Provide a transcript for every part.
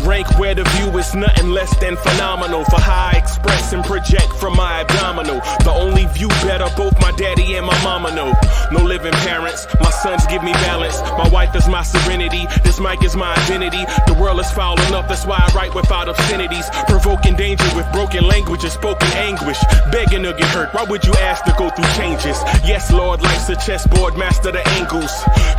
rank where the view is nothing less than phenomenal. For how I express and project from my abdominal. The only view better, both my daddy and my mama know. No living parents, my sons give me balance. My wife is my serenity, this mic is my identity. The world is foul enough, that's why I write without obscenities. Provoking danger with broken language and spoken anguish. Begging to get hurt, why would you ask to go through changes? Yes, Lord, life's a chessboard, master the angles.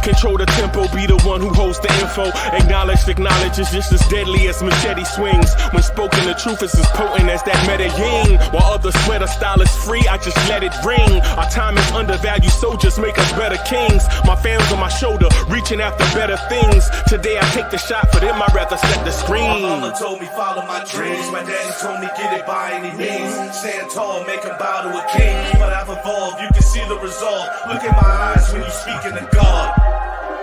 Control the tempo, be the one who holds the info. Acknowledge is just as deadly as machete swings. When spoken, the truth is as potent as that Medellin. While others swear the style is free, I just let it ring. Our time is undervalued, soldiers make us better kings. My fans on my shoulder, reaching after better things. Today I take the shot, for them I'd rather set the screen. My mama told me follow my dreams. My daddy told me get it by any means. Stand tall, make him bow to a king. But I've evolved, you can see the resolve. Look in my eyes when you speaking to God.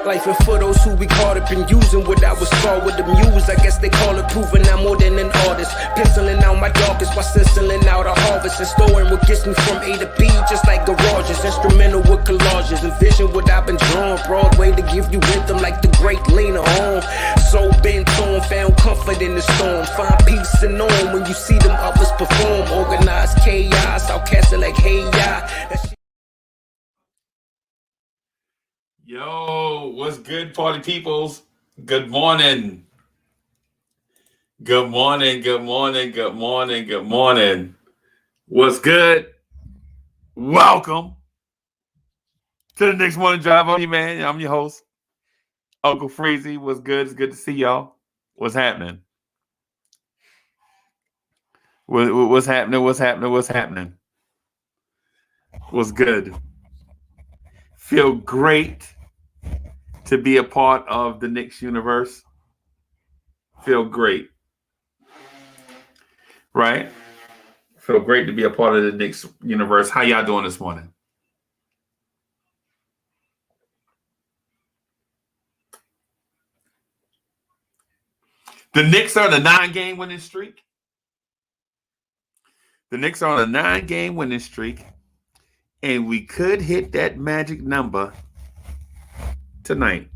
Life and for those who we caught up in using what I was taught with the muse. I guess they call it proving I'm more than an artist. Penciling out my darkest while sizzling out a harvest. And storing what gets me from A to B, just like garages. Instrumental with collages. Envision what I've been drawing. Broadway to give you rhythm like the great Lena Home. So bent on, found comfort in the storm. Find peace and on when you see them others perform. Organized chaos, outcasted like hey ya. Yo, what's good, party peoples? Good morning. Good morning, good morning, good morning, good morning. What's good? Welcome to the Knicks Morning Drive. I'm your man. I'm your host, Uncle Freezy. What's good? It's good to see y'all. What's happening? What's happening? What's happening? What's happening? What's good? Feel great to be a part of the Knicks universe. Feel great. Right? Feel great to be a part of the Knicks universe. How y'all doing this morning? The Knicks are on a 9-game winning streak. The Knicks are on a 9-game winning streak. And we could hit that magic number tonight.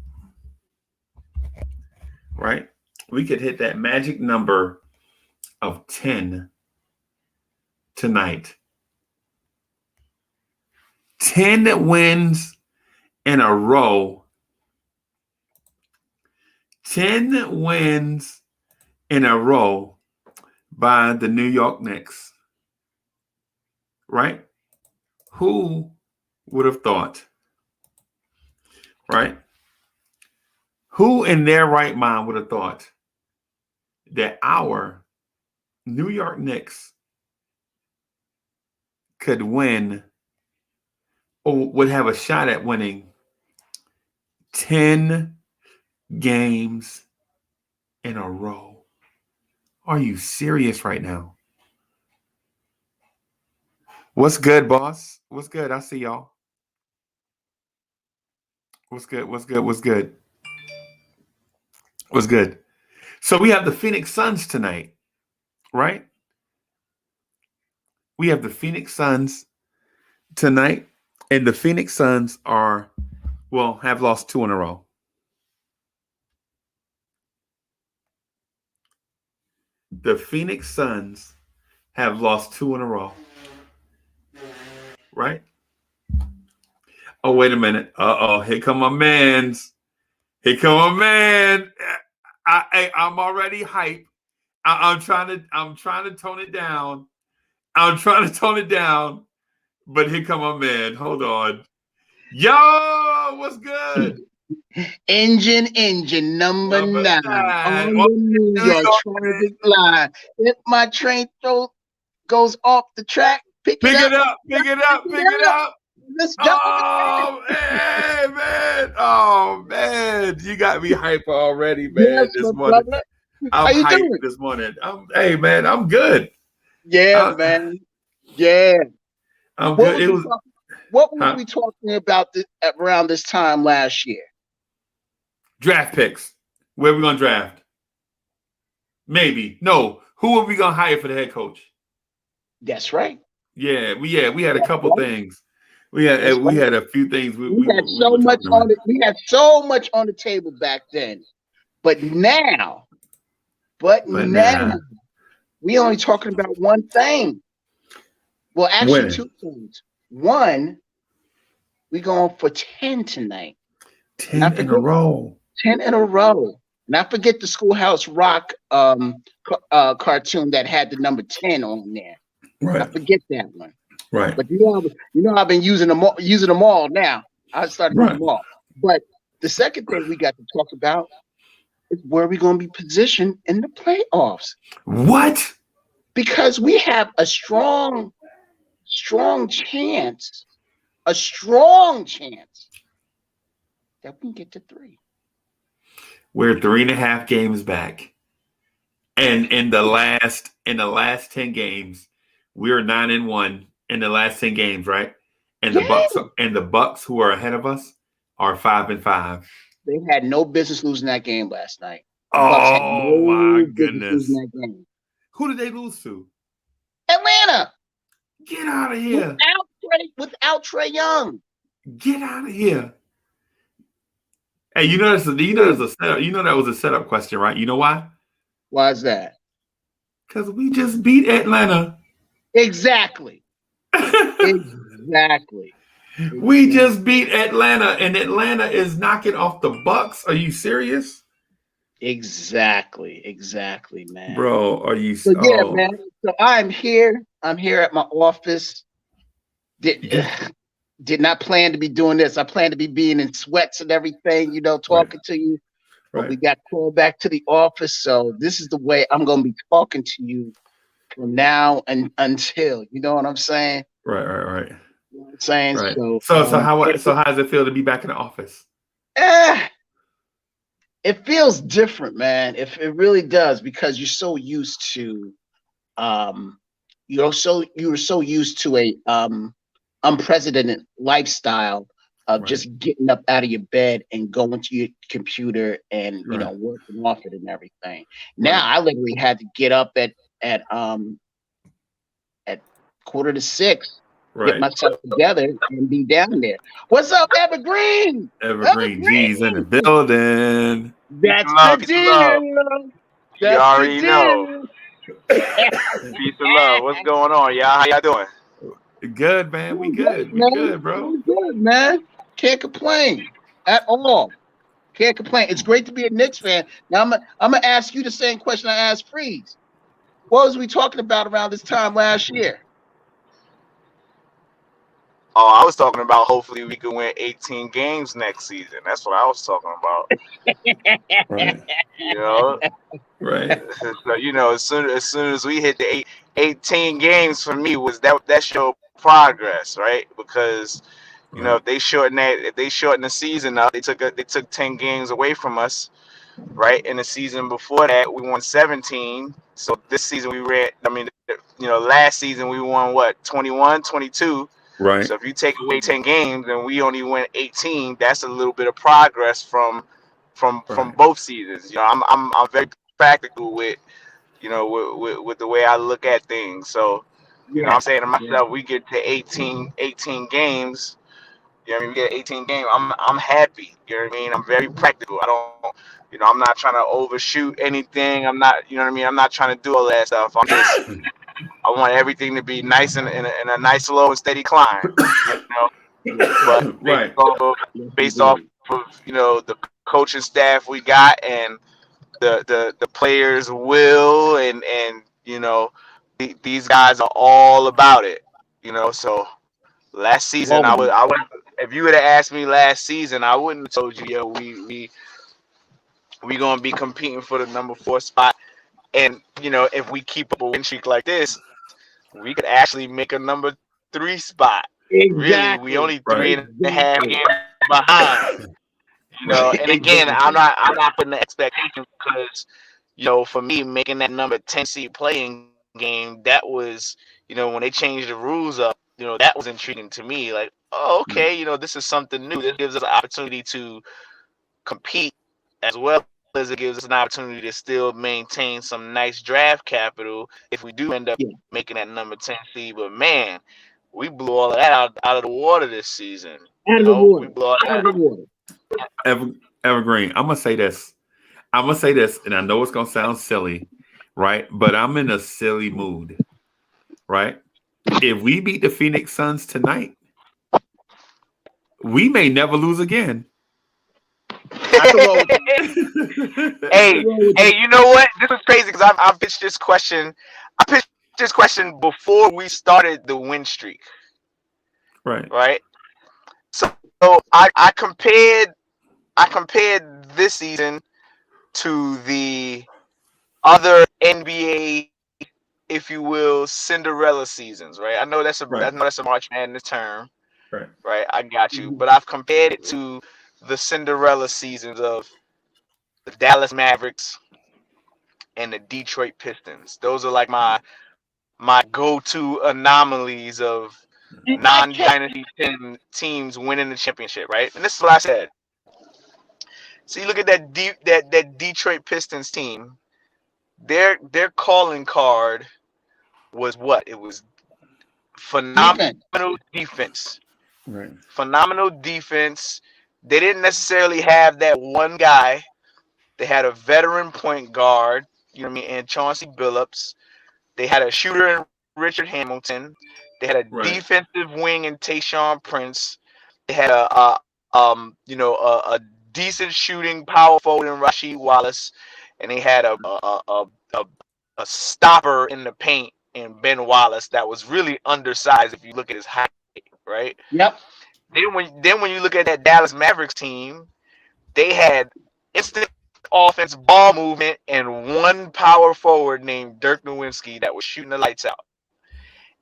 Right? We could hit that magic number of 10 tonight. 10 wins in a row. 10 wins in a row by the New York Knicks. Right? Who would have thought? Right? Who in their right mind would have thought that our New York Knicks could win or would have a shot at winning 10 games in a row? Are you serious right now? What's good, boss? What's good? I see y'all. What's good? What's good? What's good? What's good? So we have the Phoenix Suns tonight, right? We have the Phoenix Suns tonight, and the Phoenix Suns have lost 2 in a row. The Phoenix Suns have lost 2 in a row. Right? Oh, wait a minute. Uh-oh. Here come my mans. Here come my man. I'm already hype. I'm trying to tone it down. I'm trying to tone it down. But here come my man. Hold on. Yo, what's good? Engine number 9 on the New York transit line. If my train goes off the track, pick it up. Let's go. Oh, hey, man. Oh, man. You got me hyper already, man, yes, this morning. Brother. I'm hyped this morning. Hey, man, I'm good. Yeah, man. Yeah. I'm good. What were we talking about around this time last year? Draft picks. Where are we going to draft? Maybe. No. Who are we going to hire for the head coach? That's right. Yeah, we had a couple things. We had a few things. We had so much on the table back then, but now But now we only talking about one thing. Well, actually, winning. 2 things. One, we going for 10 tonight. 10 in a row. 10 in a row. Not forget the Schoolhouse Rock cartoon that had the number 10 on there. Right. I forget that one. Right. But you know I've been using them all now. I started using them all. But the second thing we got to talk about is where we're going to be positioned in the playoffs. What? Because we have a strong chance that we can get to 3. We're 3.5 games back. And in the last 10 games, we're 9-1 in the last 10 games, right? And the Bucks who are ahead of us are 5-5. They had no business losing that game last night. Oh my goodness. Who did they lose to? Atlanta. Get out of here. Without Trae Young. Get out of here. Hey, you know that was a setup question, right? You know why? Why is that? Because we just beat Atlanta. Exactly. Exactly. We just beat Atlanta, and Atlanta is knocking off the Bucks. Are you serious? Exactly, man. Bro, are you? So yeah, man. So I'm here at my office. Did not plan to be doing this. I plan to be being in sweats and everything, talking to you. But we got called back to the office, so this is the way I'm going to be talking to you from now and until. You know what I'm saying? Right. You know what I'm saying? Right. So how does it feel to be back in the office? It feels different, man. It really does, because you're so used to you were so used to a unprecedented lifestyle of just getting up out of your bed and going to your computer and working off it and everything. Now I literally had to get up at 5:45, get myself together and be down there. What's up, Evergreen? Evergreen G's in the building. That's the deal. You already know. Peace and love. What's going on, y'all? How y'all doing? Good, man. We good. We good, bro. We good, man. Can't complain at all. Can't complain. It's great to be a Knicks fan. Now I'm gonna ask you the same question I asked Freeze. What was we talking about around this time last year? Oh, I was talking about hopefully we can win 18 games next season. That's what I was talking about. Right. Right. So as soon as we hit the 18 games, for me was that showed progress, right? Because if they shorten the season up, they took 10 games away from us, right? In the season before that, we won 17. So this season last season we won 21, 22. Right. So if you take away 10 games and we only win 18, that's a little bit of progress from both seasons. I'm very practical with with the way I look at things. So I'm saying to myself, we get to 18 games. We get 18 games. I'm happy. You know what I mean? I'm very practical. I don't. I'm not trying to overshoot anything. I'm not. I'm not trying to do all that stuff. I want everything to be nice and in a nice, slow and steady climb. But based off of the coaching staff we got and the players' will and these guys are all about it. So last season I would if you would have asked me last season, I wouldn't have told you, we gonna be competing for the number 4 spot. And if we keep up a win streak like this, we could actually make a number 3 spot. Exactly. Really, we only 3.5 games behind. And again, I'm not putting the expectations because for me making that number 10 seed playing game, that was when they changed the rules up, that was intriguing to me. Like, oh, okay, this is something new. This gives us an opportunity to compete as well as it gives us an opportunity to still maintain some nice draft capital if we do end up making that number 10 seed. But man, we blew all of that out of the water this season. We blew all that out of the water. Evergreen, I'm gonna say this. I'm gonna say this, and I know it's gonna sound silly, right? But I'm in a silly mood, right? If we beat the Phoenix Suns tonight, we may never lose again. I can roll with that. I Hey, can roll with hey, that. you know what? This was crazy because I pitched this question. I pitched this question before we started the win streak, Right. right? So I compared this season to the other NBA, if you will, Cinderella seasons, right? I know that's Right. a March Madness term, Right. right? I got you, Mhm. but I've compared it to the Cinderella seasons of the Dallas Mavericks and the Detroit Pistons. Those are like my go-to anomalies of And I can't. non-dynasty teams winning the championship, right? And this is what I said. So you look at that Detroit Pistons team. Their calling card was what? It was phenomenal Defense. defense. Right. Phenomenal defense. They didn't necessarily have that one guy. They had a veteran point guard, you know what I mean, and Chauncey Billups. They had a shooter in Richard Hamilton. They had a Right. defensive wing in Tayshaun Prince. They had a decent shooting power forward in Rasheed Wallace, and they had a stopper in the paint in Ben Wallace that was really undersized if you look at his height, right? Yep. Then when you look at that Dallas Mavericks team, they had instant offense, ball movement, and one power forward named Dirk Nowitzki that was shooting the lights out.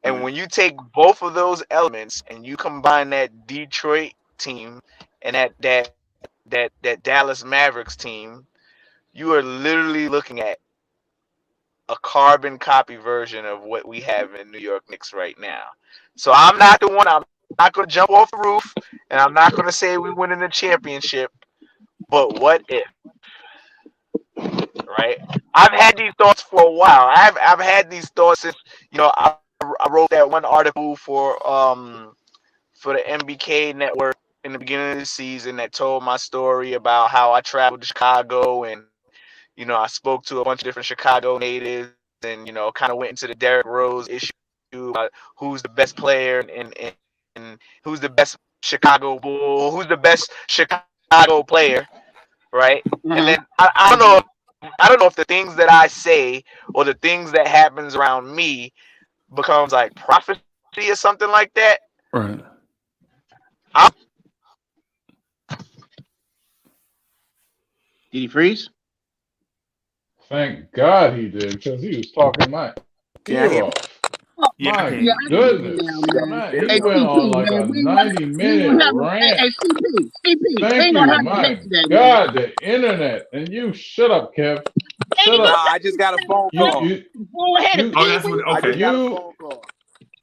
And Right. when you take both of those elements and you combine that Detroit team and that Dallas Mavericks team, you are literally looking at a carbon copy version of what we have in New York Knicks right now. So I'm not the one. I'm not going to jump off the roof, and I'm not going to say we win in the championship. But what if? Right? I've had these thoughts for a while. I've had these thoughts since I wrote that one article for the MBK network in the beginning of the season that told my story about how I traveled to Chicago and I spoke to a bunch of different Chicago natives and kind of went into the Derrick Rose issue about who's the best player and who's the best Chicago Bull, who's the best Chicago player, right? And Uh-huh. then I don't know if the things that I say or the things that happens around me becomes like prophecy or something like that. Right. Did he freeze? Thank God he did, because he was talking my Can I ear hear? off. Yeah, I My can Yeah, hear I you. can hear you goodness. now, man. Man, There he we Hey, go. went on CP, like man, a we ain't gonna, 90-minute rant. hey, CP, we Thank ain't you. gonna have to pay My for that, man. God, the internet. And you shut up, Kev. Shut Ain't no up. I just got a phone You call. you go ahead and you Oh, pee that's when what. you I want just Okay. got a you phone call.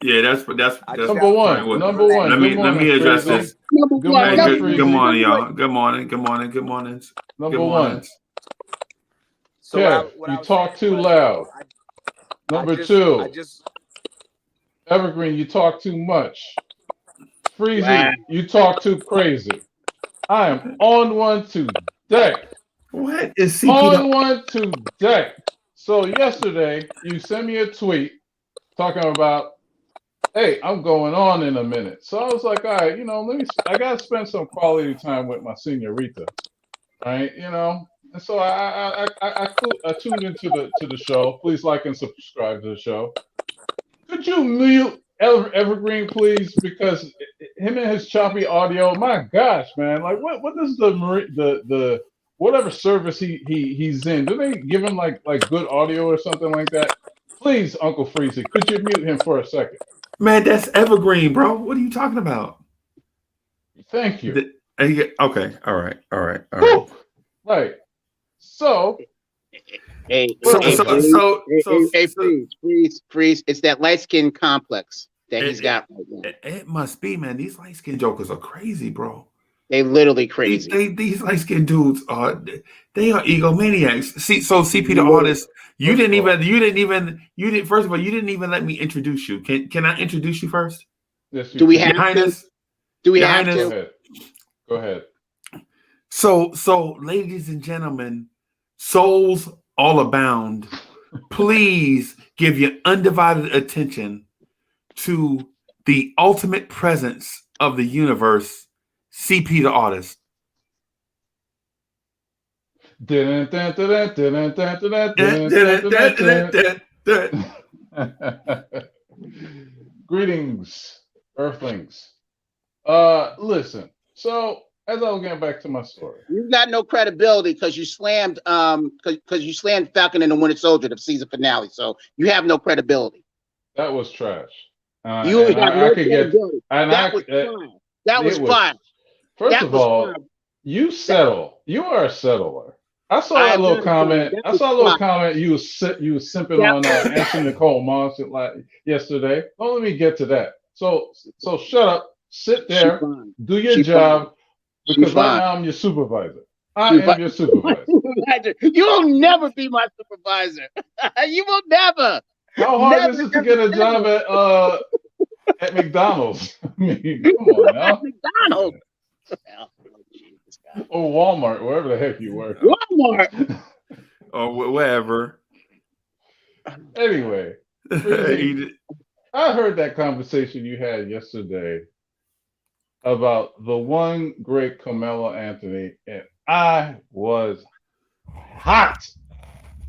Yeah, that's I just number got a phone one. call. Well, Number Relax. one. Good let morning, me address Crazy. this. to. Number Good one, Hey, morning, number good one, Freezy. morning, number one. y'all. Good morning. Good morning. Good mornings. Good Number one. mornings. So Kev, what I you was saying talk too was loud. I Number just I two, just Evergreen, you talk too much. Wow. Freezy, you talk too crazy. I am on one today. What is CP? On one today. So yesterday, you sent me a tweet talking about, hey, I'm going on in a minute. So I was like, all right, I got to spend some quality time with my senorita, right? And so I tuned into the show. Please like and subscribe to the show. Could you mute Evergreen, please? Because him and his choppy audio, my gosh, man! Like, what is the whatever service he's in? Do they give him like good audio or something like that? Please, Uncle Freezy, could you mute him for a second? Man, that's Evergreen, bro. What are you talking about? Thank you. Okay. All right. All right. All right. Whew. Right. So, Hey, So, hey, so, freeze. so, so, Hey, so freeze. It's that light skin complex that he's it, got right now. it must be, man. These light skinned jokers are crazy, bro. They literally crazy. These light skinned dudes are egomaniacs. See, so CP the Literally. artist, first of all, first of all, you didn't even let me introduce you. Can I introduce you first? yes, you Do we can. have Your to? Highness. Do we Your have Go Highness. to? ahead. Go ahead. So, ladies and gentlemen, souls all abound. Please give your undivided attention to the ultimate presence of the universe, CP the artist. Greetings, Earthlings. Listen. So as I was getting back to my story, You got no credibility because you slammed because you slammed Falcon and the Winter Soldier the season finale. So you have no credibility. that was trash. You And have I no could get. credibility. And That I, was fine. That was it was- fine. First That of was all, fine. you settle. You are a settler. I saw I that am little not comment. that I was saw a little fine. comment. You was simping That- on Ashley Nicole Moss yesterday. Don't let me get to that. So shut up. Sit She there. fine. Do your She job. She Because right fine. now I'm your supervisor. I She am fine. your supervisor. You will never be my supervisor. You will never. How hard Never, is it to never, get a never. job at McDonald's? I mean, come on now. McDonald's. Or Walmart, wherever the heck you work. Walmart. Or wherever. Anyway, I heard that conversation you had yesterday about the one great Carmelo Anthony, and I was hot.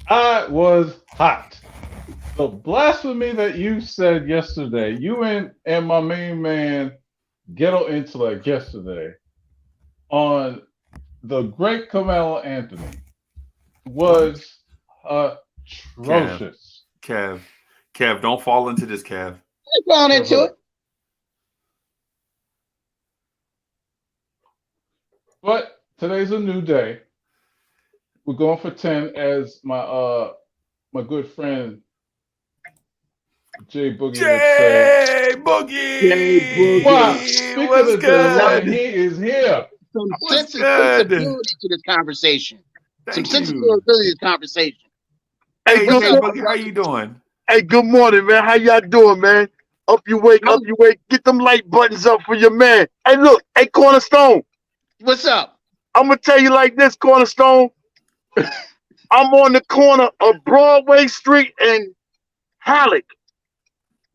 I was hot. The blasphemy that you said yesterday, you and my main man, Ghetto Intellect, yesterday, on the great Carmelo Anthony was atrocious. Kev, don't fall into this, Kev. You're going into it. But today's a new day. We're going for 10, as my good friend Jay Boogie would say. Jay Boogie! Jay Boogie. Wow, speak What's of the devil, good? he is here. Some What's sensibility to this conversation. Some Thank you. sensibility to this conversation. Hey, Hey, Jay good Boogie, how you doing? Hey, good morning, man. How y'all doing, man? Up you wake. Get them light buttons up for your man. Hey, look. Hey, Cornerstone. What's up? I'm going to tell you like this, Cornerstone. I'm on the corner of Broadway Street and Halleck,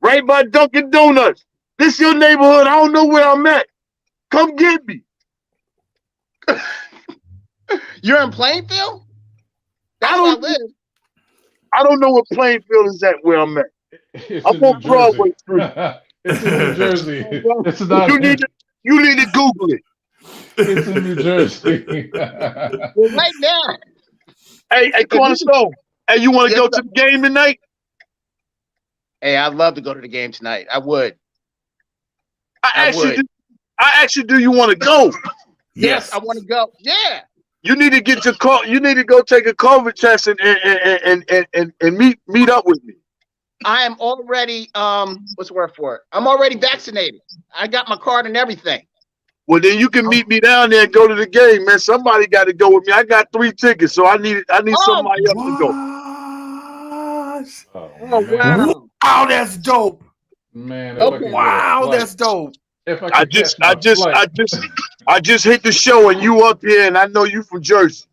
right by Dunkin' Donuts. This your neighborhood. I don't know where I'm at. Come get me. You're in Plainfield? That's I where I don't- live. I don't know what Plainfield is at where I'm at. It's I'm in on New Broadway Jersey. Street. It's in New Jersey. It's not. You need to Google it. It's in New Jersey. Well, right now. Hey, Cornerstone. Hey, you want to Yes, go to the game tonight? Hey, I'd love to go to the game tonight. I would. I would. asked you, do you want to go? Yes, I want to go. Yeah. You need to get your call. You need to go take a COVID test and meet up with me. I am already what's the word for it? I'm already vaccinated. I got my card and everything. Well, then you can meet me down there and go to the game, man. Somebody got to go with me. I got 3 tickets, so I need somebody else to go. Oh, Oh man. wow. Wow, that's dope. Man, if I could get a Wow, flight- that's dope. If I could catch my flight. just hit the show and you up here, and I know you from Jersey.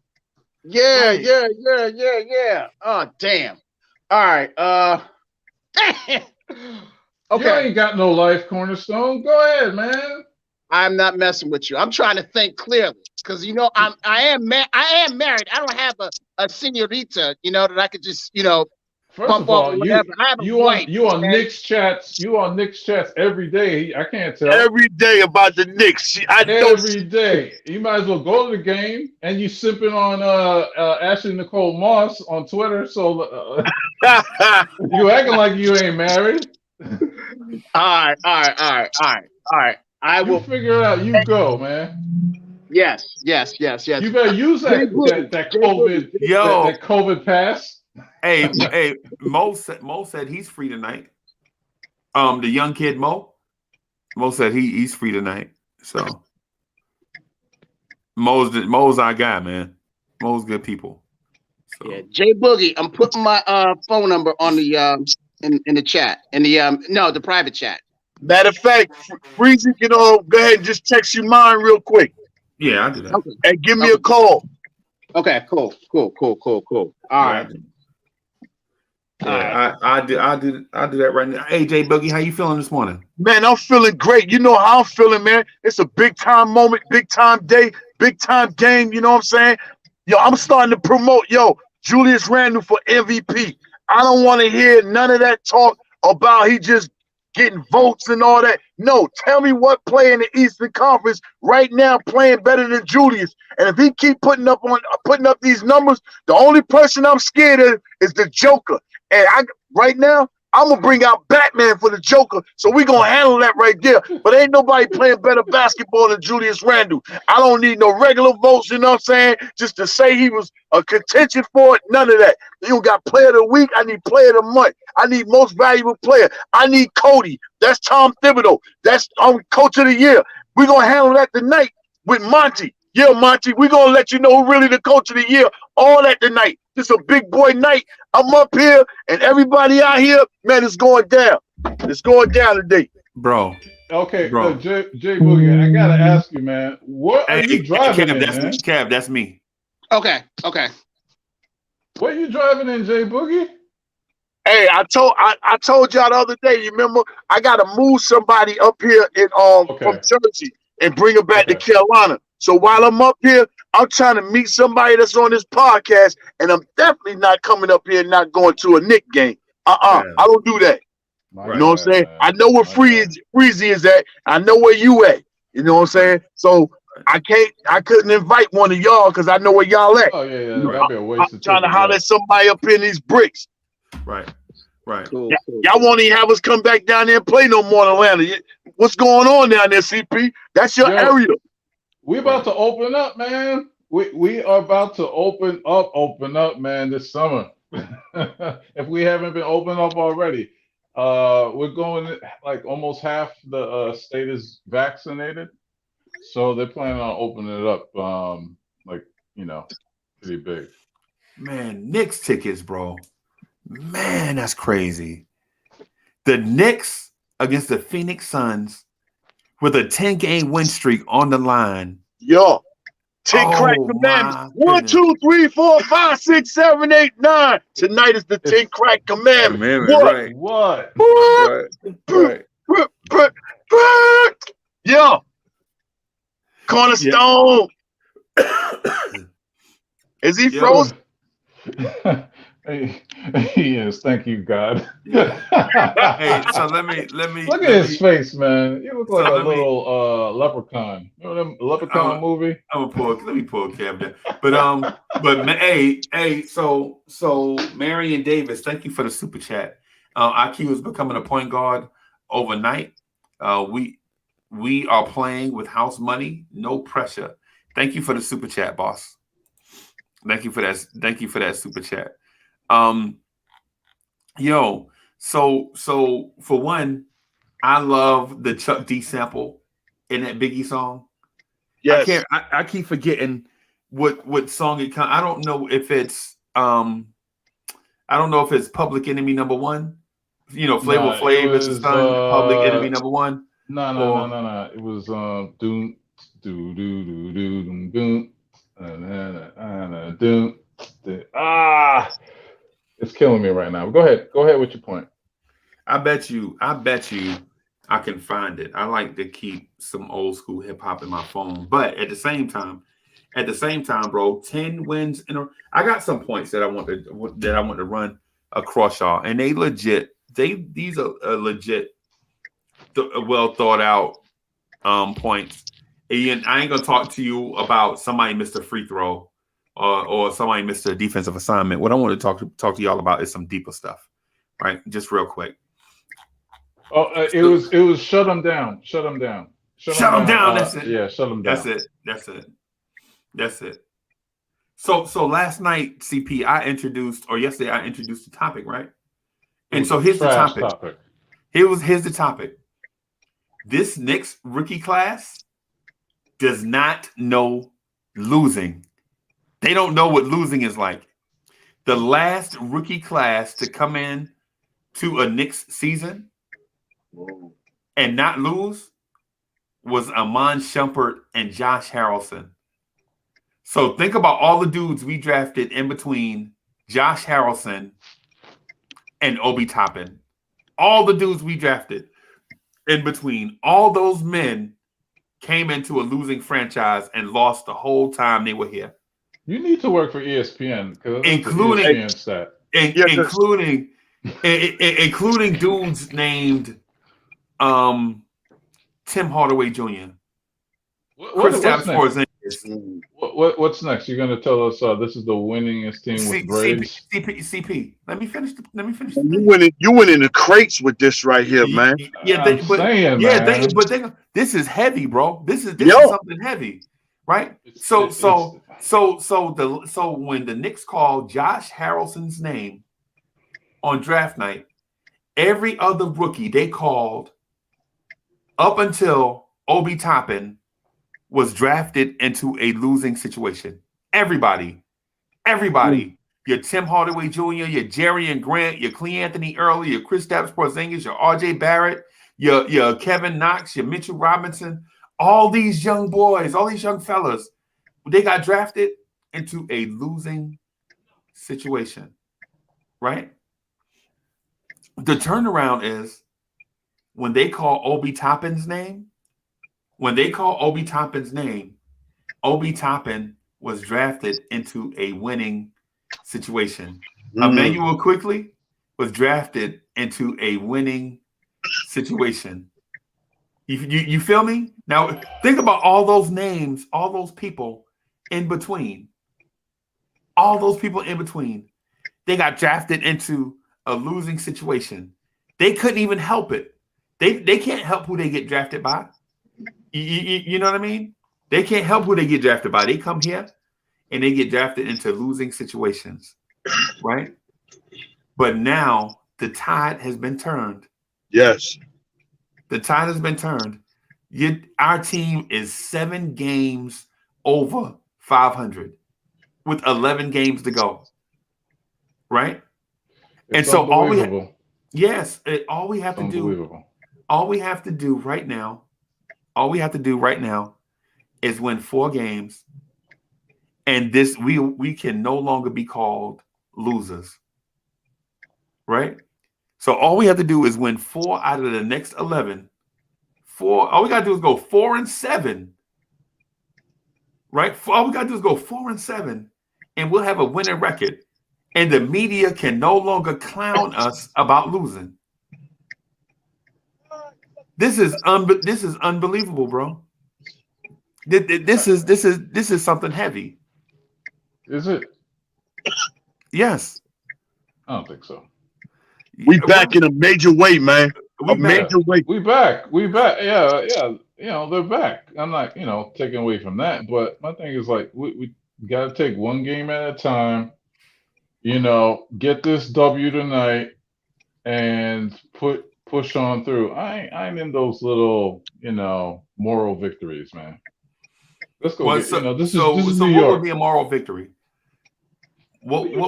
Yeah, Right. yeah. Oh damn. All right. You Okay. ain't got no life, Cornerstone. Go ahead, man. I'm not messing with you. I'm trying to think clearly. Because I am married. I don't have a senorita, that I could just, First pump of all, off whatever. I have a wife, you on okay? Knicks chats. You on Knicks chats every day. I can't tell. Every day about the Knicks. I don't. Every day. You might as well go to the game, and you sipping on Ashley Nicole Moss on Twitter. So you acting like you ain't married. All right. I You will. figure it out. You go, man. Yes. You better use that COVID Yo. that COVID pass. Hey, Mo said he's free tonight. The young kid Mo said he's free tonight. So Mo's our guy, man. Mo's good people. So. Yeah, Jay Boogie. I'm putting my phone number on the in the chat the private chat. Matter of fact, Freezy can go ahead and just text you mine real quick Yeah, I do that. Okay. and give me a call. Okay, cool. All right. Yeah, I do that right now. Hey, J Boogie, how you feeling this morning? Man, I'm feeling great. You know how I'm feeling, man. It's a big time moment, big time day, big time game. You know what I'm saying? Yo, I'm starting to promote, Julius Randle for MVP. I don't want to hear none of that talk about he just getting votes and all that. No, tell me what player in the Eastern Conference right now playing better than Julius. And if he keep putting up these numbers, the only person I'm scared of is the Joker. And right now, I'm gonna bring out Batman for the Joker, so we gonna handle that right there. But ain't nobody playing better basketball than Julius Randle. I don't need no regular votes, you know what I'm saying? Just to say he was a contention for it, none of that. You don't got player of the week. I need player of the month. I need most valuable player. I need Cody. That's Tom Thibodeau. That's coach of the year. We gonna handle that tonight with Monty. Yeah, Monty, we gonna let you know who really the coach of the year. All that tonight. This a big boy night. I'm up here, and everybody out here, man, it's going down. It's going down today, Bro. Okay, Bro. J Boogie, I gotta ask you, man, what are you driving in, that's man? me. Kev, that's me. Okay. What are you driving in, J Boogie? Hey, I told y'all the other day. You remember? I gotta move somebody up here from Jersey and bring them back to Carolina. So while I'm up here, I'm trying to meet somebody that's on this podcast, and I'm definitely not coming up here and not going to a Knicks game. I don't do that. You know what I'm saying? I know where Freezy is at. I know where you at. You know what I'm saying? So I couldn't invite one of y'all because I know where y'all at. Oh yeah, that'd be a waste of trying to ticket, holler at somebody up in these bricks. Right. Cool. Y'all won't even have us come back down there and play no more in Atlanta. What's going on down there, CP? That's your area. We about to open up, man. We are about to open up, man, this summer. If we haven't been opened up already. We're going like almost half the state is vaccinated. So they're planning on opening it up pretty big. Man, Knicks tickets, bro. Man, that's crazy. The Knicks against the Phoenix Suns with a 10-game win streak on the line. Yo, 10 crack commandments. 1, 2, 3, 4, 5, 6, 7, 8, 9. Tonight is the 10 crack commandments. What? Right. Yo, Cornerstone. Is he frozen? Yes, thank you, God. Hey, so let me look at his face, man. You look like a little leprechaun. You know the leprechaun movie? Let me pull Kev down. But hey, so Marion Davis, thank you for the super chat. IQ is becoming a point guard overnight. We are playing with house money, no pressure. Thank you for the super chat, boss. Thank you for that super chat. So for one, I love the Chuck D sample in that Biggie song. Yes. I keep forgetting what song it comes. I don't know if it's Public Enemy #1. You know, Flavor Flav is the son, Public Enemy #1. No. It was doom do do do do doom doom. It's killing me right now. Go ahead with your point. I bet you I can find it. I like to keep some old school hip hop in my phone, but at the same time, bro, 10 wins in a. I got some points that I want to run across y'all, and they legit. These are legit, well thought out points. And I ain't gonna talk to you about somebody missed a free throw or somebody missed a defensive assignment. What I want to talk to y'all about is some deeper stuff, right? Just real quick. Oh, it was shut them down. Shut them down. That's it. Yeah, shut them down. That's it. So last night, CP, yesterday I introduced the topic, right? And so here's the topic. Here's the topic. This Knicks rookie class does not know losing. They don't know what losing is like. The last rookie class to come in to a Knicks season and not lose was Amon Shumpert and Josh Harrelson. So think about all the dudes we drafted in between Josh Harrelson and Obi Toppin. All the dudes we drafted in between, all those men came into a losing franchise and lost the whole time they were here. You need to work for ESPN because that's an Including ESPN stat. Yeah, including dudes named Tim Hardaway Jr., Kristaps What's next? Porzingis, What's next? You're going to tell us this is the winningest team with Braves? CP. Let me finish. you went in the crates with this right here, man. This is heavy, bro. This is Yo. something heavy, right? So when the Knicks called Josh Harrelson's name on draft night, every other rookie they called up until Obi Toppin was drafted into a losing situation. Everybody. Your Tim Hardaway Jr., your Jerry and Grant, your Cle Anthony Early, your Kristaps Porzingis, your RJ Barrett, your Kevin Knox, your Mitchell Robinson, all these young boys, all these young fellas, they got drafted into a losing situation, right? The turnaround is when they call Obi Toppin's name, Obi Toppin was drafted into a winning situation. Emmanuel Quickly was drafted into a winning situation. You feel me? Now think about all those names, all those people in between. All those people in between. They got drafted into a losing situation. They couldn't even help it. They can't help who they get drafted by. You know what I mean? They can't help who they get drafted by. They come here and they get drafted into losing situations, right? But now the tide has been turned. Yes. The tide has been turned. Our team is 7 games over 500 with 11 games to go, right? It's and so all we have to do right now is win 4 games, and this we can no longer be called losers, right? So all we have to do is win 4 out of the next 11. All we gotta do is go 4-7, right? All we gotta do is go 4-7, and we'll have a winning record, and the media can no longer clown us about losing. This is unbelievable, bro. This is something heavy. Is it? Yes. I don't think so. We back in a major way, man. Major way. We back. Yeah. You know, they're back. I'm not, taking away from that. But my thing is like we got to take one game at a time. Get this W tonight and push on through. I ain't in those little, moral victories, man. Let's go. This is New York. What would be a moral victory? What you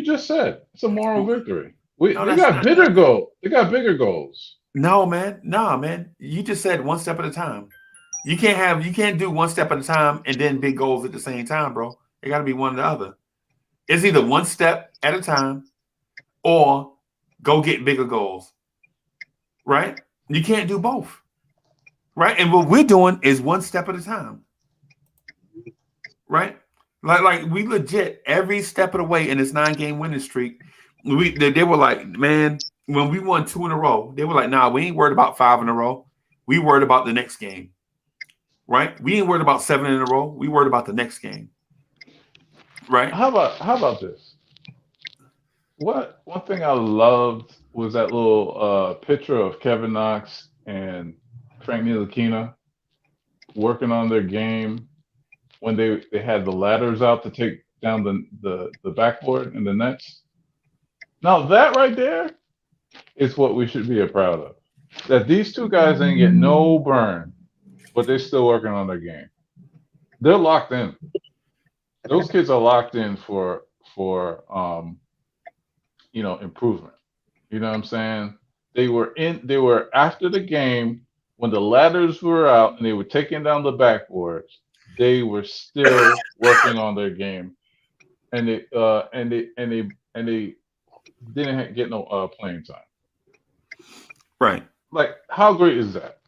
just said. It's a moral victory. They got bigger goals. They got bigger goals. No, man. You just said one step at a time. You can't do one step at a time and then big goals at the same time, bro. It got to be one or the other. It's either one step at a time or go get bigger goals, right? You can't do both, right? And what we're doing is one step at a time, right? Like we legit every step of the way in this 9-game winning streak. They were like, man, when we won 2 in a row, they were like, nah, we ain't worried about 5 in a row. We worried about the next game, right? We ain't worried about 7 in a row. We worried about the next game, right? How about this? One thing I loved was that little picture of Kevin Knox and Frank Ntilikina working on their game when they had the ladders out to take down the backboard and the nets. Now that right there is what we should be proud of. That these 2 guys ain't get no burn, but they're still working on their game. They're locked in. Those kids are locked in for improvement. You know what I'm saying? They were after the game when the ladders were out and they were taking down the backboards. they were still working on their game, and they didn't get no playing time. Right. Like, how great is that?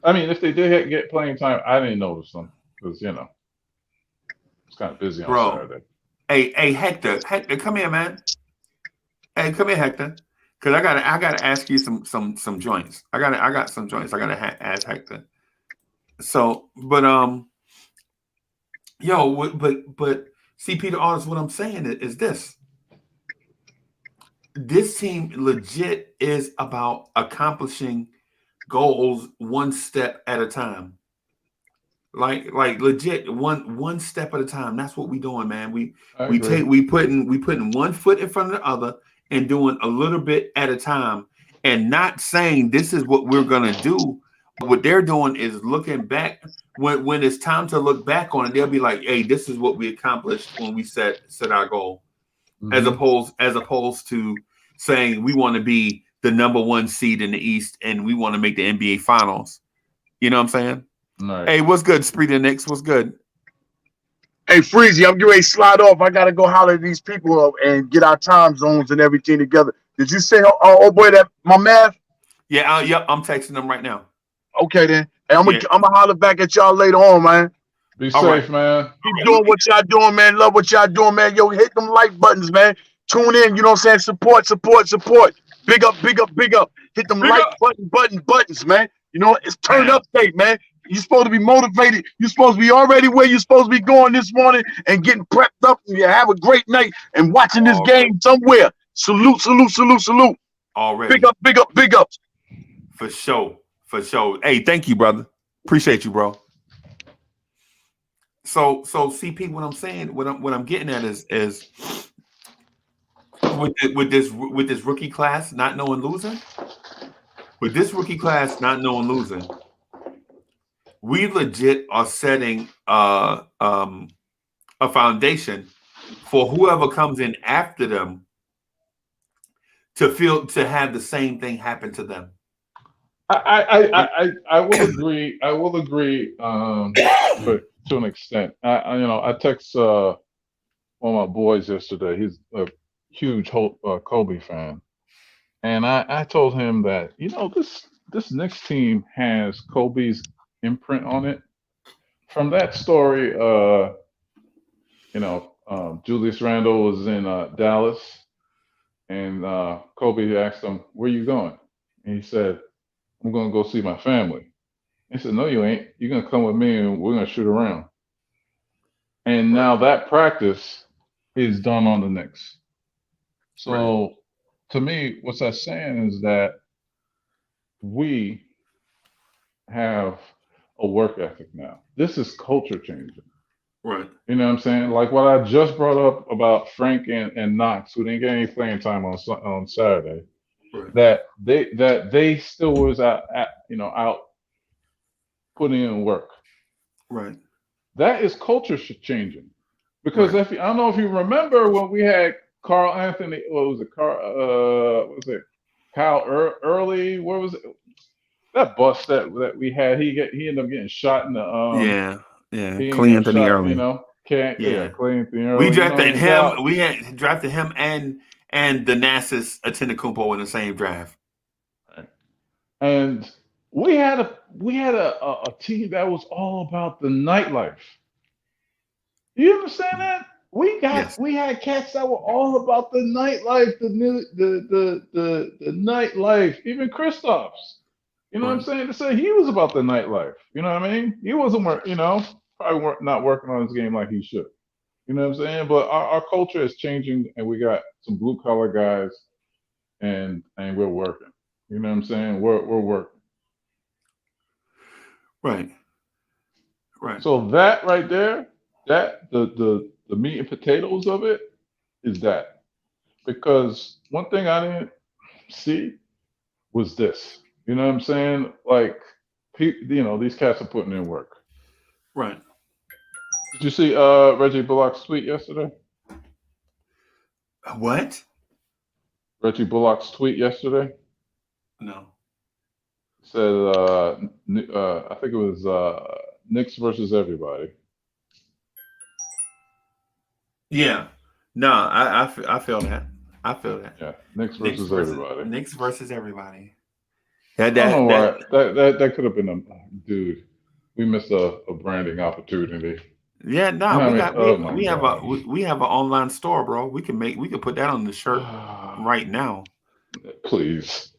I mean, if they did get playing time, I didn't notice them because it's kind of busy on Bro. Saturday. Hey, Hector, come here, man. Hey, come here, Hector. Cause I gotta ask you some joints. I got some joints. I gotta ask Hector. So, but but see, Peter Artist, what I'm saying is this. This team legit is about accomplishing goals one step at a time. Like legit one step at a time. That's what we doing, man. I We agree. putting one foot in front of the other and doing a little bit at a time, and not saying this is what we're gonna do. What they're doing is looking back when it's time to look back on it. They'll be like, "Hey, this is what we accomplished when we set our goal." As Mm-hmm. opposed to saying we want to be the number one seed in the East and we want to make the NBA Finals. You know what I'm saying? All right. Hey, what's good, Spree the Knicks? What's good? Hey, Freezy, I'm getting ready to slide off. I gotta go holler at these people up and get our time zones and everything together. Did you say, oh boy, that my math? Yeah, yep. I'm texting them right now. Okay then. And Yeah. I'm gonna holler back at y'all later on, man. Be All safe, right. man. Keep doing what y'all doing, man. Love what y'all doing, man. Yo, hit them like buttons, man. Tune in, you know what I'm saying? Support. Big up. Hit them Big like up. buttons, man. You know, it's turn Bam. up day, man. You're supposed to be motivated. You're supposed to be already where you're supposed to be going this morning and getting prepped up, and you have a great night and watching this game somewhere. Salute. Already. Big up. For sure. Hey, thank you, brother. Appreciate you, bro. So CP, what I'm saying, what I'm getting at is with this rookie class not knowing losing, with this rookie class not knowing losing, we legit are setting a foundation for whoever comes in after them to have the same thing happen to them. I will agree. I will agree. But to an extent, I text one of my boys yesterday. He's a huge Kobe fan, and I told him that this next team has Kobe's imprint on it. From that story, Julius Randle was in Dallas, and Kobe asked him, "Where you going?" And he said, "I'm going to go see my family." He said, "No, you ain't. You're going to come with me, and we're going to shoot around." And now that practice is done on the Knicks. So to me, what's that saying is that we have a work ethic now. This is culture changing. Right. You know what I'm saying? Like what I just brought up about Frank and Knox, who didn't get any playing time on Saturday. Right. That they still was out putting in work. Right. That is culture changing. Because Right. I don't know if you remember when we had Carl Anthony, what was it? Kyle Early? What was it? That bust that we had. He ended up getting shot in the Yeah. He ended Clay getting Anthony shot. early. Clay Anthony We Early. drafted He's him. out. We had drafted him and the Nasus Antetokounmpo in the same draft. And we had a team that was all about the nightlife. You understand that? We had cats that were all about the nightlife, the nightlife. Even Kristaps. You know what I'm saying? To say he was about the nightlife. You know what I mean? He wasn't probably not working on his game like he should. You know what I'm saying? But our culture is changing, and we got some blue collar guys, and we're working. You know what I'm saying? We're working. Right. So that right there, that the meat and potatoes of it is that. Because one thing I didn't see was this. You know what I'm saying? Like, these cats are putting in work. Right. Did you see Reggie Bullock's tweet yesterday? What? Reggie Bullock's tweet yesterday? No. Said I think it was Knicks versus everybody. Yeah. No, I feel that. I feel that. Yeah, Knicks versus everybody. Knicks versus everybody. I don't know why That that could have been a dude. We missed a branding opportunity. yeah, You nah, know we what I mean? got Oh my gosh. we have an online store, bro. We can put that on the shirt right now. Please.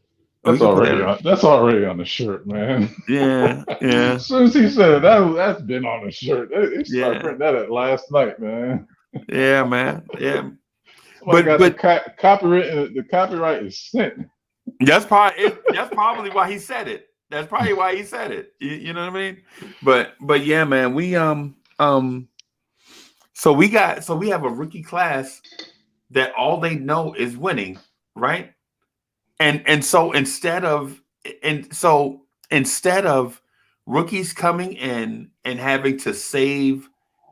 We can put that on. That's already on the shirt, man. Yeah, yeah, As soon as he said it, that's been on the shirt. They started yeah, printing that at last night, man. yeah, man. Yeah. Somebody got the But copyright. The copyright is sent. that's probably why he said it. That's probably why he said it. You know what I mean? But yeah, man, we so we have a rookie class that all they know is winning, right? And so instead of rookies coming in and having to save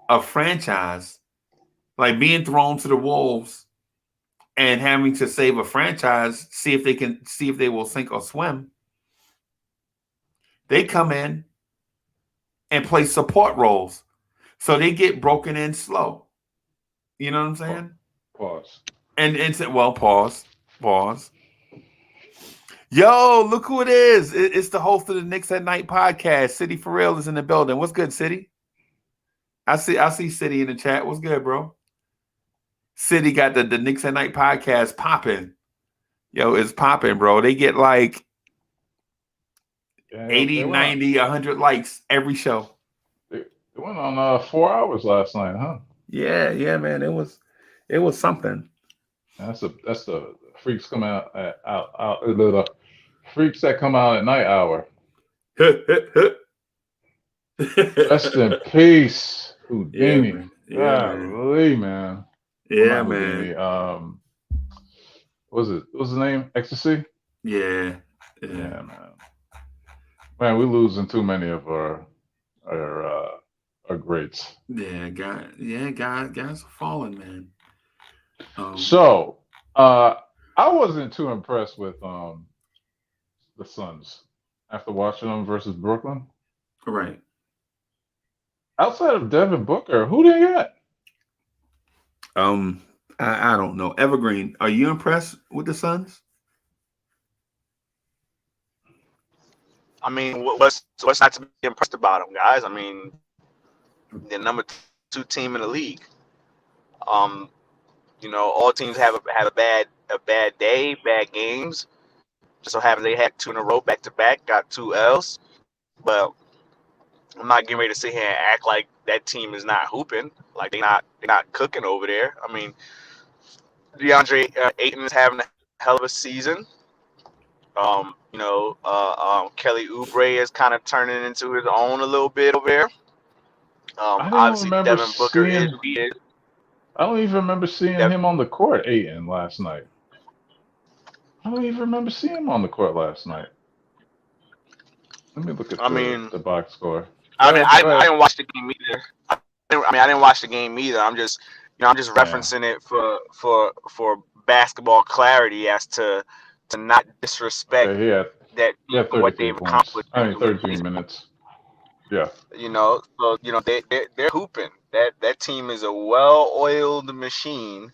a franchise, like being thrown to the wolves and having to save a franchise, see if they will sink or swim. They come in and play support roles. So they get broken in slow. You know what I'm saying? Pause. And well, pause. Yo, look who it is. It's the host of the Knicks at Night podcast. City for Real is in the building. What's good, City? I see City in the chat. What's good, bro? City got the Knicks at Night podcast popping. Yo, it's popping, bro. They get like 80, 90, 100 likes every show. It went on 4 hours last night, huh? Yeah, man. It was something. That's the freaks come out the freaks that come out at night hour. Rest in peace, Houdini. Golly, man. Yeah, man. Houdini. What's his name? Ecstasy? Yeah, man. Man, we're losing too many of our greats. Yeah, guys are falling, man. So, I wasn't too impressed with the Suns after watching them versus Brooklyn. Right. Outside of Devin Booker, who they got? I don't know. Evergreen, are you impressed with the Suns? I mean, what's not to be impressed about them, guys? I mean, they're number 2 team in the league. You know, all teams have a bad day, bad games. Just so happens they had 2 in a row back to back, got 2 L's. But I'm not getting ready to sit here and act like that team is not hooping, like they're not cooking over there. I mean, DeAndre Ayton is having a hell of a season. Kelly Oubre is kind of turning into his own a little bit over there. Obviously, Devin Booker is who he is. I don't even remember seeing him on the court, Ayton, last night. I don't even remember seeing him on the court last night. Let me look at the box score. I didn't watch the game either. I didn't watch the game either. I'm just referencing it for basketball clarity as to not disrespect what they've accomplished. 13 minutes. Yeah. They're hooping. That team is a well-oiled machine,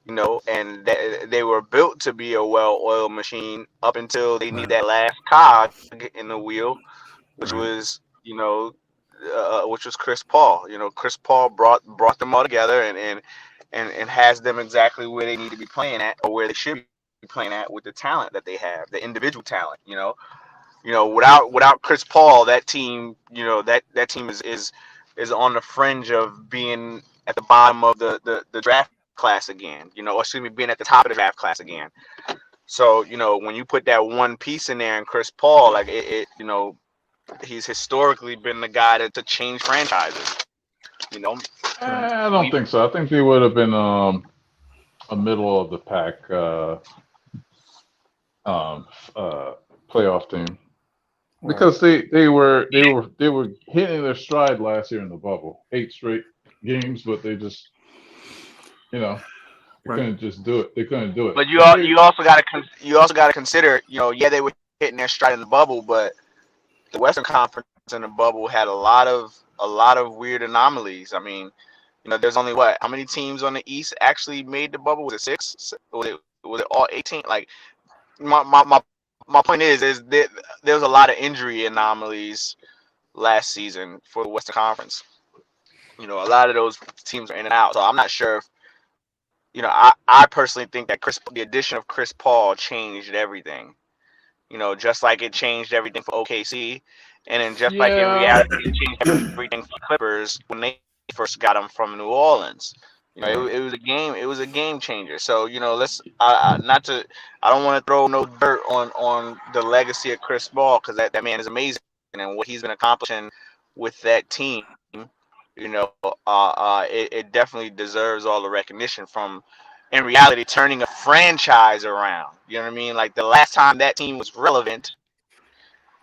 and they were built to be a well-oiled machine up until they need that last cog in the wheel, which was Chris Paul. Chris Paul brought them all together and has them exactly where they need to be playing at, or where they should be playing at, with the talent that they have, the individual talent. Without Chris Paul, that team, that team is on the fringe of being at the bottom of the draft class again, or excuse me, being at the top of the draft class again. So, when you put that one piece in there and Chris Paul, like he's historically been the guy to change franchises. I don't think so. I think they would have been a middle of the pack playoff team, because they were hitting their stride last year in the bubble, 8 straight games, but they just couldn't just do it. They couldn't do it. But you also got to consider, they were hitting their stride in the bubble, but the Western Conference in the bubble had a lot of weird anomalies. I mean, there's only how many teams on the East actually made the bubble? Was it 6? Was it all 18? Like my point is there's a lot of injury anomalies last season for the Western Conference. A lot of those teams are in and out. So I'm not sure if I personally think that the addition of Chris Paul changed everything. Just like it changed everything for OKC, and then just like in Yeah. reality, it changed everything for Clippers when they first got him from New Orleans. It was a game. It was a game changer. So let's not to. I don't want to throw no dirt on the legacy of Chris Paul, because that man is amazing, and what he's been accomplishing with that team. It definitely deserves all the recognition from, in reality, turning a franchise around. You know what I mean? Like, the last time that team was relevant,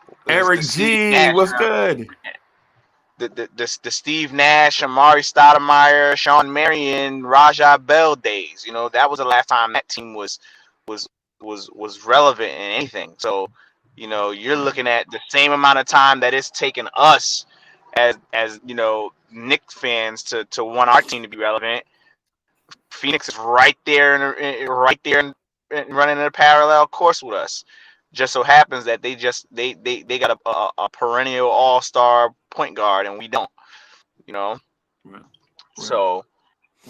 it was Eric the Steve G, Nash what's era. good? The Steve Nash, Amari Stoudemire, Sean Marion, Rajah Bell days. That was the last time that team was relevant in anything. So, you're looking at the same amount of time that it's taken us as Knicks fans to want our team to be relevant. Phoenix is right there and running a parallel course with us. Just so happens that they got a perennial all-star point guard, and we don't. Right. So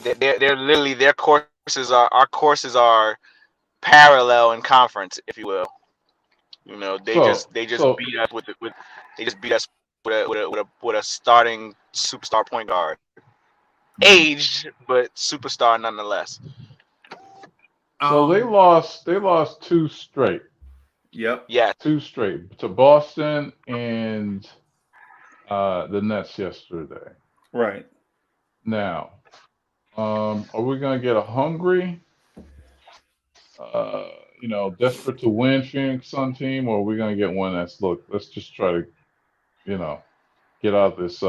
they're literally, their courses are, our courses are parallel in conference, if you will. They just beat us with a starting superstar point guard. Aged, but superstar nonetheless. So they lost 2 straight. Yep. Yeah. 2 straight to Boston and the Nets yesterday. Right. Now, are we gonna get a hungry, desperate to win Phoenix Sun team, or are we gonna get one that's, look, let's just try to, get out of this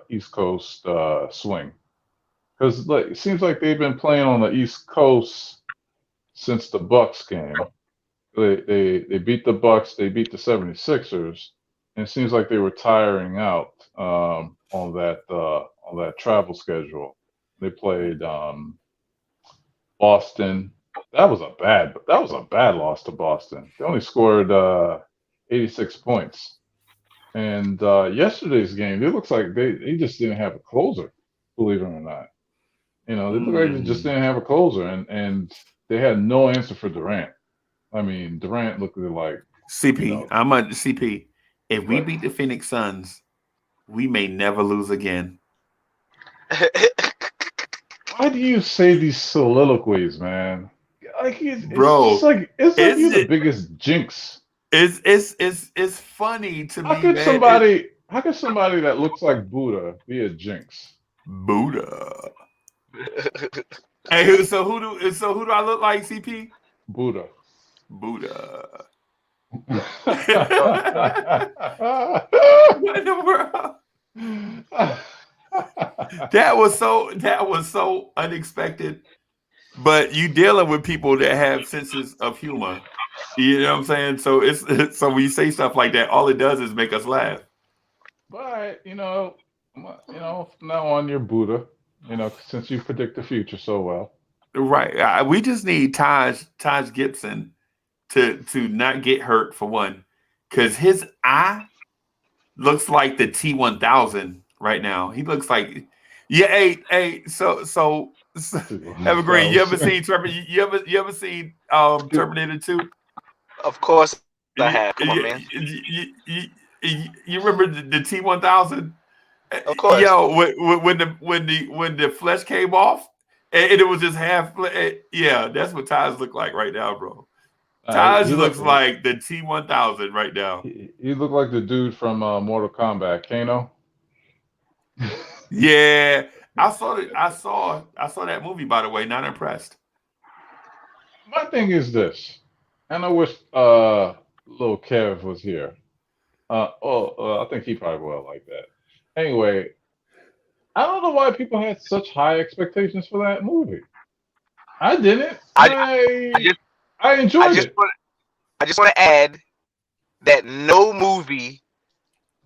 East Coast swing? Because it seems like they've been playing on the East Coast since the Bucks game. They beat the Bucks, they beat the 76ers, and it seems like they were tiring out on that travel schedule. They played Boston. That was a bad loss to Boston. They only scored 86 points. And yesterday's game, it looks like they just didn't have a closer, believe it or not. They look like they just didn't have a closer, and they had no answer for Durant. I mean, Durant looked like CP. I'm a CP. If we What? beat the Phoenix Suns, we may never lose again. Why do you say these soliloquies, man? Like, Bro, it's like you're the biggest jinx. It's funny to How me, could man. somebody that looks like Buddha be a jinx? Buddha. Hey, who do I look like, CP? Buddha. Buddha. What in the world? That was so unexpected. But you dealing with people that have senses of humor. You know what I'm saying? So so when you say stuff like that, all it does is make us laugh. But from now on, you're Buddha. Since you predict the future so well. Right. We just need Taj Gibson to not get hurt, for one, because his eye looks like the T1000 right now. He looks like, yeah. Hey. So Evergreen, you ever seen Terminator 2? Of course I have. Come on, man. You remember the T1000? Of course. Yo, when the flesh came off and it was just half. Yeah, that's what Taj look like right now, bro. Taj looks like the T1000 right now. He looked like the dude from Mortal Kombat, Kano. Yeah, I saw that movie, by the way. Not impressed. My thing is this, and I wish little Kev was here. I think he probably will like that. Anyway, I don't know why people had such high expectations for that movie. I didn't. I enjoyed it. I just want to add that no movie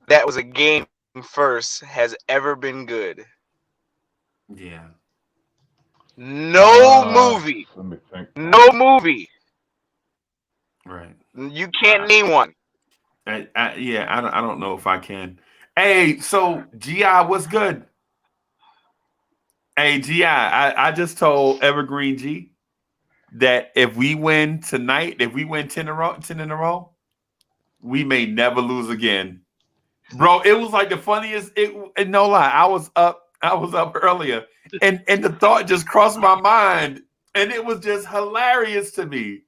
that was a game first has ever been good? Yeah. No movie. Let me think. No movie. Right. You can't name one. I don't know if I can. Hey, so GI, what's good? Hey, GI, I just told Evergreen G that if we win tonight, if we win 10 in a row, we may never lose again. Bro, it was like the funniest. No lie, I was up earlier, and the thought just crossed my mind, and it was just hilarious to me.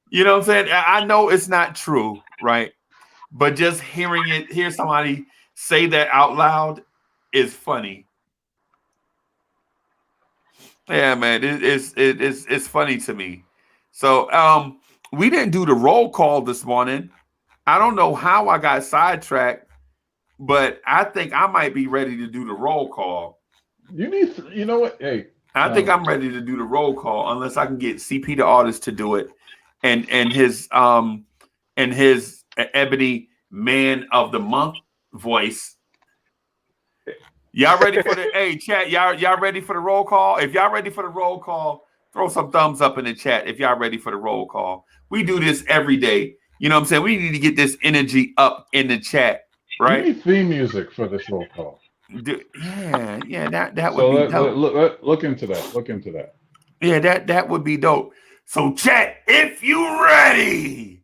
You know what I'm saying? I know it's not true, right? But just hear somebody say that out loud is funny. Yeah, man, it's funny to me. So we didn't do the roll call this morning. I don't know how I got sidetracked, but I think I might be ready to do the roll call. You know what? Hey, I think I'm ready to do the roll call unless I can get CP the artist to do it, and his Ebony Man of the Month voice. Y'all ready for the hey chat? Y'all ready for the roll call? If y'all ready for the roll call, throw some thumbs up in the chat. If y'all ready for the roll call, we do this every day. You know what I'm saying? We need to get this energy up in the chat, right? You need theme music for this roll call. Yeah, that would So be dope. look into that. Look into that. Yeah, that would be dope. So chat, if you ready,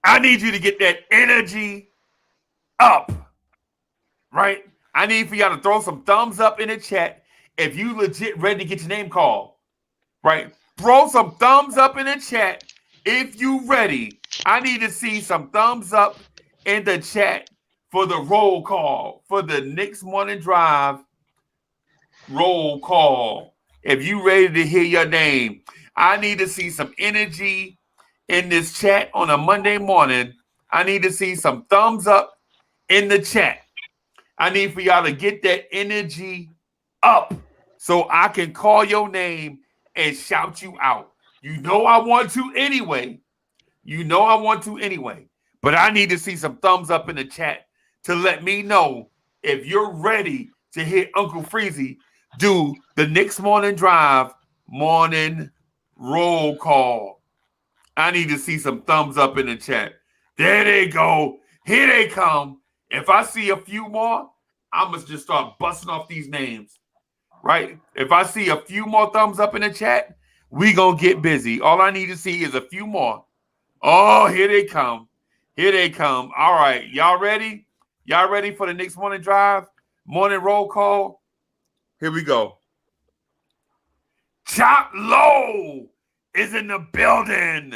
I need you to get that energy up, right? I need for y'all to throw some thumbs up in the chat if you legit ready to get your name called, right? Throw some thumbs up in the chat if you ready. I need to see some thumbs up in the chat for the roll call, for the Knicks Morning Drive roll call. If you ready to hear your name, I need to see some energy in this chat on a Monday morning. I need to see some thumbs up in the chat. I need for y'all to get that energy up so I can call your name and shout you out. You know I want to anyway. But I need to see some thumbs up in the chat to let me know if you're ready to hear Uncle Freezy do the Knicks Morning Drive morning roll call. I need to see some thumbs up in the chat. There they go. Here they come. If I see a few more, I must just start busting off these names, right? If I see a few more thumbs up in the chat, we gonna get busy. All I need to see is a few more. Oh, here they come. Here they come. All right, y'all ready? Y'all ready for the Knicks Morning Drive? Morning roll call? Here we go. Chop Low is in the building.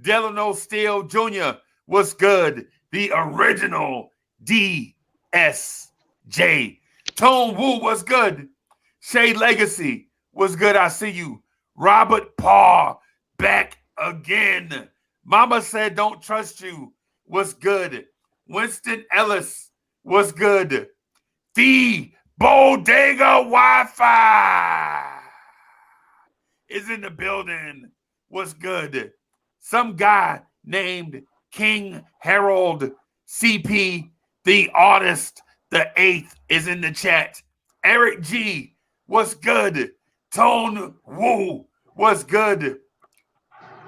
Delano Steele Jr. was good. The original DSJ. Tone Wu was good. Shay Legacy was good. I see you. Robert Parr back again. Mama said don't trust you was good. Winston Ellis was good. The Bodega Wi-Fi is in the building. Was good. Some guy named King Harold CP, the artist, the 8th, is in the chat. Eric G was good. Tone Wu was good.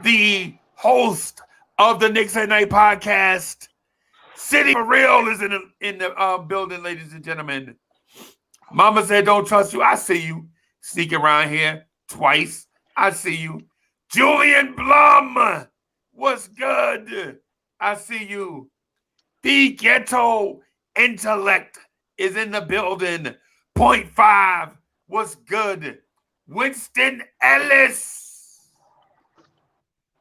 The host of the Knicks at Night podcast, City for Real, is in the building, ladies and gentlemen. Mama said, don't trust you. I see you. Sneak around here twice. I see you. Julian Blum was good. I see you. The Ghetto Intellect is in the building. 0.5 was good. Winston Ellis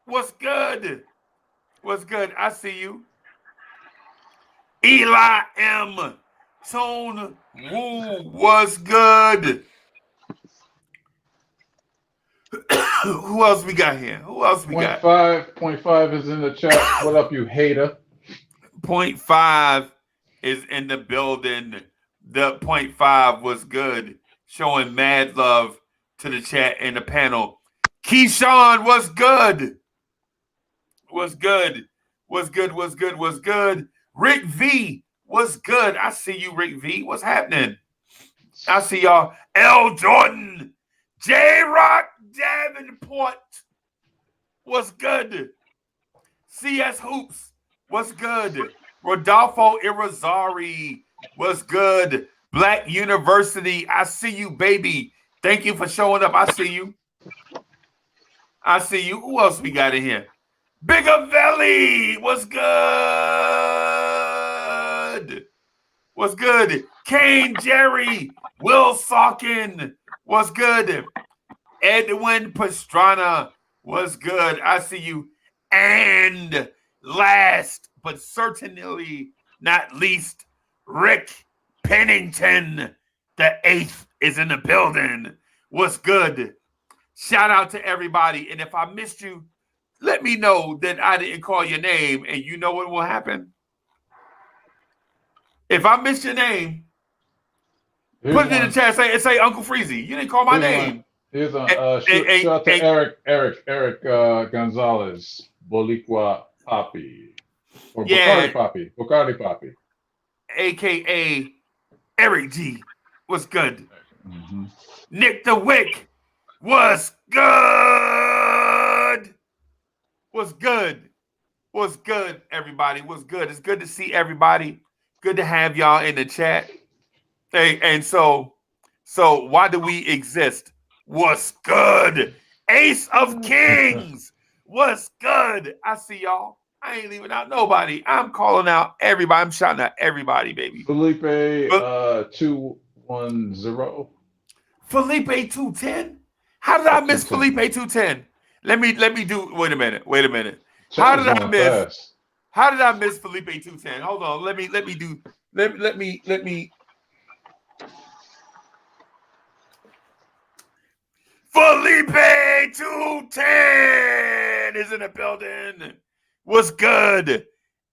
was good. Was good. I see you. Eli M. Tone Wu was good. Who else we got here? Who else we got? 0.5 is in the chat. What up, you hater? 0.5 is in the building. The 0.5 was good. Showing mad love to the chat and the panel. Keyshawn was good. Was good. Was good. Was good. Was good. Rick V, what's good? I see you, Rick V. What's happening? I see y'all. L. Jordan, J. Rock Davenport, what's good? CS Hoops, what's good? Rodolfo Irizarry, what's good? Black University, I see you, baby. Thank you for showing up. I see you. I see you. Who else we got in here? Bigger Valley, what's good? What's good? Kane Jerry, Will Salkin, what's good? Edwin Pastrana, what's good? I see you. And last but certainly not least, Rick Pennington, the 8th, is in the building. What's good? Shout out to everybody. And if I missed you, let me know that I didn't call your name, and you know what will happen. If I missed your name, put it in the chat. Say Uncle Freezy. You didn't call my name. Here's a shout out to Eric Gonzalez, Bolicua Papi, or Bacardi Papi, AKA Eric G. What's good? Mm-hmm. Nick the Wick. What's good? What's good? What's good, everybody? What's good? It's good to see everybody. Good to have y'all in the chat. Hey, and so why do we exist? What's good? Ace of Kings. What's good? I see y'all. I ain't leaving out nobody. I'm calling out everybody. I'm shouting out everybody, baby. Felipe 210. Felipe 210? How did I miss Felipe 210? Let me do. Wait a minute. How did I miss Felipe 210? Hold on. Let me Felipe 210 is in the building. What's good?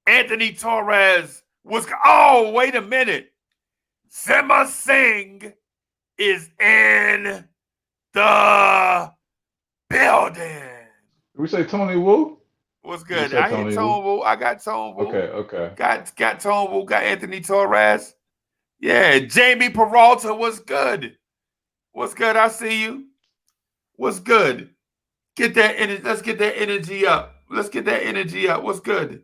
Anthony Torres was. Oh, wait a minute. Sima Singh is in the building. Did we say Tony Wu? What's good? I hit Tone Wu. I got Tone Wu. Okay. Got Tone Wu. Got Anthony Torres. Yeah, Jamie Peralta. What's good? What's good? I see you. What's good? Get that energy. Let's get that energy up. What's good?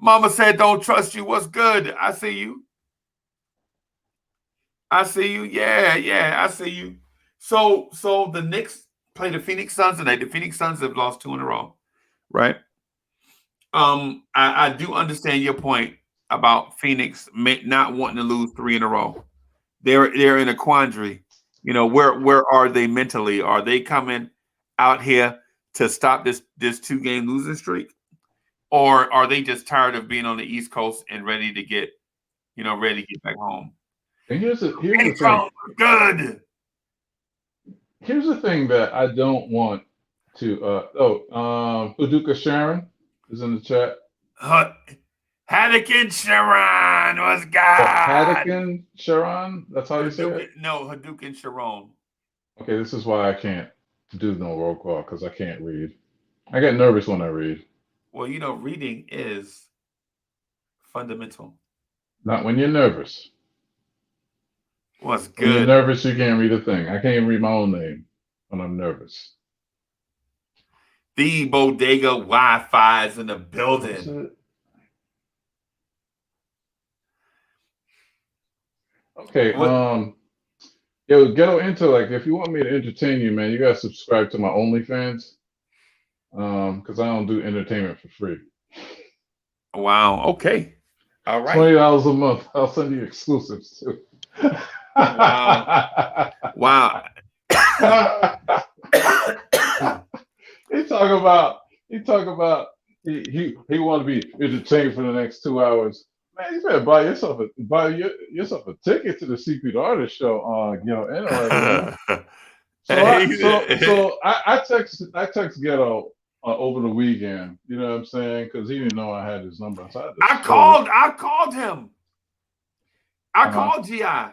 Mama said don't trust you. What's good? I see you. Yeah, I see you. So the Knicks play the Phoenix Suns tonight. The Phoenix Suns have lost 2 in a row, right? I do understand your point about Phoenix not wanting to lose 3 in a row. They're in a quandary. You know, where are they mentally? Are they coming out here to stop this 2-game losing streak, or are they just tired of being on the East Coast and ready to get back home? And here's the thing. Good. Here's the thing that I don't want to. Uduka Sharon is in the chat. Hadouken Sharon was God. Hadouken Sharon? That's how you say it? No, Hadouken Sharon. Okay, this is why I can't do no roll call, because I can't read. I get nervous when I read. Well, reading is fundamental. Not when you're nervous. What's good? When you're nervous, you can't read a thing. I can't even read my own name when I'm nervous. The Bodega Wi-Fi is in the building. Okay, yo, Ghetto Intel, if you want me to entertain you, man, you gotta subscribe to my OnlyFans, because I don't do entertainment for free. Wow. Okay. All right. $20 a month. I'll send you exclusives too. Wow. He talk about he want to be entertained for the next 2 hours. Man, you better buy yourself a ticket to the CP the Artist show on Internet. So I text Ghetto over the weekend. You know what I'm saying? Because he didn't know I had his number. So I called him. I called GI. I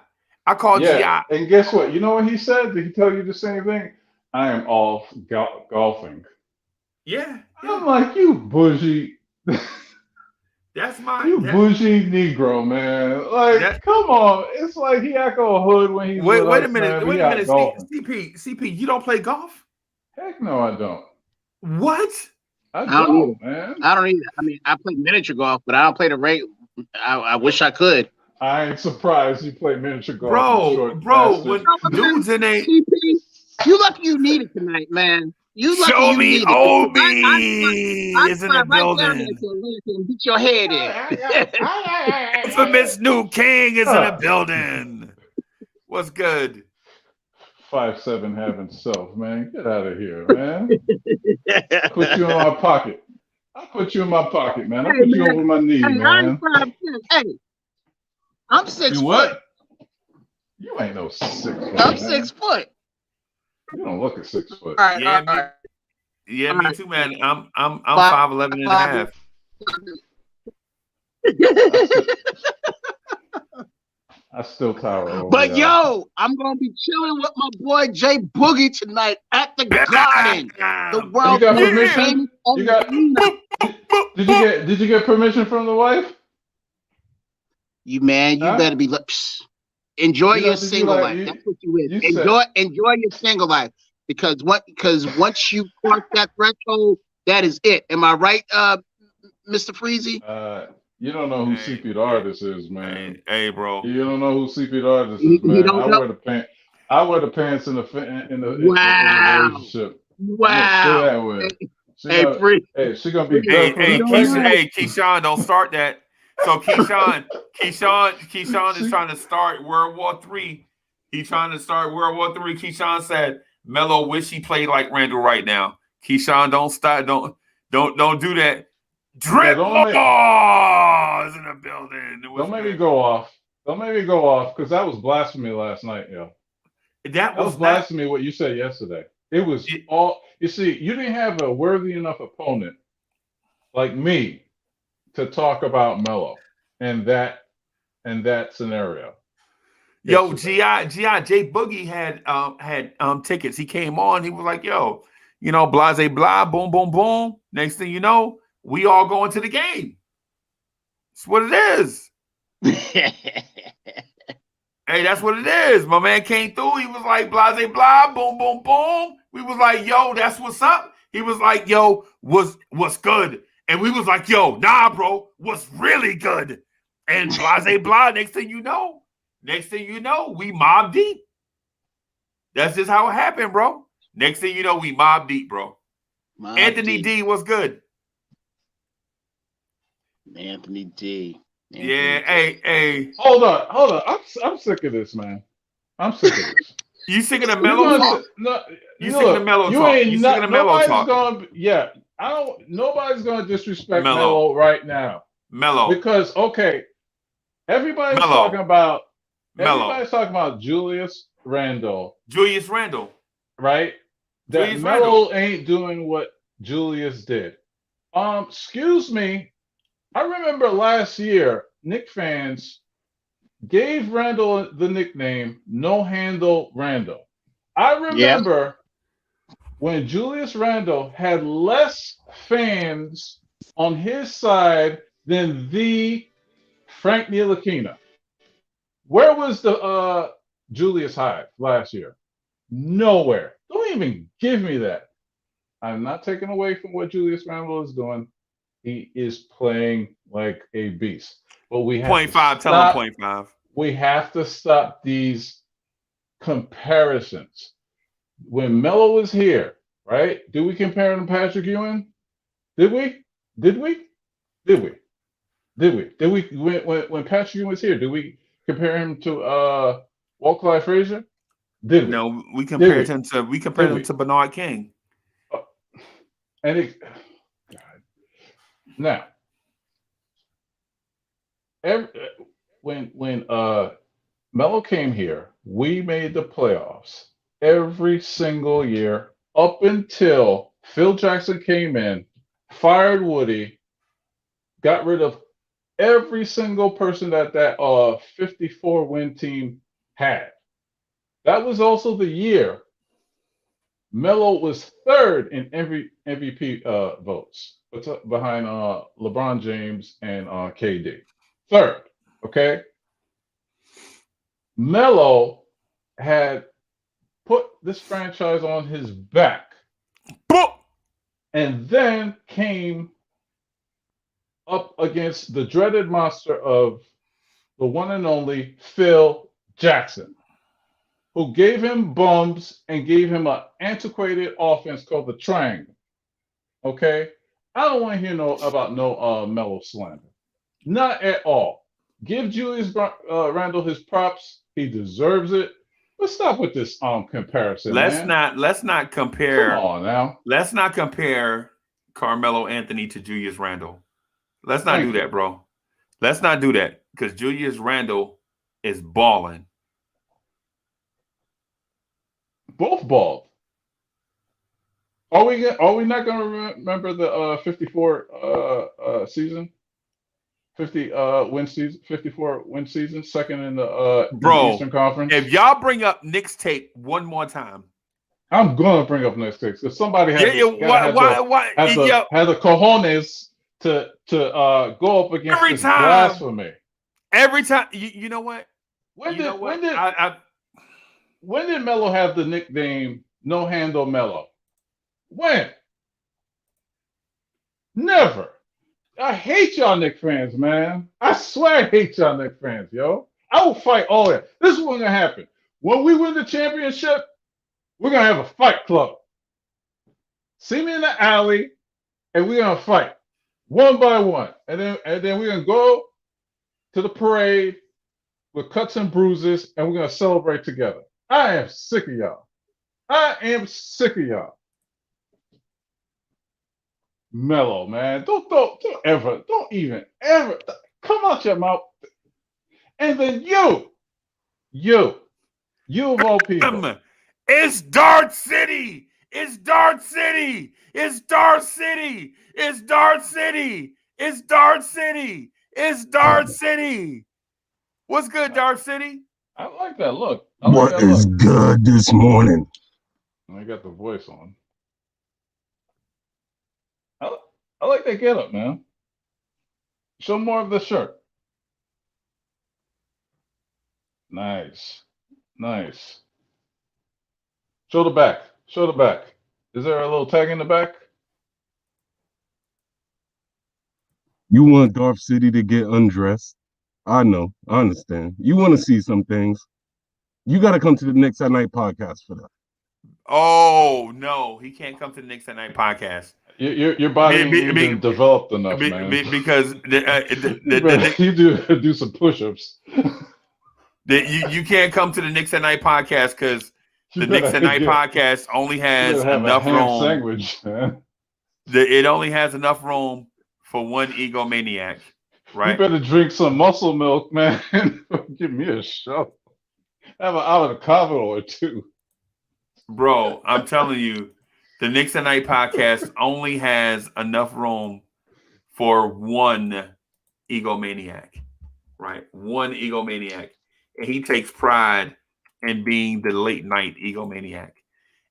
called GI. And guess what? You know what he said? Did he tell you the same thing? I am off golfing. Yeah. I'm like, you bougie. That's my You bougie Negro, man. Like, that. come on. It's like he act all hood when he's with Wait a us, minute. man. But Wait he a out minute. C, golfing. CP CP. You don't play golf? Heck no, I don't. What? I I don't either. don't, man. I don't either. I mean, I play miniature golf, but I don't play the rate. I wish I could. I ain't surprised you play miniature golf, you short Bro, bastard. when No, but man, dudes in a CP, you lucky you need it tonight, man. You lucky show you me need it. Obi I'd is in fly the right down there building. to Atlanta and beat your head in. Infamous New King is in the Ah, building. What's good? 5'7" having self, man. Get out of here, man. Put you in my pocket. I'll put you in my pocket, man. I'll Hey put you man, over my knee, hey, I'm man. 5'10". Hey, I'm 6 You foot. what? You ain't no 6 foot, I'm man. 6 foot. You don't look at 6 foot. All right, Yeah, all right. Yeah, All me right. too, man. I'm Five, 5'11" and a five, half. I still tower over But y'all. yo, I'm gonna be chilling with my boy Jay Boogie tonight at the Garden, the You world got most Yeah. famous permission? You got? arena. Did you get permission from the wife? You man, you Huh? better be enjoy You your know, did you single like life. That's what you is. you said Enjoy your single life because once you cross that threshold, that is it. Am I right, Mr. Freezy? you don't know who Hey, CP the artist is, man. hey, bro. You don't know who CP the artist He, is, he man. don't know. I wear the pants in the Wow, relationship. Yeah, stay wow. that way. Hey, Free, She gonna be Free, barefoot you and don't know. pregnant. Keyshawn, don't start that. So Keyshawn is She, trying to start World War III. He's trying to start World War III. Keyshawn said, "Melo wish he played like Randall right now." Keyshawn, don't stop. Don't do that. no, Drip don't make Law is in the building. It was don't make me good. go off. Don't make me go off because that was blasphemy last night, yo. That That was was not. blasphemy what you said yesterday. It was It, all you see, you didn't have a worthy enough opponent like me to talk about Melo and that scenario Yo, yesterday. Gi J Boogie had tickets. He came on. He was like, "Yo, blase blah, boom, boom, boom." Next thing you know, we all going to the game. That's what it is. Hey, that's what it is. My man came through. He was like, blase blah, boom, boom, boom. We was like, yo, that's what's up. He was like, yo, what's good? And we was like, yo, nah, bro, what's really good? And blase blah. Next thing you know, we mob deep. That's just how it happened, bro. Next thing you know, we mob deep, bro. Anthony D was good. Anthony D. Yeah, hey. Hold on. I'm sick of this, man. I'm sick of this. You sick of the You're mellow gonna talk? say, no, You sick of the mellow you talk? ain't You sick of the mellow nobody's talk? gonna yeah. I don't nobody's gonna disrespect Mellow. Melo right now. Mellow. Because okay, everybody's talking about Julius Randle, right? That Julius Melo ain't doing what Julius did. Excuse me. I remember last year, Knick fans gave Randall the nickname No Handle Randall. I remember when Julius Randle had less fans on his side than the Frank Ntilikina. Where was the Julius Hyde last year? Nowhere. Don't even give me that. I'm not taking away from what Julius Randle is doing. He is playing like a beast. But we have 0.5, tell him 0.5. We have to stop these comparisons. When Melo was here, right? Did we compare him to Patrick Ewing? Did we? When Patrick Ewing was here, did we compare him to Walt Clyde Frazier? Did we? No, we compared him to Bernard King. And now, when Melo came here, we made the playoffs every single year up until Phil Jackson came in, fired Woody, got rid of every single person that 54 win team had. That was also the year Melo was third in MVP votes. behind LeBron James and KD. Third, okay, Melo had put this franchise on his back, and then came up against the dreaded monster of the one and only Phil Jackson, who gave him bums and gave him an antiquated offense called the triangle. Okay, I don't want to hear about no Melo slander, not at all. Give Julius Randle his props; he deserves it. Let's stop with this comparison, Let's man. not Come compare. on now. Let's not compare Carmelo Anthony to Julius Randle. Let's not do Thank you. that, bro. Let's not do that because Julius Randle is balling. Both balled. Are we not going to remember the 54 season? 54 win season, second in the Eastern Conference. If y'all bring up Knicks tape one more time, I'm gonna bring up Knicks tape because somebody has the cojones to go up against this blasphemy. Every time, you know what? When did Melo have the nickname No Handle Melo? When? Never. I hate y'all Knicks fans, man. I swear I hate y'all Knicks fans, yo. I will fight all that. This is what's gonna happen. When we win the championship, we're gonna have a fight club. See me in the alley, and we're gonna fight one by one, and then we're gonna go to the parade with cuts and bruises, and we're gonna celebrate together. I am sick of y'all. I am sick of y'all. Melo, man, don't even ever come out your mouth. And then you of all people. It's Dart City. It's Dart City. It's Dart City. It's Dart City. It's Dart City. It's Dart City. What's good, Dart City? I like that look. What is good this morning? I got the voice on. I like that get up, man. Show more of the shirt. Nice. Show the back. Is there a little tag in the back? You want Darth City to get undressed? I know. I understand. You want to see some things. You got to come to the Knicks at Night podcast for that. Oh, no. He can't come to the Knicks at Night podcast. Your body ain't even developed enough, man. Because you do some push-ups. You can't come to the Knicks at Night podcast because the Knicks at Night podcast only has enough room. Sandwich, man. It only has enough room for one egomaniac, right? You better drink some muscle milk, man. Give me a show. Have an avocado or two. Bro, I'm telling you, the Knicks at Night podcast only has enough room for one egomaniac, right? One egomaniac. And he takes pride in being the late night egomaniac.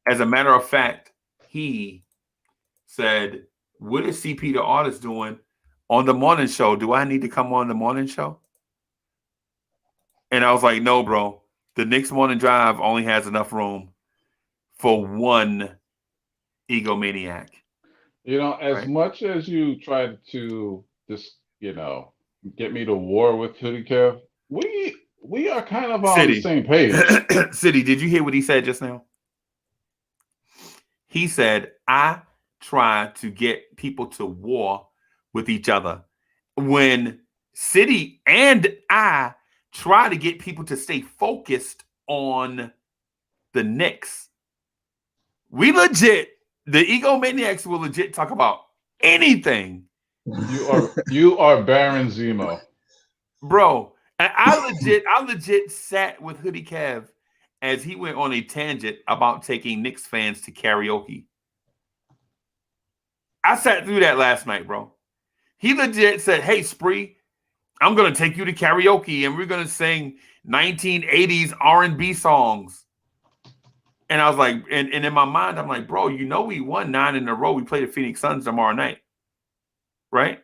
As a matter of fact, he said, what is CP the artist doing on the morning show? Do I need to come on the morning show? And I was like, no, bro. The Knicks Morning Drive only has enough room for one egomaniac. You know, as much as you tried to just, get me to war with Hoodie Kev, we are kind of on the same page. City, did you hear what he said just now? He said, I try to get people to war with each other. When City and I try to get people to stay focused on the Knicks, we legit, the egomaniacs will legit talk about anything. You are Baron Zemo. Bro, and I legit sat with Hoodie Kev as he went on a tangent about taking Knicks fans to karaoke. I sat through that last night, bro. He legit said, hey, Spree, I'm going to take you to karaoke and we're going to sing 1980s R&B songs. And I was like, and in my mind, I'm like, bro, we won 9 in a row. We play the Phoenix Suns tomorrow night. right?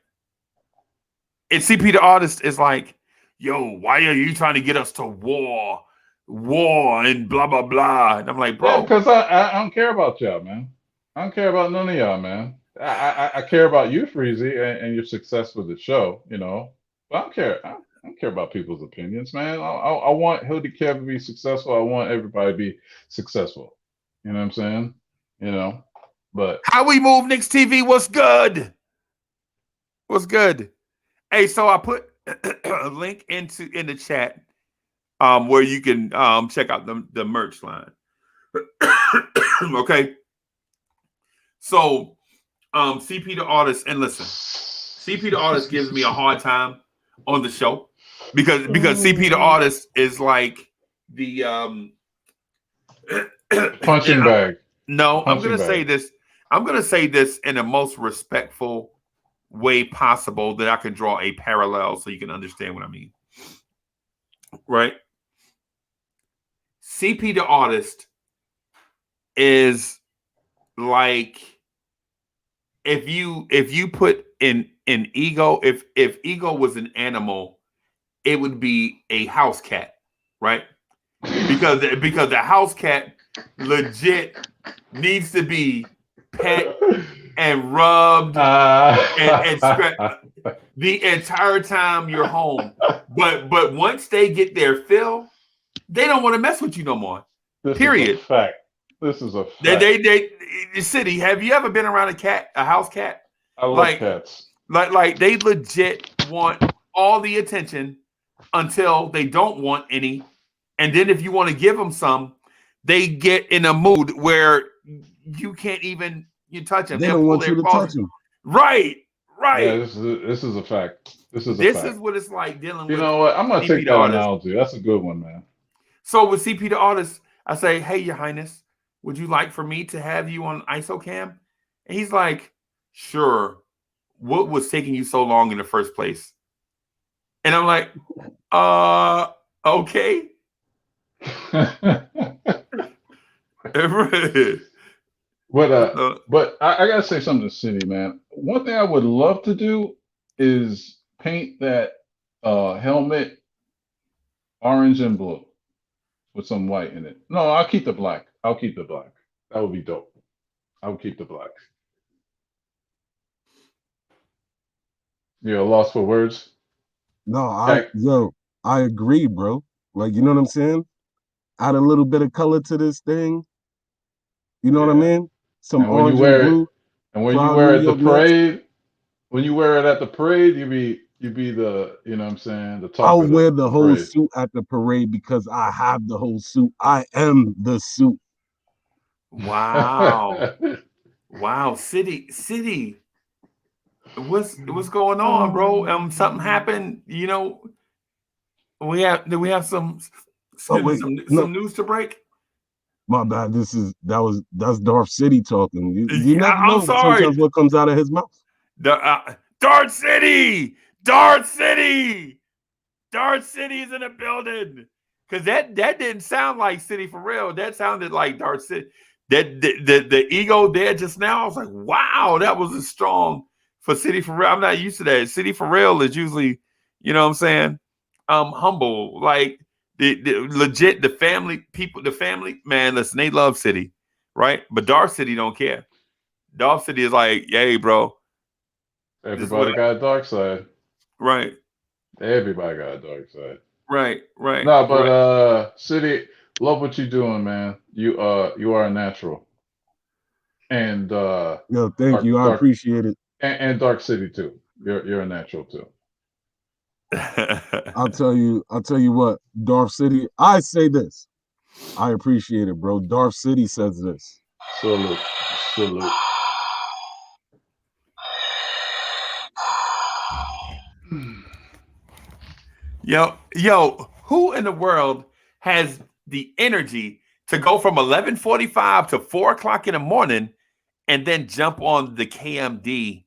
And CP the artist is like, yo, why are you trying to get us to war and blah blah blah? And I'm like, Yeah, bro, because I don't care about y'all, man. I don't care about none of y'all, man. I care about you, Freezy, and your success with the show, you know. But I don't care. I don't care about people's opinions, man. I want Hildy Kev to be successful. I want everybody to be successful. You know what I'm saying? You know. But how we move Knicks TV? What's good? What's good? Hey, so I put a link in the chat where you can check out the merch line. Okay. So CP the artist, and listen, CP the artist gives me a hard time on the show because CP the artist is like the punching bag. No, I'm Punching gonna say bag. this. I'm gonna say this in the most respectful way possible that I can draw a parallel so you can understand what I mean. Right? CP the artist is like if you put in ego, if ego was an animal, it would be a house cat, right? Because the house cat legit needs to be pet and rubbed and scratched the entire time you're home. But once they get their fill, they don't want to mess with you no more. This Period. is a fact. This is a fact. They City, have you ever been around a house cat? I love cats. Like they legit want all the attention until they don't want any. And then if you want to give them some, they get in a mood where you can't even touch them. They They'll don't pull want their you to paws. touch them. Right. Yeah, this is a fact. This is what it's like dealing with. You know what? I'm gonna CP take the that artist. analogy. That's a good one, man. So with CP the artist, I say, hey, Your Highness, would you like for me to have you on ISOCAM? And he's like, sure. What was taking you so long in the first place? And I'm like, okay. But I gotta say something to City, man. One thing I would love to do is paint that helmet orange and blue with some white in it. No, I'll keep the black. That would be dope. I would keep the black. You're lost for words? No, I agree, bro. Like, you know what I'm saying? Add a little bit of color to this thing. You know what I mean? Some And when orange you and wear blue. it, and when you Proud wear New it at the York Knicks. parade, when you wear it at the parade, you be the, you know what I'm saying, the talk I'll of wear the whole parade. suit at the parade because I have the whole suit. I am the suit. Wow. Wow. City. What's going on, bro? Something happened, you know. Do we have some news to break? My bad. That's Darth City talking. You never I'm know sorry. sometimes what comes out of his mouth. Darth City is in the building. Because that didn't sound like City for real. That sounded like Darth City. That the ego there just now. I was like, wow, that was a strong for City for real. I'm not used to that. City for real is usually, you know what I'm saying, humble. Like the legit the family man. Listen, they love City, right? But Darth City don't care. Darth City is like, hey, bro. Everybody got a dark side. Right. Everybody got a dark side. Right. No, but City, love what you're doing, man. You are a natural. And thank you. I appreciate it. And Dark City too. You're a natural too. I'll tell you what, Darth City, I say this. I appreciate it, bro. Darth City says this. Salute. Yo, who in the world has the energy to go from 11:45 to 4 o'clock in the morning and then jump on the KMD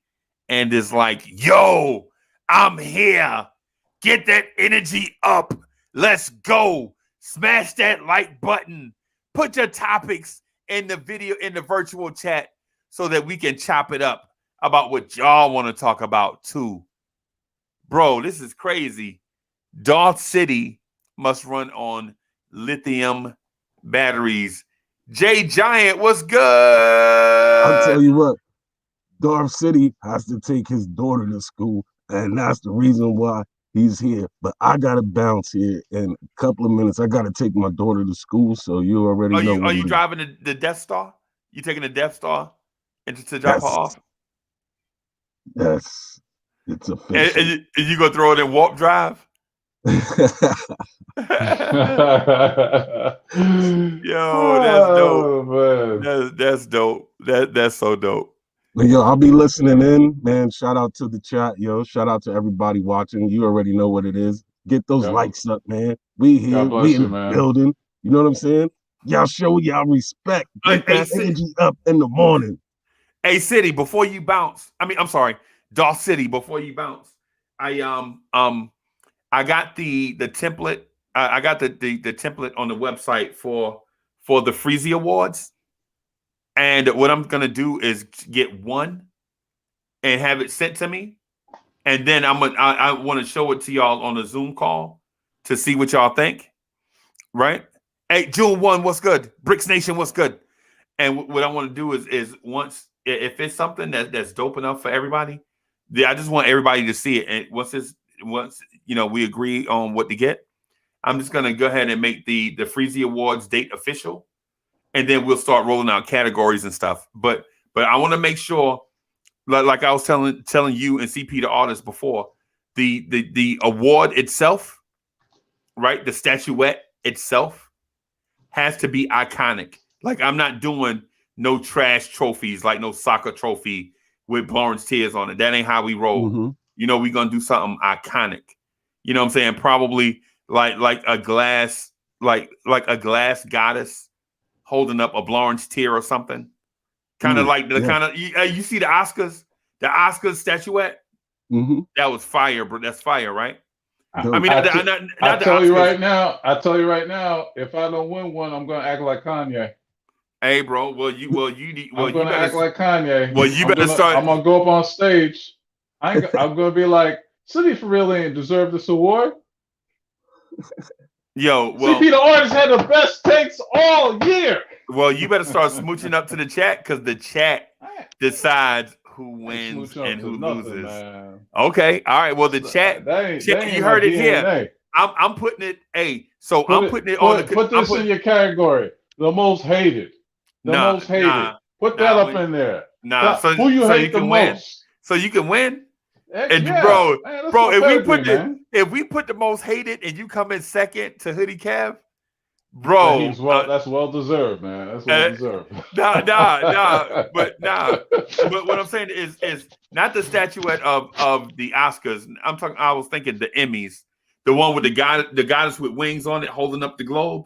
and is like, yo, I'm here. Get that energy up. Let's go. Smash that like button. Put your topics in the video, in the virtual chat so that we can chop it up. about what y'all want to talk about too. Bro, this is crazy. Dawg City must run on lithium batteries. Jay Giant, what's I'll tell good? you what, Garf City has to take his daughter to school, and that's the reason why he's here. But I gotta bounce here in a couple of minutes. I gotta take my daughter to school, so you already Are know you what are you it is. driving the Death Star? You taking the Death Star and to drop her Yes, off? yes, it's And, official. you gonna throw it in warp drive? Yo, that's dope. Oh man. That's dope. That's so dope. But yo, I'll be listening in, man. Shout out to the chat, yo. Shout out to everybody watching. You already know what it is. Get those Yep. likes up, man. We here, God we bless in you, the man. building. You know what I'm saying? Y'all show y'all respect. Get Hey, that energy up in the morning. hey, City, before you bounce. I'm sorry, Dawg City. Before you bounce, I I got the template. I got the template on the website for the Freezy Awards, and what I'm gonna do is get one and have it sent to me, and then I want to show it to y'all on a Zoom call to see what y'all think. Right? Hey, June 1, what's good? Bricks Nation, what's good? And what I want to do is once if it's something that's dope enough for everybody, I just want everybody to see it. And once we agree on what to get, I'm just gonna go ahead and make the Freezy Awards date official, and then we'll start rolling out categories and stuff. But I want to make sure, like I was telling you and CP the artist before, the award itself, right? The statuette itself has to be iconic. Like I'm not doing no trash trophies, like no soccer trophy with Lawrence tears on it. That ain't how we roll. Mm-hmm. We're gonna do something iconic. You know what I'm saying? Probably like a glass, like a glass goddess holding up a Lawrence tear or something. Kind of like the Yeah. kind of you see the Oscars statuette. Mm-hmm. That was fire, bro. That's fire, right? Dope. I mean, I not the tell you Oscars. right now, if I don't win one, I'm gonna act like Kanye. Hey, bro. You I'm gonna better act like Kanye. well, you better start. I'm gonna go up on stage. I'm gonna be like, City for real ain't deserve this award. Yo, well, CP the artist had the best takes all year. you better start smooching up to the chat because the chat decides who wins and who loses. Man. Okay, all right. Well, the chat, that ain't you my heard it DNA. here. I'm putting it. Hey, so I'm putting it on the. Put this in your category. The most hated. The most hated. Put that up in there. Who you hate the most? So you can win. And Yeah, bro, man, if we put the most hated and you come in second to Hoodie Cav, bro, that's well deserved, man. That's well deserved. But what I'm saying is not the statuette of the Oscars. I was thinking the Emmys, the one with the goddess with wings on it holding up the globe.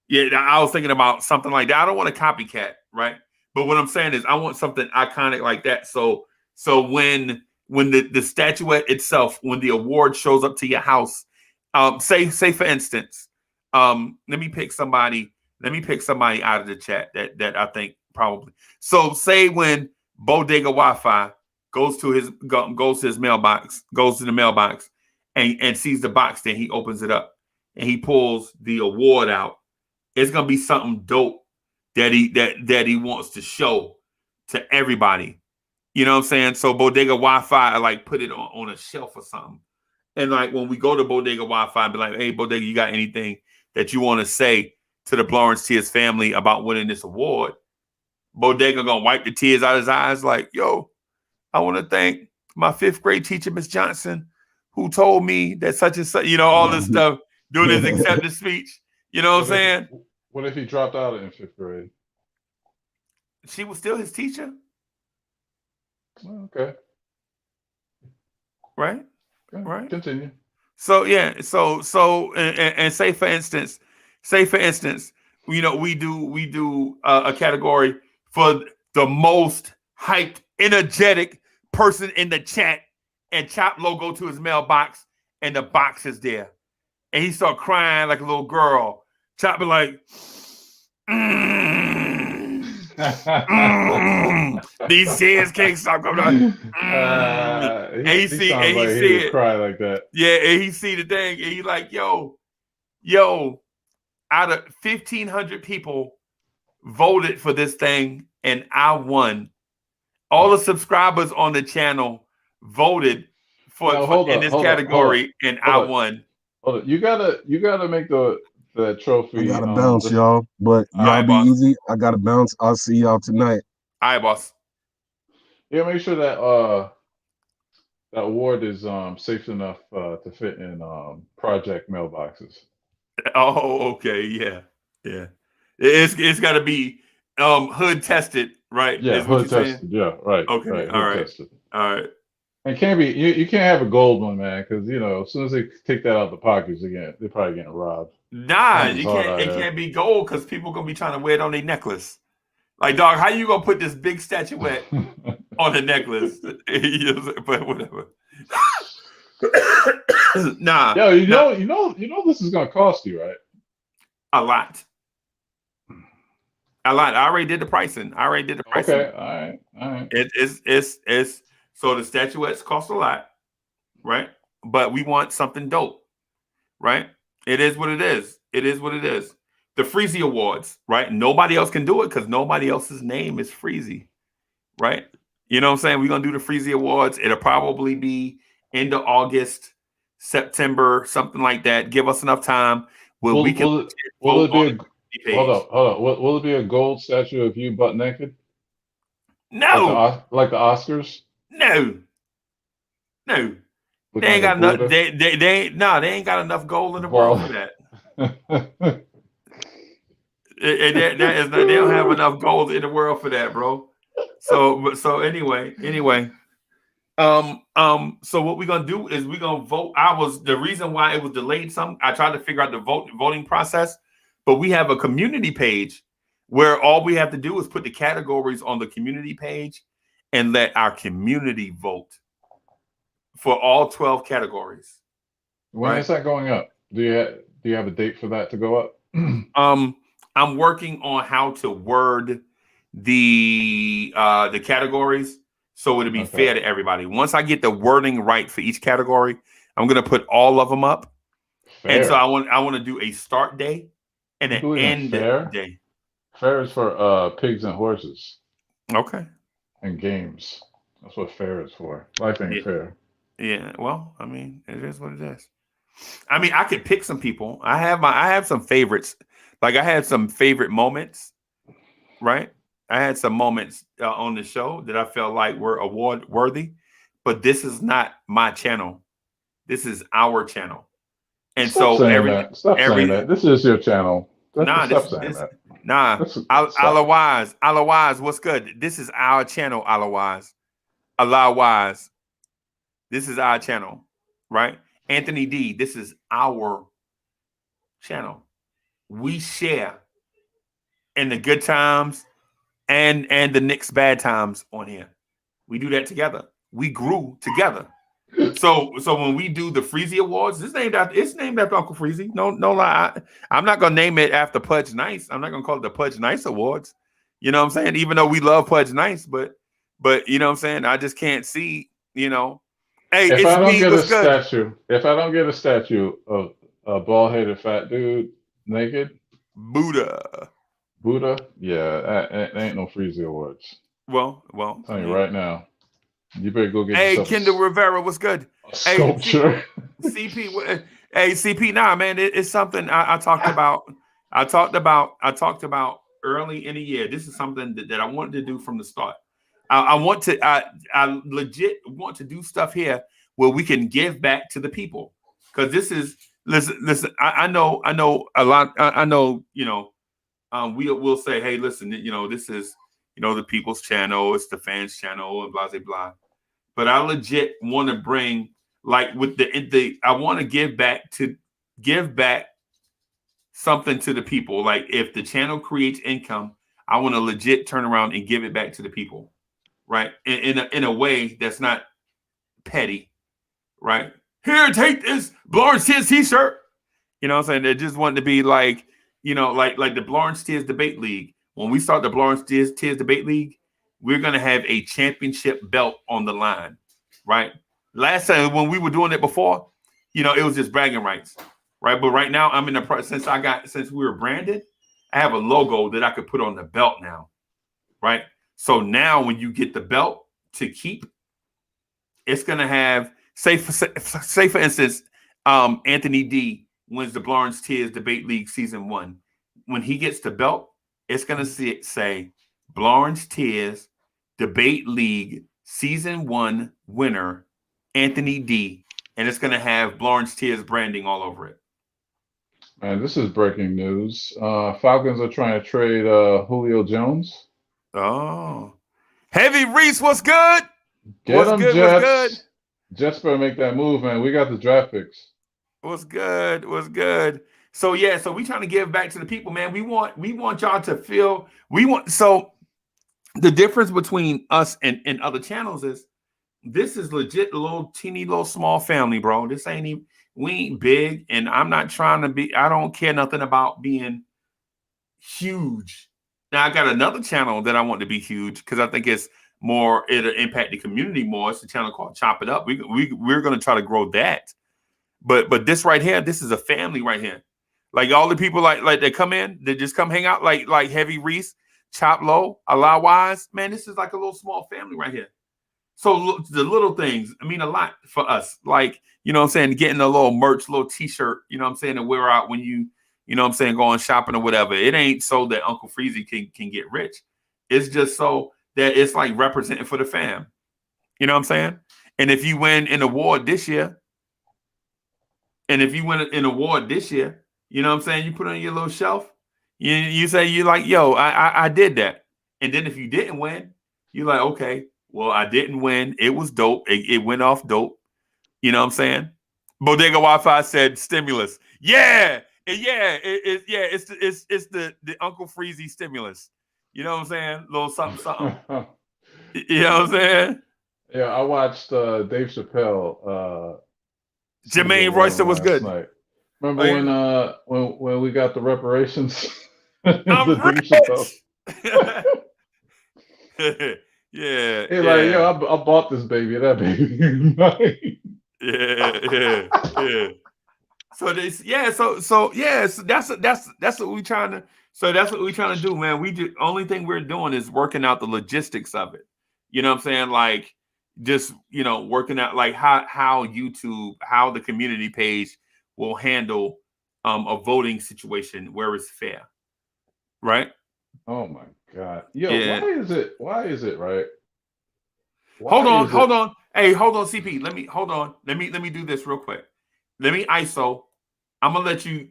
Yeah, I was thinking about something like that. I don't want a copycat, right? But what I'm saying is I want something iconic like that. So when the statuette itself, when the award shows up to your house, say for instance, let me pick somebody out of the chat that I think probably. So say when Bodega Wi-Fi goes to his mailbox, goes to the mailbox and sees the box, then he opens it up and he pulls the award out. It's gonna be something dope that he wants to show to everybody. You know what I'm saying? So Bodega Wi-Fi, I like put it on a shelf or something. And like when we go to Bodega Wi-Fi, be like, hey, Bodega, you got anything that you want to say to the Lawrence Tears family about winning this award? Bodega gonna wipe the tears out of his eyes, like, yo, I want to thank my 5th grade teacher, Miss Johnson, who told me that such and such, all this stuff, doing his acceptance speech. You know what I'm saying? What if he dropped out in 5th grade? She was still his teacher. Okay. Right. Okay. Right. Continue. So yeah. So and say for instance, we do a category for the most hyped, energetic person in the chat, and Chop logo to his mailbox, and the box is there, and he start crying like a little girl. Chop be like, These tears can't stop coming out. He sounds like he would cry like that. Yeah, and he see the thing, and he like, yo, out of 1,500 people voted for this thing, and I won. All the subscribers on the channel voted for in this category, and I won. Hold on. You gotta make the trophy. I gotta bounce, y'all. But y'all be easy. I gotta bounce. I'll see y'all tonight. All right, boss. Yeah, make sure that that award is safe enough to fit in project mailboxes. Oh, okay, yeah. It's got to be hood tested, right? Yeah, hood tested. Yeah, right. Okay, right. All right. Tested. All right. It can't be you can't have a gold one, man, because as soon as they take that out of the pockets, they're probably getting robbed. Nah, you can't. It can't be gold because people gonna be trying to wear it on their necklace. Like, dog, how you gonna put this big statuette on the necklace? But whatever. Nah. Yo, you know this is gonna cost you, right? A lot. I already did the pricing. Okay, all right. It's so the statuettes cost a lot, right? But we want something dope, right? It is what it is. The Freezy Awards, right? Nobody else can do it because nobody else's name is Freezy, right? You know what I'm saying? We're gonna do the Freezy Awards. It'll probably be end of August, September, something like that. Give us enough time where we can. Will it be hold up. Will it be a gold statue of you butt naked? No, like the Oscars. No. They ain't got enough. They ain't got enough gold in the world for that. They don't have enough gold in the world for that, bro. So anyway. So what we're gonna do is we're gonna vote. The reason why it was delayed. I tried to figure out the voting process, but we have a community page where all we have to do is put the categories on the community page and let our community vote for all 12 categories. When is that going up? Do you have a date for that to go up? I'm working on how to word the categories so it'll be fair to everybody. Once I get the wording right for each category, I'm gonna put all of them up. Fair. And so I want to do a start day and an end day. Fair is for pigs and horses. Okay. And games. That's what fair is for. Life ain't fair. Yeah. Well, I mean, it is what it is. I mean, I could pick some people. I have some favorites. Like I had some favorite moments, right? I had some moments on the show that I felt like were award worthy, but this is not my channel. This is our channel. And stop saying that. This is your channel. Alawise, what's good? This is our channel, Alawise. This is our channel, right? Anthony D, this is our channel. We share in the good times and the Knicks bad times on here. We do that together. We grew together. So when we do the Freezy Awards, it's named after Uncle Freezy. No lie. I'm not gonna name it after Pudge Nice. I'm not gonna call it the Pudge Nice Awards. You know what I'm saying? Even though we love Pudge Nice, but you know what I'm saying? I just can't see, Hey, if I don't get a statue of a bald-headed fat dude naked, Buddha, yeah, that ain't no Freezy Awards. Well, I'm telling you right now. You better go get. Hey, Kendall Rivera, what's good? Sculpture. Hey, CP. Nah, man, it's something I talked about. I talked about early in the year. This is something that I wanted to do from the start. I legit want to do stuff here where we can give back to the people, because this is listen. I know a lot. I know we'll say, hey, listen, this is the people's channel. It's the fans' channel, and blah blah blah. But I legit want to bring, like, with I want to give back something to the people. Like, if the channel creates income, I want to legit turn around and give it back to the people, right? In a way that's not petty, right? Here, take this Lawrence Tears t-shirt. You know what I'm saying? They just want to be like, like the Lawrence Tears Debate League. when we start the Lawrence Tears Debate League, we're gonna have a championship belt on the line, right? Last time when we were doing it before, it was just bragging rights, right? But right now, I'm in the since we were branded, I have a logo that I could put on the belt now, right? So now when you get the belt to keep, it's gonna have say for instance, Anthony D wins the Lawrence Tears Debate League season 1. When he gets the belt, it's gonna say Lawrence Tears Debate League season 1 winner Anthony D, and it's gonna have Lawrence Tears branding all over it. Man, this is breaking news. Falcons are trying to trade Julio Jones. Oh, Heavy Reese, what's good? Get What's them, good? Jets. What's good? Jets better make that move, man. We got the draft picks. What's good? What's good? So yeah, so we trying to give back to the people, man. We want y'all to feel so the difference between us and other channels is this is legit a little teeny little small family, bro. This ain't even we ain't big, and I'm not trying to be, I don't care nothing about being huge. Now I got another channel that I want to be huge because I think it's more, it'll impact the community more. It's a channel called Chop It Up. We're gonna try to grow that. But this right here, this is a family right here. Like all the people like they come in, they just come hang out like Heavy Reese, Chop Low, Allah Wise. Man, this is like a little small family right here. So the little things mean a lot for us. Like, what I'm saying, getting a little merch, little t-shirt, what I'm saying, to wear out when you what I'm saying, going shopping or whatever. It ain't so that Uncle Freezy can get rich. It's just so that it's like representing for the fam. You know what I'm saying? And if you win an award this year, you know what I'm saying, you put it on your little shelf, you say, you're like, yo, I did that. And then if you didn't win, you're like, okay, well, I didn't win. It was dope. It went off dope. You know what I'm saying? Bodega Wi-Fi said stimulus. Yeah. It's the Uncle Freezy stimulus. You know what I'm saying? Little something, something. You know what I'm saying? Yeah, I watched Dave Chappelle. Jermaine Royster was good. Night. Remember when we got the reparations? I'm rich. Yeah. Hey, like, yo, I bought this baby. That baby. Yeah. So that's what we trying to. So that's what we're trying to do, man. Only thing we're doing is working out the logistics of it. You know what I'm saying? Like just working out like how YouTube, how the community page will handle a voting situation where it's fair, right? Oh my God, yo, yeah. Why is it right? Hold on. Hey, hold on, CP. Let me do this real quick. Let me ISO. I'm gonna let you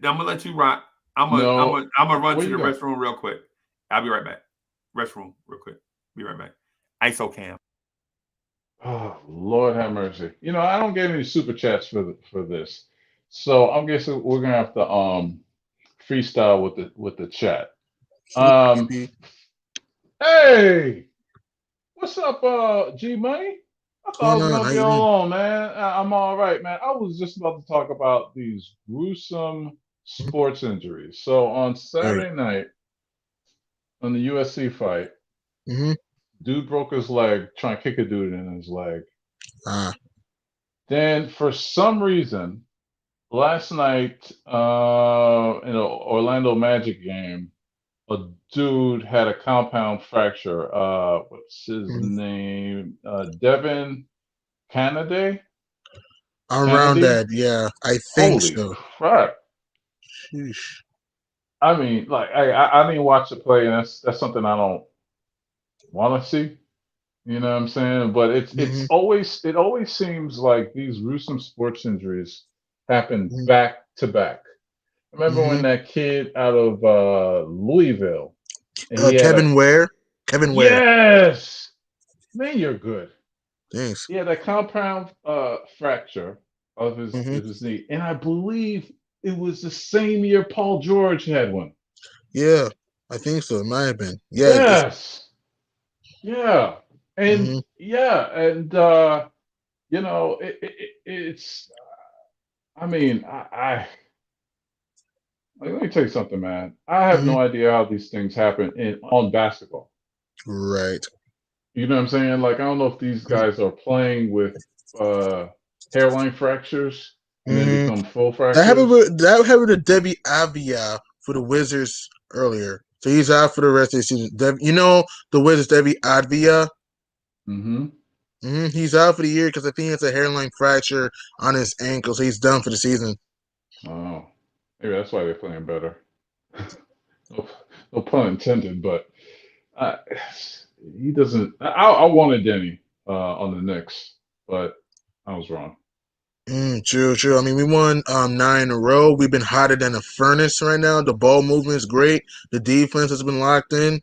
rock. I'm gonna run to the restroom real quick. I'll be right back. Restroom real quick. Be right back. ISO cam. Oh, Lord have mercy. I don't get any super chats for this, so I'm guessing we're gonna have to freestyle with the chat. Hey, what's up, G Money? I thought I was gonna be alone, man. I'm all right, man. I was just about to talk about these gruesome sports injuries. So on Saturday night, on the USC fight, dude broke his leg trying to kick a dude in his leg. Then for some reason, last night in an Orlando Magic game, a dude had a compound fracture. What's his name? Devin Kennedy? Around that, yeah. I think so. Holy crap. Sheesh. I mean, like I didn't watch the play, and that's something I don't want to see. You know what I'm saying? But it always seems like these gruesome sports injuries happen back to back. Remember when that kid out of Louisville, Kevin Ware? Kevin Ware. Yes, man, you're good. Thanks. Yeah, that compound fracture of his knee, and I believe it was the same year Paul George had one. Yeah, I think so. It might have been. Yeah. Yes. Yeah. And it's. I mean, Like, let me tell you something, man. I have no idea how these things happen on basketball. Right. You know what I'm saying? Like, I don't know if these guys are playing with hairline fractures and then Mm-hmm. become full fractures. That happened to Debbie Avia for the Wizards earlier. So he's out for the rest of the season. The Wizards Debbie Avia. Mm-hmm. He's out for the year because I think it's a hairline fracture on his ankle, so he's done for the season. Oh, maybe that's why they're playing better. no, no pun intended, but uh, he doesn't. I wanted Denny on the Knicks, but I was wrong. True. I mean, we won 9 in a row. We've been hotter than a furnace right now. The ball movement is great. The defense has been locked in.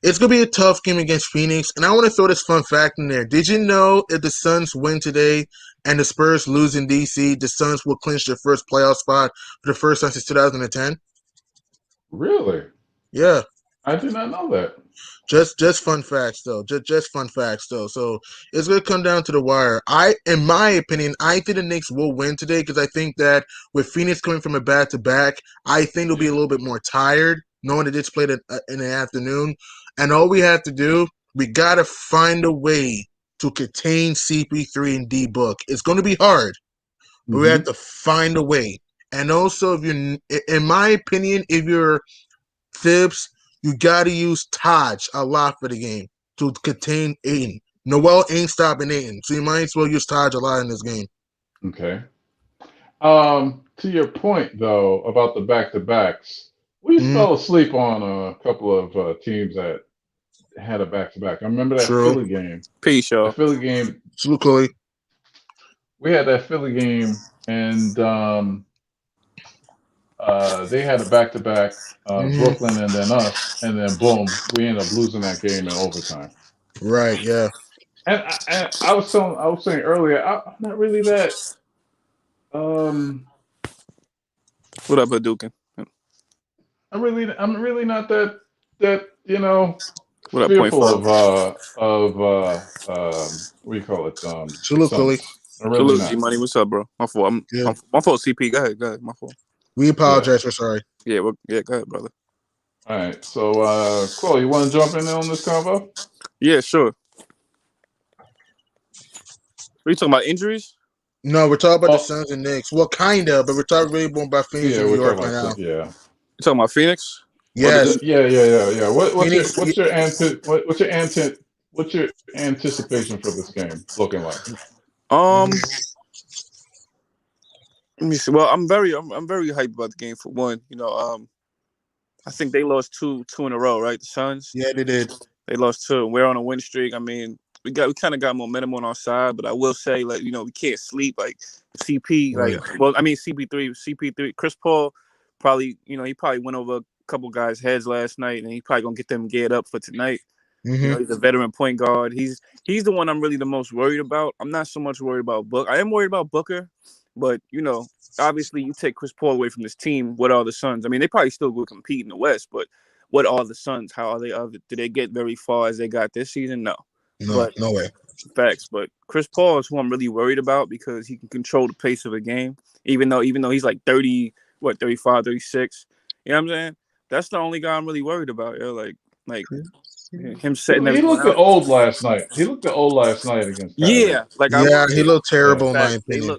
It's gonna be a tough game against Phoenix, and I want to throw this fun fact in there. Did you know if the Suns win today and the Spurs lose in DC, the Suns will clinch their first playoff spot for the first time since 2010? Really? Yeah. I did not know that. Just fun facts though. Just fun facts though. So it's gonna come down to the wire. In my opinion, I think the Knicks will win today because I think that with Phoenix coming from a back to back, I think they'll be a little bit more tired knowing that it's played in the afternoon. And all we have to do, we gotta find a way to contain CP3 and D Book. It's gonna be hard, but we have to find a way. And also, if you're, in my opinion, if you're Thibs, you got to use Taj a lot for the game to contain Aiden. Noel ain't stopping Aiden, so you might as well use Taj a lot in this game. Okay. To your point though about the back to backs, we fell asleep on a couple of teams that had a back to back. I remember that True. Philly game. Peace, y'all. The Philly game. Salute, Chloe. We had that Philly game, and they had a back to back, Brooklyn and then us, and then boom, we ended up losing that game in overtime. Right. Yeah. And I was saying earlier, I'm not really that. What up, Hadouken? I'm really not that What up, Point fearful Five? what do you call it, the Salute, Chloe. Suns. I'm really Salute, G not. Money. What's up, bro? My fault. Yeah. My fault. CP. Go ahead. My fault. We apologize. We're sorry. Yeah. Go ahead, brother. All right, so Chloe, you want to jump in on this convo? Yeah, sure. Are you talking about injuries? No, we're talking about the Suns and Knicks. Well, kinda, but we're talking really more about Phoenix and New we're York talking right about now. yeah. You talking about Phoenix? Yes. Yeah. Phoenix. What's your anticipation for this game looking like? Let me see. Well, I'm very hyped about the game for one. I think they lost two in a row, right? The Suns. Yeah, they did. They lost 2. We're on a win streak. I mean, we kind of got momentum on our side, but I will say, like, we can't sleep. Like CP, Right. CP3, Chris Paul, probably, he probably went over a couple guys' heads last night, and he probably gonna get them geared up for tonight. He's a veteran point guard. He's the one I'm really the most worried about. I'm not so much worried about Book. I am worried about Booker, but obviously you take Chris Paul away from this team. What are the Suns? I mean, they probably still will compete in the West, but what are the Suns? How are they? Did they get very far as they got this season? No. No way. Facts. But Chris Paul is who I'm really worried about because he can control the pace of a game. Even though he's like 35, 36. You know what I'm saying? That's the only guy I'm really worried about. Like him setting He everyone looked out. old last night. He looked old last night against Kyrie. Yeah, like I Yeah, will he say, looked terrible in my facts. opinion.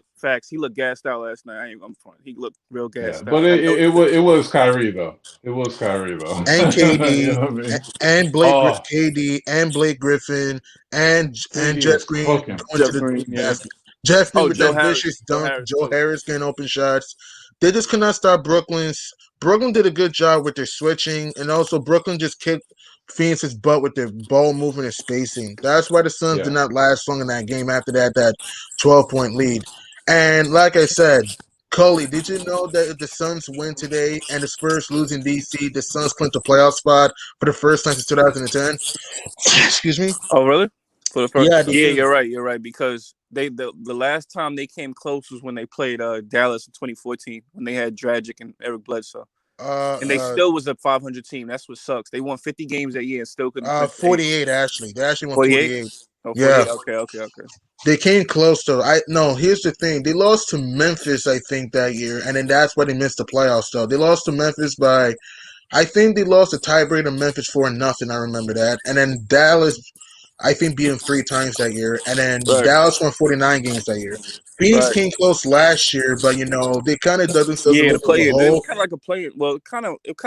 He looked gassed out last night. I'm fine. He looked real gassed out. But it was Kyrie though. It was Kyrie though. And KD, you know what I mean? and KD, and Blake Griffin, and KD Jeff was Green cooking. going to the basket. Jeff Green with Joe that Harris. vicious Joe dunk. Harris, Joe too. Harris getting open shots. They just could not stop Brooklyn's. Brooklyn did a good job with their switching, and also Brooklyn just kicked Phoenix's butt with their ball movement and spacing. That's why the Suns did not last long in that game after that 12-point lead. And like I said, Cully, did you know that if the Suns win today and the Spurs lose in DC, the Suns clinch a playoff spot for the first time since 2010? Excuse me? Oh, really? For the first? Yeah, Yeah, you're right. Because the last time they came close was when they played Dallas in 2014 when they had Dragic and Eric Bledsoe. And they still was a 500 team. That's what sucks. They won 50 games that year and still couldn't. 48 actually. They actually won 48. 48. Oh, Yeah, okay. they came close though. Here's the thing: they lost to Memphis, I think, that year, and then that's why they missed the playoffs. Though they lost to Memphis by, I think they lost a tiebreaker to Memphis 4-0. I remember that, and then Dallas, I think, beat them 3 times that year, and then Right, Dallas won 49 games that year. Phoenix right. came close last year, but they kind of dug themselves a Yeah, little the bit of a play. It was hole. kind of like a play. Well,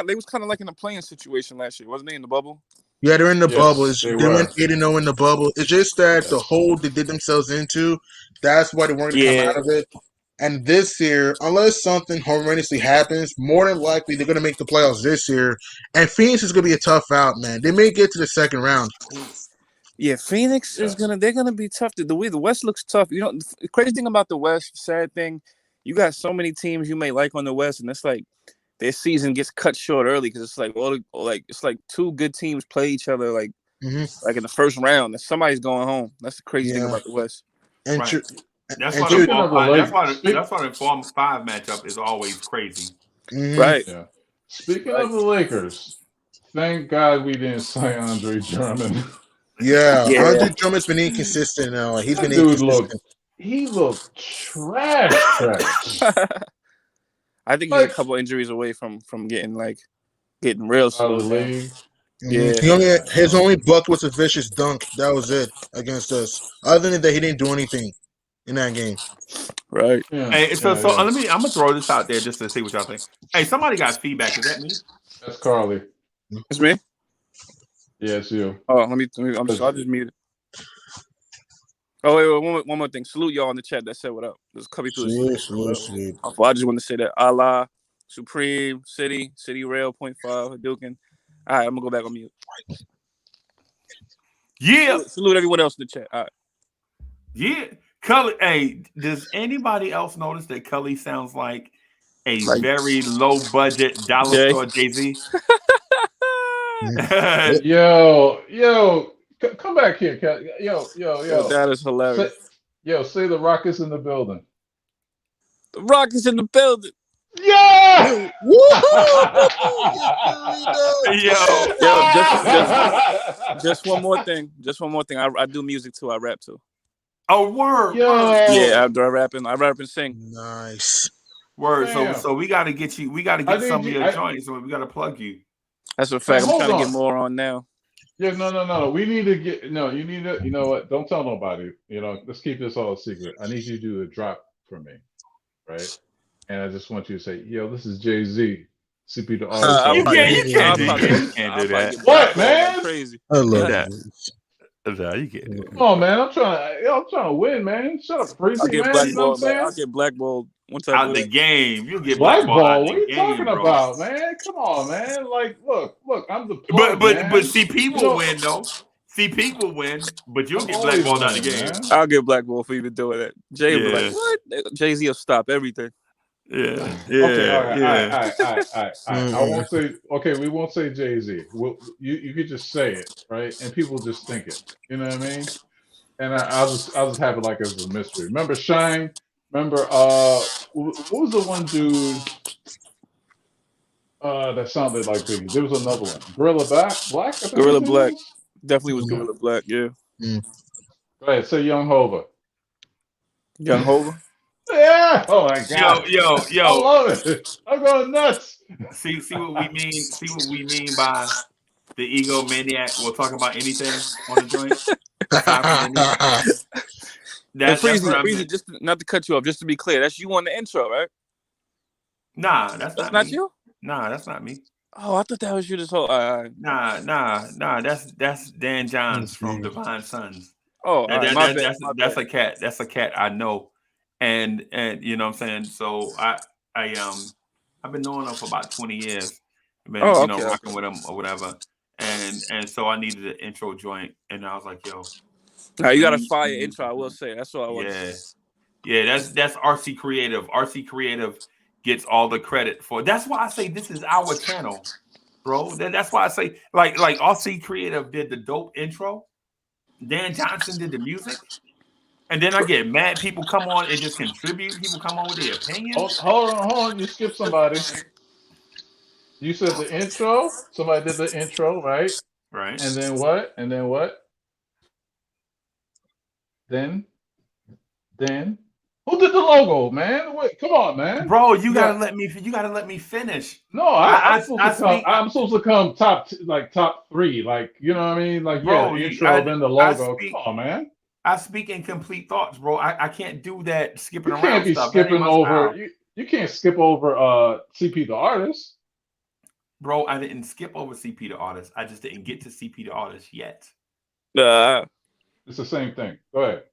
they was kind of like in a playing situation last year, wasn't they? In the bubble. Yeah, they're in the bubble. Yes, they They went were. 8-0 in the bubble. It's just that the Yes. hole they did themselves into, that's why they weren't going to come Yeah, out of it. And this year, unless something horrendously happens, more than likely they're going to make the playoffs this year. And Phoenix is going to be a tough out, man. They may get to the second round. yeah. Phoenix is Yeah. They're gonna be tough. The way the West looks tough. You know, the crazy thing about the West, sad thing, you got so many teams you may like on the West, and it's like their season gets cut short early because it's like it's like two good teams play each other Hmm. like in the first round, and somebody's going home. That's the crazy thing Yeah. about the West. And Right. tr- That's and why the true. Speaking of form the five. That's Lakers, why the form five matchup is always crazy. Hmm. Right, yeah. Speaking right. of the Lakers, thank God we didn't sign Andre Drummond. Yeah, Yeah, Andre Drummond's been inconsistent now. He's been That dude inconsistent. looked trash. I think he's a Like couple injuries away from getting real out of the slowed down. league. Yeah, Yeah, His only buck was a vicious dunk. That was it against us. Other than that, he didn't do anything in that game. right. yeah, Hey, so yeah, so yeah. let me. I'm gonna throw this out there just to see what y'all think. Hey, somebody got feedback. Is that me? That's Carly. It's me. Yeah, it's you. Oh, I'm sorry, I just muted. Oh, wait, one more thing. Salute y'all in the chat that said what up. There's a couple people that Sweet, said what sweet, up. sweet. I just want to say that Allah, Supreme, City Rail, Point 5, Hadouken. All right, I'm gonna go back on mute. Yeah, Salute everyone else in the chat. All right. yeah. Cully. Hey, does anybody else notice that Cully sounds like a Like very low budget dollar Jay. store Jay Z? Yo, come back here, Cat. Yo. Yo, that is Say, hilarious. say the Rockets in the building. The Rockets in the building. Yeah! Woohoo! Yes, sir, we know. Yo, Yo, just one more thing. Just one more thing. I do music too. I rap too. oh word. Yeah, Yo! I rap and sing. Nice. Word. So Damn. so we got to get you. We got to I get some need of you. your joints. So we got to plug you. That's a Hey, fact. I'm hold trying to get on. more on now. Yeah, no. We need to get. No, you need to. You know what? Don't tell nobody. Let's keep this all a secret. I need you to do a drop for me, right? And I just want you to say, "Yo, this is Jay Z, CP the artist." I'll You probably can't. get, You can't I'll do. You probably can't, get, you can't I'll do probably that. get What, blackballed like man? crazy. I love Nah, it. nah, you can't do Come on, man. I'm trying to win, man. Shut up, I'll Breezy, get man. You know what I'm blackballed, man. I'll saying? get blackballed once I out do the that. game. You get blackball out Blackball. What the are you game, talking bro. about, man? Come on, man. Like, look. I'm the But plug, but but man. CP You will know, win though. CP will win, but you'll I'm get always blackballed out the winning, game. man. I'll get blackballed for even doing that. Jay will be like, Yeah, "What?" Jay-Z will stop everything. yeah, Okay, all yeah, right, yeah. all right. I won't say. Okay, we won't say Jay Z. You could just say it, right? And people just think it. You know what I mean? And I'll just have it like as a mystery. Remember Shine? Remember what was the one dude that sounded like Biggie? There was another one. Gorilla Black, I think his Gorilla name Black. was. Definitely was Yeah. Gorilla Black, yeah. Right, say Young Hova. Young Hova. Yeah. Oh my Yo, God. yo, I yo. love it. I'm going nuts. See what we mean. See what we mean by the egomaniac will talk about anything on the joint aside from their music. And That's what I Freezy, meant. just not to cut you off, just to be clear, that's you on the intro, right? Nah, that's That's not not me. you? Nah, that's not me. Oh, I thought that was you this whole Nah. That's Dan Johns from Divine Sons. Oh, all That, right, that, my that bad, that's my that's bad. a cat. That's a cat I know, and you know what I'm saying. So I've been knowing him for about 20 years. I've been Oh, okay, rocking okay. with him or whatever, and so I needed an intro joint, and I was like, yo, Now you let got a me fire get intro, this I will joint. say. That's all I want to say. Yeah, yeah. That's RC Creative. RC Creative gets all the credit for. That's why I say this is our channel, bro. That's why I say like RC Creative did the dope intro. Dan Johnson did the music. And then I get mad. People come on and just contribute. People come on with their opinions. Hold on. You skipped somebody. You said the intro. Somebody did the intro, right? Right. And then what? And then what? Then who did the logo, man? Wait, come on, man. Bro, you Yeah. gotta let me finish. No, I'm supposed I to come. speak, I'm supposed to come top 3. Like, you know what I mean? Like, yeah, bro. the intro, then the logo. Come on, man. I speak in complete thoughts, bro. I can't do that skipping You can't around be stuff. That ain't skipping my over. style. You can't skip over CP the artist. Bro, I didn't skip over CP the artist. I just didn't get to CP the artist yet. It's the same thing. Go ahead.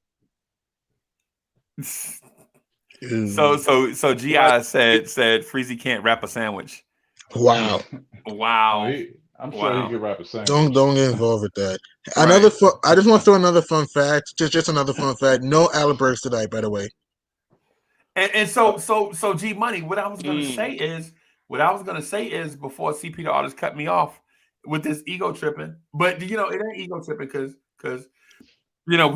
So Gi said Freezy can't wrap a sandwich. Wow. Wow. I'm sure he could wrap a sandwich. Don't get involved with that. Another I just want to throw another fun fact. Just another fun fact. No Allen Burks tonight, by the way. And so G Money, what I was gonna say is before CP the artist cut me off with this ego tripping, but it ain't ego tripping because we know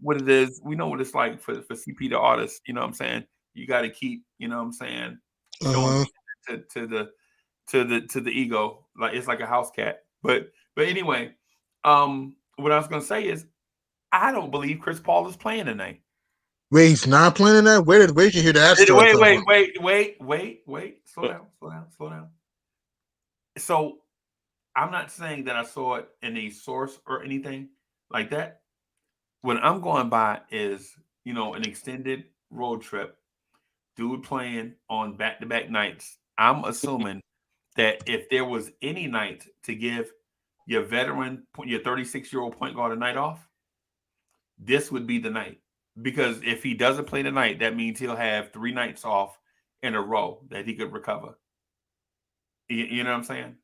what it is. We know what it's like for CP the artist. You know what I'm saying? You got to keep, you know what I'm saying, showing to the ego, like it's like a house cat. But anyway, what I was gonna say is I don't believe Chris Paul is playing tonight. Wait, he's not playing that? Where did you hear that story? Wait. Slow down. So I'm not saying that I saw it in a source or anything like that. What I'm going by is, an extended road trip, dude playing on back-to-back nights. I'm assuming that if there was any night to give your veteran, your 36-year-old point guard a night off, this would be the night. Because if he doesn't play tonight, that means he'll have 3 nights off in a row that he could recover. You know what I'm saying?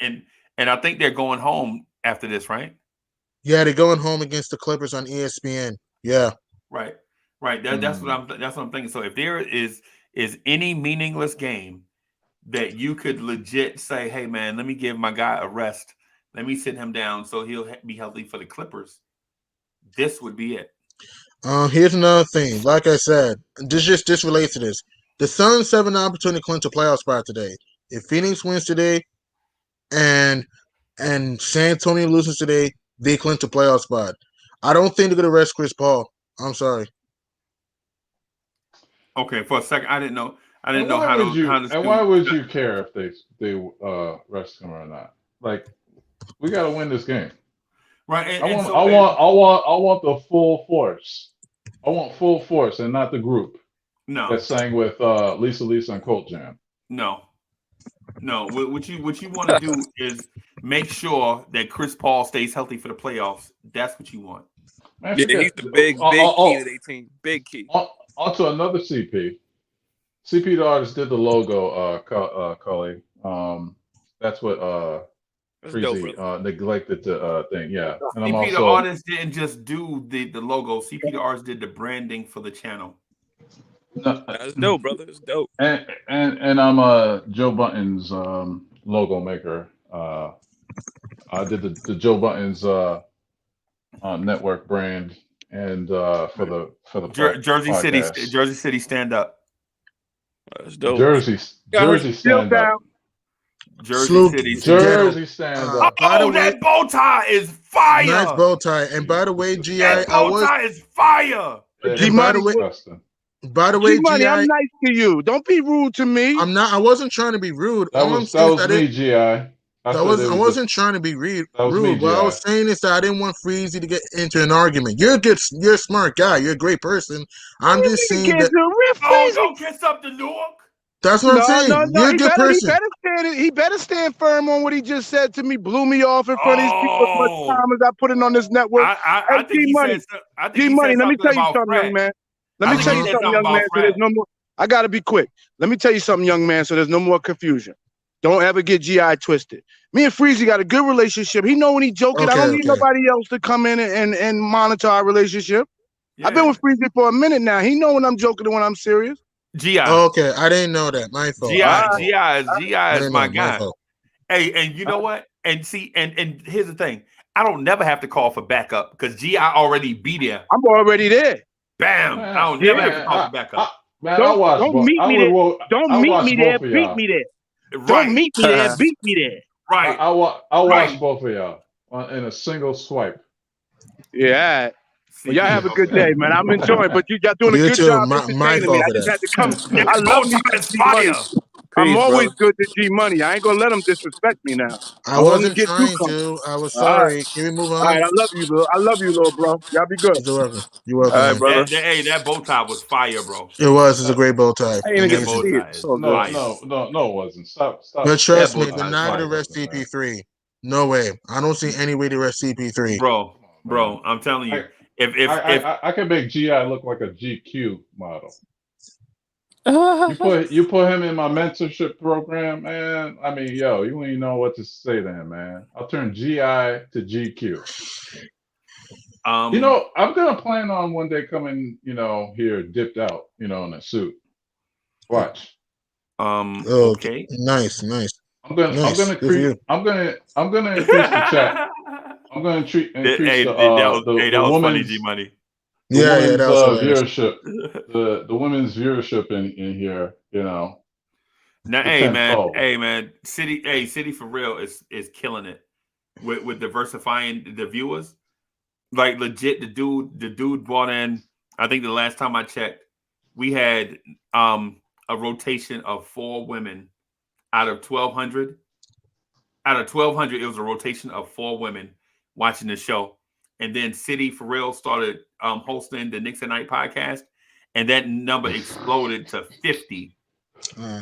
And I think they're going home after this, right? Yeah, they're going home against the Clippers on ESPN. Yeah. Right. That's what I'm thinking. So if there is any meaningless game that you could legit say, hey man, let me give my guy a rest. Let me sit him down so he'll be healthy for the Clippers. This would be it. Here's another thing. Like I said, this relates to this. The Suns have an opportunity to clinch a playoff spot today. If Phoenix wins today and San Antonio loses today, they clinch a playoff spot. I don't think they're gonna rest Chris Paul. I'm sorry. Okay, for a second, I didn't know how and why would you care if they rest him or not? Like, we got to win this game. Right. I want the full force. I want full force and not the group. No. That sang with Lisa and Colt Jam. No. What you want to do is make sure that Chris Paul stays healthy for the playoffs. That's what you want. Man, he's the big key to their team. Big key. On to another CP. CP the artist did the logo, Cully. That's what Freezy neglected the thing. Yeah. And CP the artist didn't just do the logo. CP the artist did the branding for the channel. No, that's dope, brother. It's dope. And I'm Joe Button's logo maker. I did the Joe Button's network brand and for the Jersey podcast. Jersey City stand up. That's dope. Jersey stand up. Jersey stand up. That bow tie is fire. Nice bow tie. And by the way, GI, that bow tie is fire. And by the way, G-Money, GI, I'm nice to you. Don't be rude to me. I'm not. I wasn't trying to be rude. That was me, GI. I wasn't trying to be rude. What I was saying is that I didn't want Freezy to get into an argument. You're a smart guy. You're a great person. I'm just saying that. Don't kiss up the Newark. That's what I'm saying. No, You're a good person. He better stand firm on what he just said to me. Blew me off in front of these people as much time as I put it on this network. I think he said G-Money, let me tell you something, young man. Let me tell you something, young man. So there's no more. I gotta be quick. Let me tell you something, young man. So there's no more confusion. Don't ever get GI twisted. Me and Freezy got a good relationship. He know when he joking. I don't need nobody else to come in and monitor our relationship. Yeah. I've been with Freezy for a minute now. He know when I'm joking and when I'm serious. GI. Okay, I didn't know that. My fault. GI is my guy. Hey, and you know what? And see, and here's the thing. I don't never have to call for backup because GI already be there. I'm already there. Bam! I don't never have to call for backup. Don't meet me there. Don't meet me there. Beat me there. Don't meet me there. Beat me there. Right. I watch both of y'all in a single swipe. Yeah. Well, y'all have CP, a good okay. day, man. I'm enjoying, but y'all doing a You good too. job My entertaining me. fault I for just that. had to come. I That love bow me tie some is G Money. fire. I'm Peace, always brother. good to G Money. I ain't gonna let them disrespect me now. I Don't let them wasn't get too trying comfortable. to. I was All right, sorry. Can we move all on? right. I love you, little bro. Y'all be good. You're welcome. You're All welcome, right, man. brother. That bow tie was fire, bro. It was. It's a great bow tie. I didn't even get That to bow Amazing. see it. tie It's is all No, good. fire. no, no, no, it wasn't. Stop. But That trust bow me, No, they're tie is not no, going it to fire. rest wasn't, man. CP3. No way. I don't see any way to rest CP3. Bro, Come on, man. bro, I'm telling you, I, if I can make GI look like a GQ model. You put him in my mentorship program, man. I mean, yo, you ain't know what to say to him, man. I'll turn GI to GQ. You um know, I'm gonna plan on one day coming, here dipped out, in a suit. Watch. Oh, okay. nice, nice, I'm nice. gonna Good for create you. I'm gonna increase the chat. I'm gonna increase That the was funny, G woman's Money. Yeah, yeah, that was hilarious. viewership, the women's viewership in here, Now, to tenfold. hey man, City for real is killing it with diversifying the viewers. Like legit, the dude brought in. I think the last time I checked, we had a rotation of 4 women out of 1,200. Out of 1,200, it was a rotation of 4 women watching the show, and then City for real started hosting the Knicks at Night podcast, and that number exploded to 50 Uh,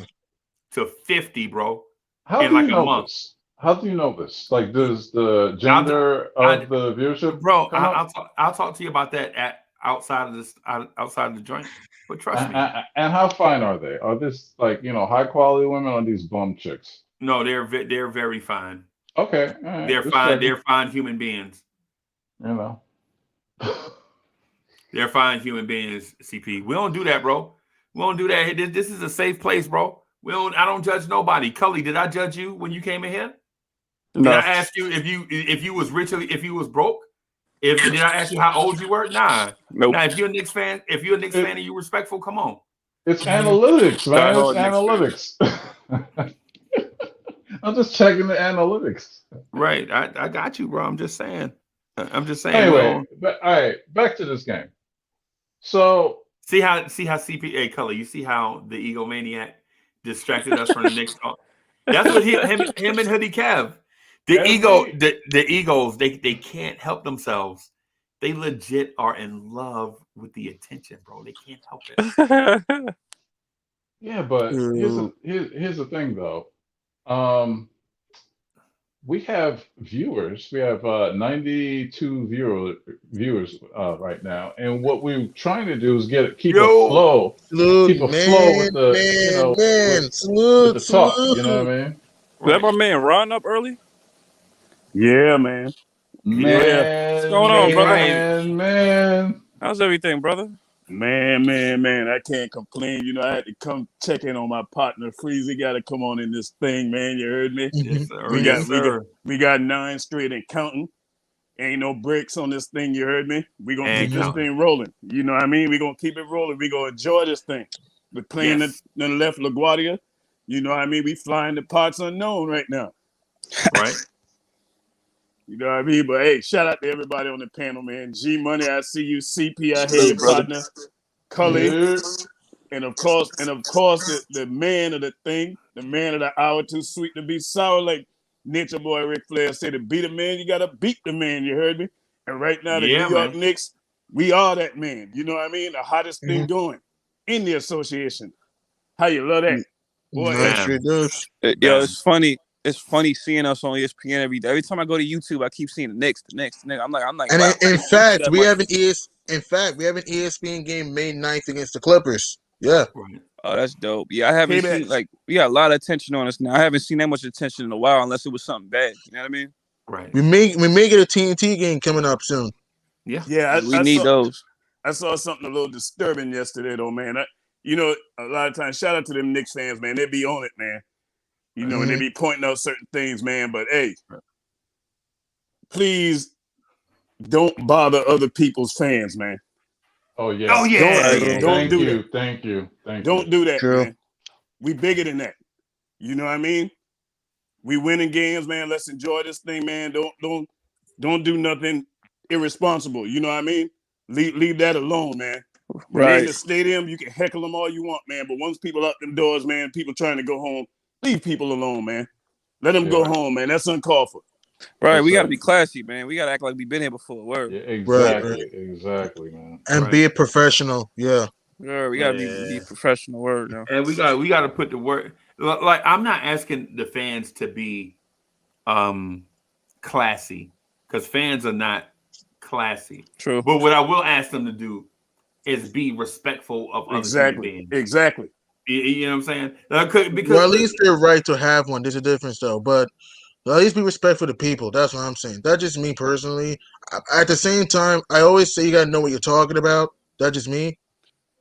bro, How in do you like a know month. this? How do you know this? Like, does the I'll, gender I, of the viewership bro, come up? I'll talk to you about that at outside of this outside of the joint. But trust me, And how fine are they? Are this like, high quality women or these bum chicks? no, they're very fine. Okay, all right, They're just fine. checking. They're fine human beings. You know. They're fine human beings. CP, we don't do that, bro. We don't do that. This is a safe place, bro. We don't. I don't judge nobody. Cully, did I judge you when you came in here? Did I No, ask you if you was rich or if you was broke? If did I ask you how old you were? Nah. nope. Now, if you're a Knicks fan, It, and you respectful, come on. it's analytics, Die man. It's hard Knicks fan. analytics. I'm just checking the analytics. Right. I got you, bro. I'm just saying. We Anyway, don't but all right, back to this game. So see how CPA color. You see how the egomaniac distracted us from the Knicks. That's what him and Hoodie Kev. every The Eagles, they can't help themselves. They legit are in love with the attention, bro. They can't help it. yeah, but Ooh. here's the thing though. We have viewers. We have 92 viewers right now, and what we're trying to do is Yo, keep a flow with the man. with Salute, the talk. You know salute. what I mean? Was that right. my man Ron up early? Yeah, man. Yeah. Yeah. What's Man, going on, brother? man. How's everything, brother? Man. I can't complain. I had to come check in on my partner. Freezy got to come on in this thing, man. You heard me? Mm-hmm. Yes, sir. We Mm-hmm. got Yes, we got sir. we got 9 straight and counting. Ain't no breaks on this thing, you heard me? We gonna And keep this Mm-hmm. counting. thing rolling. You know what I mean? We gonna keep it rolling. We gonna enjoy this thing. We're playing Yes. the left LaGuardia. You know what I mean? We flying the parts unknown right now. Right. You know what I mean? But hey, shout out to everybody on the panel, man. G Money, I see you. CP, I hear Salute, your brother. partner. Cully, Yeah. and of course, the man of the thing, the man of the hour, too sweet to be sour, like Nature Boy Ric Flair said. To beat a man, you gotta beat the man. You heard me? And right now, the New Yeah, York man. Knicks, we are that man. You know what I mean? The hottest Mm-hmm. thing going in the association. How you love that, boy? Nice, Hey, sure Bam. does. Yo, Bam. it's funny. It's funny seeing us on ESPN every day. Every time I go to YouTube, I keep seeing the Knicks, the Knicks, the Knicks. I'm like, And wow, I in didn't used to fact, that much. we have an ESPN game May 9th against the Clippers. Yeah. Right. Oh, that's dope. Yeah, I haven't K-Back. seen we got a lot of attention on us now. I haven't seen that much attention in a while, unless it was something bad. You know what I mean? Right. We may get a TNT game coming up soon. Yeah. Yeah, We need those. I saw something a little disturbing yesterday, though, man. A lot of times, shout out to them Knicks fans, man. They be on it, man. And they Mm-hmm. be pointing out certain things, man. But hey, please don't bother other people's fans, man. Oh Oh yeah. yeah, Don't yeah, True. don't yeah. Thank do that. you. Thank you. Thank Don't you. do that, True. man. We bigger than that. You know what I mean? We winning games, man. Let's enjoy this thing, man. Don't do nothing irresponsible. You know what I mean? Leave that alone, man. When they in Right. the stadium, you can heckle them all you want, man. But once people out them doors, man, people trying to go home, leave people alone, man. Let them go home, man. That's uncalled for. Right. Yes, We got to sir. be classy, man. We got to act like we've been here before. Word. Yeah, Right, exactly, man. and be a professional. Yeah. Yeah, we got to be Yeah. professional. Word, yo. And we got to put the work. Like, I'm not asking the fans to be classy, because fans are not classy. True. But what I will ask them to do is be respectful of other human beings. Exactly. You know what I'm saying? Because Well, at least they're right to have one. There's a difference, though. But at least be respectful to people. That's what I'm saying. That's just me personally. At the same time, I always say you gotta know what you're talking about. That's just me.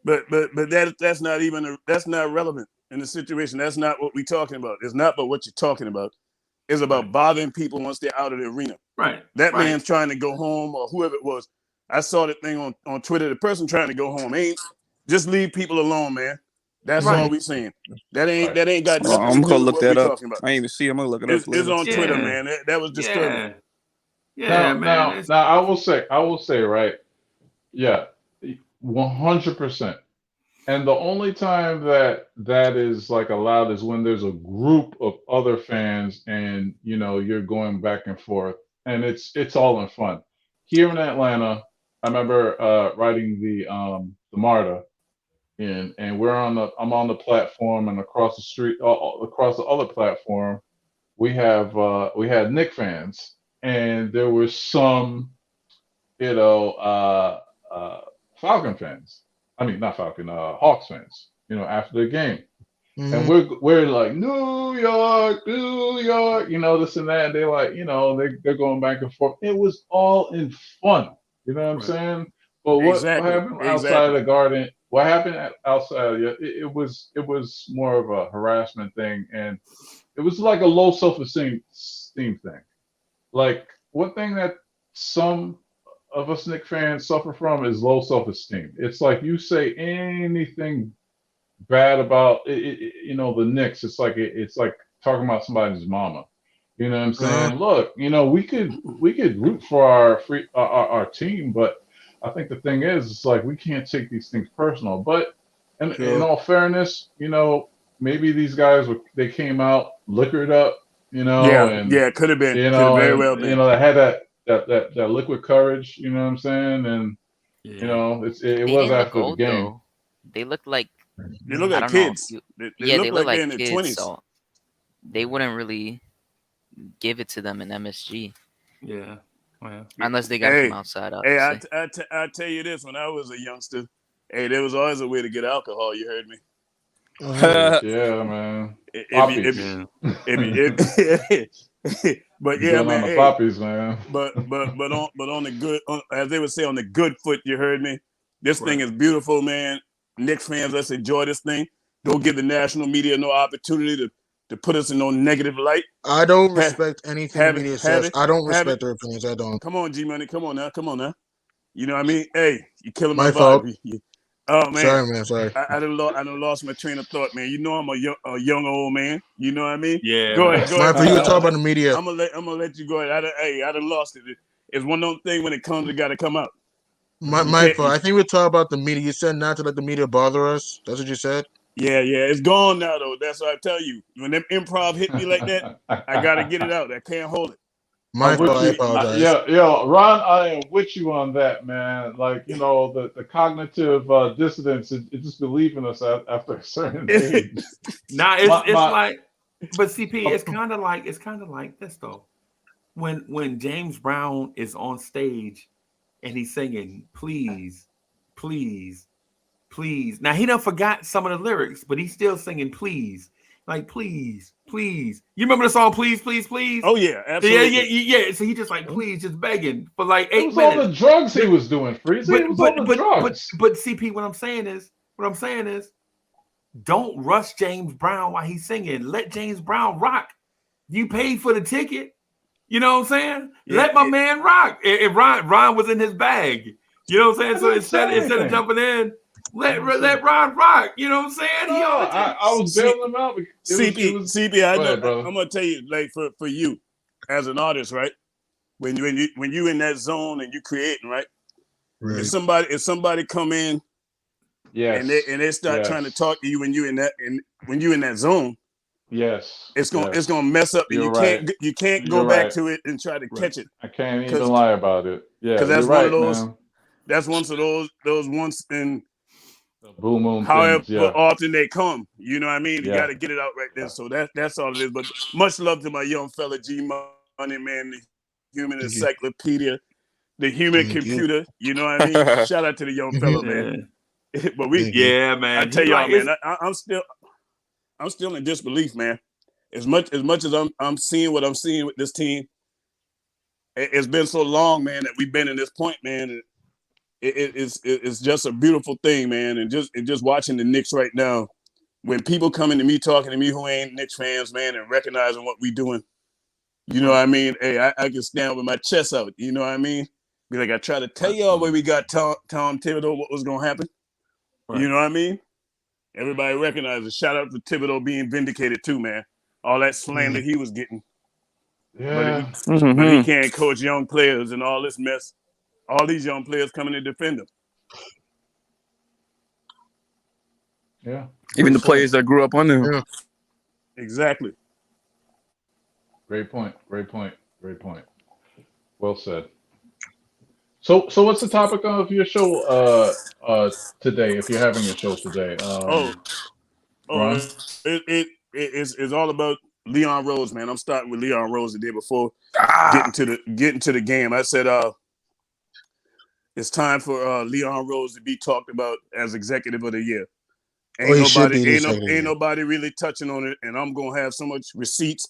But that's not even that's not relevant in the situation. That's not what we're talking about. It's not about what you're talking about. It's about bothering people once they're out of the arena. Right. That man's trying to go home, or whoever it was. I saw the thing on Twitter. The person trying to go home ain't just leave people alone, man. That's all we saying. That ain't got Oh, nothing I'm to gonna do with look what that we're up. talking about. I ain't even see. I'm gonna look it up It's later. on Twitter, man. That was disturbing. Yeah, now, I will say, right? Yeah, 100%. And the only time that is like allowed is when there's a group of other fans, and you're going back and forth, and it's all in fun. Here in Atlanta, I remember riding the MARTA, and I'm on the platform, and across the street, across the other platform, we had Knick fans, and there were some, Falcon fans. I mean, not Falcon, Hawks fans. After the game, and we're like New York, New York, this and that. And they're like, they're going back and forth. It was all in fun. You know what I'm saying? But what happened outside of the garden? What happened outside? It was more of a harassment thing, and it was like a low self-esteem thing. Like, one thing that some of us Knicks fans suffer from is low self-esteem. It's like you say anything bad about the Knicks. It's like talking about somebody's mama. You know what I'm saying? Look, we could root for our team, but I think the thing is, it's like we can't take these things personal. But in all fairness, maybe these guys they came out liquored up, and it could have been. could have very well been. they had that liquid courage. You know what I'm saying? And it They was didn't look after the old game. though. They look like They look I like don't know. kids. They Yeah, look they like look they're in like their kids, 20s. so they wouldn't really give it to them in MSG Yeah. Well, unless they got it from outside. Hey, Obviously. I tell you this: when I was a youngster, hey, there was always a way to get alcohol. You heard me. Yeah, man. Poppies. But You're yeah, going man. on the Hey, poppies, man. but on the good, as they would say, on the good foot. You heard me. This thing is beautiful, man. Knicks fans, let's enjoy this thing. Don't give the national media no opportunity to put us in no negative light. I don't respect anything the media says. I don't respect their opinions. I don't. Come on, G Money. Come on now. You know what I mean? Hey, you're killing My my fault. vibe. Oh man, Sorry, man. Sorry. I done lost my train of thought, man. You know I'm a young old man. You know what I mean? Yeah. Go ahead. My for you to talk about the media. I'm gonna let you go ahead. I done lost it. It's one of those things when it comes, it got to come out. My fault. I think we talk about the media. You said not to let the media bother us. That's what you said. Yeah, it's gone now though. That's what I tell you. When them improv hit me like that, I gotta get it out. I can't hold it. My fault. I apologize. Ron, I am with you on that, man. Like, the cognitive dissonance, it just believing us after a certain age. Nah, it's like, but CP, it's kind of like this though. When James Brown is on stage and he's singing, please, please, please. Now he done forgot some of the lyrics, but he's still singing, please. Like, please, please. You remember the song, please, please, please? Oh yeah, absolutely. Yeah. So he just like, please, just begging for like 8 minutes. All the drugs he was doing, Freeze. It was all the drugs. But CP, what I'm saying is, don't rush James Brown while he's singing. Let James Brown rock. You paid for the ticket. You know what I'm saying? Yeah, Let my man rock. If Ron was in his bag. You know what I'm saying? So instead of jumping in, let Ron rock. You know what I'm saying? I was bailing him out. CP, I'm gonna tell you, like for you as an artist, right? when you in that zone and you creating, right? Right. If somebody come in Yes. and they start trying to Yes. talk to you when you in that zone, Yes. it's Yes. gonna mess up, and You're right. you can't go You're back right. to it and try to Right. catch it, I can't even because lie about it. Yeah, you're that's one of right, those. man. That's one of those once in The boom boom however things. Yeah. often they come. You know what I mean? You got Yeah. to get it out right then. So that's all it is. But much love to my young fella G Money, man, the human Thank you. encyclopedia, the human Thank you. computer. You know what I mean? Shout out to the young Mhm. fella, man. Yeah, But Thank you. I man. tell He y'all, like man, it's I'm still in disbelief, man. As much as I'm seeing what I'm seeing with this team, it's been so long, man, that we've been in this point, man. And it's just a beautiful thing, man. And just watching the Knicks right now, when people coming to me talking to me who ain't Knicks fans, man, and recognizing what we doing, you know what I mean? Hey, I can stand with my chest out. You know what I mean? Be like, I try to tell y'all where we got Tom Thibodeau, what was gonna happen. You know what I mean? Everybody recognizes. Shout out to Thibodeau being vindicated too, man. All that slander he was getting, but Yeah. he can't coach young players and all this mess. All these young players coming to defend him. Yeah. Even the players that grew up under him. Yeah. Exactly. Great point. Great point. Great point. Well said. So what's the topic of your show today, if you're having a show today? Oh, Ron? it's all about Leon Rose, man. I'm starting with Leon Rose the day before getting to the game. I said it's time for Leon Rose to be talked about as executive of the year. Oh, he should be the second Ain't year. nobody really touching on it, and I'm gonna have so much receipts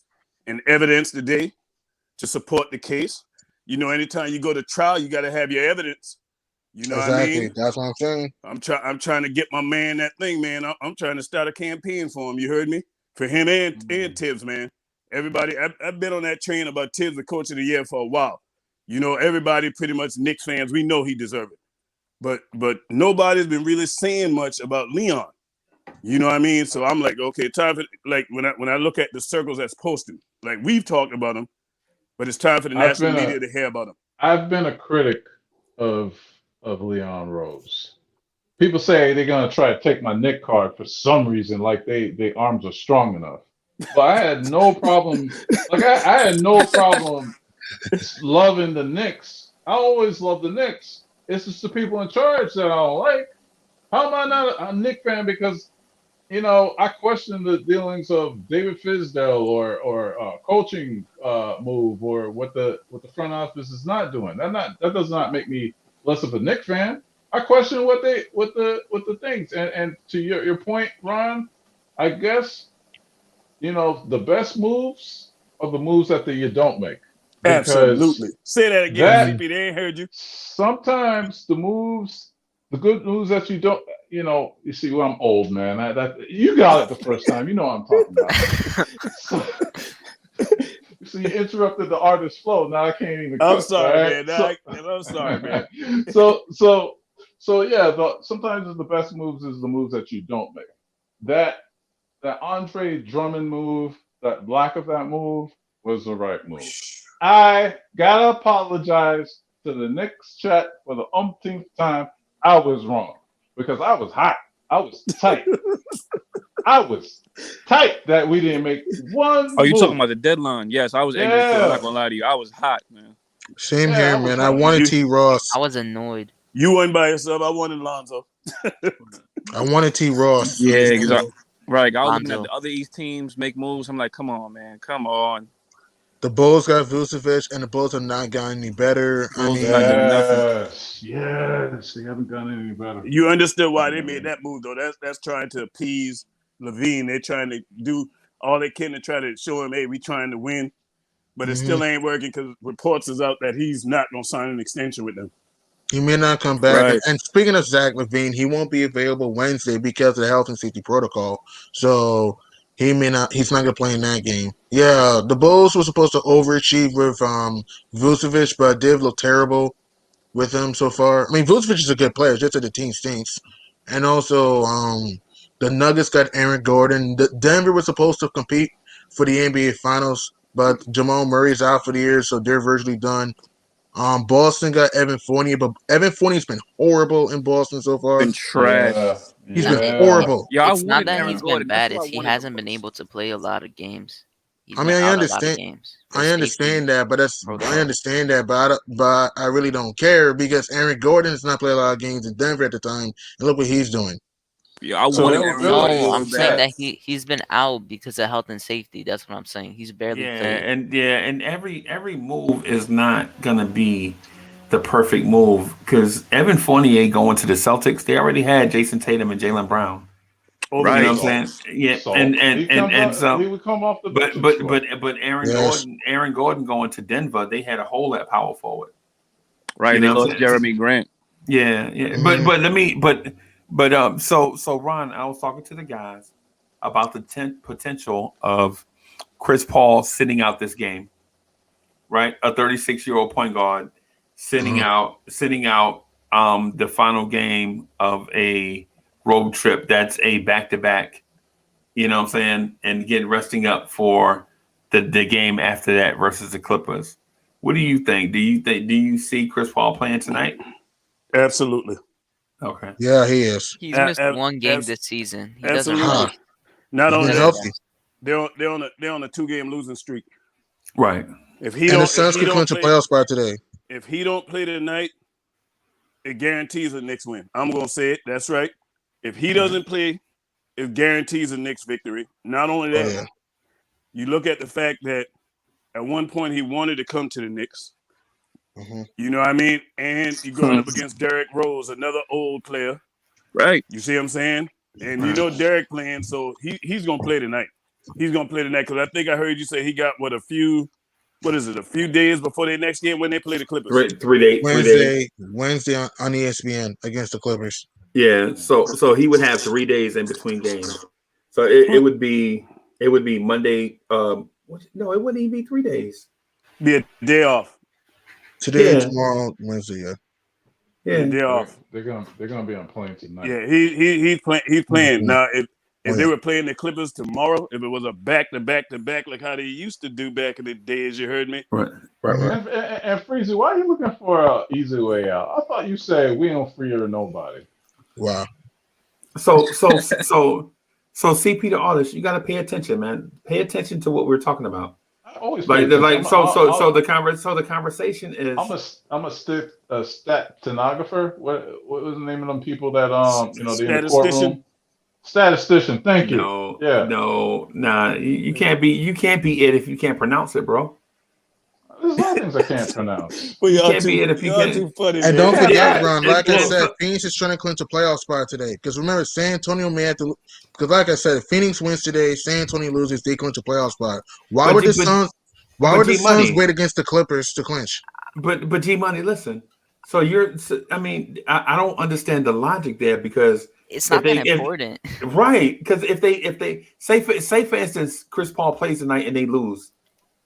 and evidence today to support the case. You know, anytime you go to trial, you got to have your evidence. You know what I Exactly. mean? That's what I'm saying. I'm trying to get my man that thing, man. I'm trying to start a campaign for him. You heard me? For him and Tibbs, man. Everybody, I've been on that train about Tibbs, the coach of the year, for a while. You know, everybody, pretty much Knicks fans, we know he deserved it. But nobody's been really saying much about Leon. You know what I mean? So I'm like, okay, time for, like, when I look at the circles that's posted, like, we've talked about him, but it's time for the I've national been media a to hear about him. I've been a critic of Leon Rose. People say they're gonna try to take my Nick card for some reason, like they arms are strong enough. But I had no problem. Like I had no problem loving the Knicks. I always love the Knicks. It's just the people in charge that I don't like. How am I not a Knick fan? Because I question the dealings of David Fisdale or coaching move or what the front office is not doing. That does not make me less of a Knick fan. I question what the things and to your point, Ron. I guess the best moves are the moves that you don't make Absolutely. because Say that again, that CP. They ain't heard you. sometimes the good moves that you don't, you see, well, I'm old, man. You got it the first time. You know what I'm talking about. So you interrupted the artist's flow. Now I can't even I'm cook. All sorry, right. man. So, I'm sorry, man. so yeah. Sometimes the best moves is the moves that you don't make. That Andre Drummond move, that lack of that move was the right move. I gotta apologize to the Knicks chat for the umpteenth time. I was wrong because I was hot. I was tight. I was tight that we didn't make one Oh, you talking move. about the deadline? Yes, I was angry too. I'm not Yeah, gonna lie to you. I was hot, man. Same yeah, I here, was man. I hot. wanted You T. Ross. I was annoyed. you won by yourself. I won in Lonzo. I wanted T. Ross. Yeah, You exactly. know, Right. I was looking at Lonzo. the other East teams make moves. I'm like, come on, man. Come on. the Bulls got Vucevic, and the Bulls have not gotten any better. I Bulls have not done mean, nothing. Yes. They haven't done any better. You understood why Haven't they done made any. that move, though. That's trying to appease Levine. They're trying to do all they can to try to show him, hey, we trying to win. But it mhm. still ain't working because reports is out that he's not gonna sign an extension with them. He may not come back. Right. And speaking of Zach LaVine, he won't be available Wednesday because of the health and safety protocol. So he may not. He's not gonna play in that game. Yeah, the Bulls were supposed to overachieve with Vucevic, but they've looked terrible with him so far. I mean, Vucevic is a good player, just that the team stinks. And also, the Nuggets got Aaron Gordon. Denver was supposed to compete for the NBA Finals, but Jamal Murray's out for the year, so they're virtually done. Boston got Evan Fournier, but Evan Fournier's been horrible in Boston so far. Been trash. Yeah, He's I been mean, yeah. horrible. Yeah, I it's not wanted that Aaron he's been Gordon. That's bad; who I it's he wanted in the hasn't been first. able to play a lot of games. He's I been mean, out a lot of games for I safety understand that, but I protocol. understand that, but I really don't care because Aaron Gordon has not played a lot of games in Denver at the time, and look what he's doing. Yeah, I So wanted it, Aaron it Gordon No, was so I'm saying bad. that he's been out because of health and safety. That's what I'm saying. He's barely played. And every move is not gonna be the perfect move because Evan Fournier going to the Celtics, they already had Jason Tatum and Jaylen Brown. Over You know the Right. what I'm saying? Knicks. Yeah, so and he so would come off the bench but and but score. but Yes. Aaron Gordon going to Denver, they had a hole at power forward. Right. You They know what lost I'm saying? Jeremy Grant. Yeah. Mhm. But let me so Ron, I was talking to the guys about the potential of Chris Paul sitting out this game, right? A 36-year-old point guard sitting Uh-huh. out the final game of a road trip that's a back-to-back, you know what I'm saying, and get resting up for the game after that versus the Clippers. What do you think? Do you see Chris Paul playing tonight? Absolutely. Okay. Yeah, he is. He's missed A- one game abs- this season. He doesn't absolutely. Huh. play. Not He's He been only doesn't that, healthy, play. they're on a 2-game losing streak. Right. If he and the don't if Suns he could don't clinch a play playoff spot today. if he don't play tonight, it guarantees a Knicks win. I'm gonna say it. That's right. If he Right. doesn't play, it guarantees a Knicks victory. Not only Oh that, yeah. you look at the fact that at one point he wanted to come to the Knicks. hmm You know what I mean? And you're going up against Derrick Rose, another old player. Right. You see what I'm saying? And you Right. know Derrick playing, so he's gonna play tonight. He's gonna play tonight because I think I heard you say he got a few days before their next game when they play the Clippers. 3 days. Wednesday on ESPN against the Clippers. Yeah. So he would have 3 days in between games. So it would be Monday. No, it wouldn't even be 3 days. Be a day off. Today, Yeah. tomorrow, Wednesday. Yeah. Be a Yeah. day off. They're gonna be on plane tonight. Yeah, he's playing. Mhm. Now if Oh, they yeah. were playing the Clippers tomorrow, if it was a back to back to back like how they used to do back in the days, you heard me? Right. And Freezy, why are you looking for an easy way out? I thought you said we don't free or nobody. Wow. So CP the artist, you got to pay attention, man. Pay attention to what we're talking about. I always Like pay like attention. the conversation is I'm a stenographer. What was the name of them people that they're in the Statistician. courtroom? Statistician. Thank you. no, Yeah. no, nah. You can't be it if you can't pronounce it, bro. There's a lot of things I can't prounce. Well, You can't be it if you y'all can't. too funny, And man. don't forget, Yeah, Ron, like I it's- said, Phoenix is trying to clinch a playoff spot today. Because remember, San Antonio may have to. Because like I said, if Phoenix wins today, San Antonio loses, they clinch a playoff spot. Why But would G- the but- Suns? Why but would the G-Money. Suns wait against the Clippers to clinch? But G Money, listen. So I mean, I don't understand the logic there because It's not that if- important. right, because if they say for instance, Chris Paul plays tonight and they lose,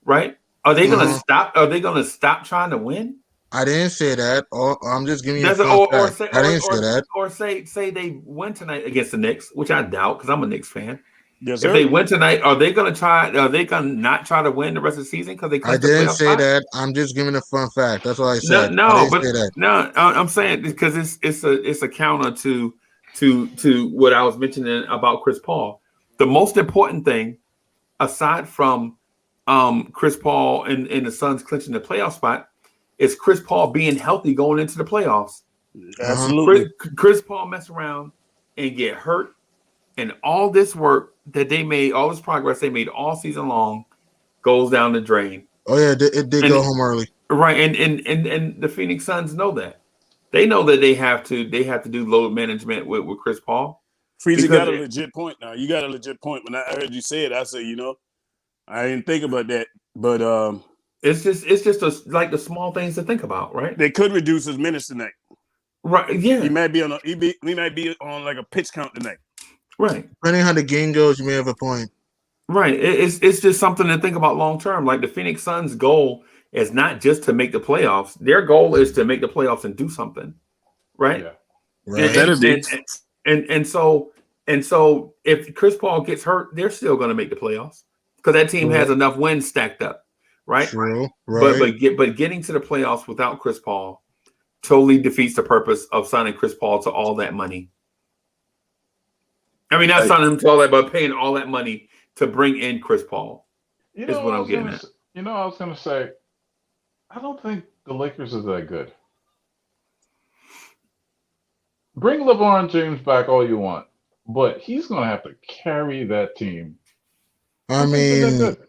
right? Are they gonna Uh-huh. stop? Are they gonna stop trying to win? I didn't say that. I'm just giving you a Does it, fun or fact. say I didn't say that. or say they win tonight against the Knicks, which I doubt because I'm a Knicks fan. Yes, If sir. they win tonight, are they gonna try? Are they gonna not try to win the rest of the season because they I clinched the didn't playoff say spot? that. I'm just giving a fun fact. That's what I No, said. I no, didn't but say that. no, I'm saying because it's a counter to what I was mentioning about Chris Paul. The most important thing, aside from Chris Paul and the Suns clinching the playoff spot, is Chris Paul being healthy going into the playoffs. Absolutely. Chris Paul mess around and get hurt, and all this work that they made, all this progress they made all season long, goes down the drain. Oh yeah, it did go home early. Right, and the Phoenix Suns know that. They know that they have to do load management with Chris Paul. Freezy Because got a legit point now. You got a legit point. When I heard you say it, I said, I didn't think about that. But it's just like the small things to think about, right? they could reduce his minutes tonight. Right, yeah. He might be on like a pitch count tonight. Right. Depending on how the game goes, you may have a point. Right. It's just something to think about long term. Like the Phoenix Suns' goal is not just to make the playoffs. Their goal is to make the playoffs and do something. Right? Yeah. Right. And so if Chris Paul gets hurt, they're still going to make the playoffs. because that team has Right. enough wins stacked up, right? True. But Right. getting to the playoffs without Chris Paul totally defeats the purpose of signing Chris Paul to all that money. I mean, not signing him to all that, but paying all that money to bring in Chris Paul You is know what what I I'm was getting gonna at. I was gonna say, I don't think the Lakers are that good. Bring LeBron James back all you want, but he's gonna have to carry that team. I I don't think they're that mean, good.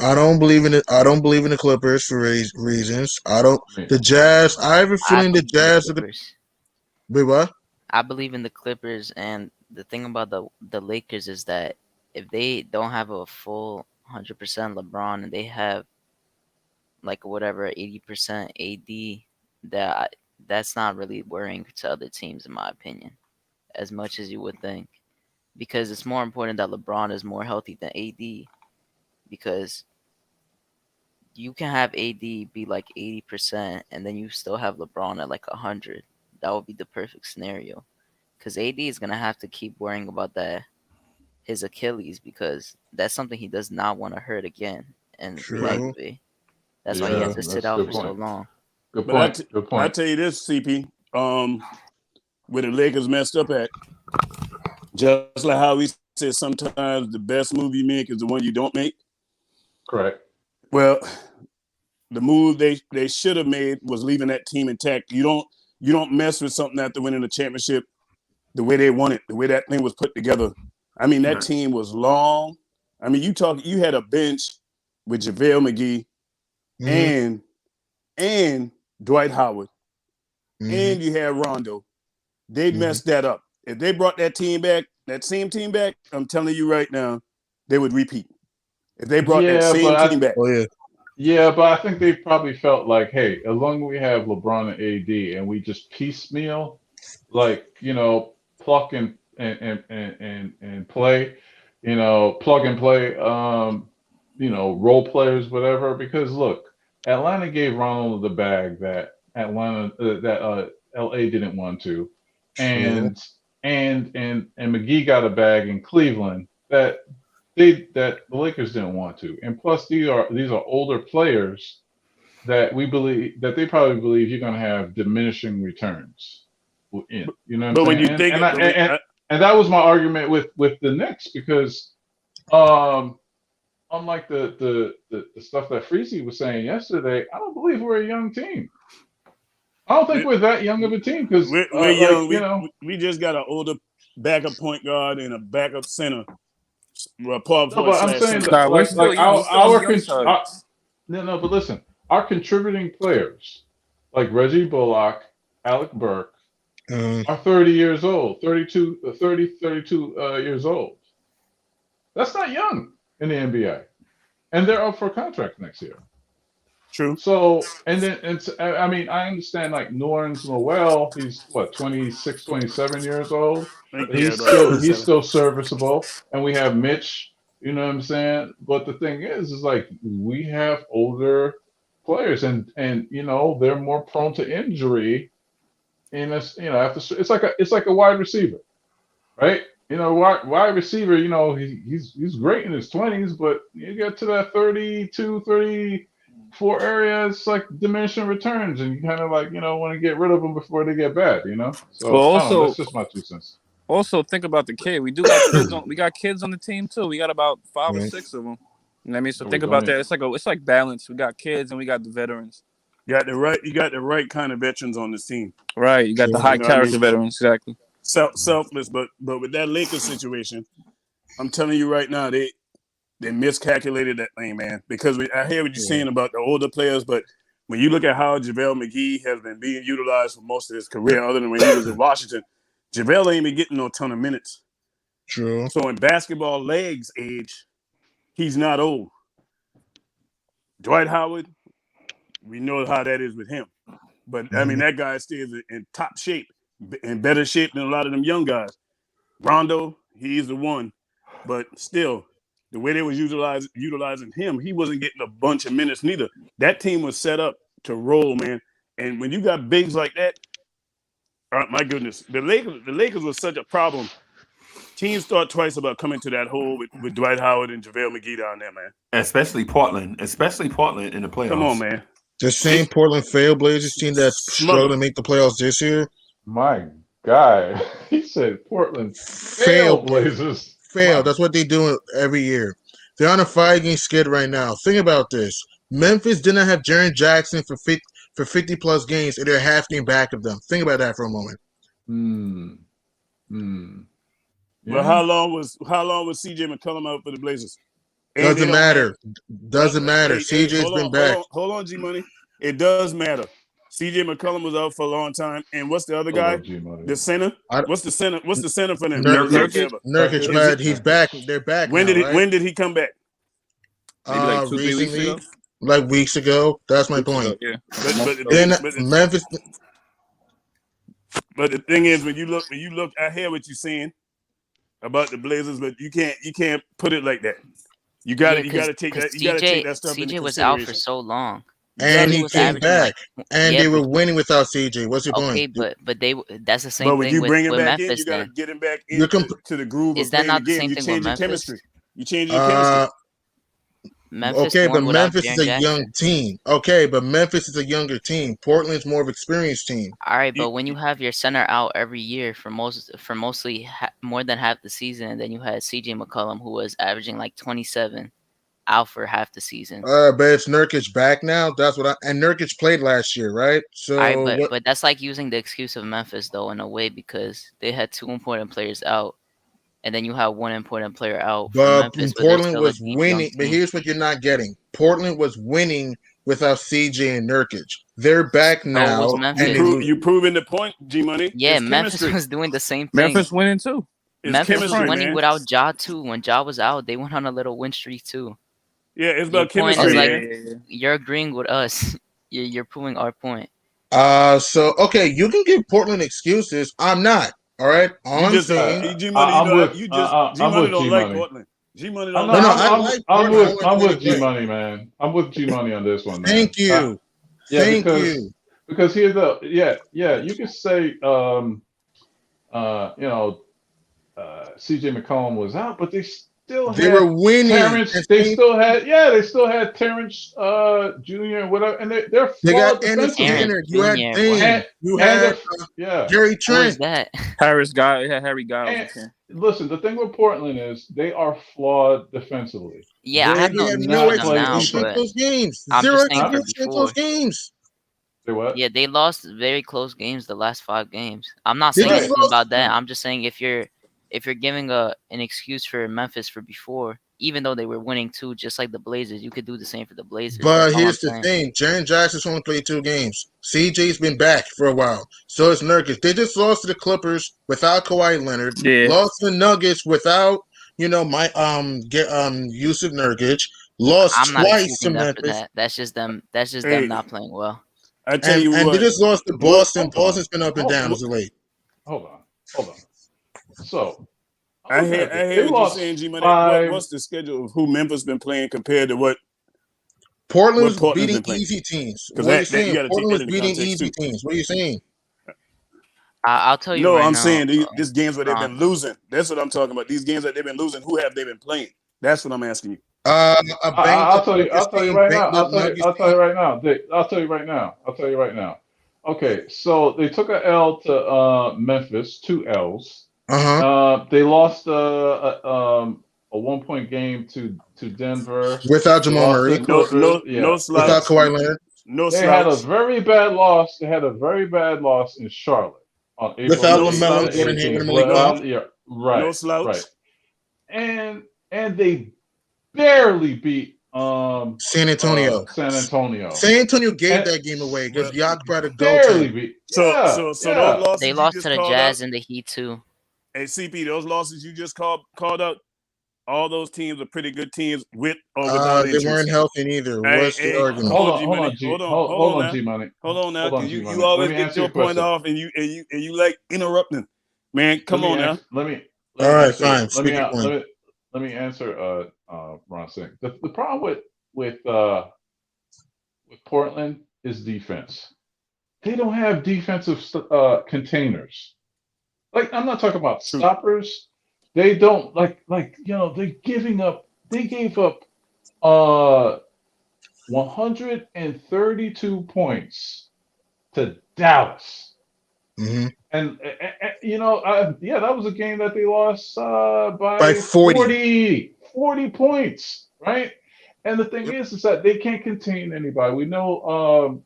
I don't believe in it. I don't believe in the Clippers for reasons. I don't. I mean, The Jazz. I have a I feeling the believe in the Jazz are gonna. Clippers. Wait, what? I believe in the Clippers, and the thing about the Lakers is that if they don't have a full 100% LeBron and they have like whatever 80% AD, that's not really worrying to other teams in my opinion, as much as you would think, because it's more important that LeBron is more healthy than AD, because you can have AD be like 80% and then you still have LeBron at like 100. That would be the perfect scenario. Because AD is gonna have to keep worrying about his Achilles, because that's something he does not want to hurt again and right. True. re-aggravate. That's why he Yeah, has to sit that's a out good for so point. long. Good But point. Good I point. tell you this, CP, where the Lakers messed up at, just like how we said sometimes the best move you make is the one you don't make. Correct. Well, the move they should have made was leaving that team intact. You don't mess with something after winning a championship the way they want it, the way that thing was put together. I mean, that Right. team was long. I mean, you had a bench with JaVale McGee Mm-hmm. and Dwight Howard, Mm-hmm. and you had Rondo. They Mm-hmm. messed that up. If they brought that team back, that same team back, I'm telling you right now, they would repeat. If they brought that Yeah, same team back. Oh yeah. but I think they probably felt like, hey, as long as we have LeBron and AD and we just piecemeal, like, pluck and play, plug and play, role players, whatever. Because look, Atlanta gave Ronald the bag that LA didn't want to, True. and and McGee got a bag in Cleveland that the Lakers didn't want to. And plus, these are older players that we believe that they probably believe you're going to have diminishing returns in. You know what I'm But when saying? you And think, and I, and that was my argument with the Knicks, because um unlike the stuff that Freezy was saying yesterday, I don't believe we're a young team. I don't think we're that young of a team because we're young. We just got an older backup point guard and a backup center. Power no, forward but I'm slash saying center. that, Nah, we're like still young. We still on the young side. no, but listen, our contributing players like Reggie Bullock, Alec Burke Um, are 30 years old, 32 years old. That's not young in the NBA, and they're up for contract next year. True. So, and then I mean, I understand like Norns Noel, he's what, 26, 27 years old, but Yeah, he's about still he's 27. still serviceable. And we have Mitch, you know what I'm saying? But the thing is like we have older players, and they're more prone to injury. And after it's like a wide receiver, right? Wide receiver, he's great in his 20s, but you get to that 32, 34 area, it's like diminishing returns, and you kind of like, want to get rid of them before they get bad, Well, So I don't know. That's just my 2 cents. also think about the kid. We do got kids on. We got kids on the team too. We got about 5 or right. 6 of them. You know what I mean? So No, we think about don't. that. It's like balance. We got kids and we got the veterans. You got the right kind of veterans on this team. Right. You got the True. high You know what I character mean? veterans. Exactly. Selfless, but with that Lakers situation, I'm telling you right now, they miscalculated that thing, man. Because I hear what you're Yeah. saying about the older players, but when you look at how JaVale McGee has been being utilized for most of his career, other than when he was in Washington, JaVale ain't been getting no ton of minutes. True. So in basketball legs age, he's not old. Dwight Howard, we know how that is with him. But I mean, Mm-hmm. that guy still is in top shape, in better shape than a lot of them young guys. Rondo, he's the one, but still, the way they was utilizing him, he wasn't getting a bunch of minutes neither. That team was set up to roll, man. And when you got bigs like that, my goodness, the Lakers was such a problem teams thought twice about coming to that hole with Dwight Howard and JaVale McGee down there, man. Especially Portland in the playoffs. Come on, man. The same Portland Trailblazers team that's struggling to make the playoffs this year. My guy, he said Portland Trailblazers. Fail. That's what they do every year. They're on a 5-game skid right now. Think about this. Memphis did not have Jaren Jackson for 50 plus games, and they're half game back of them. Think about that for a moment. Well, how long was CJ McCollum out for the Blazers? Doesn't matter. Doesn't matter. CJ's been back. Hold on, G Money. It does matter. CJ McCollum was out for a long time, and what's the other guy? The center. What's the center? What's the center for them? Nurkic, but he's back. They're back. When did he come back? Maybe like 2-3 weeks ago. Like weeks ago. That's my point. Yeah. Memphis. But the thing is, when you look, I hear what you're saying about the Blazers, but you can't put it like that. You got to take that. You got to take that stuff into consideration. CJ was out for so long. And he came back, and they were winning without CJ. What's your point? Okay, but that's the same thing. But when you bring him back Memphis, in, you got to get him back into the groove. Is that not the same thing with Memphis? Chemistry. You change your chemistry. Memphis okay, but Memphis is a young team. Okay, but Memphis is a younger team. Portland's more of an experienced team. All right, but when you have your center out every year for mostly more than half the season, and then you had CJ McCollum, who was averaging like 27. Out for half the season. But it's Nurkic back now. That's what and Nurkic played last year, right? So, but that's like using the excuse of Memphis though, in a way, because they had 2 important players out, and then you have 1 important player out. But Memphis, Portland was winning. But here's what you're not getting: Portland was winning without CJ and Nurkic. They're back now. You proving the point, G Money. Yeah, Memphis was doing the same thing. Memphis winning too. Memphis was winning without Ja too. When Ja was out, they went on a little win streak too. Yeah, it's about chemistry. You're agreeing with us. You're proving our point. So okay, you can give Portland excuses. I'm not. All right. I'm with G Money don't like Portland. G Money don't like. I'm with G Money, man. I'm with G Money on this one, man. Thank you. Thank you. Because here's the you could say CJ McCollum was out, but they were winning. They still had Terrence Jr. and whatever, and they're flawed. They got entertainer. You had Gary Trent. Harry Giles. Listen, the thing with Portland is they are flawed defensively. Yeah, I have no experience those games. Zero experience in those games. Yeah, they lost very close games the last 5 games. I'm not saying anything about that. I'm just saying if you're giving an excuse for Memphis for before, even though they were winning too, just like the Blazers, you could do the same for the Blazers. But here's the thing: Jaren Jackson's only played 2 games. CJ's been back for a while. So it's Nurkic. They just lost to the Clippers without Kawhi Leonard. Yeah. Lost to the Nuggets without Yusuf Nurkic. Lost twice to Memphis. That's just them not playing well. I tell you what. And they just lost to Boston. Boston's been up and down as of late. Hold on. So I hear what you're saying, G Money. What's the schedule of who Memphis been playing compared to what Portland's beating easy teams? What are you saying? Portland was beating easy teams. What are you saying? I'll tell you. No, I'm saying these games where they've been losing. That's what I'm talking about. These games that they've been losing. Who have they been playing? That's what I'm asking you. I'll tell you right now. Okay, so they took an L to Memphis, 2 L's. They lost a 1-point game to Denver without Jamal Murray. No slouch. Without Kawhi Leonard. They had a very bad loss. They had a very bad loss in Charlotte on April. Without LaMelo Gordon hitting Malik Monk. Right. No slouch. Right. And they barely beat San Antonio. San Antonio gave that game away because Yak brought a go. Barely beat. So those losses they lost to the Jazz and the Heat too. Hey, CP, those losses you just called out, all those teams are pretty good teams with or without they weren't healthy either. What's the argument? Hold on, G Money. Hold on now, because you always get your point off and you like interrupting. Man, come on now. All right, fine. Let me answer Ron Singh. The problem with Portland is defense. They don't have defensive containers. Like, I'm not talking about stoppers, they don't they're giving up. They gave up 132 points to Dallas. Hmm. And yeah, that was a game that they lost By by 40. 40 points, right? And the thing Yep. is that they can't contain anybody. We know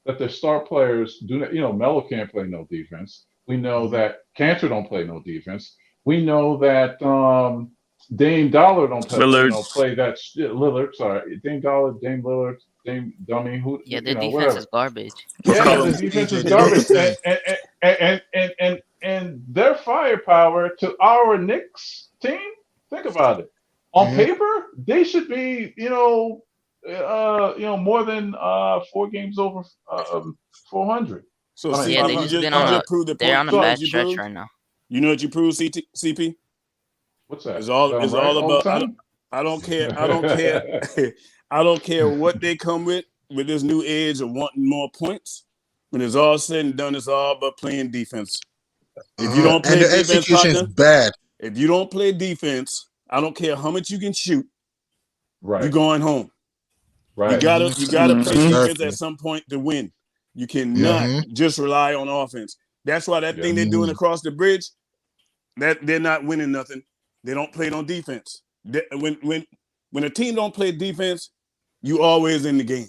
that their star players do not. Melo can't play no defense. We know Hmm. that Cantor don't play no defense. We know that Dame Dollar don't play, Lillard. play that Lillard. Sorry, Dame Dollar, Dame Lillard, Dame Dummy, who Yeah, their defense whatever. is garbage. Yeah, the McCollum. defense is They don't garbage, defend. and their firepower to our Knicks team. Think about it. On Hmm. paper, they should be, more than 4 games over 400. So I mean, Yeah, CP, they 500. just been you on just proved the they're point. on a You know So bad what you stretch proved? right now. You know what you proved, CP? what's that? It's all That I'm it's right all all the about. time. I don't care. I don't care. I don't care what they come with this new age of wanting more points. When it's all said and done, it's all about playing defense. If you don't And play their defense, execution is partner, bad. if you don't play defense, I don't care how much you can shoot, you're Right, going home. right. You gotta play defense Exactly. at some point to win. You Yeah, cannot Hmm. just rely on offense. That's why that yeah, thing they're doing across the bridge, that they're not winning nothing. They don't play it on defense. When a team don't play defense, you always in the game.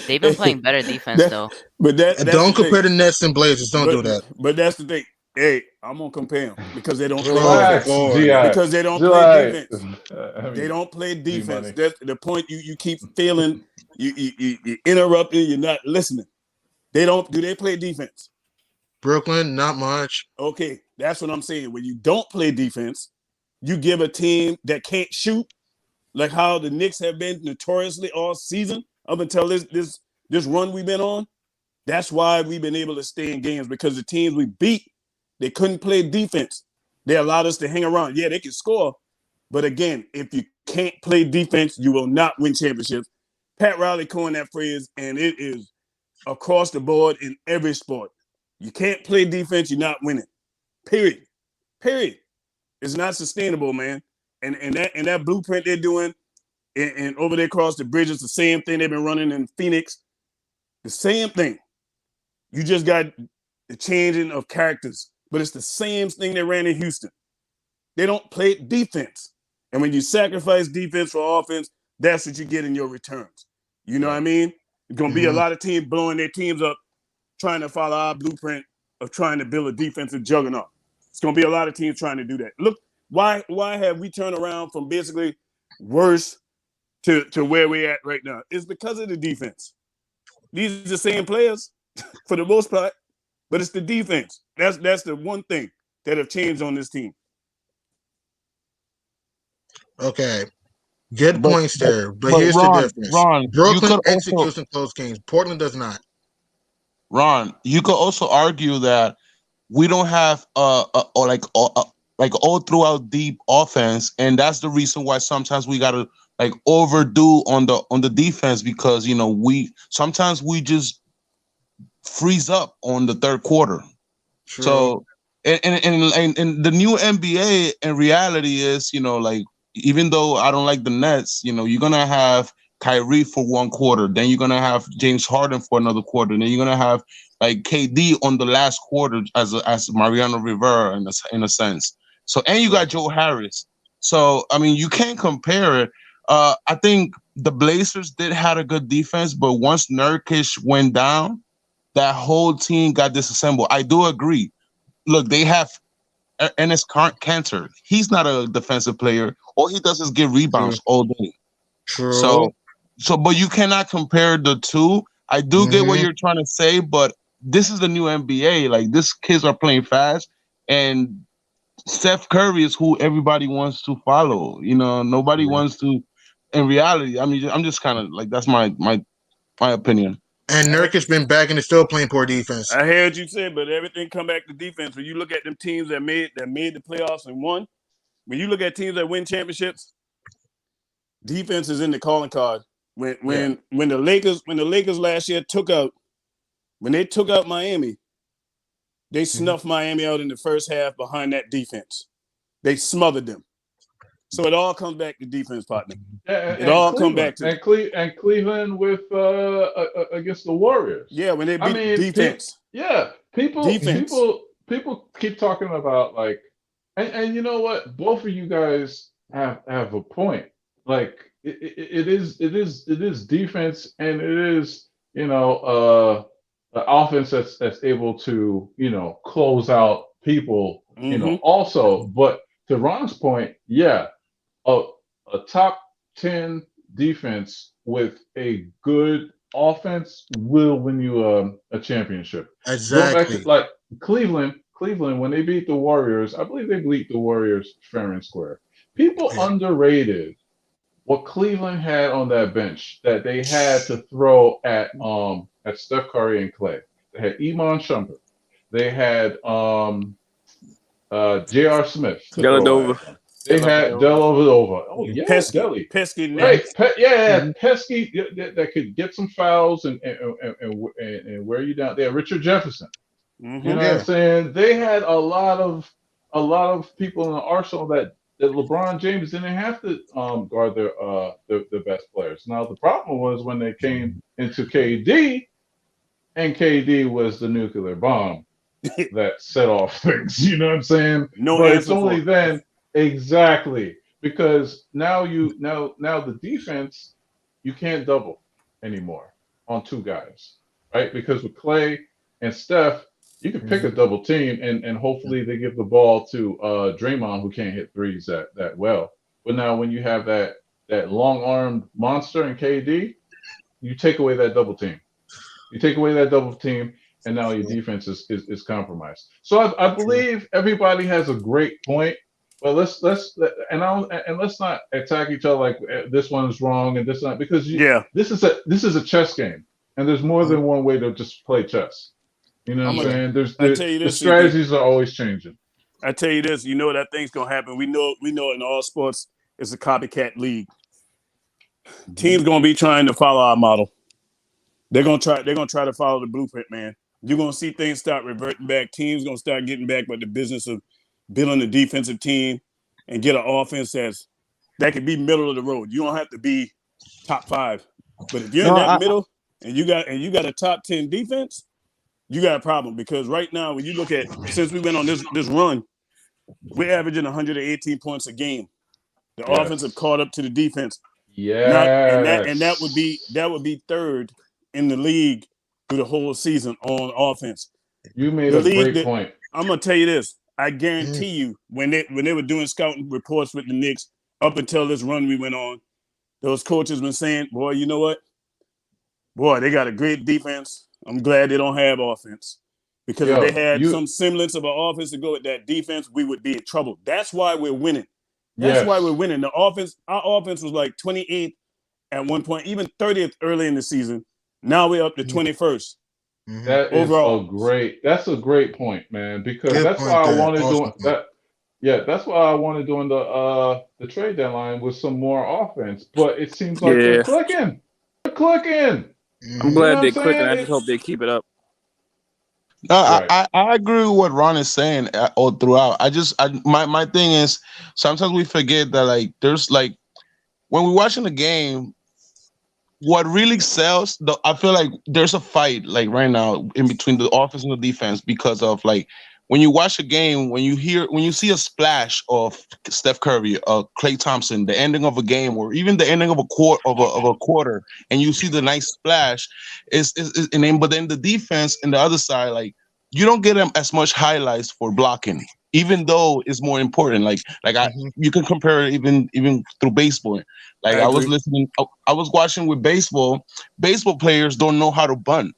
They've been playing better defense That- though. but And that's the don't thing. compare the Nets and Blazers. Don't But do that. but that's the thing. Hey, I'm gonna compare them because they don't play Oh defense. relax, boy. Gi. Because they don't play July. defense. I They mean, don't play G defense. Money. That's the point. You keep failing. You interrupting. You're not listening. They don't. Do they play defense? Brooklyn, not much. Okay, that's what I'm saying. When you don't play defense, you give a team that can't shoot, like how the Knicks have been notoriously all season up until this run we've been on. That's why we've been able to stay in games because the teams we beat, they couldn't play defense. They allowed us to hang around. Yeah, they can score, but again, if you can't play defense, you will not win championships. Pat Riley coined that phrase, and it is across the board in every sport. You can't play defense, you're not winning. Period. Period. It's not sustainable, man. And that blueprint they're doing and over there across the bridge is the same thing they've been running in Phoenix. The same thing. You just got the changing of characters, but it's the same thing they ran in Houston. They don't play defense. And when you sacrifice defense for offense, that's what you get in your returns. You know what I mean? It's going to be a Hmm. lot of teams blowing their teams up trying to follow our blueprint of trying to build a defensive juggernaut. It's going to be a lot of teams trying to do that. Look, why have we turned around from basically worse to where we're at right now? It's because of the defense. These are the same players for the most part, but it's the defense. That's the one thing that have changed on this team. Okay. Good But points there. But but here's the difference. Ron, you Brooklyn could also executes in close games. Portland does not. Ron, you could also argue that we don't have like all throughout deep offense, and that's the reason why sometimes we gotta like overdo on the defense because we sometimes we just freeze up on the third quarter. True. So and the new NBA in reality is like even though I don't like the Nets, you're gonna have Kyrie for one quarter, then you're gonna have James Harden for another quarter, then you're gonna have like KD on the last quarter as Mariano Rivera in a sense. So and you got Joe Harris. So I mean you can't compare it. I think the Blazers did had a good defense, but once Nurkic went down, that whole team got disassembled. I do agree. Look, they have Enes Kanter. He's not a defensive player. All he does is get True. rebounds all day. True. But you cannot compare the two. I do get what Hmm. you're trying to say, but this is the new NBA. Like these kids are playing fast, and Steph Curry is who everybody wants to follow. Nobody wants to. In reality, I mean, I'm just kind of like that's my opinion. And Nurkic been back and is still playing poor defense. I heard you say, but everything come back to defense. When you look at them teams that made the playoffs and won, when you look at teams that win championships, defense is in the calling card. When the Lakers last year took out Miami, They snuffed Miami out in the first half behind that defense. They smothered them. So it all comes back to defense, partner. Yeah, It all comes back to Cleveland with against the Warriors. Yeah, when they beat defense. People Defense. people keep talking about like, and you know what? Both of you guys have a point. Like it is defense, and it is an offense that's able to close out people also. But to Ron's point, a top 10 defense with a good offense will win you a championship. Going back Exactly. to like Cleveland when they beat the Warriors, I believe they beat the Warriors fair and square. People underrated what Cleveland had on that bench that they had to throw at Steph Curry and Clay. They had Iman Shumpert. They had J.R. Smith to throw at them. They had Dellavedova. Oh yeah, Delly. Pesky, right? Pesky that could get some fouls and wear you down. There, Richard Jefferson. You know what I'm saying? They had a lot of people in the arsenal that LeBron James didn't have to guard the best players. Now the problem was when they came into KD, and KD was the nuclear bomb that set off things. You know what I'm saying? But it's only then. Exactly, because now the defense, you can't double anymore on two guys, right? Because with Clay and Steph, you can pick a double team and hopefully they give the ball to Draymond, who can't hit threes that well. But now when you have that long-armed monster in KD, you take away that double team. And now your defense is compromised. So I believe everybody has a great point. Well, let's not attack each other like this one's wrong and this not, because this is a chess game, and there's more than one way to just play chess. You know what I'm saying? The strategies are always changing. I tell you this, you know that thing's gonna happen. We know in all sports it's a copycat league. Teams gonna be trying to follow our model. They're gonna try to follow the blueprint, man. You're gonna see things start reverting back. Teams gonna start getting back with the business of building a defensive team and get an offense that can be middle of the road. You don't have to be top 5, but if you're in that middle and you got a top 10 defense, you got a problem. Because right now, when you look at, since we went on this run, we're averaging 118 points a game. The offense have caught up to the defense. Yeah, and that would be third in the league through the whole season on offense. You made a great point. I'm gonna tell you this. I guarantee you, when they were doing scouting reports with the Knicks up until this run we went on, those coaches been saying, boy, you know what? Boy, they got a great defense. I'm glad they don't have offense. Because if they had some semblance of an offense to go with that defense, we would be in trouble. That's why we're winning. That's why we're winning. Our offense was like 28th at one point, even 30th early in the season. Now we're up to 21st. That is that's a great point, man. Because that's why I wanted doing that. Yeah, that's why I wanted doing the trade deadline with some more offense. But it seems like they're clicking. They're clicking. I'm glad they're clicking. I just hope they keep it up. No, I agree with what Ron is saying all throughout. My thing is sometimes we forget that like there's like when we're watching the game, what really sells, I feel like there's a fight like right now in between the offense and the defense because of like when you watch a game, when you see a splash of Steph Curry, Klay Thompson, the ending of a game, or even the ending of a quarter, and you see the nice splash, but then the defense and the other side, like you don't get them as much highlights for blocking, even though it's more important. You can compare it even through baseball. Like I was watching with baseball. Baseball players don't know how to bunt.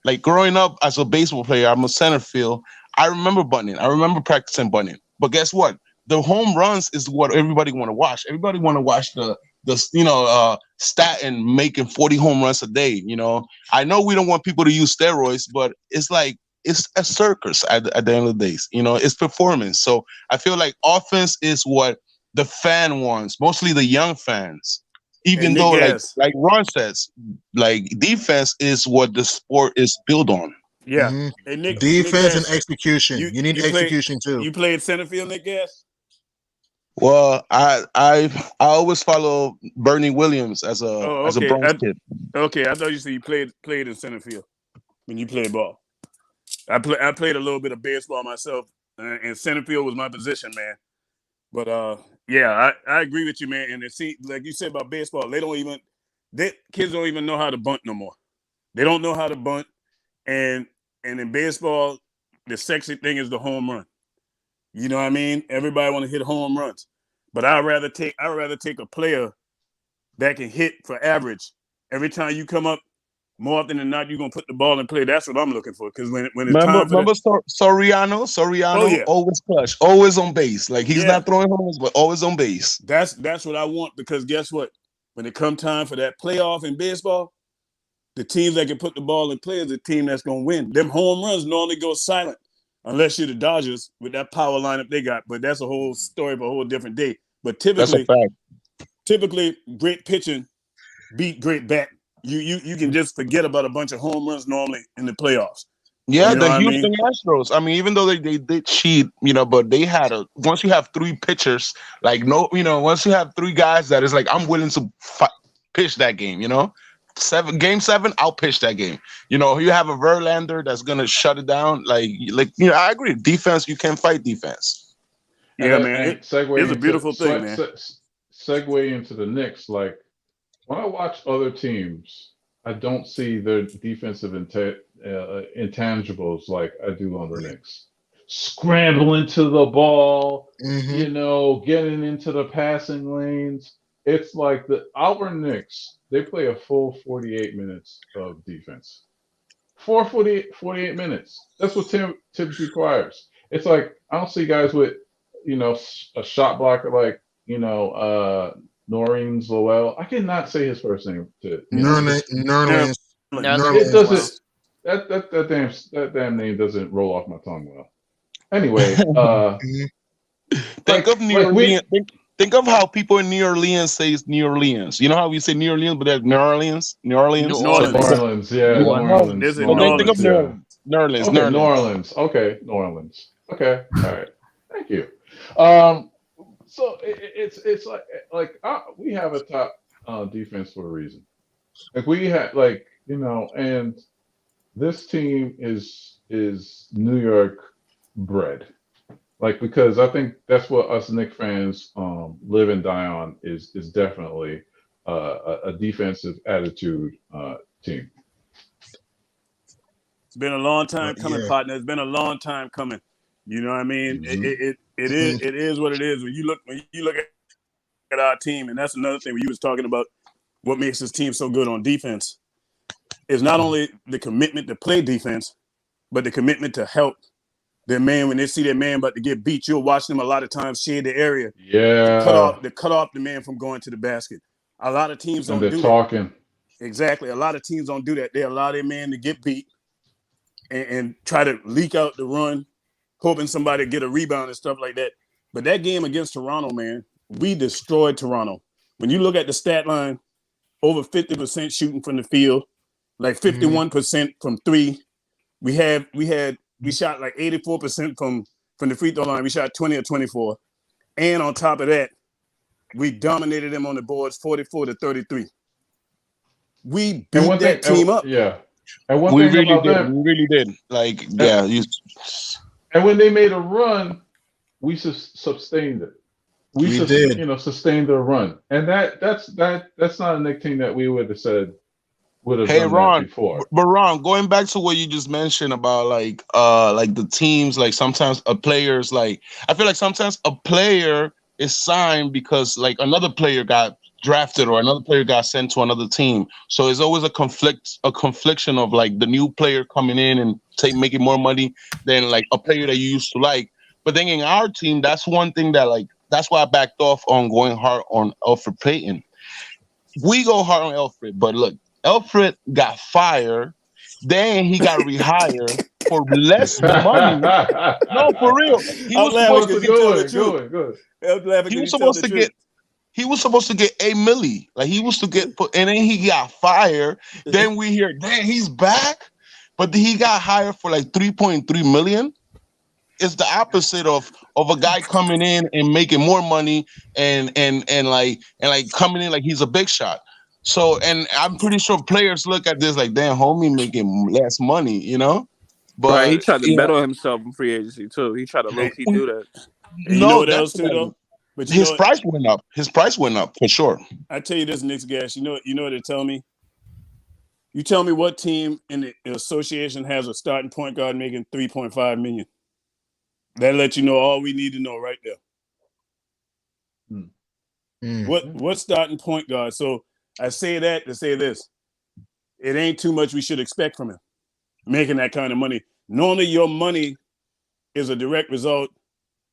Like growing up as a baseball player, I'm a center field. I remember bunting. I remember practicing bunting. But guess what? The home runs is what everybody want to watch. Everybody want to watch the Stanton making 40 home runs a day. You know, I know we don't want people to use steroids, but it's like it's a circus at the end of the days. You know, it's performance. So I feel like offense is what the fan wants, mostly the young fans. Even though, like Ron says, like defense is what the sport is built on. Yeah. Hey, Nick Defense and Gas, execution. You need execution too. You played center field, Nick Gas? Well, I always follow Bernie Williams as Oh, a okay. Bronx kid. Okay, I thought you said you played in center field when you played ball. I played a little bit of baseball myself, and center field was my position, man. But yeah, I agree with you, man. And it see, like you said about baseball, kids don't even know how to bunt no more. They don't know how to bunt, and in baseball, the sexy thing is the home run. You know what I mean? Everybody want to hit home runs, but I'd rather take a player that can hit for average. Every time you come up, more often than not, you're gonna put the ball in play. That's what I'm looking for. Because when it's time for Remember Soriano? oh yeah, Always clutch, always on base. Like he's yeah, not throwing homers, but always on base. that's what I want. Because guess what? When it come time for that playoff in baseball, the teams that can put the ball in play is the team that's gonna win. Them home runs normally go silent, unless you're the Dodgers with that power lineup they got. But that's a whole story for a whole different day. But That's a fact. typically, great pitching beat great batting. You can just forget about a bunch of home runs normally in the playoffs. Yeah, You know the what I mean? Houston Astros. I mean, even though they did cheat, but they had once you have three pitchers, like once you have three guys that is like, I'm willing to pitch that game, Game 7, I'll pitch that game. You have a Verlander that's gonna shut it down. I agree. Defense, you can fight defense. Yeah, man. It's a beautiful thing, man. Segue into the Knicks, like when I watch other teams, I don't see their defensive intangibles like I do on the Knicks. Scrambling to the ball, getting into the passing lanes. It's like our Knicks, they play a full 48 minutes of defense. 48 minutes. That's what Tibbs requires. It's like I don't see guys with, a shot blocker like, Noreen Lowell. I cannot say his first name. Nerlens. It doesn't. That damn name doesn't roll off my tongue well. Anyway, think of New Orleans. Think of how people in New Orleans say New Orleans. You know how we say New Orleans, but there's New Orleans. New Orleans. Yeah, New Orleans. Is it New New Orleans? Orleans? Yeah. New Orleans. Okay, New Orleans. Okay, New Orleans. Okay, all right. Thank you. So it's like we have a top defense for a reason. Like we had and this team is New York bred. Like because I think that's what us Knicks fans live and die on is definitely a defensive attitude team. It's been a long time coming, partner. It's been a long time coming. You know what I mean? It is what it is. When you look at our team, and that's another thing when you was talking about what makes this team so good on defense is not only the commitment to play defense, but the commitment to help their man when they see their man about to get beat. You'll watch them a lot of times shade the area. Yeah. To cut off the man from going to the basket. A lot of teams don't do talking. that. Exactly. A lot of teams don't do that. They allow their man to get beat and try to leak out the run, hoping somebody get a rebound and stuff like that. But that game against Toronto, man, we destroyed Toronto. When you look at the stat line, over 50% shooting from the field, like 51% from three. We shot like 84% from the free throw line. We shot 20 or 24. And on top of that, we dominated them on the boards 44-33. We beat that team up. Yeah. And one we thing really about did. them, We really did. Like, yeah. And when they made a run, we sustained it. We did. Sustained their run. And that's not a Knicks team that we would have said would have done Ron, that before. But Ron, going back to what you just mentioned about like the teams, like sometimes a player's like, I feel like sometimes a player is signed because like another player got drafted or another player got sent to another team. So it's always a confliction of like the new player coming in and making more money than like a player that you used to like. But then in our team, that's one thing that like, that's why I backed off on going hard on Elfrid Payton. We go hard on Elfrid, but look, Elfrid got fired, then he got rehired for less money. No, for real. He was supposed to get $8 million. Like he was to get put, and then he got fired. Then we hear, dang, he's back. but he got hired for like 3.3 million. It's the opposite of a guy coming in and making more money and like coming in like he's a big shot. So, and I'm pretty sure players look at this like, damn, homie making less money, you know. Right, he But tried to bet on himself in free agency too. He tried to low key do that. And you know no, what else too, definitely. though? But you know His what? price went up. His price went up for sure. I tell you this, Knicks gas. You know what they tell me? You tell me what team in the association has a starting point guard making $3.5 million. That lets you know all we need to know right there. What starting point guard? So I say that to say this: it ain't too much we should expect from him making that kind of money. Normally, your money is a direct result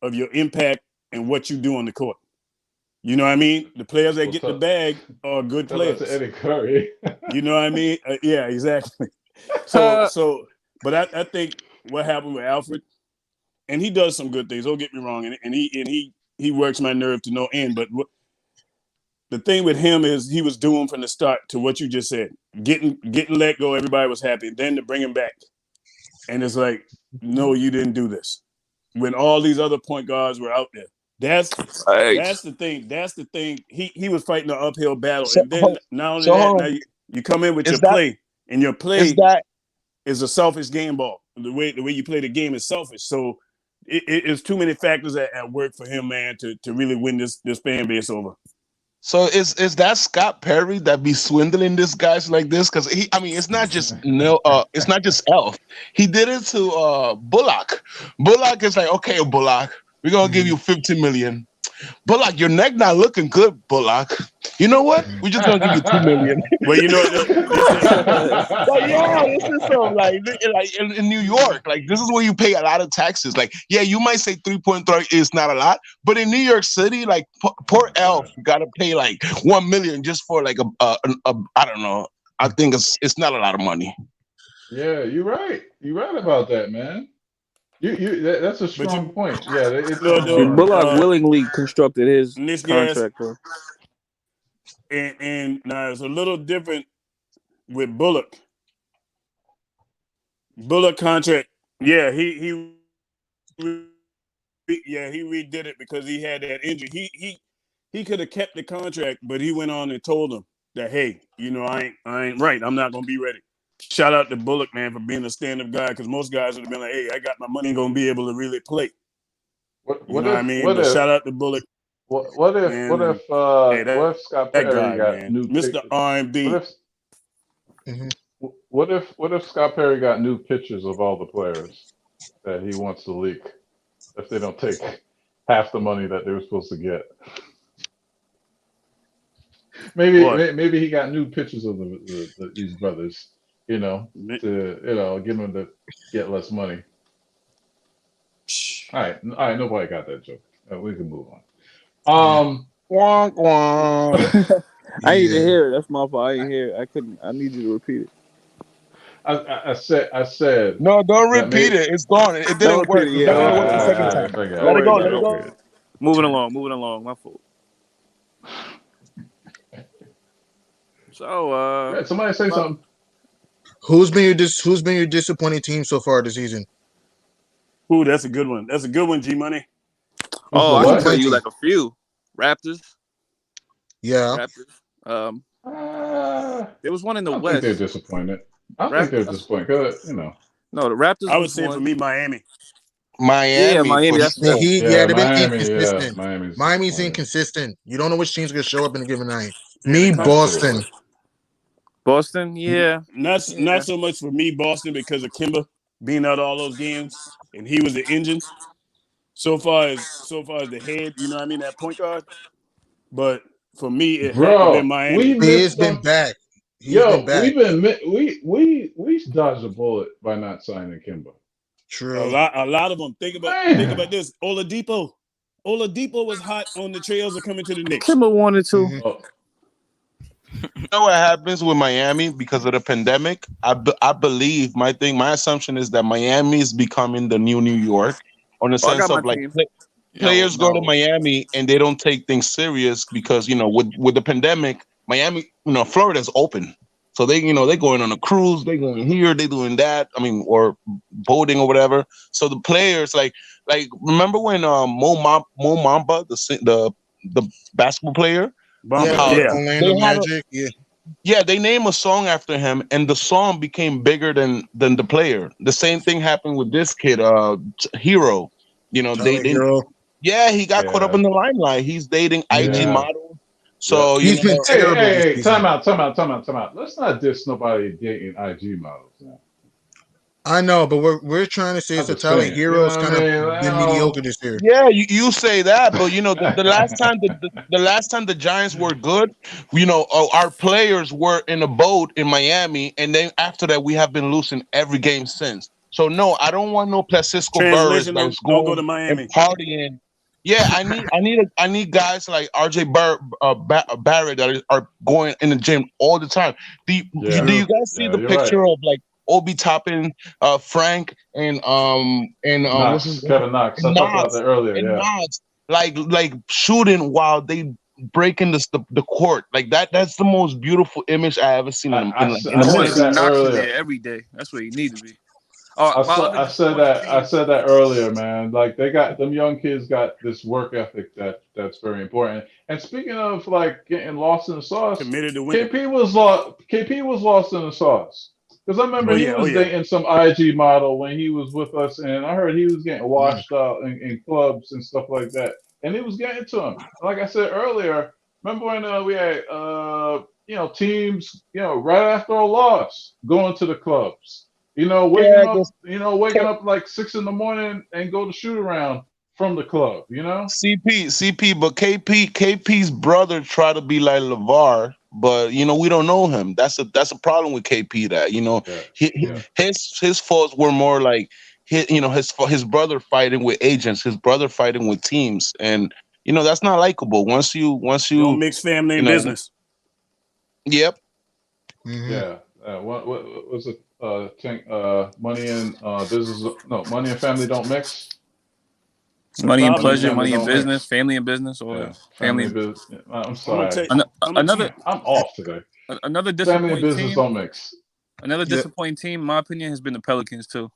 of your impact and what you do on the court. You know what I mean? The players that get the bag are good players. That's Eddie Curry. You know what I mean? Yeah, exactly. So, but I think what happened with Alfred, and he does some good things. Don't get me wrong, and he works my nerve to no end. But the thing with him is he was doomed from the start to what you just said. Getting let go, everybody was happy. Then to bring him back, and it's like, no, you didn't do this. When all these other point guards were out there, that's the thing. That's the thing. He was fighting an uphill battle, So, and then not only so that, hold now on. you come in with Is your that- play, and your play Is that is a selfish game ball. The way you play the game is selfish. So it's too many factors at work for him, man, to really win this fan base over. so? Is that Scott Perry that be swindling these guys like this? Because it's not just it's not just Elf. He did it to Bullock. Bullock is like, okay, Bullock, we're gonna give you 50 million. Bullock, your neck not looking good, Bullock. You know what? We're just gonna give you 2 million. Well, you know, But yeah, this is so like in New York, like this is where you pay a lot of taxes. Like, yeah, you might say 3.3 is not a lot, but in New York City, like poor Elf got to pay like 1 million just for like a I don't know. I think it's not a lot of money. Yeah, you're right. You're right about that, man. That's a strong point. Yeah, Bullock willingly constructed his this contract. And now it's a little different with Bullock. Bullock contract, yeah, he redid it because he had that injury. He could have kept the contract, but he went on and told him that, hey, you know, I ain't right. I'm not gonna be ready. Shout out to Bullock, man, for being a stand-up guy, because most guys would have been like, hey, I got my money, gonna be able to really play. What I mean? But shout out to Bullock. What if Scott Perry got new Mr. R&B? What if Scott Perry got new pictures of all the players that he wants to leak if they don't take half the money that they were supposed to get? Maybe he got new pictures of these brothers, you know, to get them to get less money. All right, nobody got that joke. We can move on. Wonk wonk. I didn't even hear it. That's my fault. I didn't hear it. I couldn't. I need you to repeat it. I said. No, don't repeat it. It's gone. It didn't work. Yeah, it work the second time. Let it go. Let it go. Moving along. My fault. So, somebody say something. Who's been your disappointing team so far this season? Ooh, that's a good one. That's a good one, G Money. Oh, I can tell you like a few. Raptors. Yeah. Raptors. There was one in the I West. think they're disappointed. I think they're disappointed because, you know. No, the Raptors. I would say for me, Miami. Yeah, Miami. They've been Miami, inconsistent. Yeah, Miami's inconsistent. You don't know which team's gonna show up in a given night. Boston. Boston, yeah. Not so much for me, Boston, because of Kimba being out all those games, and he was the engine. So far as the head, you know what I mean, that point guard. But for me, it had to be Miami. He has been back. We dodged a bullet by not signing Kimba. True. A lot of them. Think about this. Oladipo was hot on the trails of coming to the Knicks. Kimba wanted to. Mm-hmm. You know what happens with Miami because of the pandemic? I believe my assumption is that Miami is becoming the new New York, on the sense of like players go to Miami and they don't take things serious because, you know, with the pandemic, Miami, you know, Florida's open. So they, they going on a cruise, they going here, they doing that. I mean, or boating or whatever. So the players like remember when Mo Mamba, the basketball player, Bamba, how yeah. they Orlando had Magic. Yeah, they named a song after him, and the song became bigger than the player. The same thing happened with this kid, Hero. Tyler They Hero. yeah, he got caught up Yeah, in the limelight. He's dating IG yeah, models. yeah. So He's been Hey, terrible hey, this hey! season. Time out! Let's not diss nobody dating IG models. Now. I know, but we're trying to say is I'm that just Tyler saying. You know Hero's what I kind of mean? been mediocre this year. yeah, you say that, but the last time the last time the Giants were good, our players were in a boat in Miami, and then after that we have been losing every game since. So no, I don't want no Francisco Burris Translation: that's don't go to going and Miami. partying. Yeah, I need guys like RJ Barrett that are going in the gym all the time. Do Yeah, you guys see yeah, the you're right. picture of like Obi Toppin, Frank, and what's his Knox, Kevin Knox. and I talked about Nas that earlier. and Yeah. Nas like shooting while they breaking the court. Like that's the most beautiful image I ever seen in I a said minute. Honestly, that Knox in earlier. there every day. That's where he need to be. Oh, my other disappointing I team. said that earlier, man. Like they got them young kids got this work ethic that's very important. And speaking of like getting lost in the sauce, Committed to winning. KP was lost in the sauce. Because I remember Oh he yeah, oh was yeah. dating some IG model when he was with us, and I heard he was getting washed out in clubs and stuff like that. And it was getting to him. Like I said earlier, remember when we had teams right after a loss going to the clubs. Yeah, I guess Waking up like 6 in the morning and go to shoot around from the club, CP, but KP's brother tried to be like LeVar, but we don't know him. That's a problem with KP. That Yeah, yeah. his faults were more like his brother fighting with agents, his brother fighting with teams, and that's not likable. Once Don't you mix family you and know, business. yep, Mm-hmm. Yeah. What was it? Money and business. No, money and family don't mix. It's a Money and Money problem, and pleasure, man. family money and don't business, mix. family and business, all Yeah, that. family Family. and business. I'm I'm gonna sorry. tell I'm gonna Another I'm off today. another Family and disappointing business team. don't mix. Another Yeah, disappointing team, in my opinion, has been the Pelicans too.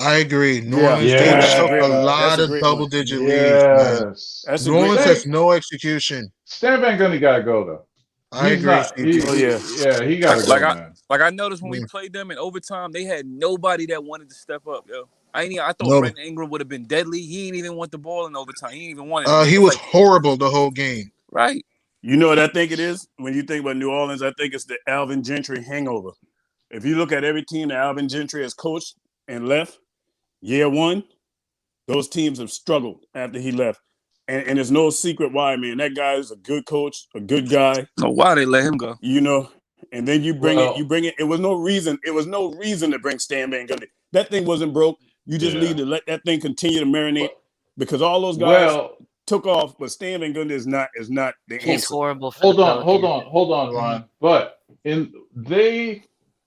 I agree. New yeah, Orleans, they that's a took great a one. Yeah. That's lot a of great one. double-digit leads, man. Yes. That's a New great Orleans one. has Stan no execution. Stan Van Gundy gotta go though. I He's agree, not. CP. Oh yeah. Yeah, he Like gotta like go, I man. like I noticed when we Mm. played them in overtime, they had nobody that wanted to step up, yo. I thought No, Brandon Ingram would have been deadly. He ain't even want the ball in overtime. He ain't even want it. And then he it's was like, horrible the whole game. right. You know what I think it is? When you think about New Orleans, I think it's the Alvin Gentry hangover. If you look at every team that Alvin Gentry has coached and left, year one, those teams have struggled after he left. And there's no secret why, man. That guy is a good coach, a good guy, No, why they let him go? you know. And then you bring it. Well, It was no reason. It was no reason to bring Stan Van Gundy. That thing wasn't broke. You just need yeah. to let that thing continue to marinate Well, because all those guys well, took off, but Stan Van Gundy is not the He's answer. horrible for the Pelicans. hold on, Mm. Ron. But they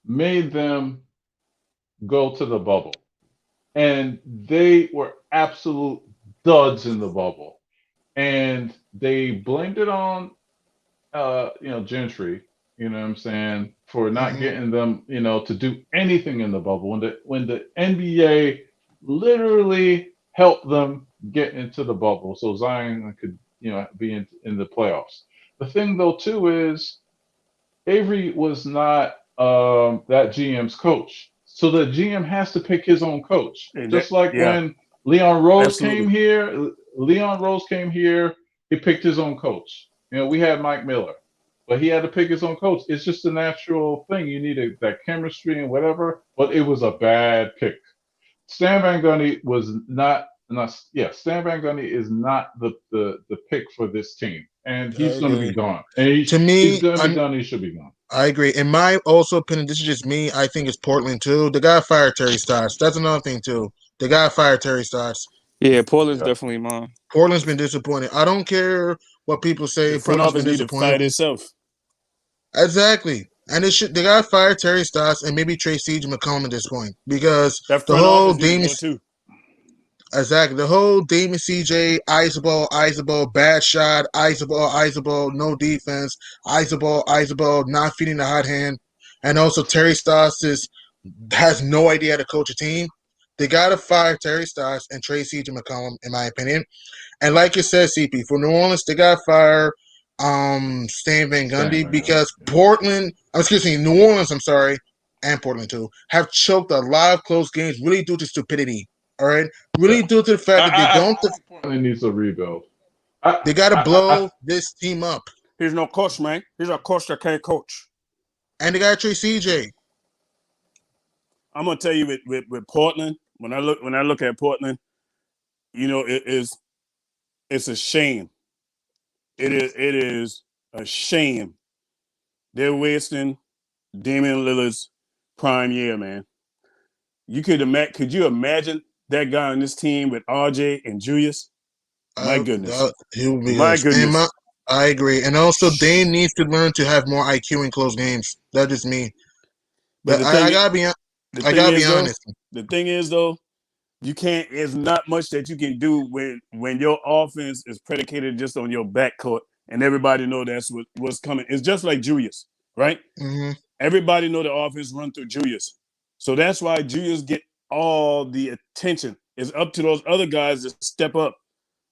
made them go to the bubble, and they were absolute duds in the bubble, and they blamed it on Gentry, you know what I'm saying, for not Mm-hmm. getting them, to do anything in the bubble when the NBA literally helped them get into the bubble so Zion could, be in the playoffs. The thing though too is Avery was not that GM's coach. So the GM has to pick his own coach. And that, Just like yeah, when absolutely. Leon Rose came here, he picked his own coach. We had Mike Miller, but he had to pick his own coach. It's just a natural thing. You need that chemistry and whatever, but it was a bad pick. Stan Van Gundy was not Stan Van Gundy is not the pick for this team. And I he's going to be agree. gone. And To he's me, going to be done. He should be gone. I agree. In my also opinion, this is just me. I think it's Portland too. The guy fired Terry Stotts. That's another thing too. The guy fired Terry Stotts. Yeah, Portland's Yeah. definitely mine. Portland's been disappointing. I don't care what people say. The front Portland's been office need to fire disappointing. itself. Exactly. And the guy fired Terry Stotts and maybe trade Siege McCollum at this point because That the front whole office need to Dame go too. exactly the whole Dame CJ Isabel, bad shot, Isabel, no defense, Isabel, not feeding the hot hand. and also Terry Stotts has no idea how to coach a team. They gotta fire Terry Stotts and trade C.J. McCollum, in my opinion. And like you said, CP, for New Orleans, they gotta fire Stan Van Gundy because New Orleans, I'm sorry, and Portland too, have choked a lot of close games really due to stupidity. All right, really due to the fact that they don't. Portland needs a rebuild. They got to blow this team up. He's no coach, man. He's a coach that can't coach. And they got to trade CJ. I'm gonna tell you with Portland. When I look at Portland, you know, it's a shame. It is a shame. They're wasting Damian Lillard's prime year, man. Could you imagine that guy on this team with RJ and Julius? My goodness. He would be My goodness. I agree. And also, Dame needs to learn to have more IQ in close games. That is me. But I gotta be honest. The thing is, though, you can't. There's not much that you can do when your offense is predicated just on your backcourt, and everybody know that's what's coming. It's just like Julius, right? Mm-hmm. Everybody know the offense run through Julius, so that's why Julius get all the attention. It's up to those other guys to step up.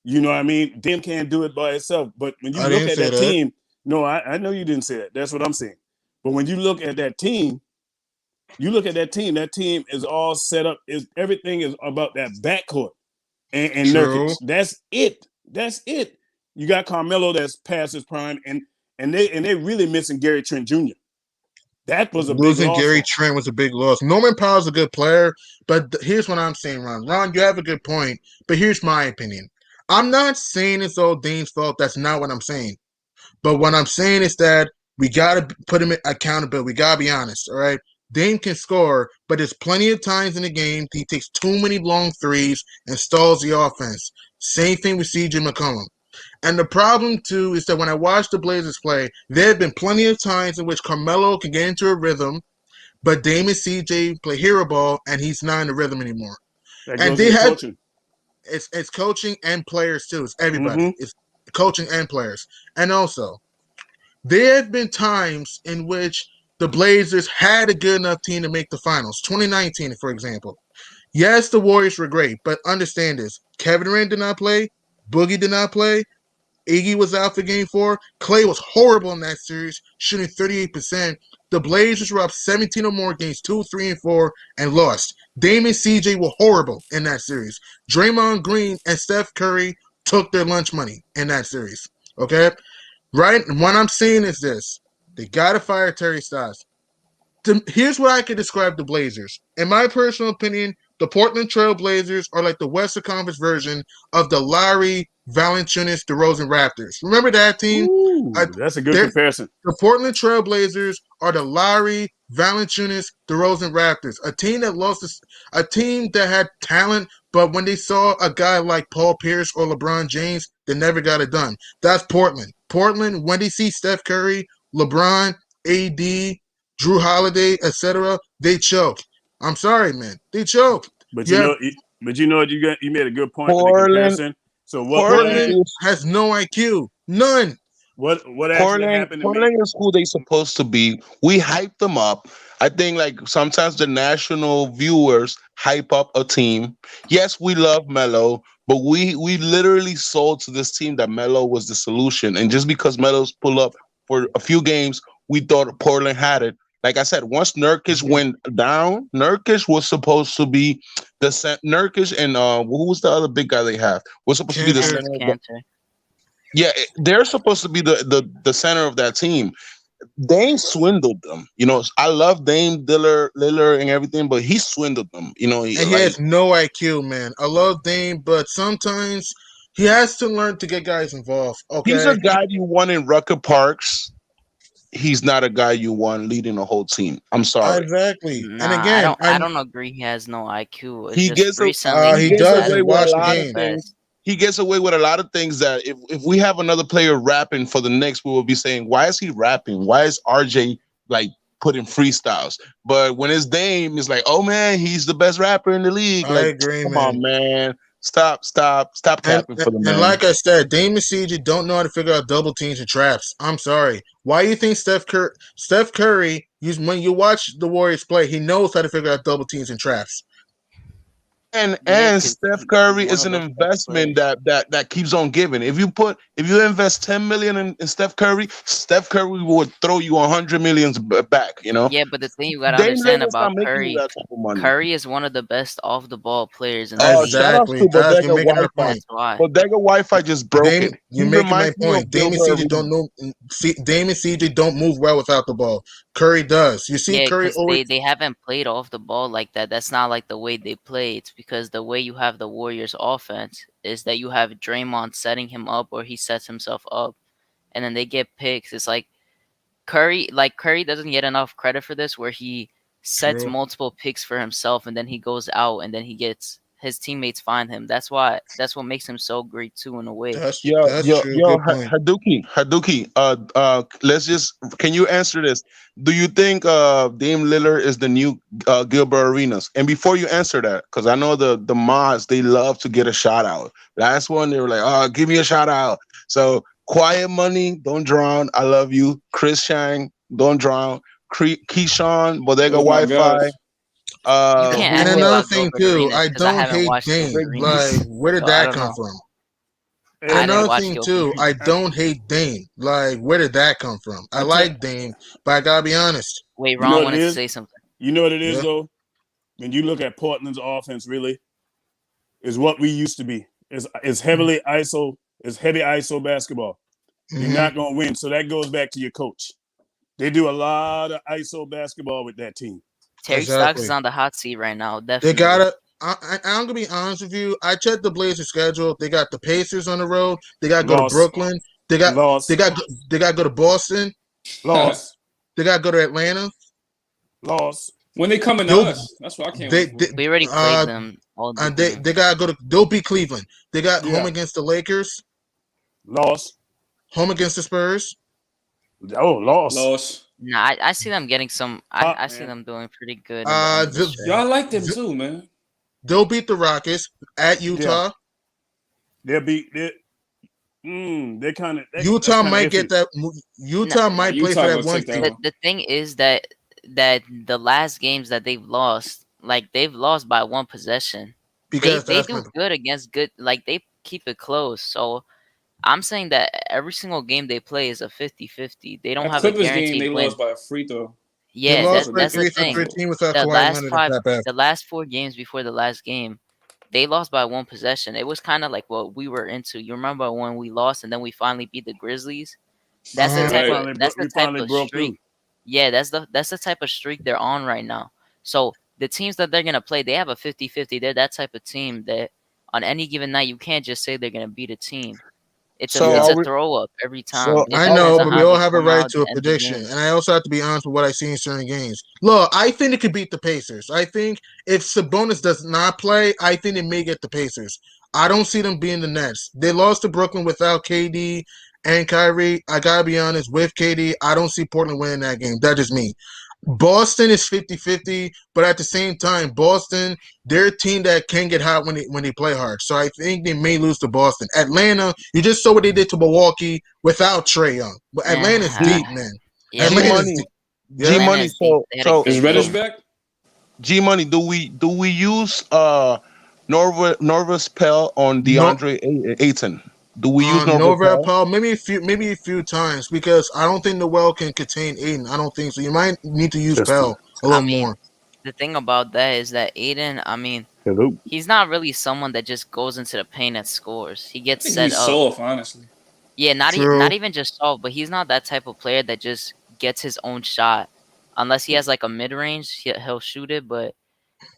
You know what I mean? Dame can't do it by itself. But when you look at that team, no, I know you didn't say that. That's what I'm saying. But when you look at that team, that team is all set up. Everything is about that backcourt and Nurkic. That's it. You got Carmelo that's past his prime, and they really missing Gary Trent Jr. That was a big loss. Losing Gary Trent was a big loss. Norman Powell's a good player, but here's what I'm saying, Ron. Ron, you have a good point, but here's my opinion. I'm not saying it's all Dame's fault. That's not what I'm saying. But what I'm saying is that we got to put him in accountability. We got to be honest, all right? Dame can score, but there's plenty of times in the game he takes too many long threes and stalls the offense. Same thing with C.J. McCollum. And the problem, too, is that when I watch the Blazers play, there have been plenty of times in which Carmelo can get into a rhythm, but Dame and C.J. play hero ball, and he's not in the rhythm anymore. And they have coaching. It's coaching and players, too. It's everybody. Mm-hmm. It's coaching and players. And also, there have been times in which the Blazers had a good enough team to make the finals. 2019, for example. Yes, the Warriors were great, but understand this. Kevin Durant did not play. Boogie did not play. Iggy was out for Game 4. Clay was horrible in that series, shooting 38%. The Blazers were up 17 or more games, 2, 3, and 4, and lost. Dame and CJ were horrible in that series. Draymond Green and Steph Curry took their lunch money in that series. Okay? Right? And what I'm saying is this. They got to fire Terry Stotts. Here's what I can describe the Blazers. In my personal opinion, the Portland Trail Blazers are like the Western Conference version of the Lowry, Valanciunas, DeRozan Raptors. Remember that team? Ooh, that's a good comparison. The Portland Trail Blazers are the Lowry, Valanciunas, DeRozan Raptors. A team that had talent, but when they saw a guy like Paul Pierce or LeBron James, they never got it done. That's Portland. Portland, when they see Steph Curry, LeBron, AD, Drew Holiday, etc., they choke. I'm sorry, man. They choked. But you know what you made a good point Portland, in the comparison. So Portland has no IQ. None. What actually happened to Portland me? is who they supposed to be. We hype them up. I think like sometimes the national viewers hype up a team. Yes, we love Melo, but we literally sold to this team that Melo was the solution. And just because Melo's pull up for a few games, we thought Portland had it. Like I said, once Nurkic went down, Nurkic was supposed to be Nurkic and who was the other big guy they have? Was supposed to be the center. Yeah, they're supposed to be the center of that team. Dame swindled them. You know, I love Dame Lillard and everything, but he swindled them. You know, he has no IQ, man. I love Dame, but sometimes he has to learn to get guys involved. Okay, he's a guy you want in Rucker Parks. He's not a guy you want leading a whole team. I'm sorry. Exactly. Nah, and again, I don't agree. He has no IQ. It's he just gets he does watch the game. Things. He gets away with a lot of things that if we have another player rapping for the Knicks, we will be saying, why is he rapping? Why is RJ like putting freestyles? But when it's Dame, it's like, oh man, he's the best rapper in the league. I agree, come on, man. Stop capping for the man. And like I said, Dame and CJ don't know how to figure out double teams and traps. I'm sorry. Why do you think Steph Curry When you watch the Warriors play, he knows how to figure out double teams and traps. Yeah, And because Steph he's Curry one is of an those type of investment players. that keeps on giving. If you invest 10 million in Steph Curry would throw you 100 millions back. You know, Yeah, but the thing you gotta Dame understand Lillard's not about making you Curry, that type of money. Curry is one of the best off the ball players in the league. Shout outs Exactly. to That's Bodega you're making our Wi-Fi. point. That's why. Bodega Wi-Fi just broke Dame, it. you're He making my reminds me of point. Dame and Gilbert CJ Arenas. don't know. Dame and CJ don't move well without the ball. Curry does. You see, Yeah, Curry because always. they haven't played off the ball like that. That's not like the way they play. It's because the way you have the Warriors offense is that you have Draymond setting him up or he sets himself up, and then they get picks. It's like Curry doesn't get enough credit for this, where he sets True. multiple picks for himself and then he goes out and then he gets his teammates find him. That's what makes him so great too in a way. That's true. Good point. Haduki. Let's just. Can you answer this? Do you think Dame Lillard is the new Gilbert Arenas? And before you answer that, because I know the mods they love to get a shout out. Last one they were like, "Oh, give me a shout out." So Quiet Money, don't drown. I love you, Chris Shang, don't drown. Keyshawn, Bodega Those my Wi-Fi. guys. You can't And ask me another about thing Gilbert too, Arenas I because I don't haven't hate watched Dame. Gilbert Arenas, Like, where did so I that don't come know. from? And I didn't another watch thing Gilbert too, I Arenas. don't hate Dame. Like, where did that come from? I I tell like Dame, but I gotta be honest. Wait, you know Ron what it wanted to is. say something. You know what it is Yeah. though. When you look at Portland's offense, really is what we used to be. It's heavily ISO. It's heavy ISO basketball. You're Hmm. not gonna win. So that goes back to your coach. They do a lot of ISO basketball with that team. Terry Stocks is Exactly. on the hot seat right now, They definitely. gotta. I'm gonna be honest with you. I checked the Blazers schedule. They got the Pacers on the road. They gotta go to Loss, Brooklyn. They got. They loss, got. They got to go to Boston. loss, They got to go to Atlanta. loss. When they coming to They'll. us, that's what I can't They. wait they for. We already played uh. them all the And they. games. They gotta go to. They'll beat Cleveland. They got home Yeah, against the Lakers. loss. Home against the Spurs. Oh, loss. Loss. Nah, I see them getting some. Pop, I see man. them doing pretty good in the end of the The, stretch. Y'all like them the, too, man. they'll beat the Rockets at Yeah, Utah. they'll beat. They kind of that's Utah kind of might get iffy. that. No, Utah Nah, might play for Utah that gonna one take that seed one. the thing is that the last games that they've lost, like they've lost by one possession. They because they that's my. do good against good, like they keep it close. So I'm saying that every single game they play is a 50-50. They don't That have a Clippers game, guaranteed they win. lost by a free throw. They Yeah, That was lost a by that's the 3 for thing. disrespectful. 15 without The Kawhi last Leonard at five, that pass. the last 4 games before the last game, they lost by one possession. It was kind of like what we were into. You remember when we lost and then we finally beat the Grizzlies? That's the Uh-huh. Yeah, type Right. of that's the we type finally of broke streak. through. Yeah, that's the type of streak they're on right now. So the teams that they're gonna play, they have a 50-50. They're that type of team that on any given night you can't just say they're gonna beat a team. It's a So it's Yeah, are a we? throw up every time. So It I are depends know, on but we? we how all they have a come right out to a to end the prediction, game. and I also have to be honest with what I see in certain games. Look, I think it could beat the Pacers. I think if Sabonis does not play, I think they may get the Pacers. I don't see them being the Nets. They lost to Brooklyn without KD and Kyrie. I gotta be honest, with KD, I don't see Portland winning that game. That's just me. Boston is 50-50, but at the same time, Boston, they're a team that can get hot when they play hard. So I think they may lose to Boston. Atlanta, you just saw what they did to Milwaukee without Trey Young. But Atlanta's G deep, man. Yeah, G Atlanta's Money, deep. G Yeah. Atlanta Money. is deep. They had a Is good So Reddish game. back? G Money. Do we use Norvis Pell on No, DeAndre Ayton? Do we use Norvis Nova Pell? Powell, maybe a few times because I don't think Noel can contain Aiden. I don't think so. You might need to use testing. Pell a I little mean, more. the thing about that is that Aiden, I mean, Hello. he's not really someone that just goes into the paint and scores. He I gets think set he's up. soft, honestly. Yeah, not True. even just soft, but he's not that type of player that just gets his own shot. Unless he has like a mid range, he'll shoot it. But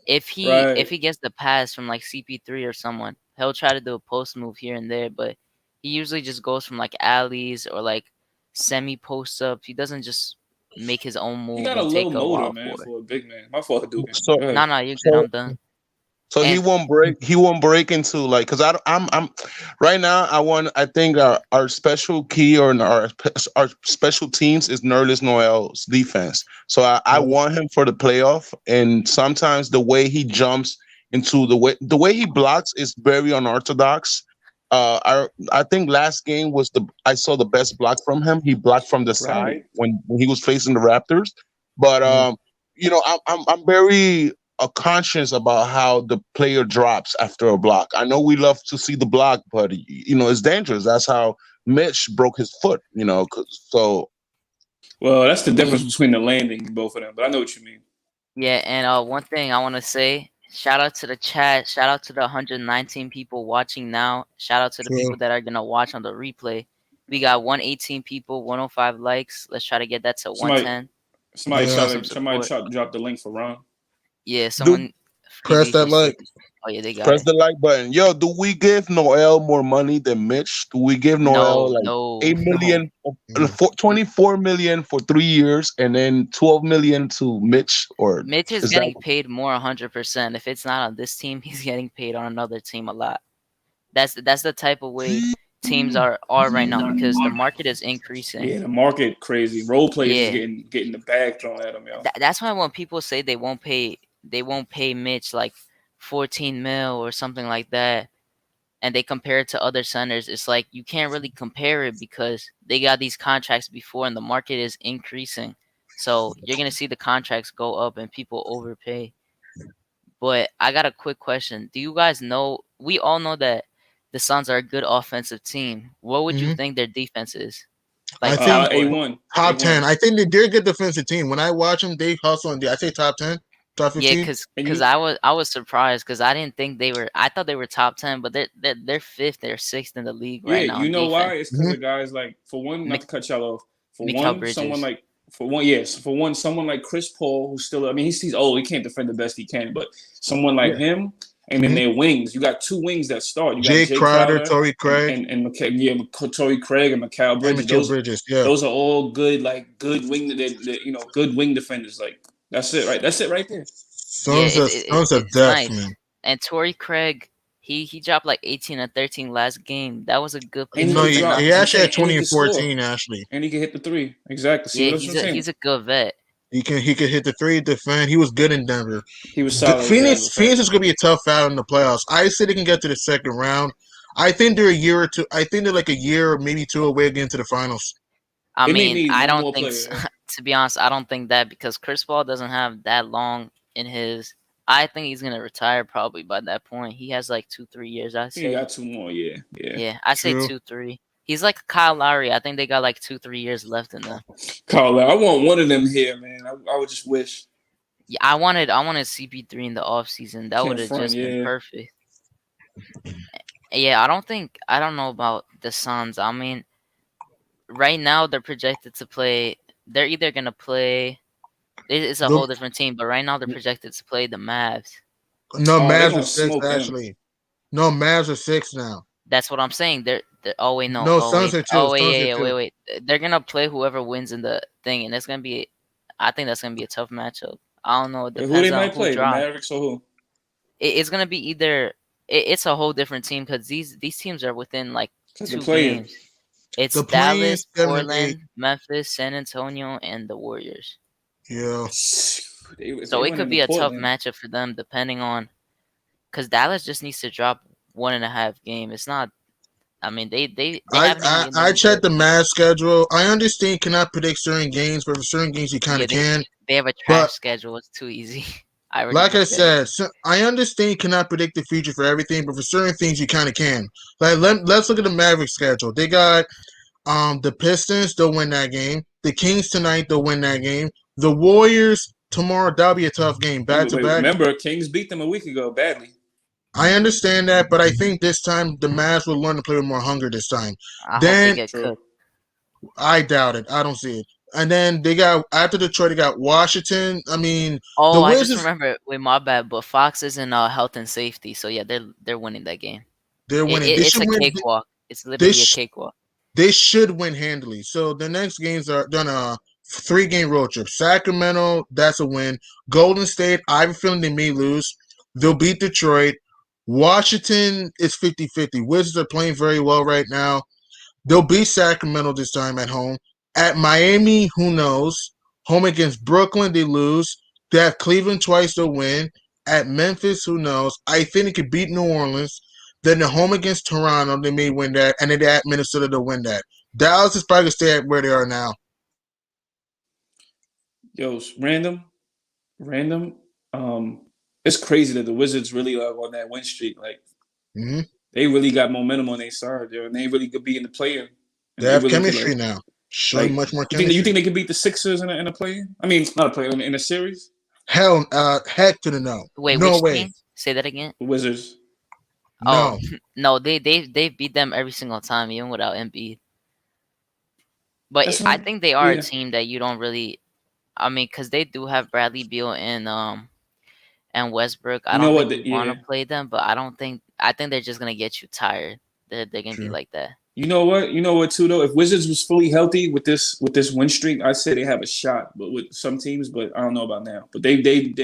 if Right. he gets the pass from like CP3 or someone, he'll try to do a post move here and there. But he usually just goes from like alleys or like semi post up. He doesn't just make his own He move got a and low take a motor, wild man, for it. for a big man. My fault, Hadouken. So Go No, ahead. no, you're good. so I'm done. So he And won't break. He won't break into like because I'm right now. I think our special key or our special teams is Nerlens Noel's defense. So I True. want him for the playoff. And sometimes the way he jumps into the way he blocks is very unorthodox. I think last game was I saw the best block from him. He blocked from the side Right. when he was facing the Raptors. But I'm very conscious about how the player drops after a block. I know we love to see the block, but it's dangerous. That's how Mitch broke his foot. So. Well, that's the difference between the landing, both of them. But I know what you mean. Yeah, and one thing I want to say, shout out to the chat, shout out to the 119 people watching now, shout out to the people that are gonna watch on the replay. We got 118 people, 105 likes. Let's try to get that to 110. Somebody try to drop the link for Ron. Yeah, someone. Press that like. Oh yeah, they got Press it. the like button. Yo, do we give Noel more money than Mitch? Do we give Noel No, 8 million, 24 million for 3 years, and then 12 million to Mitch? Or Mitch is getting paid more 100%. If it's not on this team, he's getting paid on another team a lot. That's the type of way teams are right now because the market is increasing. Yeah, the market crazy. Role players is getting the bag thrown at them, yo. That's why when people say they won't pay Mitch like 14 mil or something like that, and they compare it to other centers, it's like you can't really compare it because they got these contracts before and the market is increasing. So you're gonna see the contracts go up and people overpay. But I got a quick question. Do you guys know? We all know that the Suns are a good offensive team. What would you think their defense is? Like I think A1, top 10. I think they're a good defensive team. When I watch them, they hustle. And I say top 10, top 15. Yeah, because I was surprised because I didn't think they were. I thought they were top 10, but they're fifth, they're sixth in the league right now. Yeah, you know why? It's because of guys like, for one, not to cut y'all off. For one, someone like Chris Paul, who's still, I mean, he's old, he can't defend the best he can, but someone like him, and then their wings. You got two wings that start. You got Jay Crowder, Torrey Craig, and Torrey Craig and Mikal Bridges. Those are all good, good wing, good wing defenders. Like that's it, right? That's it, right there. Sons of death, man. And Torrey Craig, he dropped like 18 and 13 last game. That was a good play. No, he actually had 20 and 14, Ashley. And he can hit the three. Exactly. Yeah, he's a good vet. He could hit the three, defend. He was good in Denver. He was solid. Phoenix is going to be a tough out in the playoffs. I say they can get to the second round. I think they're a year or two. I think they're like a year or maybe two away getting to the finals. I mean, I don't think. To be honest, I don't think that because Chris Paul doesn't have that long in his. I think he's gonna retire probably by that point. He has like 2-3 years. I say. He got 2 more. Yeah. Yeah, I say 2-3. He's like Kyle Lowry. I think they got like 2-3 years left in them. Kyle Lowry. I want one of them here, man. I would just wish. Yeah, I wanted CP3 in the offseason. That would have just been perfect. Yeah, I don't know about the Suns. I mean, right now they're projected to play. They're either gonna play. It's a whole different team, but right now they're projected to play the Mavs. No, Mavs are 6 actually. No, Mavs are 6 now. That's what I'm saying. They're oh wait, no. No, Suns are 2. Oh wait. They're gonna play whoever wins in the thing, and it's gonna be. I think that's gonna be a tough matchup. I don't know. It depends who they on might who play, the drops. Mavericks or who? It's gonna be either. It's a whole different team because these teams are within like 2 games. It's Dallas, Portland, Memphis, San Antonio, and the Warriors. Yeah. So it could be a tough matchup for them depending on because Dallas just needs to drop 1.5 game. It's not. I mean, they I checked the Mavs schedule. I understand you cannot predict certain games, but for certain games you kind of can. They have a trash schedule. It's too easy. Like I said, I understand you cannot predict the future for everything, but for certain things you kind of can. Like let's look at the Mavericks schedule. They got the Pistons. They'll win that game. The Kings tonight. They'll win that game. The Warriors tomorrow. That'll be a tough game. Back to back. Remember, Kings beat them a week ago badly. I understand that, but I think this time the Mavs will learn to play with more hunger this time. I hope they get cooked. I doubt it. I don't see it. And then they got after Detroit, they got Washington. I mean, I just remember. Wait, my bad. But Fox is in health and safety, so yeah, they're winning that game. They're winning. It's a cakewalk. It's literally a cakewalk. They should win handily. So the next games are done a 3-game road trip. Sacramento, that's a win. Golden State, I have a feeling they may lose. They'll beat Detroit. Washington is 50-50. Wizards are playing very well right now. They'll beat Sacramento this time at home. At Miami, who knows? Home against Brooklyn, they lose. They have Cleveland twice, they'll win. At Memphis, who knows? I think they could beat New Orleans. Then the home against Toronto, they may win that. And then at Minnesota, they'll win that. Dallas is probably going to stay at where they are now. Yo, random. It's crazy that the Wizards really are on that win streak. Like Mm-hmm. they really got momentum on their side, yo, and they really could be in the play-in, and They they have really could chemistry now, showing like. much more You chemistry. think they could beat the Sixers in a play-in? I mean, not a play-in, in a series. Hell, heck to the no. Wait, No which way. team? Say that again. The Wizards. Oh No. no, they beat them every single time, even without Embiid. But That's I not. think they are a Yeah. team that you don't really. I mean, because they do have Bradley Beal and Westbrook. I You know don't what? think you want Yeah. to play them, but I don't think. I think they're just gonna get you tired. They're gonna be True. like that. You know what? You know what too though. If Wizards was fully healthy with this win streak, I'd say they have a shot. But with some teams, but I don't know about now. But they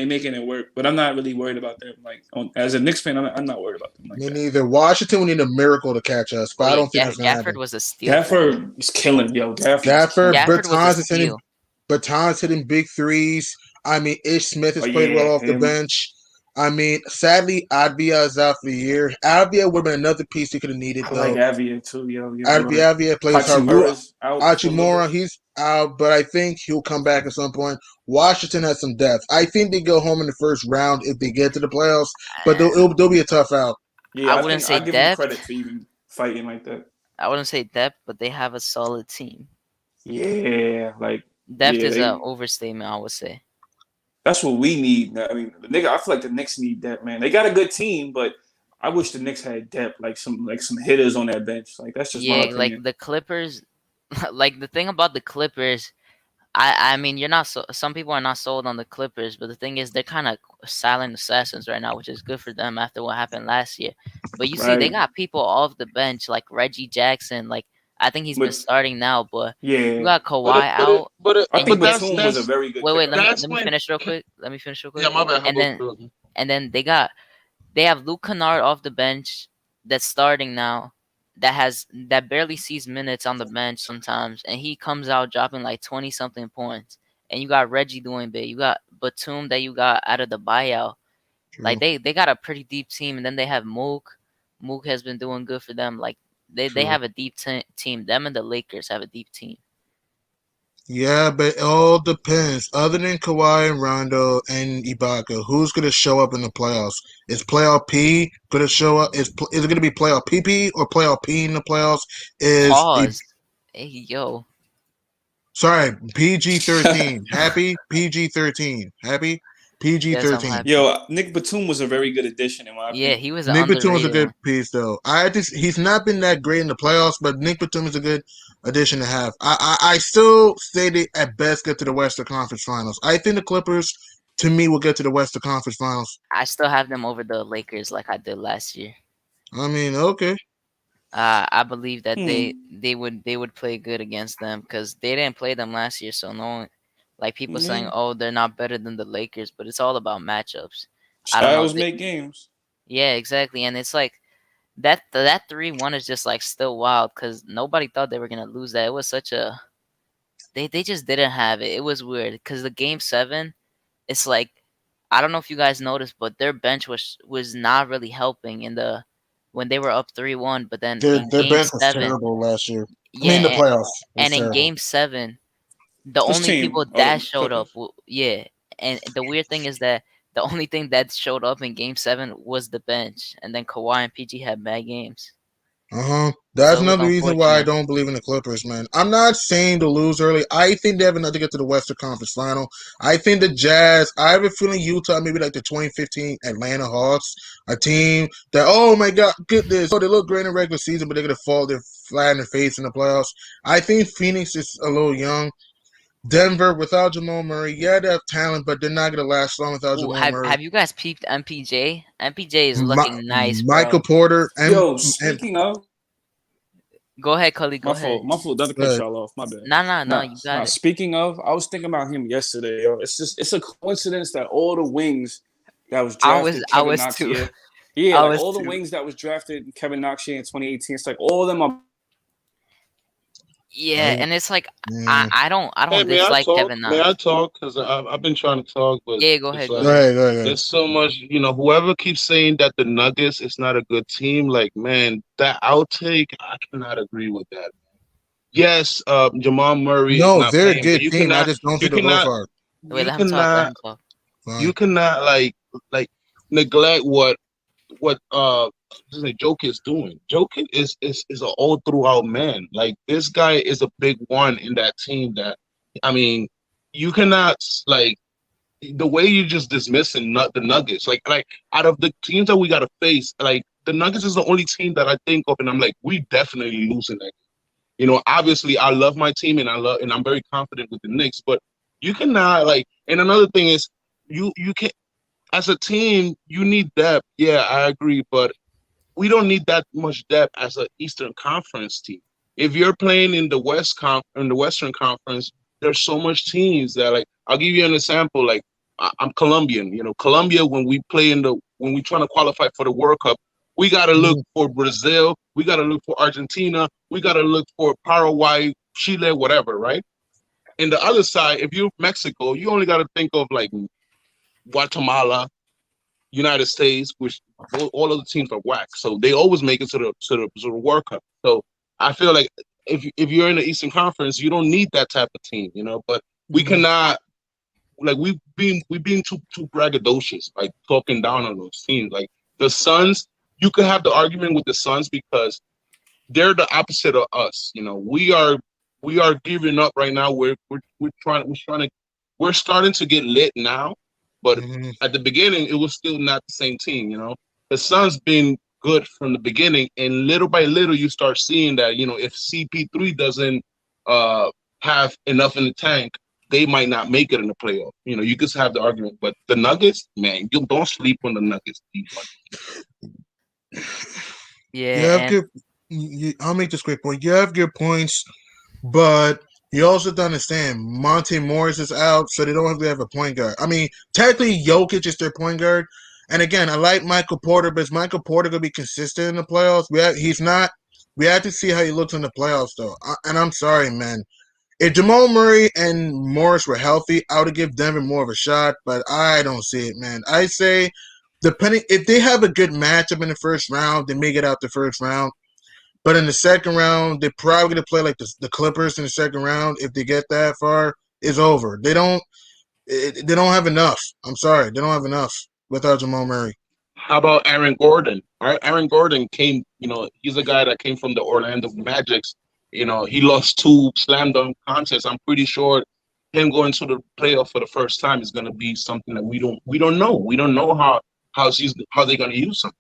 making it work. But I'm not really worried about them. Like as a Knicks fan, I'm not worried about them like Me that. neither. Washington would need a miracle to catch us, but Oh I yeah, don't think that's gonna Gafford happen. was a steal for them. Gafford is killing, yo. Gafford is Gafford, killing. Gafford was a Bertans is hitting, steal. Bertans hitting big threes. I mean, Ish Smith Oh has played yeah, well off the him. bench. I mean, sadly, Advia is out for the year. Advia would have been another piece he could have needed, I like though. Avia too, yo. You're right. Advia plays hard. Hachimura's out for a little Achimura, bit. he's out, but I think he'll come back at some point. Washington has some depth. I think they go home in the first round if they get to the playoffs, but they'll be a tough out. Yeah, I I wouldn't think say I give them credit depth. for even fighting like that. I wouldn't say depth, but they have a solid team. Yeah, like Depth yeah, is an they. overstatement, I would say. That's what we need. I mean, the nigga. I feel like the Knicks need depth, man. They got a good team, but I wish the Knicks had depth, like some hitters on that bench. Like that's just my Yeah, like opinion. the Clippers, like the thing about the Clippers, I mean, you're not so. Some people are not sold on the Clippers, but the thing is, they're kind of silent assassins right now, which is good for them after what happened last year. But you see, they Right? got people off the bench like Reggie Jackson. Like I think he's been But starting now, but you yeah, got Kawhi out, I and you think miss. Batum was a very good Wait, pickup. let me finish real quick. Let me finish real Yeah, quick, my bad. and then they have Luke Kennard off the bench that's starting now that barely sees minutes on the bench sometimes, and he comes out dropping like 20 something points. And you got Reggie doing big. You got Batum that you got out of the buyout. Like True, they got a pretty deep team, and then they have Mook. Mook has been doing good for them. Like they true. have a deep team. Them and the Lakers have a deep team. Yeah, but it all depends. Other than Kawhi and Rondo and Ibaka, who's going to show up in the playoffs? Is playoff P going to show up? Is it going to be playoff PP or playoff P in the playoffs? Pause. Hey yo. Sorry, PG 13. Happy PG 13. Happy PG Yes, I'm 13. happy. Yo, Nick Batum was a very good addition in my Yeah, opinion. he was an Nick Batum was a underrated good one. piece, though. He's not been that great in the playoffs, but Nick Batum is a good addition to have. I still say they at best get to the Western Conference Finals. I think the Clippers, to me, will get to the Western Conference Finals. I still have them over the Lakers like I did last year. I mean, okay. I believe that Hmm. they would play good against them because they didn't play them last year. So no one, like people saying, Yeah. oh, they're not better than the Lakers, but it's all about matchups. I don't know. Styles make games. Yeah, exactly, and it's like that 3-1 is just like still wild because nobody thought they were gonna lose that. It was such a they just didn't have it. It was weird because the game 7, it's like I don't know if you guys noticed, but their bench was not really helping in the when they were up 3-1. But then in Their game bench was seven, terrible last year. I mean, the yeah, playoffs was and in terrible. game 7, the Which only team? people Oh, that the showed up, Clippers. yeah. And the weird thing is that the only thing that showed up in game 7 was the bench, and then Kawhi and PG had bad games, That's so it was another reason why I unfortunate. don't believe in the Clippers, man. I'm not saying to lose early. I think they have enough to get to the Western Conference Final. I think the Jazz. I have a feeling Utah, maybe like the 2015 Atlanta Hawks, a team that oh my god, get this. Oh, they look great in the regular season, but they're gonna fall their flat in the face in the playoffs. I think Phoenix is a little young. Denver without Jamal Murray, yeah, they have talent, but they're not gonna last long without Ooh, Jamal Murray. have you guys peeped MPJ? MPJ is Ma- looking nice, Michael bro. Porter Yo, and speaking of Go ahead, Cully. Go my ahead. fault, my fault. Not to cut y'all off. My bad. No. Nah, You nah. got it. Speaking of, I was thinking about him yesterday. Yo, it's a coincidence that all the wings that was drafted, I Kevin was Knox too. here. Yeah, I like was all the too. wings that was drafted, Kevin Knox here in 2018. It's like all of them are. Yeah, and it's like mm, I Hey, don't may I dislike talk? Kevin May I Knox. talk? Because I've been trying to talk, but Yeah, go it's ahead, go go like ahead. ahead, go ahead. there's so much, whoever keeps saying that the Nuggets is not a good team, like, man, that outtake, I cannot agree with that. Yes, Jamal Murray is No, not they're a playing, but good team. I just don't you think they'll go cannot, far. Wait, you let him talk. Let cannot him talk. you cannot like neglect what Jokic is doing. Jokic is an all throughout man. Like this guy is a big one in that team. That I mean, you cannot like the way you just dismissing the Nuggets. Like out of the teams that we got to face, like the Nuggets is the only team that I think of, and I'm like, we definitely losing that. Obviously, I love my team, and I'm very confident with the Knicks, but you cannot like. And another thing is, you can as a team, you need depth. Yeah, I agree, but we don't need that much depth as an Eastern Conference team. If you're playing in the in the Western Conference, there's so much teams that like. I'll give you an example. Like I'm Colombian. Colombia when we trying to qualify for the World Cup, we got to look for Brazil. We got to look for Argentina. We got to look for Paraguay, Chile, whatever. Right. And the other side, if you're Mexico, you only got to think of like Guatemala, United States, which all of the teams are whack. So they always make it to the World Cup. So I feel like if you're in the Eastern Conference, you don't need that type of team, But we cannot like we've been too braggadocious, like talking down on those teams. Like the Suns, you could have the argument with the Suns because they're the opposite of us. We are giving up right now. We're starting to get lit now, but at the beginning it was still not the same team. The Suns been good from the beginning, and little by little you start seeing that if CP3 doesn't have enough in the tank, they might not make it in the playoff. You could have the argument, but the Nuggets, man, you don't sleep on the Nuggets. You have good. I'll make this quick point. You have good points, but you also have to understand Monte Morris is out, so they don't really have a point guard. I mean, technically Jokic is their point guard, and again, I like Michael Porter, but is Michael Porter gonna be consistent in the playoffs? He's not. We have to see how he looks in the playoffs, though. And I'm sorry, man. If Jamal Murray and Morris were healthy, I would give Denver more of a shot, but I don't see it, man. I say, depending if they have a good matchup in the first round, they may get out the first round. But in the second round, they're probably going to play like the Clippers in the second round. If they get that far, it's over. They don't have enough. I'm sorry, they don't have enough without Jamal Murray. How about Aaron Gordon? Aaron Gordon came, he's a guy that came from the Orlando Magics. He lost 2 slam dunk contests. I'm pretty sure him going to the playoff for the first time is going to be something that we don't know. We don't know how they're going to use him.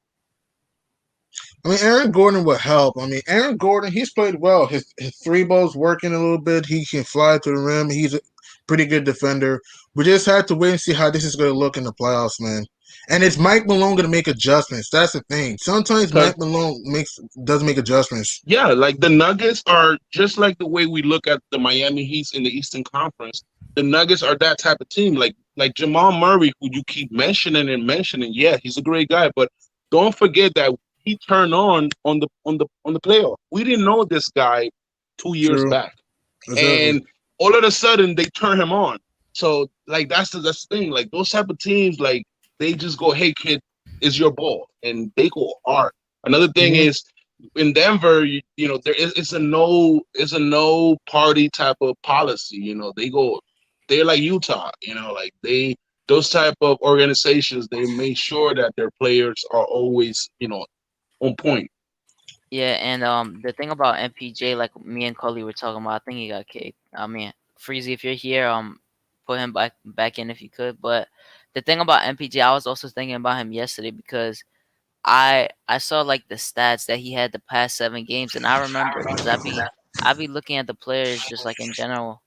I mean, Aaron Gordon will help. I mean, Aaron Gordon, he's played well. His three ball's working a little bit. He can fly to the rim. He's a pretty good defender. We just have to wait and see how this is going to look in the playoffs, man. And it's Mike Malone going to make adjustments. That's the thing. Sometimes Mike Malone does make adjustments. Yeah, like the Nuggets are just like the way we look at the Miami Heat in the Eastern Conference. The Nuggets are that type of team. Like Jamal Murray, who you keep mentioning and mentioning. Yeah, he's a great guy, but don't forget that he turned on the playoff. We didn't know this guy 2 years back, and all of a sudden they turn him on. So like that's the thing. Like those type of teams, like they just go, "Hey kid, it's your ball," and they go hard. Another thing is in Denver, it's a no party type of policy. They're like Utah. Like those type of organizations, they make sure that their players are always on point. Yeah, and the thing about MPJ, like me and Cully were talking about, I think he got kicked. I mean, Freezy, if you're here, put him back in if you could. But the thing about MPJ, I was also thinking about him yesterday because I saw like the stats that he had the past 7 games, and I remember because I be looking at the players just like in general,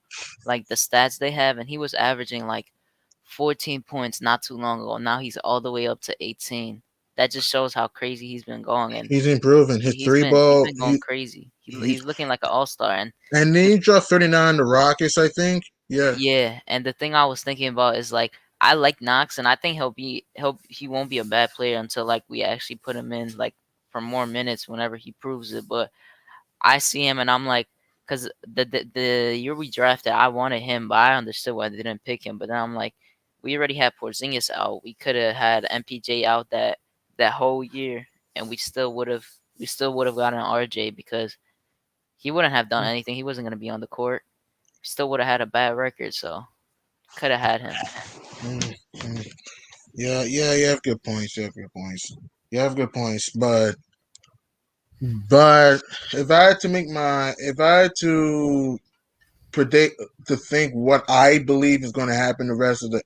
like the stats they have, and he was averaging like 14 points not too long ago. Now he's all the way up to 18. That just shows how crazy he's been going, and he's improving. His he's three been ball, going crazy. He's looking like an all-star, and then he dropped 39 on the Rockets, I think. yeah. And the thing I was thinking about is like I like Knox, and I think he won't be a bad player until like we actually put him in like for more minutes whenever he proves it. But I see him, and I'm like, because the year we drafted, I wanted him, but I understood why they didn't pick him. But then I'm like, we already had Porzingis out. We could have had MPJ out that whole year, and we still would have gotten RJ because he wouldn't have done anything. He wasn't going to be on the court. Still would have had a bad record. So could have had him. Mm-hmm. Yeah, you have good points. You have good points, but if I had to predict to think what I believe is going to happen the rest of the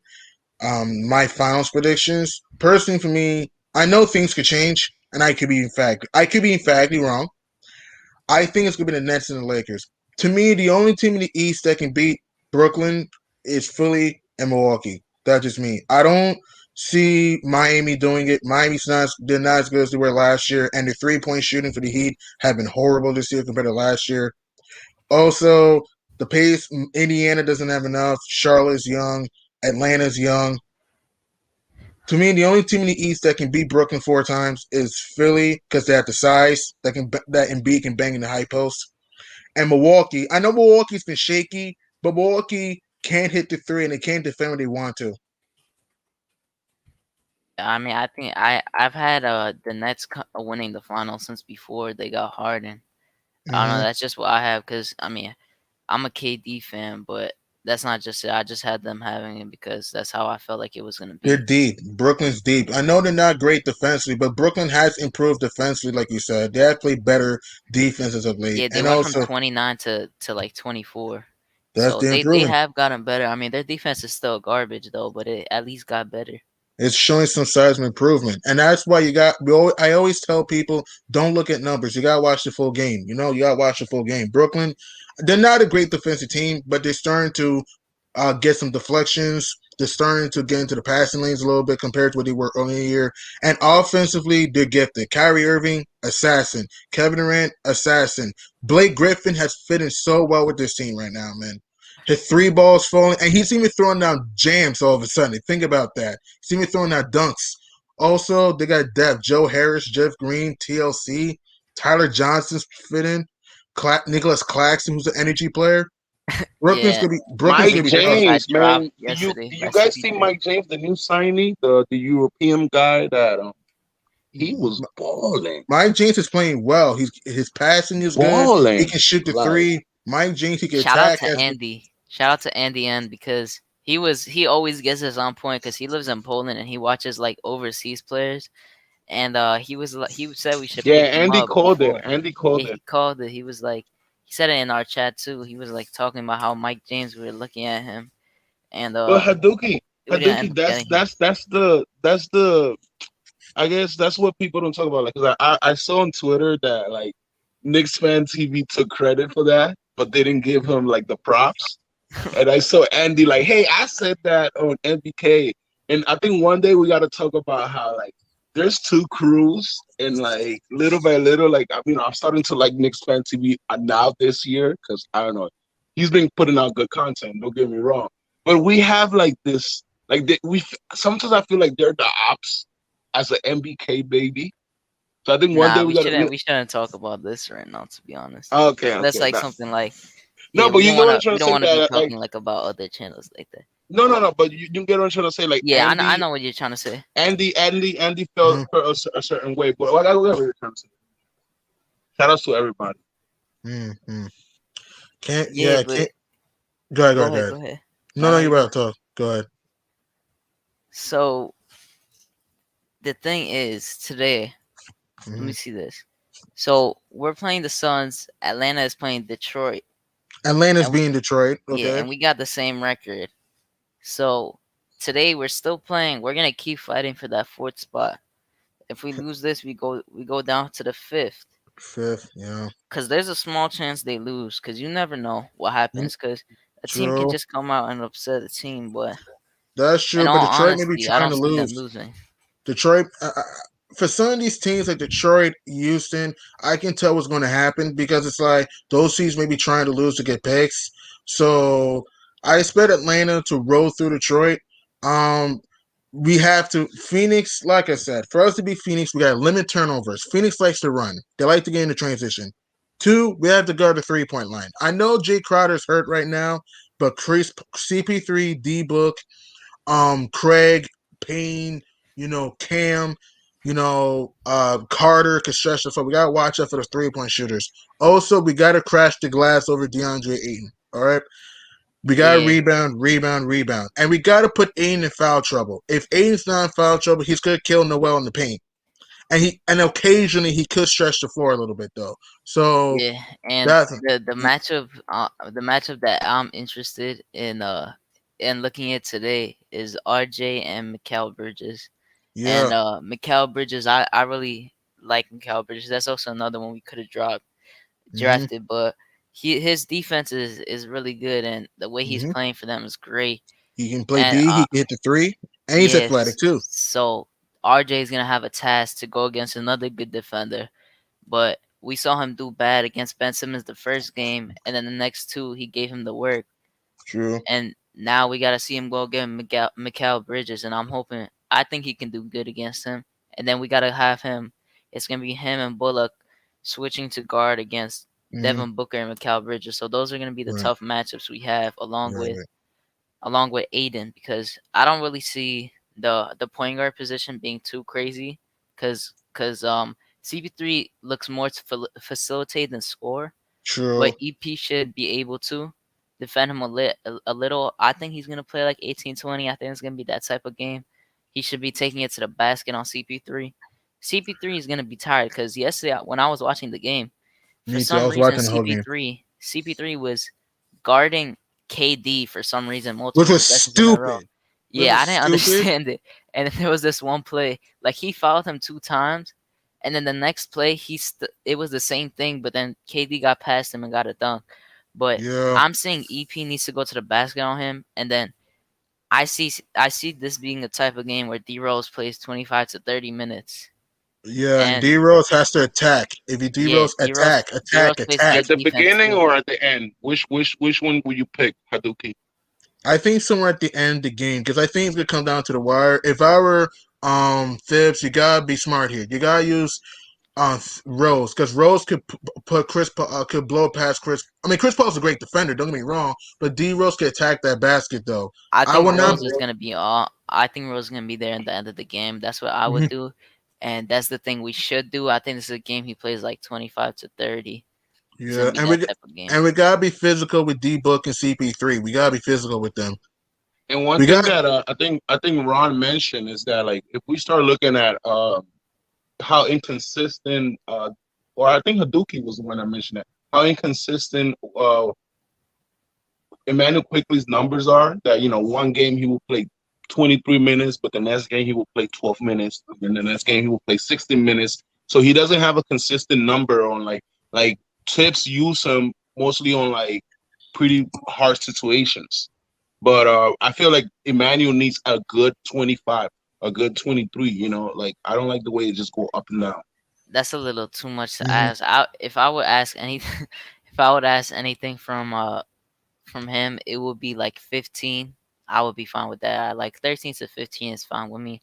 my finals predictions, personally for me, I know things could change, and I could be emphatically wrong. I think it's going to be the Nets and the Lakers. To me, the only team in the East that can beat Brooklyn is Philly and Milwaukee. That's just me. I don't see Miami doing it. They're not as good as they were last year, and the 3-point shooting for the Heat have been horrible this year compared to last year. Also, the pace, Indiana doesn't have enough. Charlotte's young. Atlanta's young. To me, the only team in the East that can beat Brooklyn 4 times is Philly because they have the size that Embiid can bang in the high post. And Milwaukee, I know Milwaukee's been shaky, but Milwaukee can't hit the three and they can't defend when they want to. I mean, I think I've had the Nets winning the finals since before they got Harden. I don't know. Mhm. That's just what I have because I mean, I'm a KD fan, but that's not just it. I just had them having it because that's how I felt like it was gonna They're be. deep. Brooklyn's deep. I know they're not great defensively, but Brooklyn has improved defensively, like you said. They have played better defenses of late. Yeah, they And went from also, 29 to like 24. that's So the they improvement. have gotten better. I mean, their defense is still garbage though, but it at least got better. It's showing some signs of improvement, and that's why I always tell people, don't look at numbers. You gotta watch the full game. You gotta watch the full game. Brooklyn, they're not a great defensive team, but they're starting to get some deflections. They're starting to get into the passing lanes a little bit compared to what they were earlier in the year. And offensively, they're gifted. Kyrie Irving, assassin. Kevin Durant, assassin. Blake Griffin has fit in so well with this team right now, man. His 3 balls falling, and he's even throwing down jams all of a sudden. Think about that. He's even throwing down dunks. Also, they got depth. Joe Harris, Jeff Green, TLC, Tyler Johnson's fit in. Nicholas Claxton, who's an energy player. Yeah, Brooklyn's Mike gonna Mike be James tough. got James, dropped man. yesterday Do by you guys see CP3. Mike James, the new signee, the European guy that he was balling, Mike James is playing well. His passing is good. He balling. can shoot the Like, three. Mike James, he can Shout out attack. to Andy. Shout out to Andy N because he always gets us on point because he lives in Poland and he watches like overseas players and he said we should yeah, pick him Andy up called it. before. Andy Yeah, called it. he called it. He was like he said it in our chat too. He was like talking about how Mike James we were looking at him and But we didn't end up getting him. That's the I guess that's what people don't talk about. Like, 'cause I saw on Twitter that like Knicks fan TV took credit for that, but they didn't give him like the props. And I saw Andy like, hey, I said that on NBK. And I think one day we got to talk about how like there's 2 crews and like little by little, like I'm starting to like Knicks fan TV now this year because I don't know, he's been putting out good content. Don't get me wrong, but we have like this, like we sometimes I feel like they're the ops as an MBK baby. So I think one day Nah, we got to. we shouldn't talk about this right now to be honest. Okay, That's okay. like something like No, yeah, but you get what I'm trying we to don't say wanna be that like talking like about other channels like that. no. But you get what I'm trying to say. Like Yeah, I know what you're trying to say. Andy felt Mhm. a certain way, but what I what you're trying to say. Shout outs to everybody. Mm-hmm. Yeah, Can't. but Go ahead. go ahead. No, You're you're about good. to talk. Go ahead. So the thing is today, let Mm-hmm. me see this. So we're playing the Suns. Atlanta is playing Detroit, Atlanta's and being Detroit. yeah, Okay. and we got the same record. So today we're still playing. We're gonna keep fighting for that fourth spot. If we lose this, we go down to the fifth. Fifth. Yeah. Cause there's a small chance they lose. Cause you never know what Mm, happens. Cause a team can true. just come out and upset a team. But That's in true. But all Detroit may be honesty, I trying don't to see them lose. losing. Detroit, for some of these teams like Detroit, Houston, I can tell what's going to happen because it's like those teams may be trying to lose to get picks. So I expect Atlanta to roll through Detroit. Um, we have to Phoenix, like I said, for us to be Phoenix, we got to limit turnovers. Phoenix likes to run; they like to get into transition. 2, we have to guard the 3-point line. I know Jay Crowder's hurt right now, but Chris CP3, D Book, Craig, Payne, Cam, Carter can stretch the floor. We gotta watch out for the 3-point shooters. Also, we gotta crash the glass over DeAndre Ayton. All right. We gotta Yeah, rebound, rebound, rebound, and we gotta put Aiden in foul trouble. If Aiden's not in foul trouble, he's gonna kill Noel in the paint, and occasionally he could stretch the floor a little bit though. So yeah, and that's the matchup that I'm interested in looking at today is RJ and Mikal Bridges. And yeah. Mikal Bridges, I really like Mikal Bridges. That's also another one we could have hmm drafted, but his defense is really good, and the way he's hmm playing for them is great. He can play And D. He can hit the three, and he's athletic yes, too. so RJ is gonna have a task to go against another good defender, but we saw him do bad against Ben Simmons the first game, and then the next two he gave him the work, True. and now we gotta see him go against Mikal Bridges, and I think he can do good against him, and then we gotta have him. It's gonna be him and Bullock switching to guard against hmm Devin Booker and Mikal Bridges. So those are gonna be the Right, tough matchups we have, right. along with Aiden, because I don't really see the point guard position being too crazy, because CP3 looks more to facilitate than score, True. but EP should be able to defend him a little. I think he's gonna play like 18-20. I think it's gonna be that type of game. He should be taking it to the basket on CP3. CP3 is gonna be tired because yesterday when I was watching the game, for Me too. I some was reason watching the whole game, CP3 was guarding KD for some reason which multiple was possessions in a row. stupid. Which Yeah, was I didn't stupid. understand it. And then there was this one play, like he fouled him 2 times, and then the next play it was the same thing, but then KD got past him and got a dunk. But Yeah, I'm saying EP needs to go to the basket on him, and then I see this being the type of game where D Rose plays 25 to 30 minutes, yeah. And and D Rose has to attack. If you D yeah, Rose attack, D Rose attack, plays attack. At good the defense beginning too. or at the end? Which one will you pick, Haduki? I think somewhere at the end of the game, because I think it's gonna come down to the wire. If I were Thibs, you gotta be smart here. You gotta use Rose, because Rose could put could blow past Chris. I mean, Chris Paul's a great defender. Don't get me wrong, but D Rose could attack that basket though. I I think would not. Rose is gonna be all. I think Rose is gonna be there at the end of the game. That's what I would Mhm. do, and that's the thing we should do. I think this is a game he plays like 25 to 30. It's gonna Yeah, be that type of game. and we gotta be physical with D Book and CP3. We gotta be physical with them. And one We thing got that I think Ron mentioned is that, like, if we start looking at how inconsistent, or I think Haduki was the one that mentioned that, how inconsistent Emmanuel Quickly's numbers are. That, one game he will play 23 minutes, but the next game he will play 12 minutes, and the next game he will play 16 minutes. So he doesn't have a consistent number on, like Tips use him mostly on, like, pretty hard situations. But I feel like Emmanuel needs a good 25, a good 23. Like, I don't like the way it just go up and down. That's a little too much to mhm. ask. If I would ask anything, if I would ask anything from him, it would be like 15. I would be fine with that. Like 13 to 15 is fine with me.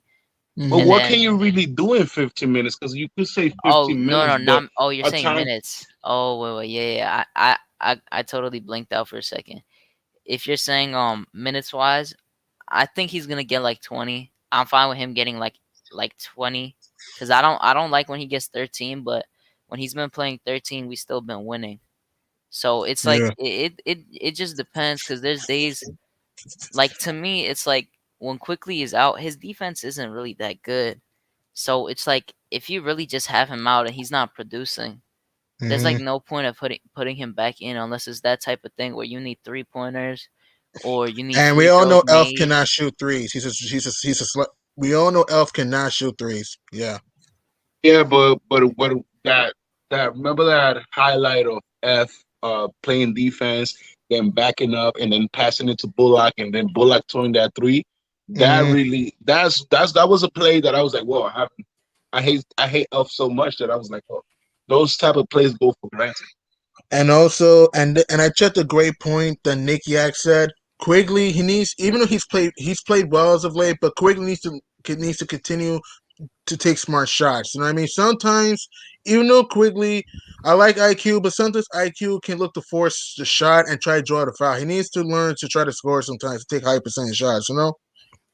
But And Mhm. what then can you really do in 15 minutes? Because you could say oh 15 no minutes, no but not oh you're a saying time. minutes. Oh wait yeah. I totally blinked out for a second. If you're saying minutes wise, I think he's gonna get like 20. I'm fine with him getting like 20, because I don't like when he gets 13, but when he's been playing 13, we still been winning. So it's like Yeah, it just depends, because there's days like, to me it's like when Quickly is out, his defense isn't really that good. So it's like if you really just have him out and he's not producing, there's like hmm no point of putting him back in unless it's that type of thing where you need 3 pointers or you need and we free all throws know Elf made. cannot shoot threes. He's a we all know Elf cannot shoot threes. Yeah. Yeah, but that remember that highlight of F playing defense, then backing up and then passing it to Bullock and then Bullock throwing that three. That hmm really that was a play that I was like, whoa, I hate Elf so much that I was like, oh, those type of plays go for granted. And also, and I checked a great point that Nick Yak said. Quigley, he needs, even though he's played well as of late, but Quigley needs to continue to take smart shots. You know what I mean? Sometimes, even though Quigley, I like IQ, but sometimes IQ can look to force the shot and try to draw the foul. He needs to learn to try to score sometimes, to take high percentage shots. You know?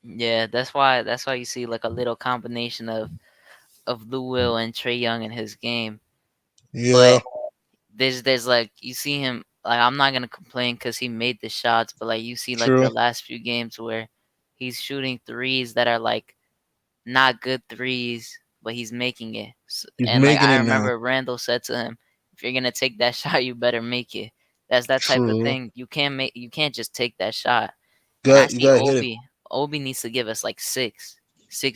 Yeah, that's why you see like a little combination of Lou Will and Trey Young in his game. Yeah. But there's like you see him like I'm not gonna complain because he made the shots, but like you see like True. the last few games where he's shooting threes that are like not good threes, but he's making it. He's And like making I it now. remember Randall said to him, "If you're gonna take that shot, you better make it." That's that type of True. thing. You can't just take that shot. And I You see gotta hit it. Obi needs to give us like six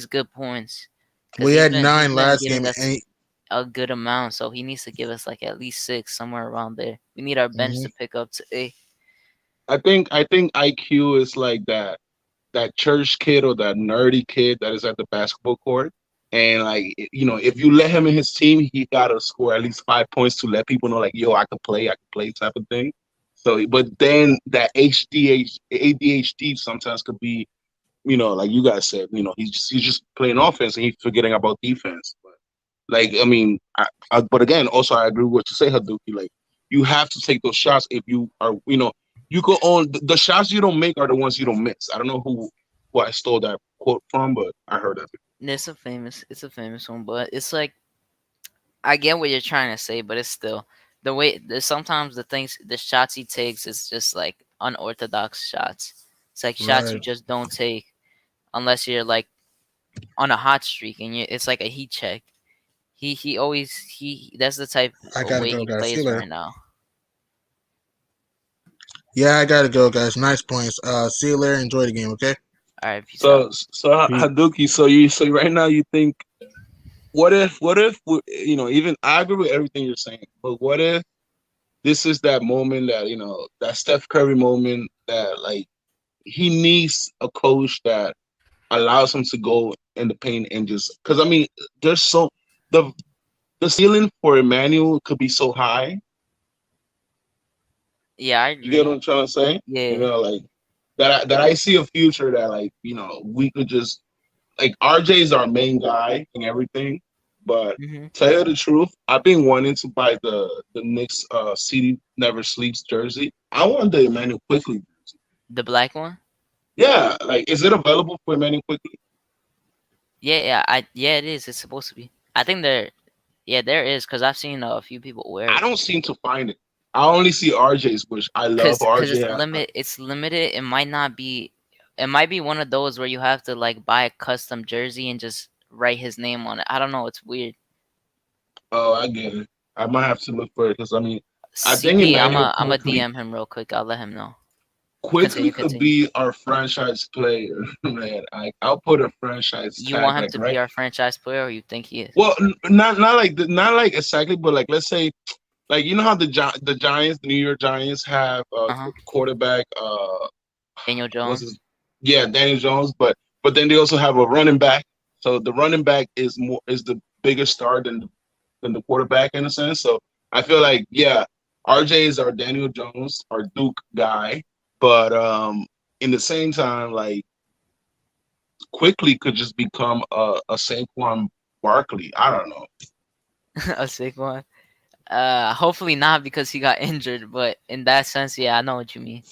good points because We had he's 9 been last giving game, us and a good amount. So he needs to give us like at least six somewhere around there. We need our bench to pick up today. I think IQ is like that church kid or that nerdy kid that is at the basketball court. And like if you let him in his team, he gotta score at least 5 points to let people know like, yo, I could play type of thing. So, but then that ADHD sometimes could be, like you guys said, he's just playing offense and he's forgetting about defense. But like, I mean, but again, also I agree with what you say, Haduki. Like, you have to take those shots if you are, you go on the shots you don't make are the ones you don't miss. I don't know who I stole that quote from, but I heard that. It's a famous one, but it's like I get what you're trying to say, but it's still the way. Sometimes the shots he takes is just like unorthodox shots. It's like shots you right. just don't take unless you're like on a hot streak and it's like a heat check. He always that's the type I of gotta way go, he guys. See you plays later. right now. Yeah, I gotta go, guys. Nice points. See you later. Enjoy the game. Okay. All right, peace out. So Peace. Haduki, so right now you think, what if even I agree with everything you're saying, but what if this is that moment that that Steph Curry moment that like he needs a coach that allows him to go in the paint and just because I mean there's the the ceiling for Emmanuel could be so high. Yeah, I You get what agree. I'm trying to say? Yeah. Like that I see a future that like we could just like RJ is our main guy and everything, but hmm tell you the truth, I've been wanting to buy the Knicks CD Never Sleeps jersey. I want the Emmanuel Quickly. The black one. Yeah, like is it available for Emmanuel Quickly? Yeah, it is. It's supposed to be. I think there is because I've seen a few people wear I it. don't seem to find it. I only see RJ's, which I love Cause RJ. it's limited. It might not be. It might be one of those where you have to like buy a custom jersey and just write his name on it. I don't know. It's weird. Oh, I get it. I might have to look for it because I mean, I think CP, Emmanuel I'm a Quickly DM him real quick. I'll let him know. Quickly could Continue. be our franchise player, man. I'll put a franchise You tag want him like to be right. our franchise player, or you think he is? Well, not like exactly, but like let's say like how the Giants, the New York Giants have Uh huh. quarterback Daniel what's Jones. his Daniel Jones, but then they also have a running back. So the running back is the bigger star than the quarterback in a sense. So I feel like RJ is our Daniel Jones, our Duke guy, but in the same time like Quickly could just become a Saquon Barkley. I don't know. A sick one. Hopefully not because he got injured. But in that sense, yeah, I know what you mean.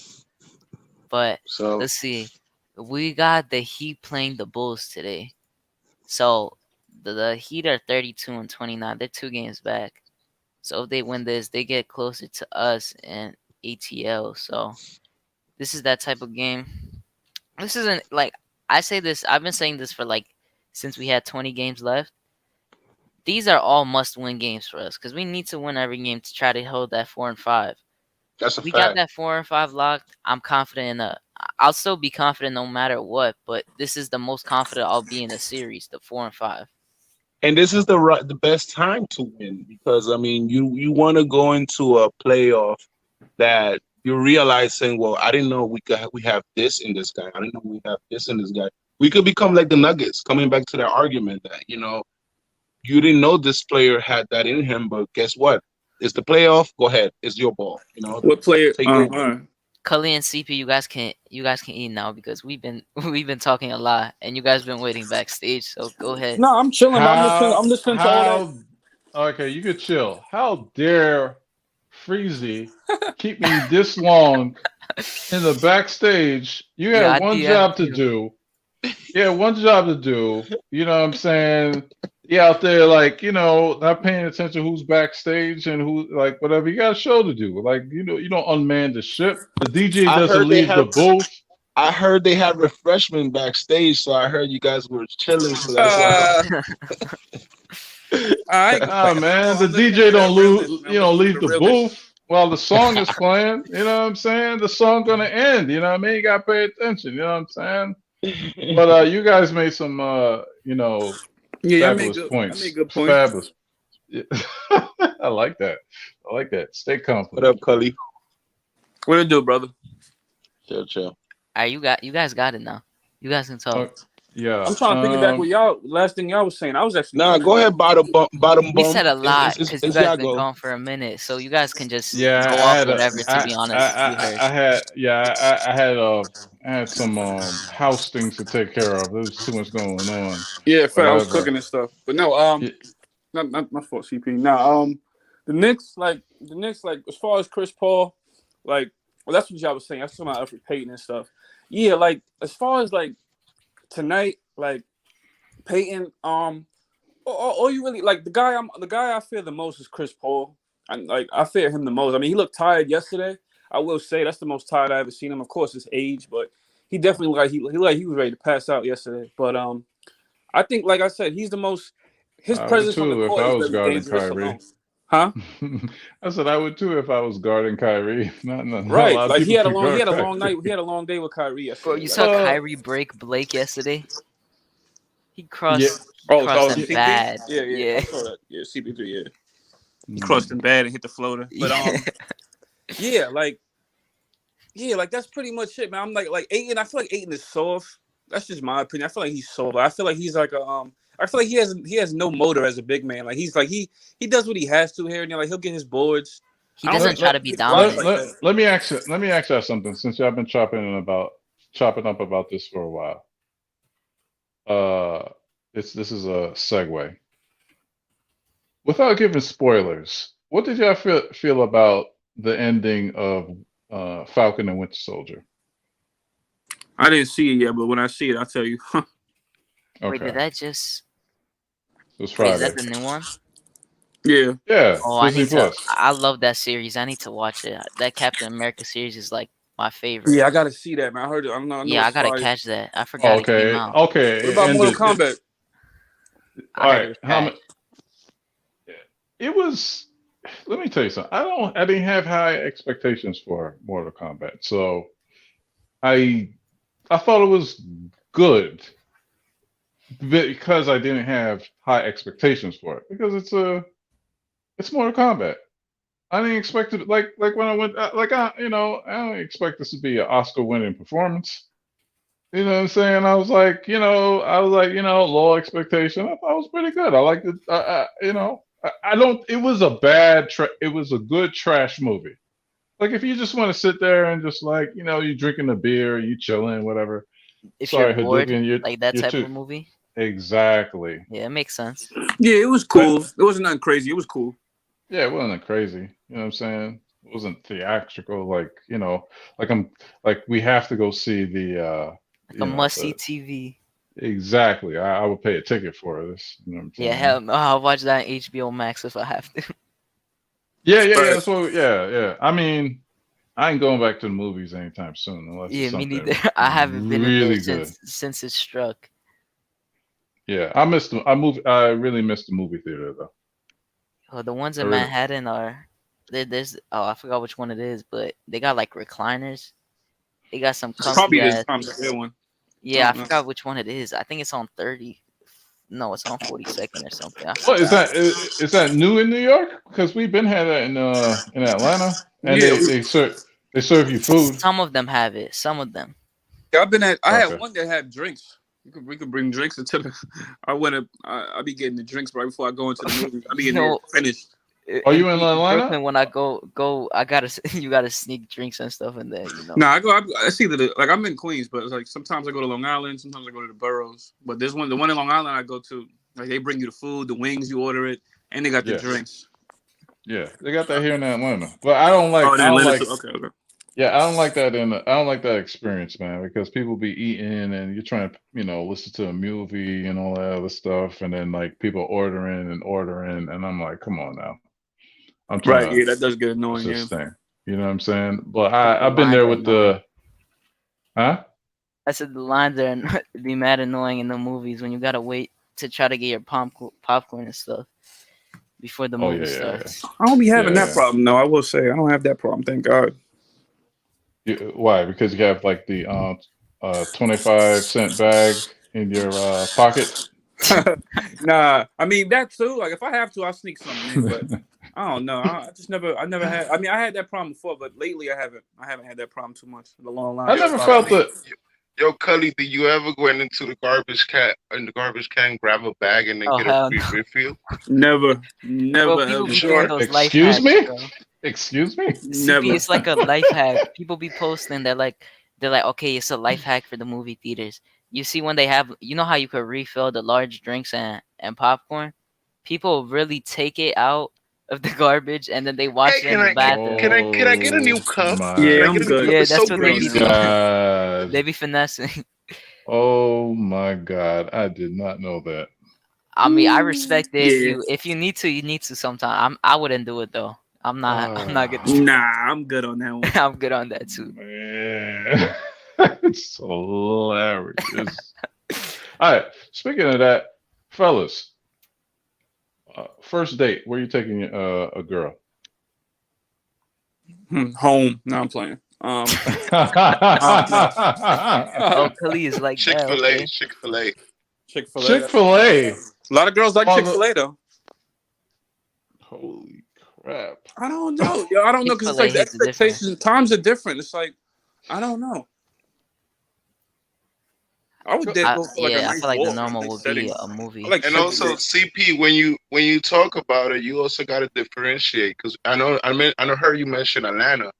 But So let's see. We got the Heat playing the Bulls today. So the Heat are 32-29. They're 2 games back. So if they win this, they get closer to us and ATL. So this is that type of game. This isn't like I say this. I've been saying this for like since we had 20 games left. These are all must-win games for us because we need to win every game to try to hold that 4-5. that's a We got fact. that 4-5 locked. I'm confident in I'll still be confident no matter what, but this is the most confident I'll be in the series, the 4-5. And this is the best time to win because I mean you want to go into a playoff that you're realizing, well, I didn't know we have this in this guy. I didn't know we have this in this guy. We could become like the Nuggets, coming back to that argument that you didn't know this player had that in him, but guess what? It's the playoff. Go ahead, it's your ball. What player? Take over. Cully and CP, you guys can eat now because we've been talking a lot and you guys been waiting backstage. So go ahead. No, I'm chilling. I'm listening. How I'm listening to all that. okay, you could chill. How dare Freezy keep me this long in the backstage? You Yeah, I had one DM'd job to you. do. You had one job to do. You know what I'm saying? you out there like, not paying attention who's backstage and who like whatever. You got a show to do. Like, you don't unman the ship. The DJ I doesn't heard they leave the have. booth. I heard they had refreshment backstage, so I heard you guys were chilling. So that's why. Uh, I ain't Ah complaining. man, I'm the listening DJ for don't that realness, lose, man. I'm listening for leave the the realness. booth while the song is playing. You know what I'm saying? The song gonna end. You know what I mean? You gotta pay attention. You know what I'm saying? But you guys made some Yeah, fabulous I made points. good points. Fabulous. Yeah. I like that. I like that. Stay What confident. up, Cully? What it do, brother? Chill. You guys got it now. You guys can talk. Yeah. I'm trying to piggyback with y'all. Last thing y'all was saying, I was actually Nah, saying. go ahead, bottom We said bum. a lot because you It's guys y'all been go. gone for a minute, so you guys can just Yeah, go I off had a, whatever. To be honest, you heard. I had, yeah, I had some house things to take care of. There was too much going on. Yeah, fact, I was Whatever. cooking and stuff. But no, Yeah, not my fault, CP. Nah, the Knicks, as far as Chris Paul, like, well, that's what y'all was saying. I was talking about Alfred Payton and stuff. Yeah, like as far as like tonight, like Payton, all you really like the guy I fear the most is Chris Paul. I fear him the most. I mean, he looked tired yesterday. I will say that's the most tired I ever seen him. Of course, his age, but he definitely he was ready to pass out yesterday. But I think, like I said, he's the most. His I would presence on the too if court I is was very guarding dangerous Kyrie. alone. Huh? I said I would too if I was guarding Kyrie. Not a Right. lot of Like people can he guard had a long Kyrie. night. He had a long day with Kyrie Bro, yesterday. you Like, saw Well, Kyrie break Blake yesterday. He yeah. oh, crossed him CP. bad. Yeah, I Yeah. saw that. Yeah, CP3. Yeah, he crossed Mm. him bad and hit the floater. But Yeah. yeah, like that's pretty much it, man. I'm like Aiton. I feel like Aiton is soft. That's just my opinion. I feel like he's soft. I feel like he's like a I feel like he has no motor as a big man. Like he's like he does what he has to here and there. Like he'll get his boards. He I don't doesn't think try Let, to be he hits blocks dominant. like that. let me ask you something. Since y'all been chopping up about this for a while. This is a segue. Without giving spoilers, what did y'all feel about the ending of Falcon and Winter Soldier? I didn't see it yet, but when I see it, I'll tell you. Wait, did Okay, that just? it was Wait, is that Friday. the new one? Yeah. Yeah, Oh, I Disney need to. Plus. I love that series. I need to watch it. That Captain America series is like my favorite. Yeah, I gotta see that, man. I heard it. I know Yeah, I it's gotta fire. catch that. I Oh, forgot it came okay, out. What okay, it about Mortal ended. Kombat? I All heard right, it was how trash. much? It was. Let me tell you something. I didn't have high expectations for Mortal Kombat, so I I thought it was good because I didn't have high expectations for it because it's Mortal Kombat. I didn't expect it like when I went I don't expect this to be an Oscar winning performance. You know what I'm saying? Low expectation. I thought it was pretty good. I liked it. I don't. It was a it was a good trash movie. Like if you just want to sit there and just you drinking a beer, you chilling, whatever. If you're Sorry, bored, Hadouken, like that you're type of too movie, exactly. yeah, it makes sense. Yeah, it was But cool. It wasn't nothing crazy. It was cool. yeah, it wasn't crazy. You know what I'm saying? It wasn't theatrical. Like we have to go see Like a must see TV. exactly. I would pay a ticket for this. You know what I'm Yeah, saying? hell no. I'll watch that on HBO Max if I have to. Yeah. Right. That's what. Yeah. I mean, I ain't going back to the movies anytime soon unless it's Yeah, me neither. something I haven't been in there really good. since it struck. Yeah, I really missed the movie theater though. Oh, the ones I in really. Manhattan are there's I forgot which one it is, but they got like recliners. They got some comfy Probably the ass Times seats. Square one. I Yeah, I don't know. forgot which one it is. I think it's on 30. No, it's on 42nd or something. I What is forgot. that? Is that new in New York? Because we've been had that in Atlanta, and Yeah, they serve you food. Some of them have it. Some of them. I've been at. I had Okay. one that had drinks. We could bring drinks into the. I be getting the drinks right before I go into the movie. I be in there Yo, finished. Are in you in Atlanta? Brooklyn, when I go, I gotta you gotta sneak drinks and stuff in there. Nah, I see that. Like I'm in Queens, but it's like sometimes I go to Long Island, sometimes I go to the boroughs. But there's the one in Long Island I go to. Like they bring you the food, the wings, you order it, and they got the Yeah, drinks. yeah. They got that here in Atlanta, but I don't Oh, like. in I don't Atlanta like. too. Okay. Yeah, I don't like that experience, man, because people be eating and you're trying to, listen to a movie and all that other stuff, and then like people ordering, and I'm like, come on now, I'm trying Right. to Yeah, that does get watch annoying. Yeah. this thing. You know what I'm saying? But The I've been lines there are with annoying. huh? I said the lines are be mad annoying in the movies when you gotta wait to try to get your popcorn and stuff before the Oh movie yeah, starts. I don't be having that yeah. problem though. I will say I don't have that problem. Thank God. Why? Because you have like the 25-cent bag in your pocket. Nah, I mean that too. Like if I have to, I'll sneak something in. But I don't know. I just never. I never had. I mean, I had that problem before, but lately I haven't. I haven't had that problem too much. The long I lines Yo, of never popcorn. felt it. yo, Cully, did you ever go into the garbage can, grab a bag, and then Oh get a hell free no, refill? Never, bro! never People You ever, be doing sure? those life Excuse hacks, me? bro. Excuse me? CP, never. it's like a life hack. People be posting that they're like, okay, it's a life hack for the movie theaters. You see when they have, you know how you could refill the large drinks and popcorn. People really take it out of the garbage and then they Hey, wash it in the bathroom. can I get a new Oh cup? Can my Yeah, I I'm get a new good. cup? Yeah, It's so that's I'm what good they on be that. doing. God. They be finessing. Oh my God. I did not know that. I mean, I respect it Yeah. if you need to, you need to sometime. I wouldn't do it though. I'm not gonna do Nah, it. I'm good on that one. I'm good on that too. Man. It's hilarious. All right. Speaking of that, fellas, first date, where you taking a girl? Home. No, I'm playing. No. Oh, Khalid is like that. Chick-fil-A, Okay. Chick-fil-A. Chick-fil-A. Chick-fil-A. A lot of girls like Chick-fil-A though. Holy crap. I don't know. Yo, I don't know because it's Chick-fil-A like the hits different. expectations. Times are different. It's like I don't know. I would go for like a Yeah, I nice feel like the walk in a normal nice would be setting. a I movie. like And simple also, dates. CP, when you talk about it, you also got to differentiate because I know heard you mention Atlanta.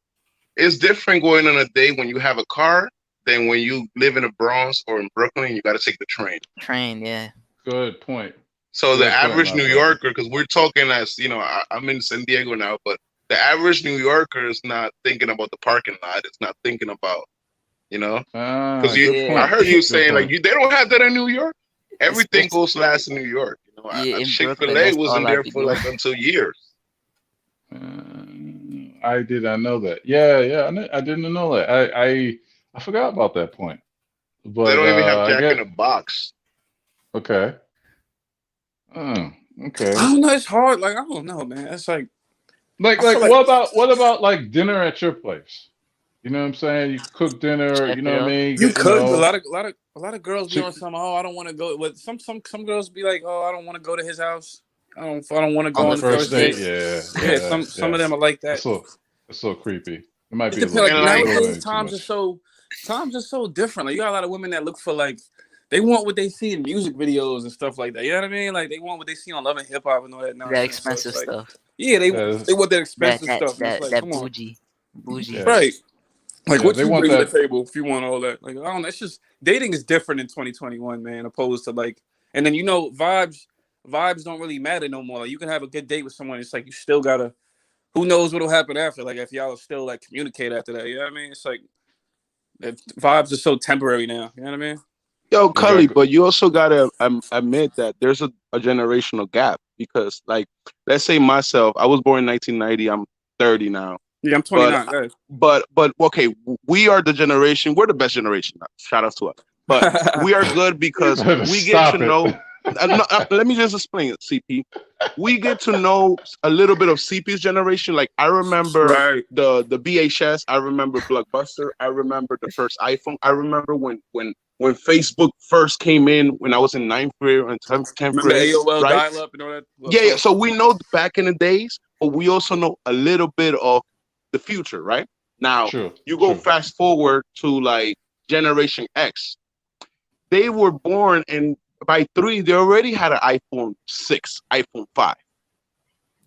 It's different going on a date when you have a car than when you live in the Bronx or in Brooklyn. You got to take the train. Train, yeah. Good point. So the Good point, average my New brother. Yorker, because we're talking as I'm in San Diego now, but the average New Yorker is not thinking about the parking lot. It's not thinking about, because Good I point. heard you Good saying like point. they don't have that in New York. Everything Especially goes last in New York. yeah, in Brooklyn, Chick-fil-A that's all wasn't I there be for doing. like until years. I did not know that. Yeah, yeah, I didn't know that. I forgot about that point. They But don't even have I Jack in get a Box. okay. Oh, I okay. don't know. It's hard. Like I don't know, man. It's like Like I feel like like what about like dinner at your place? You know what I'm saying? You cook dinner, Chef you know it what I up. mean? you Get, could, but a lot of girls be chick, on some. Oh, I don't want to go. But some girls be like, oh, I don't want to go to his house. I don't want to on go the on the first first date. date. Yeah, Yeah, yeah, some yeah. of them are like that. That's a little creepy. It might It be a depends. little Like And a like little nowadays, bit too much. times are so different. Like you got a lot of women that look for like they want what they see in music videos and stuff like that. You know what I mean? Like they want what they see on Love and Hip Hop and all that That nonsense. So expensive it's like, stuff. yeah, Yeah, they want that That expensive that stuff, and it's that like, that come on, bougie. yeah, right? Like yeah. what They you want bring to the that. table if you want all that. Like I don't know. It's just dating is different in 2021, man, opposed to like, and then vibes don't really matter no more. Like you can have a good date with someone. It's like you still gotta. Who knows what'll happen after? Like if y'all still like communicate after that. You know what I mean? It's like vibes are so temporary now. You know what I mean? Yo, You got Cully, but you also gotta admit that there's a generational gap because, like, let's say myself, I was born in 1990. I'm 30 now, Yeah, I'm but 29. Go ahead. but okay, we are the generation. We're the best generation. Shout out to us. But we are good you because better we get to stop it. know. No, let me just explain it, CP. We get to know a little bit of CP's generation. Like I remember Right. the VHS. I remember Blockbuster. I remember the first iPhone. I remember when Facebook first came in when I was in ninth grade and 10th Remember grade, AOL right? dial-up and all that little Yeah, yeah. stuff? So we know back in the days, but we also know a little bit of the future, right? Now, True, you go true. fast forward to like Generation X. They were born and by 3, they already had an iPhone 6, iPhone 5.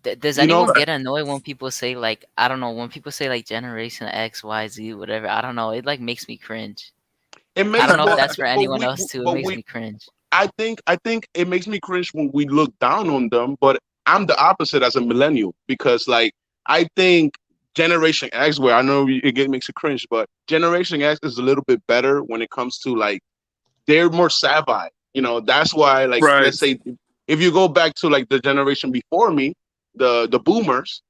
Does You know, anyone get annoyed when people say like I don't know when people say like Generation X, Y, Z, whatever? I don't know. It like makes me cringe. it I makes don't know if that's for anyone else too. It but makes we me cringe. I think it makes me cringe when we look down on them, but I'm the opposite as a millennial because like I think Generation X, where I know makes you cringe, but Generation X is a little bit better when it comes to like they're more savvy. That's why like Right. let's say if you go back to like the generation before me, the boomers,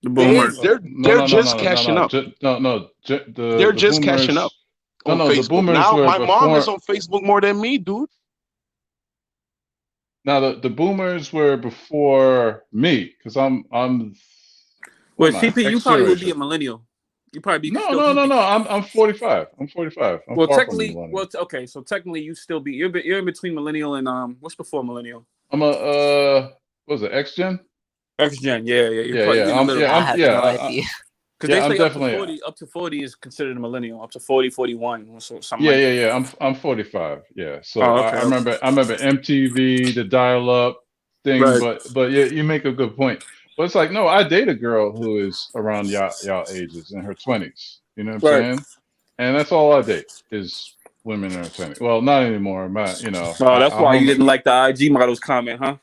The boomers. they're just cashing up. They're The just cashing up boomers. on The Facebook. boomers Now were my mom is before. on Facebook more than me, dude. Now the boomers were before me because I'm Well, what am I, CP, you X probably would be a generation. millennial. You probably be No, still. no, no, no. I'm 45. I'm 45. I'm Well, far from a technically, millennial. okay. So technically, you still be you're in between millennial and what's before millennial? I'm a what was it, X Gen? X Gen. Yeah. You're Yeah, probably yeah. in the middle. I have no idea. Because they I'm say definitely. up to 40 is considered a millennial. Up to 40, 41, so something Yeah, like yeah, that. yeah. I'm 45. Yeah. So Oh, I okay. remember MTV, the dial-up thing, Right. but yeah, you make a good point. But it's like, no, I date a girl who is around y'all ages in her 20s. You know what I'm Right. saying? And that's all I date is women in her 20s. Well, not anymore. Oh, that's why you didn't like the IG models comment, huh?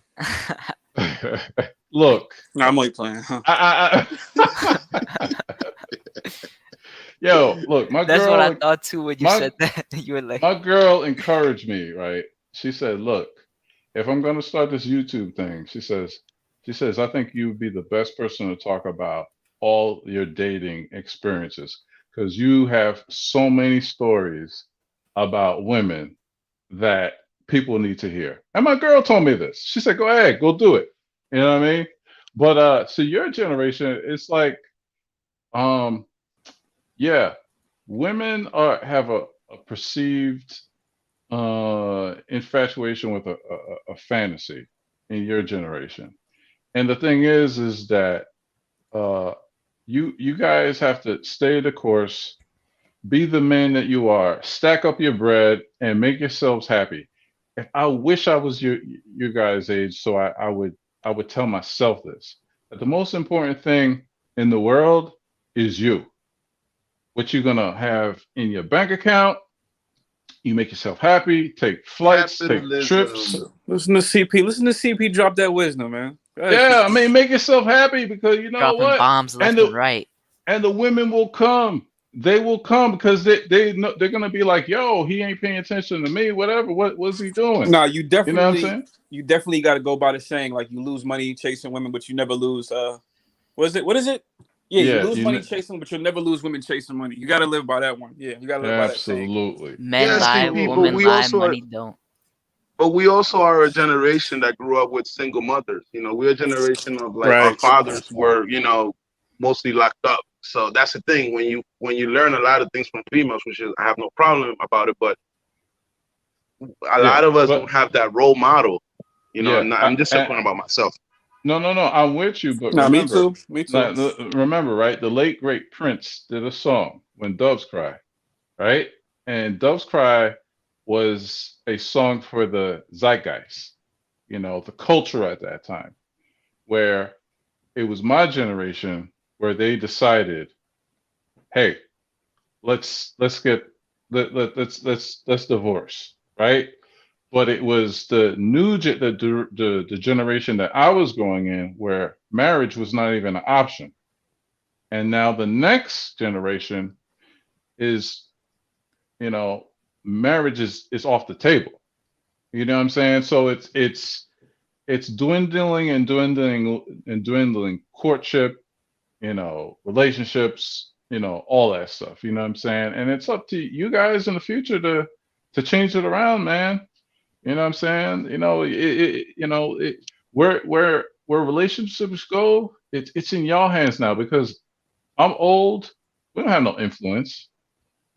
Look. No, I'm only playing, huh? Yo, look, my That's girl. what I thought too when you said that. You were like, my girl encouraged me, right? She said, "Look, if I'm going to start this YouTube thing," she says, "I think you would be the best person to talk about all your dating experiences because you have so many stories about women that people need to hear." And my girl told me this. She said, "Go ahead, go do it." You know what I mean? But so your generation, it's like, yeah, women have a perceived infatuation with a fantasy in your generation, and the thing is that you guys have to stay the course, be the men that you are, stack up your bread, and make yourselves happy. If I wish I was your guys' age, so I would tell myself this: that the most important thing in the world is you. What you're gonna have in your bank account. You make yourself happy, take flights, take trips. Listen to CP. Listen to CP drop that wisdom, man. Yeah, I mean, make yourself happy because you know dropping what? bombs left and right. And the women will come. They will come because they know they're gonna be like, yo, he ain't paying attention to me. Whatever. What's he doing? No, you definitely. You know what I'm saying? You definitely got to go by the saying, like you lose money chasing women, but you never lose. What is it? Yeah, you lose money chasing, but you'll never lose women chasing money. You got to live by that one. Yeah, you got to live by that saying. Absolutely. Men lie, women lie, money don't. But we also are a generation that grew up with single mothers. We're a generation of like our fathers were, mostly locked up. So that's the thing when you learn a lot of things from females, which is I have no problem about it, but a lot of us don't have that role model. I'm just talking about myself. No, I'm with you, but remember, me too. Remember, right? The late great Prince did a song, "When Doves Cry," right? And "Doves Cry" was a song for the zeitgeist, the culture at that time, where it was my generation where they decided, hey, let's divorce, right? But it was the the generation that I was going in where marriage was not even an option. And now the next generation is, marriage is off the table. You know what I'm saying? So it's dwindling and dwindling and dwindling courtship, relationships, all that stuff. You know what I'm saying? And it's up to you guys in the future to change it around, man. You know what I'm saying? Where relationships go, it's in y'all hands now because I'm old. We don't have no influence.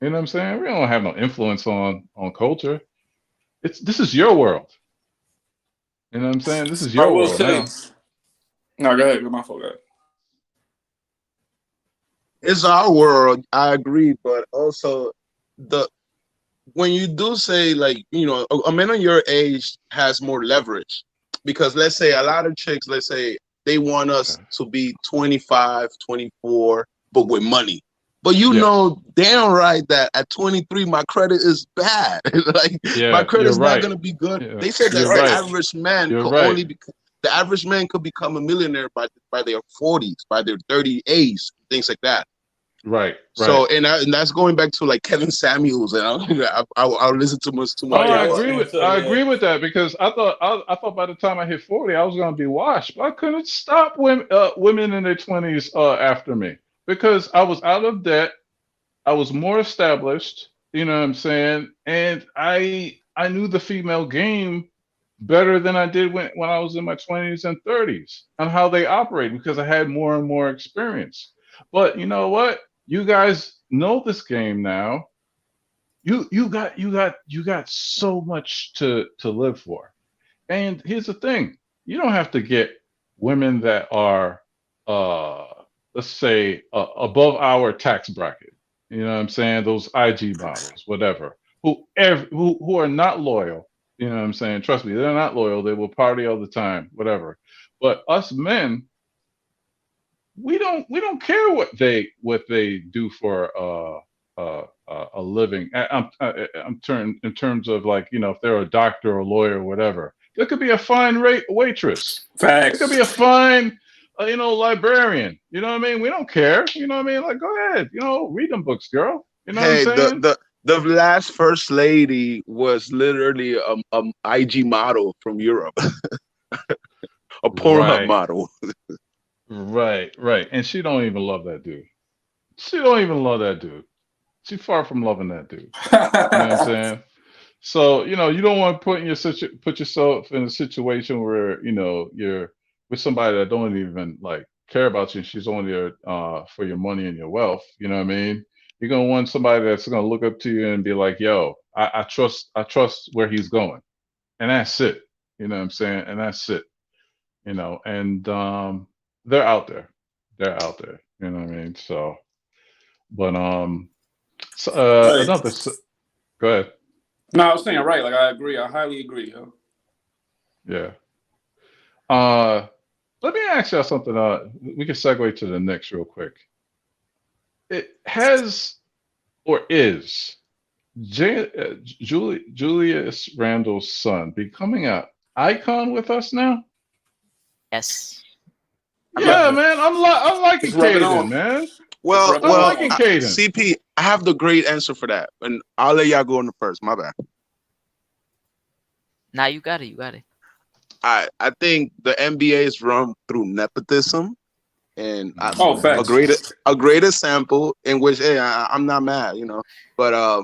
You know what I'm saying? We don't have no influence on culture. This is your world. You know what I'm saying? This is your world now. No, go ahead. My fault. It's our world. I agree, but also when you do say like a man on your age has more leverage because let's say a lot of chicks, let's say they want us to be 25, 24, but with money. But know damn right that at 23 my credit is bad. My credit's not gonna be good. They said that the average man could only be the average man could become a millionaire by their 40s, by their 30s, things like that. Right. So and that's going back to like Kevin Samuels, and I'll listen to much too Oh, much. I agree with that because I thought by the time I hit 40, I was gonna be washed, but I couldn't stop women in their 20s after me because I was out of debt, I was more established, you know what I'm saying, and I knew the female game better than I did when I was in my 20s and 30s on how they operate because I had more and more experience. But you know what? You guys know this game now. You got so much to live for. And here's the thing. You don't have to get women that are uh let's say above our tax bracket. You know what I'm saying? Those IG models, whatever. Who are not loyal. You know what I'm saying? Trust me, they're not loyal. They will party all the time, whatever. But us men, we don't care what they do for a living. I'm turning in terms of like if they're a doctor or a lawyer or whatever. There could be a fine waitress. Facts. There could be a fine librarian. You know what I mean? We don't care. You know what I mean? Like go ahead. Read them books, girl. You know Hey, what I'm saying? the last first lady was literally a IG model from Europe, a Pornhub Right. model. Right. And she don't even love that dude. She don't even love that dude. She's far from loving that dude. You know what I'm saying? So, you don't want to put yourself in a situation where, you're with somebody that don't even like care about you and she's only there for your money and your wealth. You know what I mean? You're gonna want somebody that's gonna look up to you and be like, yo, I trust where he's going. And that's it. You know what I'm saying? And that's it. And they're out there. They're out there. You know what I mean? So but Right. go ahead. No, I was saying right. Like I agree. I highly agree. Yo. Yeah. Let me ask y'all something. We can segue to the Knicks real quick. It has or is Julius Randle's son becoming an icon with us now? Yes. Yeah, man. I'm liking It's rubbing Caden, off. man. Well, I'm liking Caden. CP, I have the great answer for that, and I'll let y'all go on the first. My bad. Nah, you got it. You got it. I think the NBA is run through nepotism, and facts. a greater sample in which I'm not mad, but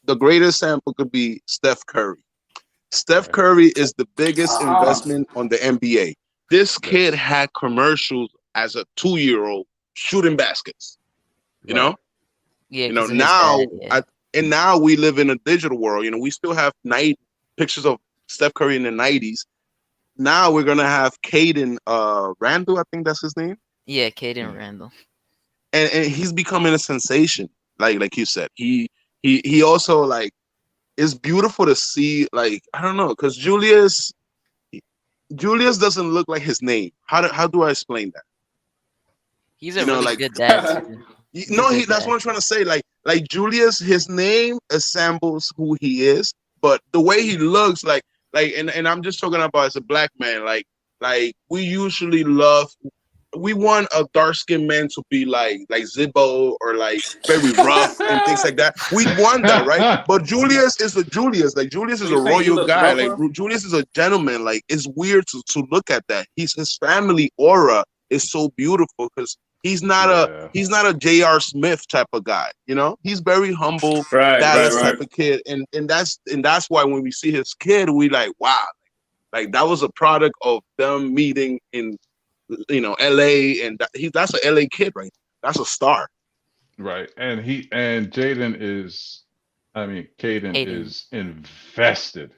the greatest sample could be Steph Curry. Steph Curry is the biggest investment on the NBA. This kid had commercials as a 2-year-old shooting baskets. You know? Yeah. Now and now we live in a digital world. We still have pictures of Steph Curry in the 90s. Now we're gonna have Caden Randall, I think that's his name. Yeah, Caden Randall. And he's becoming a sensation. Like you said. He also like it's beautiful to see, like, I don't know, because Julius doesn't look like his name. How do I explain that? He's a really good dad too. That's what I'm trying to say. Like Julius, his name assembles who he is, but the way he looks, and I'm just talking about as a black man, like we usually we want a dark-skinned man to be like Zibbo or like very rough and things like that. We want that, right? But Julius is a Julius. Like Julius is a royal guy. Like Julius is a gentleman. Like it's weird to look at that. His family aura is so beautiful because he's not a J.R. Smith type of guy. He's very humble, Dallas type of kid, and that's why when we see his kid, we like, wow, like that was a product of them meeting in LA, and that's an LA kid, right? That's a star, right? And Caden is invested.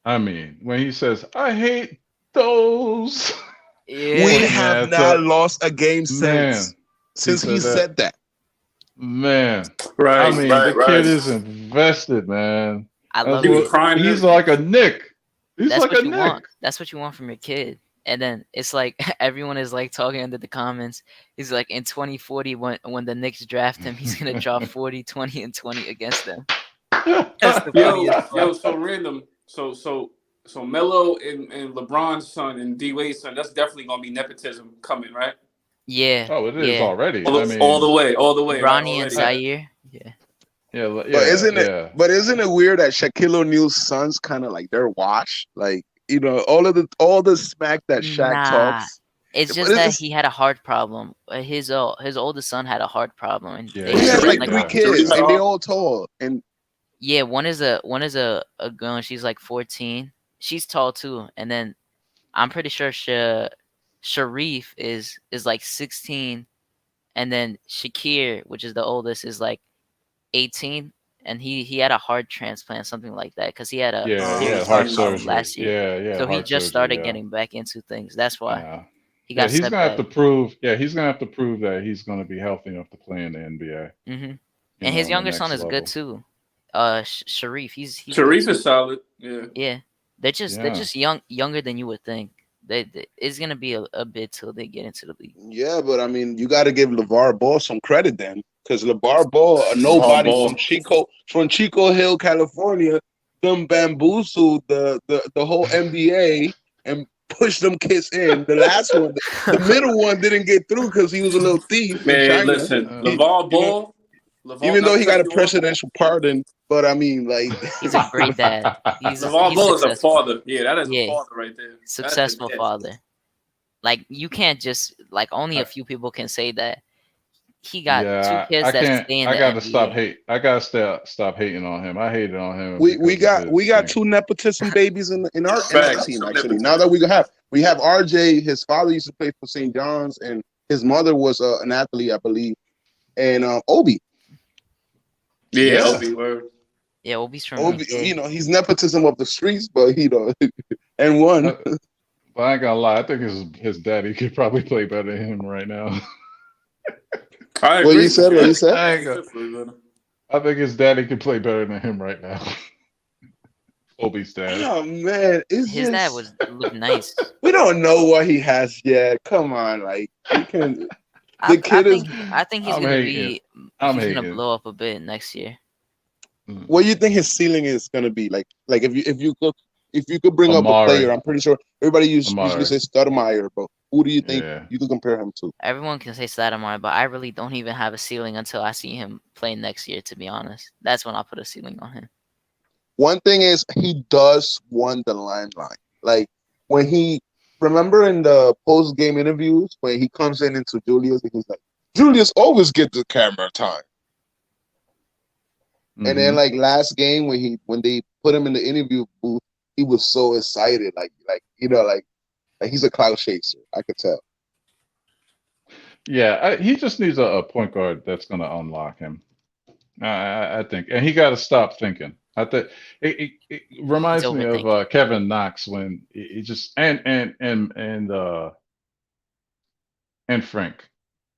I mean, when he says, "I hate those," we have not lost a game since he said that. Man, Right. I mean, the kid is invested, man. I love it. He's like a Nick. That's what you want. That's what you want from your kid. And then it's like everyone is like talking under the comments. He's like in 2040 when the Knicks draft him, he's gonna drop 40, 20, and 20 against them. That's the yo, so random. So So Melo and LeBron's son and D Wade's son, that's definitely gonna be nepotism coming, right? Yeah, Oh, it is yeah. already. I All the mean, way, right? Bronny and Already. Zaire. Yeah. yeah, But yeah, yeah. isn't it weird that Shaquille O'Neal's sons kind of like they're washed? Like, all the smack that Shaq Nah, talks. it's But just it's that just, he had a heart problem. His oldest son had a heart problem, and Yeah, they but he had to has Sharif. get like like three Yeah, kids and they all tall. And yeah. One is a girl, and she's like 14. She's tall too, and then I'm pretty sure Sharif is like 16, and then Shakir, which is the oldest, is like 18, and he had a heart transplant, something like that, because he had a yeah. serious Heart heart problem surgery. last year. Yeah, So he heart just surgery. started Yeah, getting back into things. That's why yeah. he Yeah, got he's set gonna have back. to prove. Yeah, he's gonna have to prove that he's gonna be healthy enough to play in the NBA. And You know, his on the younger son next is good level. too. Sharif, he's good Sharif too. is solid. Yeah. Yeah, they're Yeah. just younger than you would think. It's gonna be a bit till they get into the league. yeah, but I mean, you got to give LeVar Ball some credit then, because LeVar Ball, a All nobody ball. from Chico Hill, California, them bamboozled the whole NBA and pushed them kids in. The last one, the middle one, didn't get through because he was a little thief in Man, China. listen, Uh, He, LeVar you know, Ball, LeVar, even not though to he got cut a you off. presidential pardon, but I mean, like, He's a great dad. LeVar He's Ball is a successful. father. Yeah, that is a Yeah, father right there. That's a successful dad. father. Like you can't just like only a I, few people can say that he got two yeah, kids I that can't. stay in I the gotta stop NBA. hate. I gotta stop hating on him. I hated on him we because of got his we got thing. two nepotism babies in our Facts. team Some actually. Now nepotism. that we have RJ, his father used to play for St. John's, and his mother was an athlete, I believe, and Obi. Yeah, Yeah, Obi word. Yeah, Obi's from Obi, UK. he's nepotism of the streets, but and one. uh, but I ain't gonna lie. I think his daddy could probably play better than him right now. I What you agree. said? What you said? I ain't gonna. I think his daddy could play better than him right now. Obi's dad. Oh man, it's His dad just looked nice. we don't know what he has yet. Come on, like we can. I, The I kid is. think I think I'm hating. I'm he's gonna hating. blow up a bit next year. What do you think his ceiling is gonna be? Like if you could bring up a player, Amari. I'm pretty sure everybody usually Amari. says Stoudemire, but who do you think Yeah. you could compare him to? Everyone can say Stoudemire, but I really don't even have a ceiling until I see him play next year. To be honest, that's when I'll put a ceiling on him. One thing is he does want the limelight. Like when he remember in the post game interviews when he comes into Julius and he's like, Julius always gets the camera time. And then like last game when they put him in the interview booth, he was so excited, like he's a cloud chaser. I could tell. Yeah, he just needs a point guard that's gonna unlock him. I think, and he got to stop thinking. I think it He's reminds me of overthinking. Kevin Knox when he just and Frank.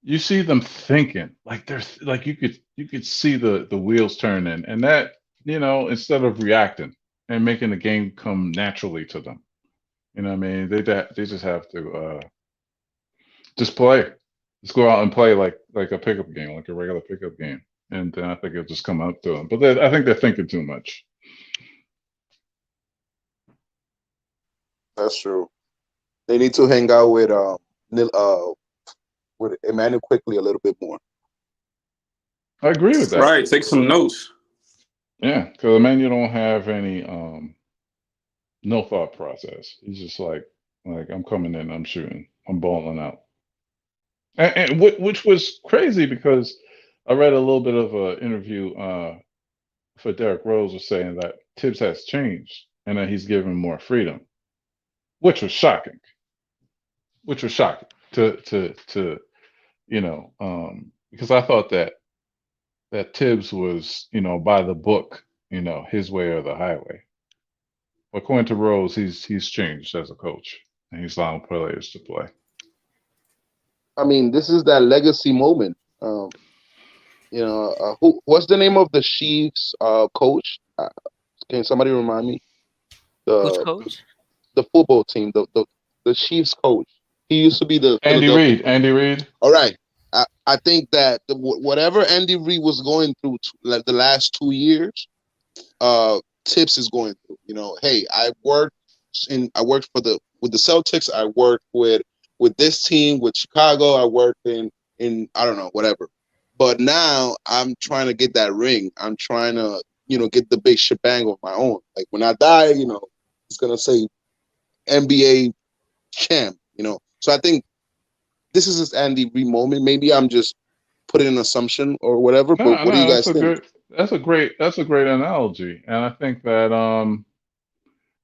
You see them thinking like there's like you could see the wheels turning, and that instead of reacting and making the game come naturally to them. You know what I mean? They just have to just play, just go out and play like a pickup game, like a regular pickup game, and then I think it'll just come up to them. But I think they're thinking too much. That's true. They need to hang out with with Emmanuel quickly a little bit more. I agree with that. Right. Take some notes. Yeah, because man, you don't have any no thought process. He's just like I'm coming in, I'm shooting, I'm balling out, and which was crazy because I read a little bit of an interview for Derrick Rose was saying that Tibbs has changed and that he's given more freedom, which was shocking. Which was shocking to because I thought that Tibbs was by the book, his way or the highway. According to Rose, he's changed as a coach and he's allowing players to play. I mean, this is that legacy moment. What's the name of the Chiefs coach? Can somebody remind me? Who's The coach? the football team, the Chiefs coach. He used to be the Andy Philadelphia Reid. coach. Andy Reid. All right. I think that whatever Andy Reid was going through like the last 2 years, Tips is going through. Hey, I worked I worked with the Celtics. I worked with this team, with Chicago. I worked in I don't know, whatever. But now I'm trying to get that ring. I'm trying to, get the big shebang of my own. Like when I die, it's gonna say NBA champ. So I think this is this Andy Reid moment. Maybe I'm just putting an assumption or whatever. But No, what do you no, guys think? that's a great analogy. And I think that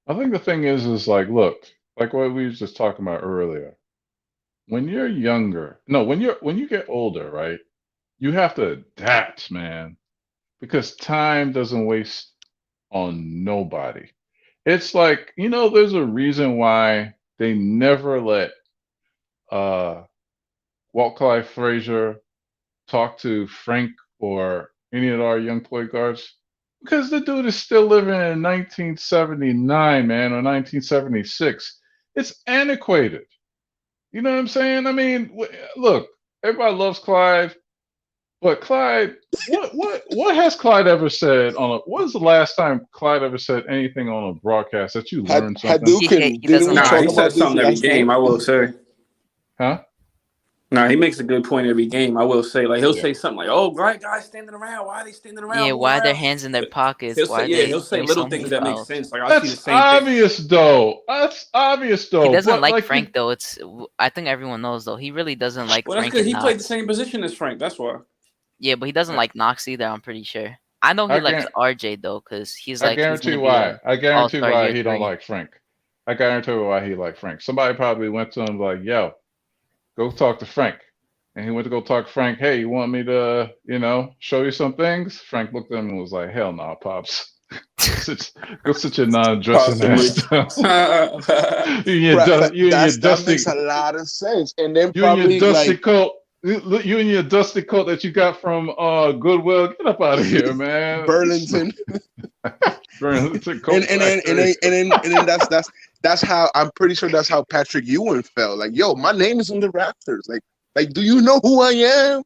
I think the thing is like, look, like what we was just talking about earlier. When you're younger, no, when you get older, right? You have to adapt, man, because time doesn't waste on nobody. It's like, there's a reason why they never let uh Walt Clyde Frazier talk to Frank or any of our young point guards because the dude is still living in 1979, man, or 1976. It's antiquated. You know what I'm saying? I mean, look, everybody loves Clyde, but Clyde, what has Clyde ever said on a? When's the last time Clyde ever said anything on a broadcast that you learned something? Hadouken, He didn't doesn't we like Nah, talk he about says this something every last game. night? I will say. Huh? Nah, he makes a good point every game. I will say, like he'll Yeah. say something like, "Oh, right, guys standing around. Why are they standing yeah, around? Move why their around." hands in their But pockets? he'll Why say, are yeah, they he'll say doing little so many things that make fouls? sense. Like I'll see the That's same thing. obvious, though. That's obvious, He though. doesn't But like like you, Frank though. I think everyone knows though. He really doesn't like Well, that's Frank because and he played the Knox. same position as Frank. That's why. Yeah, but he doesn't like Knox either. I'm pretty sure. I know he I likes guarantee, RJ though, cause I he's guarantee gonna be why. a I All guarantee Star why year he don't 3. like Frank. I guarantee why he like Frank. Somebody probably went to him like, "Yo, go talk to Frank," and he went to go talk to Frank. Hey, you want me to, show you some things? Frank looked at him and was like, "Hell no, pops. Go sit, go sit your non-dressing Possibly. ass down. But You and your That makes dusty, a lot of sense. And then you and your probably dusty like coat. You and your dusty coat that you got from Goodwill. Get up out of here, man. Burlington. Burlington and Coat and then and Factory. then and then and then that's how I'm pretty sure that's how Patrick Ewing felt. Like, yo, my name is on the Raptors. Like, do you know who I am?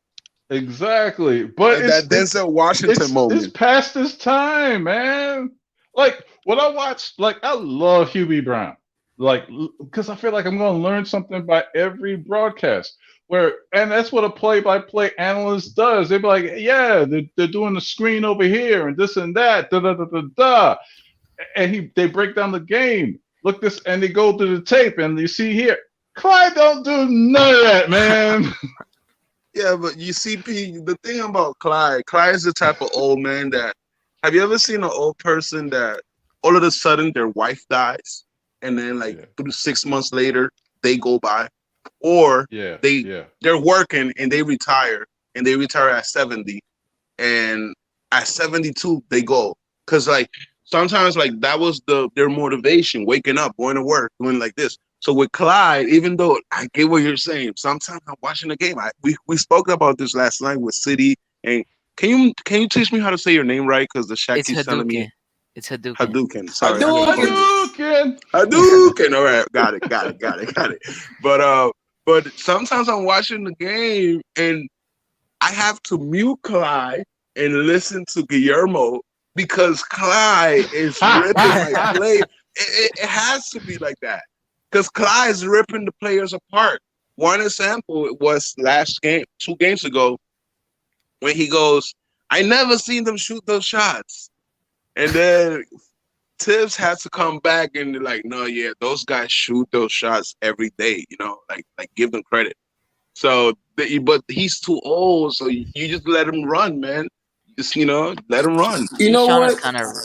Exactly, but Like that Denzel Washington it's moment. past this time, man. Like when I watch, like I love Hubie Brown, like because I feel like I'm going to learn something by every broadcast. And that's what a play-by-play analyst does. They be like, yeah, they're doing the screen over here and this and that, da da da da da, and they break down the game. Look this, and they go to the tape, and you see here, Clyde don't do none of that, man. Yeah, but you see, P, the thing about Clyde is the type of old man that, have you ever seen an old person that all of a sudden their wife dies and then like Yeah, 6 months later they go by, or yeah, they yeah. they're working and they retire at 70, and at 72 they go, because like sometimes like that was their motivation, waking up, going to work, doing like this. So with Clyde, even though I get what you're saying, sometimes I'm watching the game. We spoke about this last night with City. And can you teach me how to say your name right? Because the Shaq It's keeps telling me Hadouken. It's Hadouken. Hadouken. Sorry, I gotta get this. Hadouken! Hadouken. All right, got it. But sometimes I'm watching the game and I have to mute Clyde and listen to Guillermo because Clyde is ripping like play. It has to be like that because Clyde is ripping the players apart. One example was last game, 2 games ago, when he goes, "I never seen them shoot those shots," and then Tibbs had to come back and be like, "No, yeah, those guys shoot those shots every day. Like give them credit." So, but he's too old, so you just let him run, man. Just let him run. you know Keyshawn is what? kind of Nah,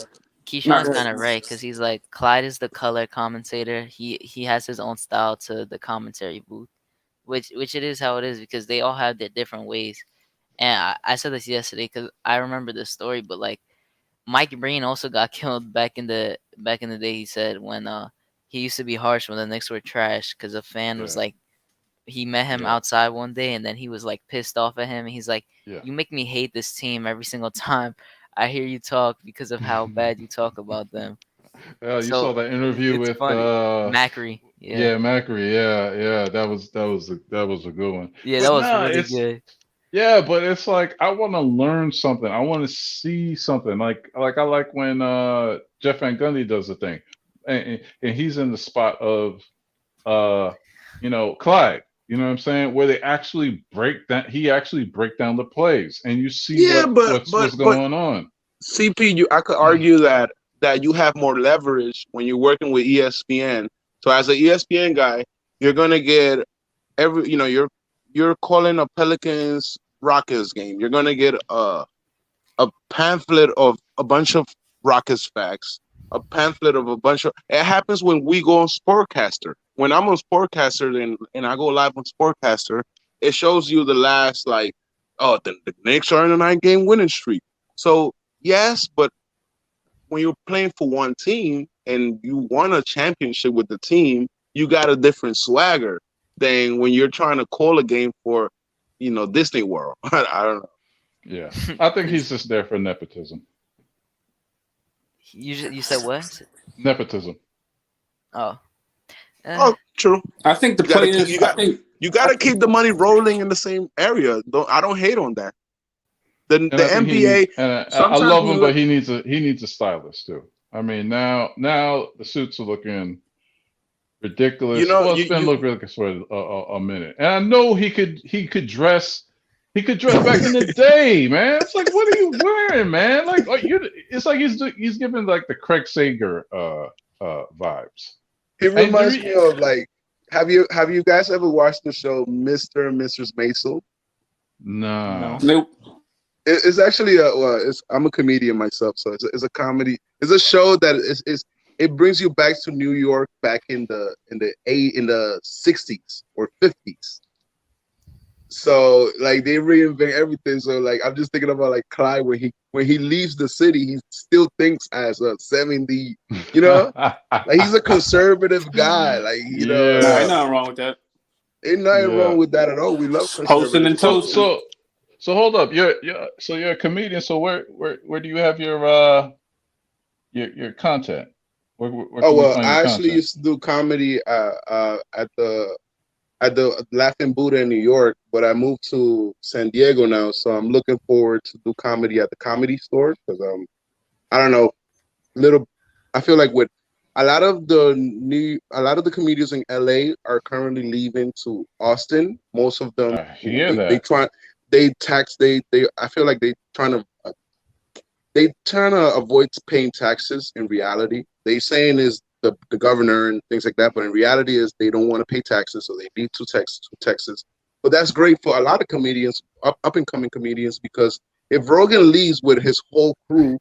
Keyshawn is go kind ahead. of right because he's like Clyde is the color commentator. He has his own style to the commentary booth, which it is how it is because they all have their different ways. And I said this yesterday because I remember this story, but like Mike Breen also got killed back in the day. He said when he used to be harsh when the Knicks were trash because a fan was Yeah, like he met him yeah, outside one day and then he was like pissed off at him. He's like, yeah. "You make me hate this team every single time I hear you talk because of how bad you talk about them." You saw So that interview it's with funny. Macri, yeah, yeah, Macri. Yeah. That was a good one. yeah, that But was no, really it's good. yeah, but it's like I want to learn something. I want to see something. Like I like when Jeff Van Gundy does the thing. and he's in the spot of Clyde. You know what I'm saying? Where they actually break down. He actually break down the plays, and you see Yeah, what's going on. CP, I could argue that you have more leverage when you're working with ESPN. So as an ESPN guy, you're gonna get you're calling a Pelicans Rockets game. You're gonna get a pamphlet of a bunch of Rockets facts, a pamphlet of a bunch of. It happens when we go on Sportcaster. When I'm on Sportcaster and I go live on Sportcaster, it shows you the last the Knicks are in a 9-game winning streak. So yes, but when you're playing for one team and you won a championship with the team, you got a different swagger than when you're trying to call a game for, Disney World. I don't know. Yeah, I think he's just there for nepotism. You said what? Nepotism. Oh. Oh, true. I think you got to keep the money rolling in the same area. I don't hate on that. The NBA. I love him, but he needs a stylist too. I mean, now the suits are looking ridiculous. It's been looking ridiculous for a minute, and I know he could dress. He could dress back in the day, man. It's like, what are you wearing, man? Like it's like he's giving like the Craig Sager vibes. It reminds me of have you guys ever watched the show Mr. and Mrs. Maisel? No. Nope. It's actually I'm a comedian myself, so it's a comedy. It's a show that it brings you back to New York back in the 60s or 50s. So they reinvent everything. So I'm just thinking about Clyde when he leaves the city, he still thinks as a 70, he's a conservative guy. Ain't nothing wrong with that. Ain't nothing wrong with that at all. We love posting and toasting. So hold up, you're a comedian. So where do you have your content? Where I actually used to do comedy at the Laughing Buddha in New York, but I moved to San Diego now, so I'm looking forward to do comedy at the Comedy Store because I don't know, I feel like with a lot of the comedians in LA are currently leaving to Austin. Most of them, I feel like they trying to avoid paying taxes. In reality, they saying is the governor and things like that, but in reality is they don't want to pay taxes, so they need to Texas. But that's great for a lot of comedians, up and coming comedians, because if Rogan leaves with his whole crew,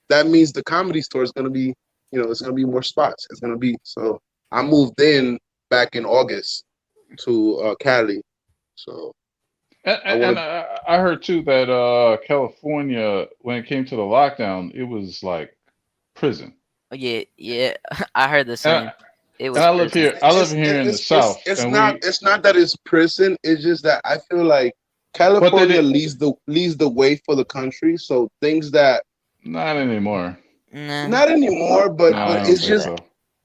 that means the Comedy Store is going to be, it's going to be more spots. It's going to be, so I moved in back in August to Cali. So. I heard too that California, when it came to the lockdown, it was like prison. Yeah. I heard the same. It was. I live here in the South. It's not that it's prison. It's just that I feel like California leads the way for the country. So things that not anymore. Not anymore, but it's just. So.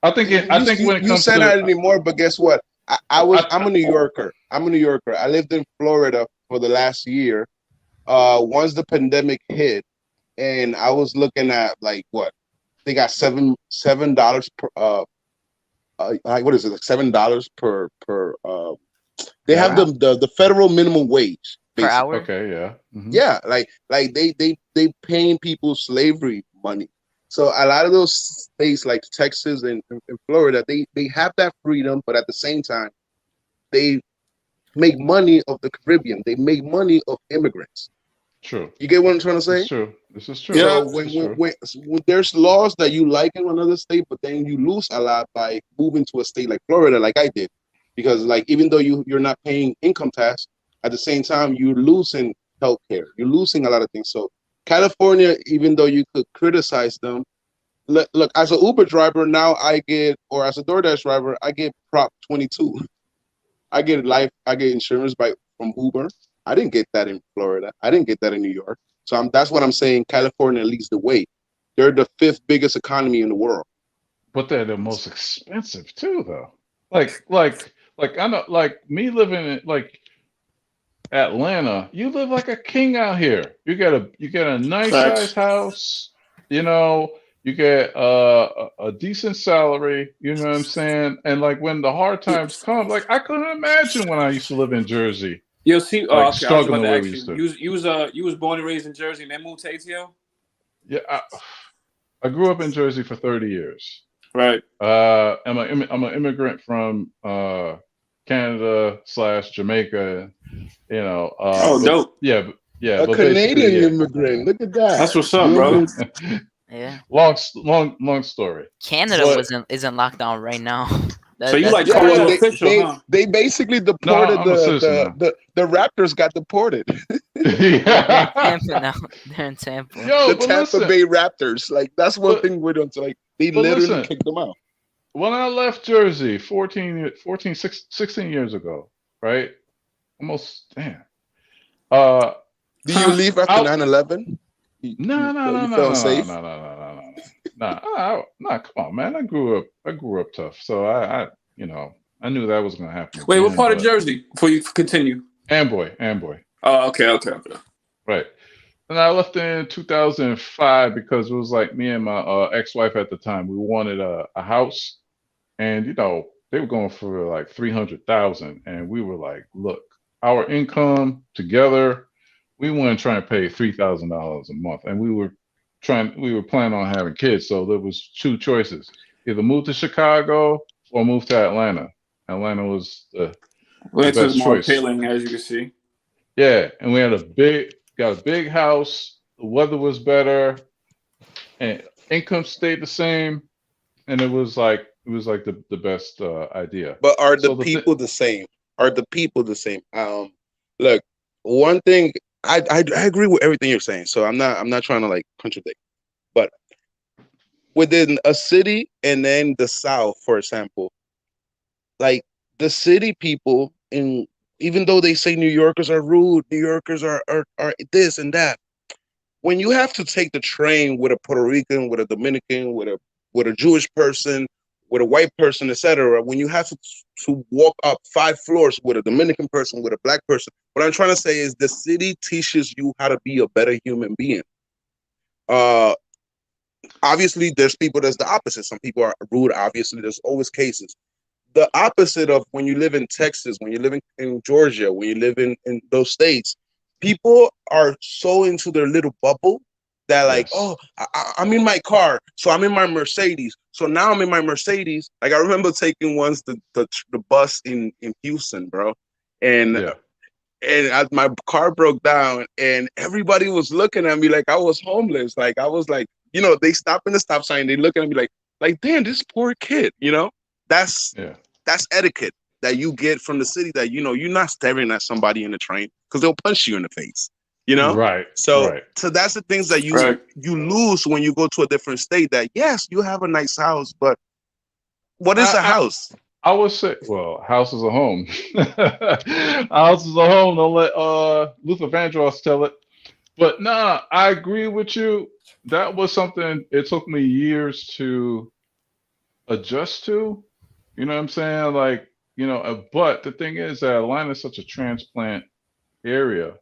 I think when it comes you said not anymore, but guess what? I'm a New Yorker. I lived in Florida for the last year. Once the pandemic hit, and I was looking at they got $7 per what is it, $7 per they have the federal minimum wage per hour. Okay, yeah. Mm-hmm. Yeah, they paying people slavery money. So a lot of those states like Texas and Florida, they have that freedom, but at the same time, they make money of the Caribbean. They make money of immigrants. True. You get what I'm trying to say? It's true. This is true. So when there's laws that you like in another state, but then you lose a lot by moving to a state like Florida, like I did, because even though you're not paying income tax, at the same time you're losing healthcare. You're losing a lot of things. So California, even though you could criticize them, look as an Uber driver now, or as a DoorDash driver, I get Prop 22. I get insurance from Uber. I didn't get that in Florida. I didn't get that in New York. So that's what I'm saying. California leads the way. They're the 5th biggest economy in the world. But they're the most expensive too, though. Like I know, me living in Atlanta, you live like a king out here. You get a nice size house. You get a decent salary, you know what I'm saying? And like when the hard times come, like I couldn't imagine when I used to live in Jersey, Yo, see, oh, like okay. I was struggling about the to way we ask used you. to. You was born and raised in Jersey, and then moved to ATL. Yeah, I grew up in Jersey for 30 years. Right. I'm an immigrant from Canada / Jamaica. You know, Oh, but dope. yeah, A but basically, Canadian yeah. immigrant. Look at that. That's what's up, You bro. almost Yeah. Long story. Canada But is in lockdown right now. So you That's like the yeah, Coastal well, crazy. official, huh? they basically no, deported I'm a citizen now. the Raptors got deported. They're in Yeah. Tampa now. They're in Tampa. The Yo, but Tampa listen, Bay Raptors. Like that's one but thing we don't like. They but literally listen. kicked them out. When I left Jersey 16 years ago, right? Almost, damn. Uh, Do you leave after out. 9/11? No, no, no, You no, felt no, no, safe? no, no, no, no, no. Nah, come on, man. I grew up tough, so you know, I knew that was gonna happen Wait, what again. part of But Jersey? Before you continue. Amboy, Oh, okay. right. And I left in 2005 because it was like me and my ex-wife at the time. We wanted a house, and you know they were going for like 300,000, and we were like, look, our income together, we weren't trying to pay $3,000 a month, and we were planning on having kids. So there was two choices: either move to Chicago or move to Atlanta. Atlanta was the Lance is best more choice. appealing, as you can see. Yeah, and we had got a big house. The weather was better, and income stayed the same, and it was like the best idea. But are the So people the same? Are the people the same? Look, one thing I agree with everything you're saying. So I'm not trying to like contradict. But within a city and then the South, for example, like the city people, in even though they say New Yorkers are rude, New Yorkers are this and that. When you have to take the train with a Puerto Rican, with a Dominican, with a Jewish person, with a white person, etc., when you have to walk up 5 floors with a Dominican person, with a black person, what I'm trying to say is the city teaches you how to be a better human being. Uh, Obviously, there's people that's the opposite. Some people are rude. Obviously, there's always cases. The opposite of when you live in Texas, when you live in Georgia, when you live in those states, people are so into their little bubble that like, oh, I'm in my car, so I'm in my Mercedes. So now I'm in my Mercedes. Like I remember taking once the bus in Houston, bro, and yeah, as my car broke down, and everybody was looking at me like I was homeless. Like I was like, they stop in the stop sign, they look at me like, damn, this poor kid. That's yeah, that's etiquette that you get from the city, that you're not staring at somebody in the train because they'll punch you in the face. right, So right. so that's the things that you Right. you lose when you go to a different state. That yes, you have a nice house, but what is a I house? I would say, well, house is a home. House is a home. Don't let Luther Vandross tell it. But nah, I agree with you. That was something it took me years to adjust to. You know what I'm saying? Like, but the thing is that Atlanta is such a transplant area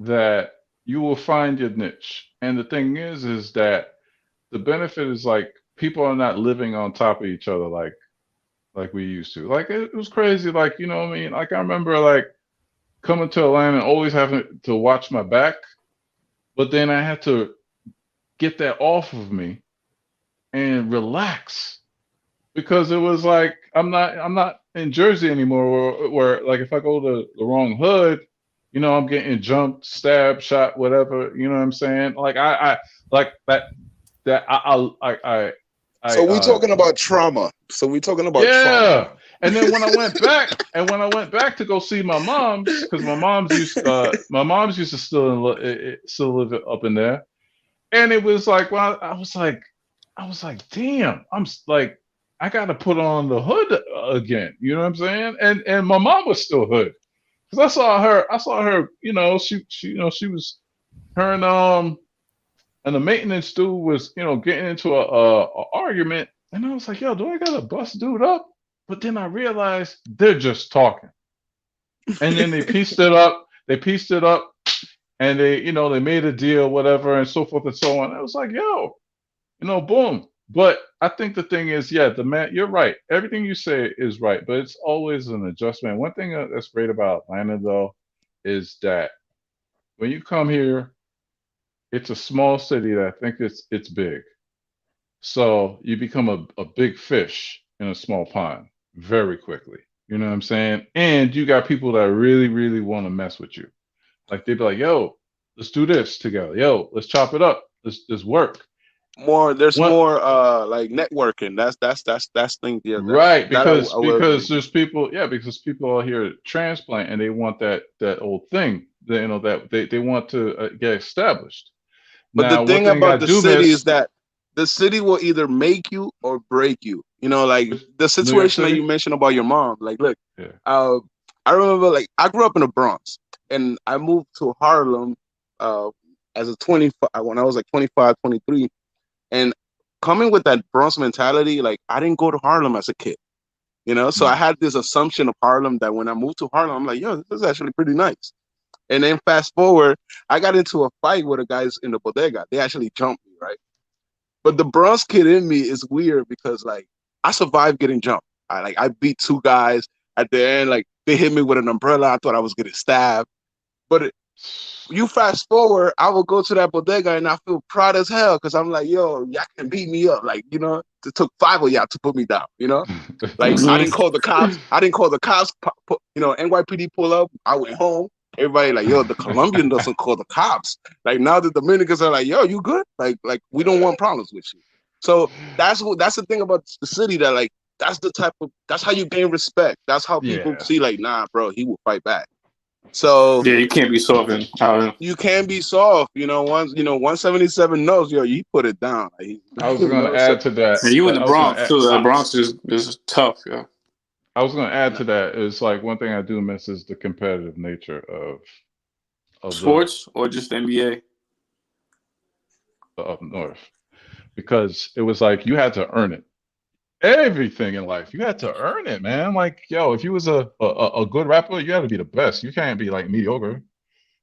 that you will find your niche. And the thing is that the benefit is like people are not living on top of each other like we used to. Like it was crazy. Like, you know what I mean? Like I remember like coming to Atlanta and always having to watch my back, but then I had to get that off of me and relax because it was like I'm not in Jersey anymore where like if I go to the wrong hood, I'm getting jumped, stabbed, shot, whatever, you know what I'm saying? Like I like that I So we talking about trauma. So we talking about trauma. yeah. And then when I went back to go see my mom's, because my mom's used to still live up in there, and it was like, well, I was like, damn, like, I got to put on the hood again. You know what I'm saying? And my mom was still hood because I saw her. She was her and the maintenance dude was, getting into a argument, and I was like, yo, do I gotta bust dude up? But then I realized they're just talking, and then they pieced it up. And they made a deal, whatever, and so forth and so on. I was like, yo, boom. But I think the thing is, yeah, the man, you're right. Everything you say is right, but it's always an adjustment. One thing that's great about Atlanta, though, is that when you come here, it's a small city that I think it's big. So you become a big fish in a small pond very quickly. You know what I'm saying? And you got people that really, really want to mess with you. Like they'd be like, "Yo, let's do this together. Yo, let's chop it up. Let's work." There's What? more like networking. That's thing. Yeah, Right, that because I will agree. there's people, yeah, because people are here to transplant and they want that old thing. That they want to get established. But the Now, one thing thing I about the do city is miss that the city will either make you or break you. Like with the New York situation that you City. mentioned about your mom. Like, look, Yeah. uh, I remember like I grew up in the Bronx and I moved to Harlem uh, as a 25 when I was like 25, 23. And coming with that Bronx mentality, like I didn't go to Harlem as a kid. So I Mm. had this assumption of Harlem that when I moved to Harlem, I'm like, yo, this is actually pretty nice. And then fast forward, I got into a fight with the guys in the bodega. They actually jumped me, right? But the Bronx kid in me is weird because like I survived getting jumped. I beat two guys at the end. Like they hit me with an umbrella. I thought I was getting stabbed. But you fast forward, I will go to that bodega and I feel proud as hell because I'm like, yo, y'all can beat me up. Like, it took 5 of y'all to put me down, Like I didn't call the cops. I didn't call the cops. NYPD pull up. I went home. Everybody like, yo, the Colombian doesn't call the cops. Like now the Dominicans are like, yo, you good? Like we don't want problems with you. So that's the thing about the city that like that's how you gain respect. That's how people Yeah. see like, nah, bro, he will fight back. So Yeah, you can't be soft in Harlem. you can be soft, once 177 knows, yo, you put it down. Like, I was going to so add to that. And you in the I was going Bronx to too. The Bronx is tough, yeah. I was going to add to that. It's like one thing I do miss is the competitive nature of the Sports or just the NBA? up north, because it was like you had to earn it. Everything in life, you had to earn it, man. Like, yo, if you was a good rapper, you had to be the best. You can't be like mediocre.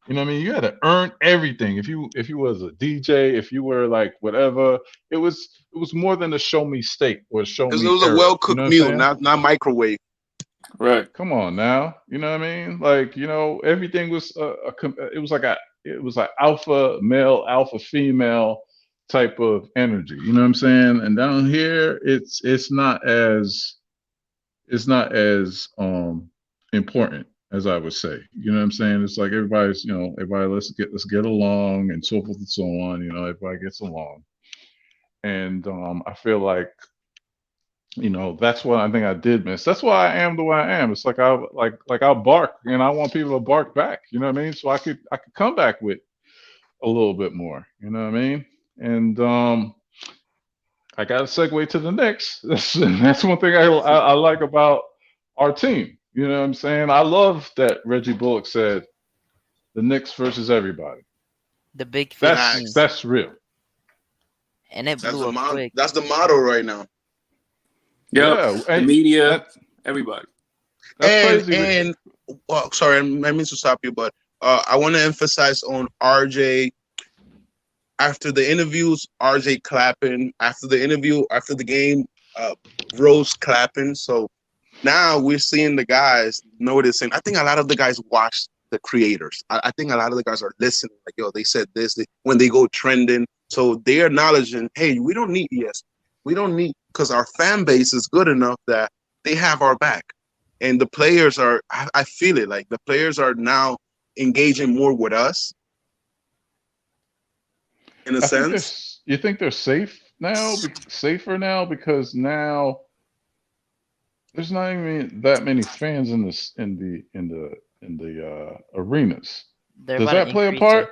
You know what I mean? You had to earn everything. If you was a DJ, if you were like whatever, it was more than a show me steak or a show it me was a era. well You know cooked what I'm meal, saying? not microwave. Right. Come on now. You know what I mean? Like, everything was it was like alpha male, alpha female type of energy. You know what I'm saying? And down here, it's not as important as I would say. You know what I'm saying? It's like everybody, let's get along and so forth and so on. Everybody gets along. And I feel like, that's what I think I did miss. That's why I am the way I am. It's like I'll bark and I want people to bark back. You know what I mean? So I could come back with a little bit more. You know what I mean? And I got to segue to the Knicks. That's one thing I like about our team. You know what I'm saying? I love that Reggie Bullock said the Knicks versus everybody. The Big That's 15. that's real. And it That's blew the up quick. That's the motto right now. Yep. Yeah, The and media, that everybody. that's And crazy. and well, sorry, I mean to stop you, but I want to emphasize on RJ. After the interviews, RJ clapping. After the interview, after the game, Rose clapping. So now we're seeing the guys noticing. I think a lot of the guys watch the creators. I think a lot of the guys are listening. Like, yo, they said this when they go trending. So they're acknowledging, hey, we don't need ES. We don't need, because our fan base is good enough that they have our back. And the players are, I feel it, like the players are now engaging more with us in a I think sense. you think they're safer now because now there's not even that many fans in this in the arenas. They're Does about to that play a increase it. part?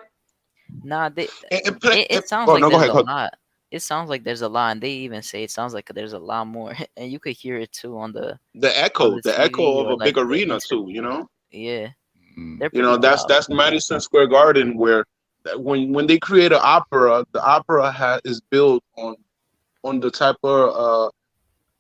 Nah, it sounds Oh, like no, go there's ahead, a go ahead. lot. It sounds like there's a lot, and they even say it sounds like there's a lot more, and you could hear it too on the The echo TV of or a like big the arena too, interviews. Yeah, Mm. they're pretty loud. that's Madison Square Garden where when they create an opera, the opera is built on the type of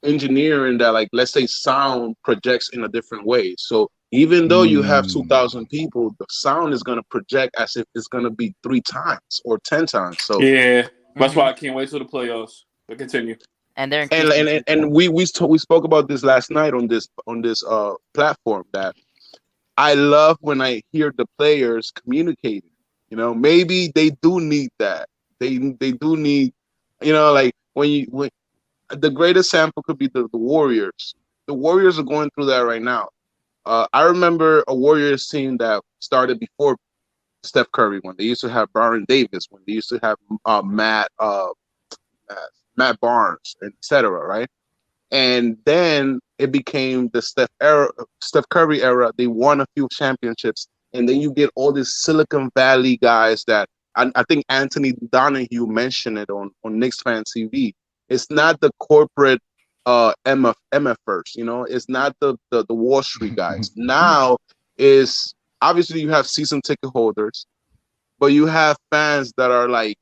engineering that, like, let's say sound projects in a different way. So even though you have Mm. 2,000 people, the sound is going to project as if it's going to be 3 times or 10 times. So Yeah. That's why I can't wait till the playoffs. But continue. And they're And we spoke about this last night on this platform, that I love when I hear the players communicating. You know, maybe they do need that. They do need, like when the greatest sample could be the Warriors. The Warriors are going through that right now. I remember a Warriors team that started before Steph Curry, when they used to have Baron Davis, when they used to have Matt Barnes, etc. Right? And then it became the Steph Curry era. They won a few championships, and then you get all these Silicon Valley guys that I think Anthony Donahue mentioned it on Knicks Fan TV. It's not the corporate MFers, it's not the Wall Street guys. Now is obviously you have season ticket holders, but you have fans that are like,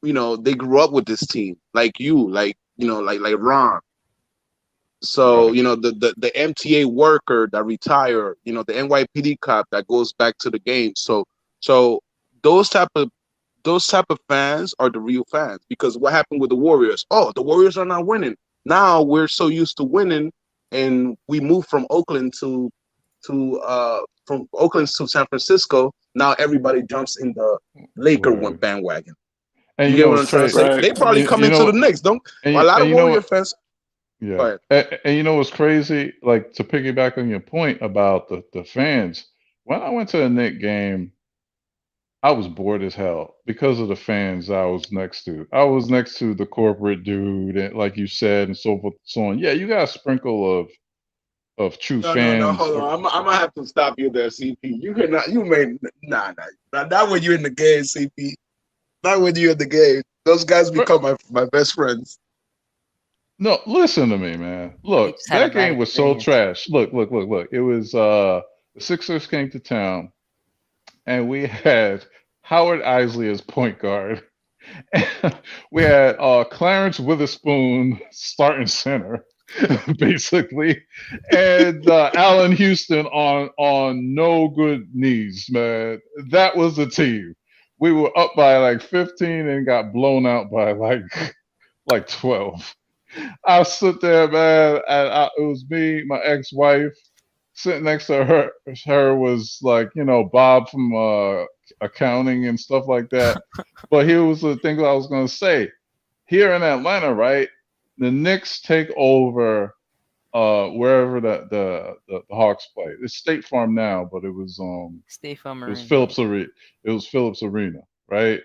they grew up with this team, like you, like Ron. So, the MTA worker that retired, the NYPD cop that goes back to the game. So those type of fans are the real fans, because what happened with the Warriors? Oh, the Warriors are not winning. Now we're so used to winning, and we moved from Oakland to San Francisco. Now everybody jumps in the Laker one bandwagon. And you get what I'm trying to say? They probably come into the Knicks, don't? A lot of Warrior fans. Yeah. And you know what's crazy? Like, to piggyback on your point about the fans, when I went to a Knicks game, I was bored as hell because of the fans I was next to. I was next to the corporate dude, and like you said, and so forth and so on. Yeah, you got a sprinkle of true fans. No, hold on. I'm gonna have to stop you there, CP. You cannot. You may not when you're in the game, CP. Not when you're in the game. Those guys become my best friends. No, listen to me, man. Look, that game was so trash. Look. It was the Sixers came to town, and we had Howard Isley as point guard. We had Clarence Witherspoon starting center, basically, and Allen Houston on no good knees, man. That was the team. We were up by like 15 and got blown out by like 12. I sit there, man, and it was me, my ex-wife, sitting next to her. Her was like, Bob from accounting and stuff like that. But here was the thing I was going to say. Here in Atlanta, right, the Knicks take over wherever the Hawks play. It's State Farm now, but it was State Farm It was Arena. Phillips Arena. It was Phillips Arena, right?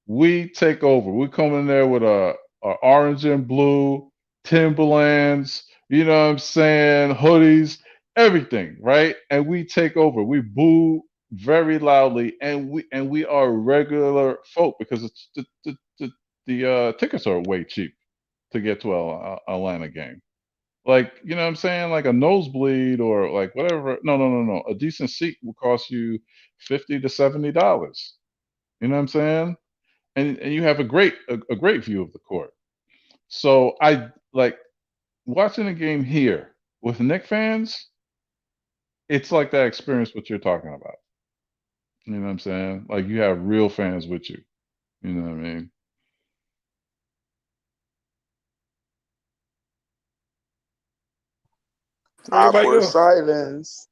We take over. We come in there with a orange and blue Timberlands, you know what I'm saying, hoodies, everything, right? And we take over. We boo very loudly, and we are regular folk, because it's the tickets are way cheap to get to a Atlanta game. Like, you know what I'm saying? Like a nosebleed or like whatever. No. A decent seat will cost you $50 to $70. You know what I'm saying? And you have a great view of the court. So I like watching a game here with Knicks fans. It's like that experience what you're talking about. You know what I'm saying? Like, you have real fans with you. You know what I mean? Awkward silence.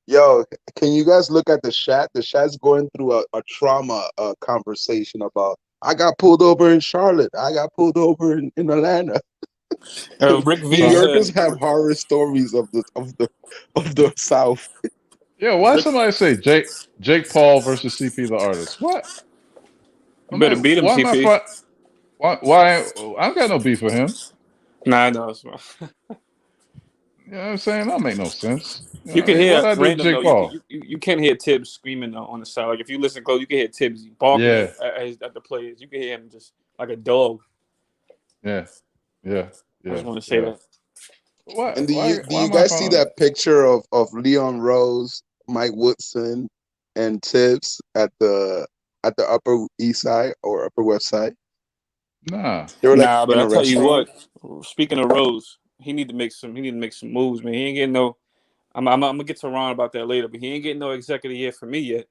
Yo, can you guys look at the chat? The chat's going through a trauma conversation about, I got pulled over in Charlotte. I got pulled over in Atlanta. Rick New V Yorkers said, have horror stories of the South. Yeah, why somebody say Jake Paul versus CP the artist? What? You better beat him, why am I CP. why I don't got no beef with him. Nah, I know. You know what I'm saying? That make no sense. You can hear what I do to random though. Jake Paul? You can't hear Tibbs screaming on the side. Like, if you listen close, you can hear Tibbs barking Yeah. at the players. You can hear him just like a dog. Yeah. I just want to say that. And do Why you am I guys see following? that picture of Leon Rose, Mike Woodson, and Tibbs at the Upper East Side or Upper West Side? Nah. They were like But in I a tell you restaurant. what. Speaking of Rose, he need to make some moves, man. He ain't getting no. I'm gonna get to Ron about that later, but he ain't getting no executive year for me yet.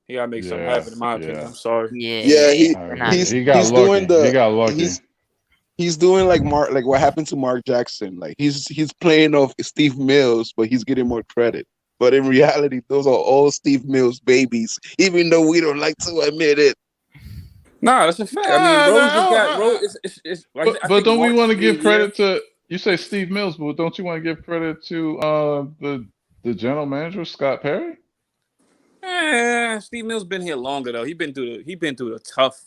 He gotta make something happen, in my opinion. I'm sorry. Yeah, we're not. He got he's lucky. doing the He got lucky. he's doing like what happened to Mark Jackson. Like he's playing off Steve Mills, but he's getting more credit. But in reality, those are all Steve Mills babies, even though we don't like to admit it. Nah, that's a fact. I mean, Rose just got Rose. It's like, I But think don't we March want to should be a give year. credit to you say Steve Mills, but don't you want to give credit to the general manager Scott Perry? Steve Mills been here longer though. He been through the tough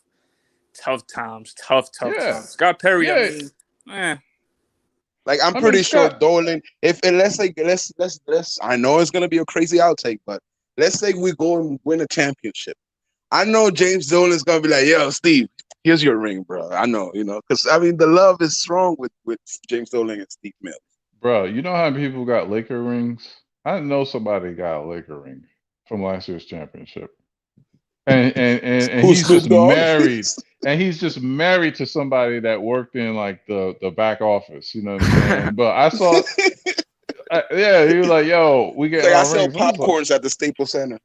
times. Tough Yeah. times. Scott Perry, Yeah. I mean, Like I'm I pretty mean, sure Scott- Dolan. And let's say let's. I know it's gonna be a crazy outtake, but let's say we go and win a championship. I know James Dolan's gonna be like, "Yo, Steve, here's your ring, bro." I know, because I mean the love is strong with James Dolan and Steve Mills. Bro, you know how many people got Laker rings? I know somebody got a Laker ring from last year's championship. And he's just married. And he's just married to somebody that worked in like the back office. You know what I'm saying? But I saw, he was like, "Yo, we get Like I our sell rings." I was like, popcorns at the Staples Center.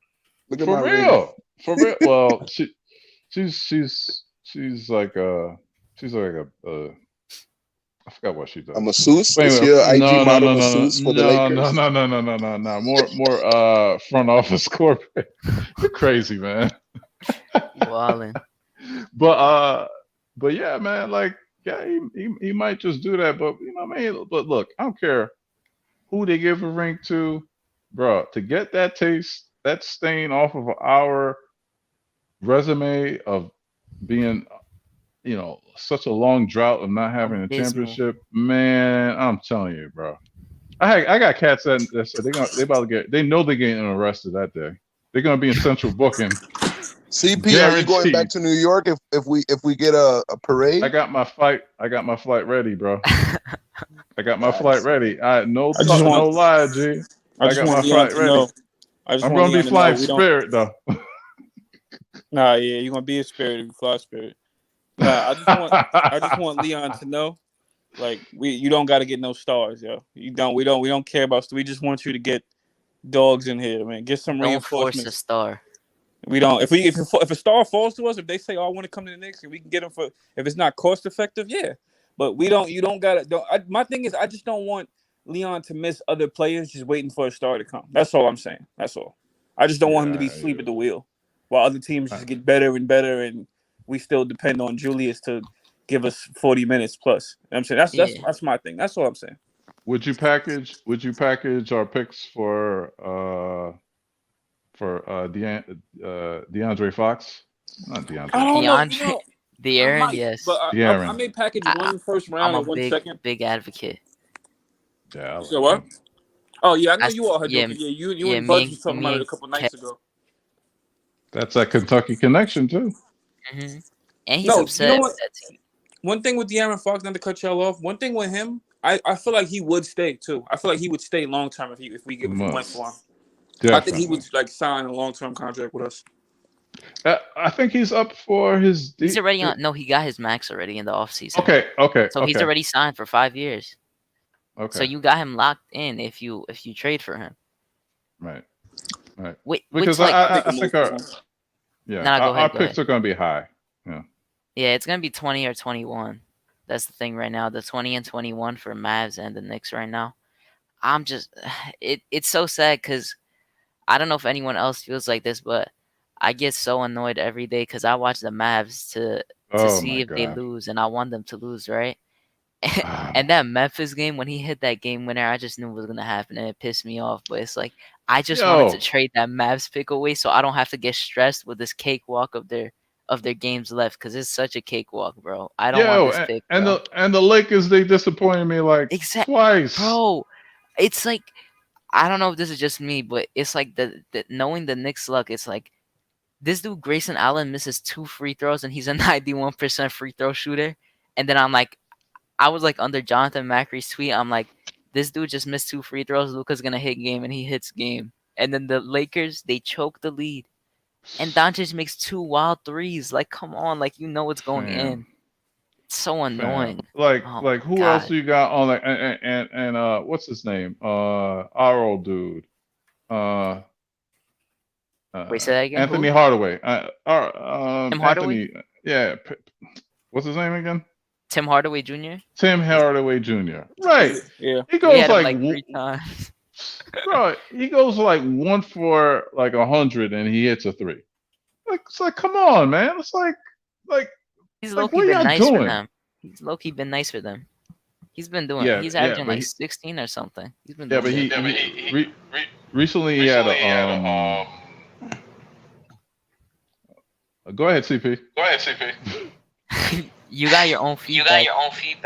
Look at for my real, ring. for real. Well, she's like a I forgot what she does. A masseuse? But Is anyway, she an IG no, model masseuse for the Lakers? no. More front office corporate. You're crazy, man. Wildin'. But yeah, man, like he might just do that. But you know what I mean? But look, I don't care who they give a ring to, bro. To get that taste, that stain off of our resume of being, such a long drought of not having a Abysmal. championship, man, I'm telling you, bro. I got cats that said they know they're getting arrested that day. They're gonna be in central booking. CP, are you going back to New York if we get a parade? I got my flight ready, bro. I got my flight ready. No lie, G. I got my flight ready. I'm gonna be flying Spirit though. Nah, yeah, you're gonna be a Spirit if you fly Spirit. Nah, I just want Leon to know, like you don't got to get no stars, yo. We don't care about. We just want you to get dogs in here, man. Get some reinforcements. Don't force a star. We don't. If a star falls to us, if they say, "Oh, I want to come to the Knicks," and we can get them for, if it's not cost effective, yeah. But we don't. You don't gotta. My thing is, I just don't want Leon to miss other players just waiting for a star to come. That's all I'm saying. That's all. I just don't want him to be asleep at the wheel while other teams just get better and better, and we still depend on Julius to give us 40 minutes plus. You know what I'm saying that's my thing. That's all I'm saying. Would you package our picks for DeAndre Fox? Not DeAndre. I don't know. De'Aaron, yes. But I may package one first round and 1 second. Big advocate. Yeah. So what? Oh yeah, I know you all had. Yeah, you and Buds was talking about it a couple nights ago. That's that Kentucky connection too. Mm-hmm. And he's upset. You know what? One thing with De'Aaron Fox, not to cut y'all off. One thing with him, I feel like he would stay too. I feel like he would stay long term if we went for him. Definitely. I think he would sign a long term contract with us. I think he's up for his. He's already on. No, he got his max already in the offseason. Okay. So he's already signed for 5 years. Okay. So you got him locked in if you trade for him. Right. Wait, because I think our picks are going to be high. Yeah. Yeah, it's going to be 20 or 21. That's the thing right now. The 20 and 21 for Mavs and the Knicks right now. I'm just, it's so sad because I don't know if anyone else feels like this, but I get so annoyed every day because I watch the Mavs to see if they lose, and I want them to lose, right? And that Memphis game, when he hit that game winner, I just knew it was going to happen, and it pissed me off. But it's like, I just wanted to trade that Mavs pick away so I don't have to get stressed with this cakewalk of their games left, because it's such a cakewalk, bro. I don't want this pick, bro. And the Lakers, they disappointed me like twice. Bro, it's like, I don't know if this is just me, but it's like the knowing the Knicks' luck, it's like this dude Grayson Allen misses 2 free throws and he's a 91% free throw shooter. And then I was like under Jonathan Macri's tweet, I'm like, this dude just missed 2 free throws. Luka's gonna hit game, and he hits game. And then the Lakers, they choke the lead, and Doncic makes 2 wild threes. Like, come on, like what's going in. It's so annoying. Like who else do you got on like and what's his name? Our old dude. Wait, say that again. Anthony Who? Hardaway. Tim Hardaway. Anthony. Yeah. What's his name again? Tim Hardaway Jr. Tim Hardaway Jr. Right. Yeah. He We goes had him like, like 3 times. bro. He goes like 1 for 100, and he hits a three. Like it's like, come on, man. It's like He's like low-key what been y'all nice for doing? them. He's low-key been nice for them. He's been doing. Yeah, He's yeah, averaging but like he, 16 or something. He's been yeah, doing but good. recently he had a Go ahead, CP. You got your own feedback.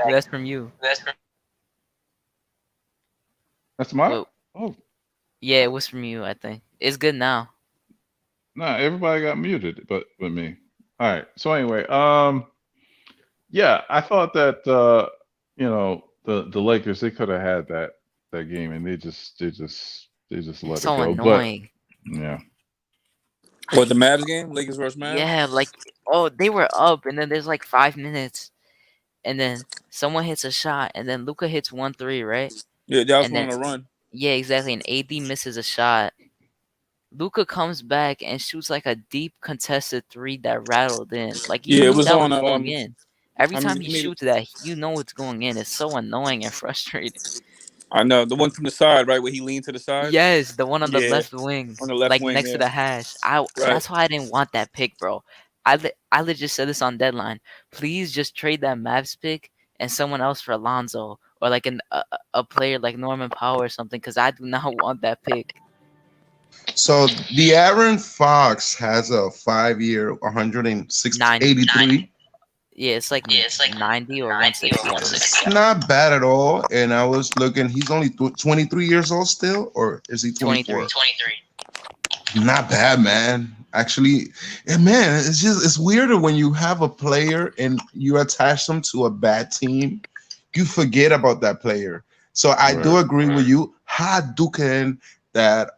That's from you. That's mine. Well, Oh yeah, it was from you. I think it's good now. no, everybody got muted, but me. All right. So anyway, yeah, I thought that the Lakers, they could have had that game, and they just let It's it so go. But annoying. yeah, What, the Mavs game? Lakers versus Mavs? Yeah, like they were up, and then there's like 5 minutes, and then someone hits a shot, and then Luca hits 1-3, right? Yeah, that was And one then on the run. yeah, exactly. And AD misses a shot. Luca comes back and shoots like a deep contested three that rattled in. Like you Yeah, it knew was that on was going in. Every I time mean, he he made it. shoots that, you know it's going in. It's so annoying and frustrating. I know the one from the side, right, where he leaned to the side. Yes, the one on the Yeah, left wing, on the left like wing. next to Yeah, the hash. right. That's why I didn't want that pick, bro. I legit said this on deadline. Please just trade that Mavs pick and someone else for Alonzo or like a player like Norman Powell or something, because I do not want that pick. So the Aaron Fox has a 5-year, 183. Yeah, it's like 90 or 160. I don't know. It's not bad at all. And I was looking, he's only 23 years old still, or is he 24? 23. Not bad, man. Actually, and man, it's weirder when you have a player and you attach them to a bad team, you forget about that player. So I do agree with you. Hadouken that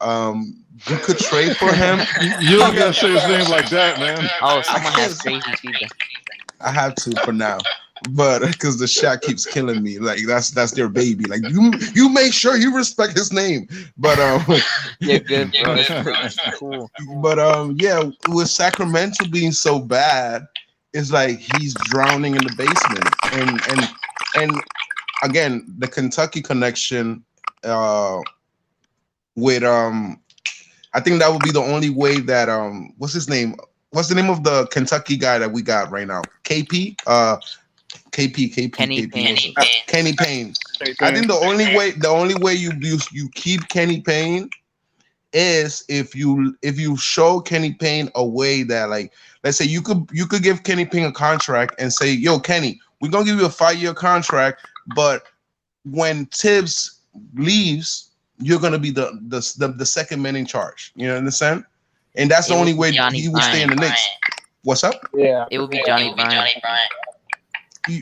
you could trade for him. You don't gotta say his name like that, man. Oh, someone has crazy feedback. I have to for now, but because the Shaq keeps killing me, like that's their baby. Like you make sure you respect his name. But You're good, bro. It's cool. But yeah, with Sacramento being so bad, it's like he's drowning in the basement. And again, the Kentucky connection with I think that would be the only way that what's his name? What's the name of the Kentucky guy that we got right now? KP? KP. Kenny Payne. Kenny Payne. I think the only way you keep Kenny Payne is if you show Kenny Payne a way that, like, let's say you could give Kenny Payne a contract and say, yo, Kenny, we're gonna give you a 5-year contract, but when Tibbs leaves, you're gonna be the second man in charge. You understand? And that's the only way he would stay in the Knicks. What's up? Yeah, it would be Johnny Bryant.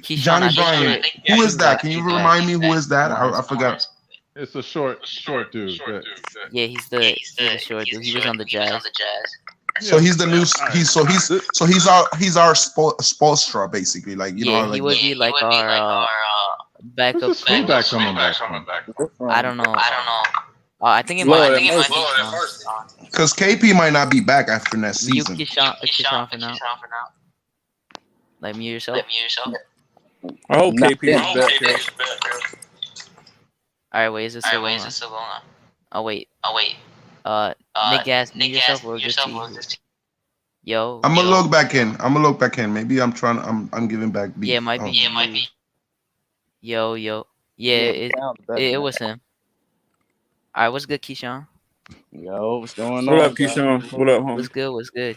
Johnny Bryant. Who is that? Can you remind me who is that? I forgot. It's a short dude. Yeah, he's the short dude. He was on the Jazz. So he's the new. He's our Spoelstra basically. Like you know. He would be like our backup. Who's this feedback coming back? I don't know. I think it might be because KP might not be back after next season. You Keyshawn for now. Like mute yourself. I hope KP is back. All right, wait, is it still going on? Oh wait. Nick Gas, mute yourself or just Yo. I'm gonna look back in. Maybe I'm giving back beef. Yeah, it might be. Yo. Yeah, it was him. All right, what's good, Keyshawn? Yo, what's going on? What up, Keyshawn? What up, homie? What's good?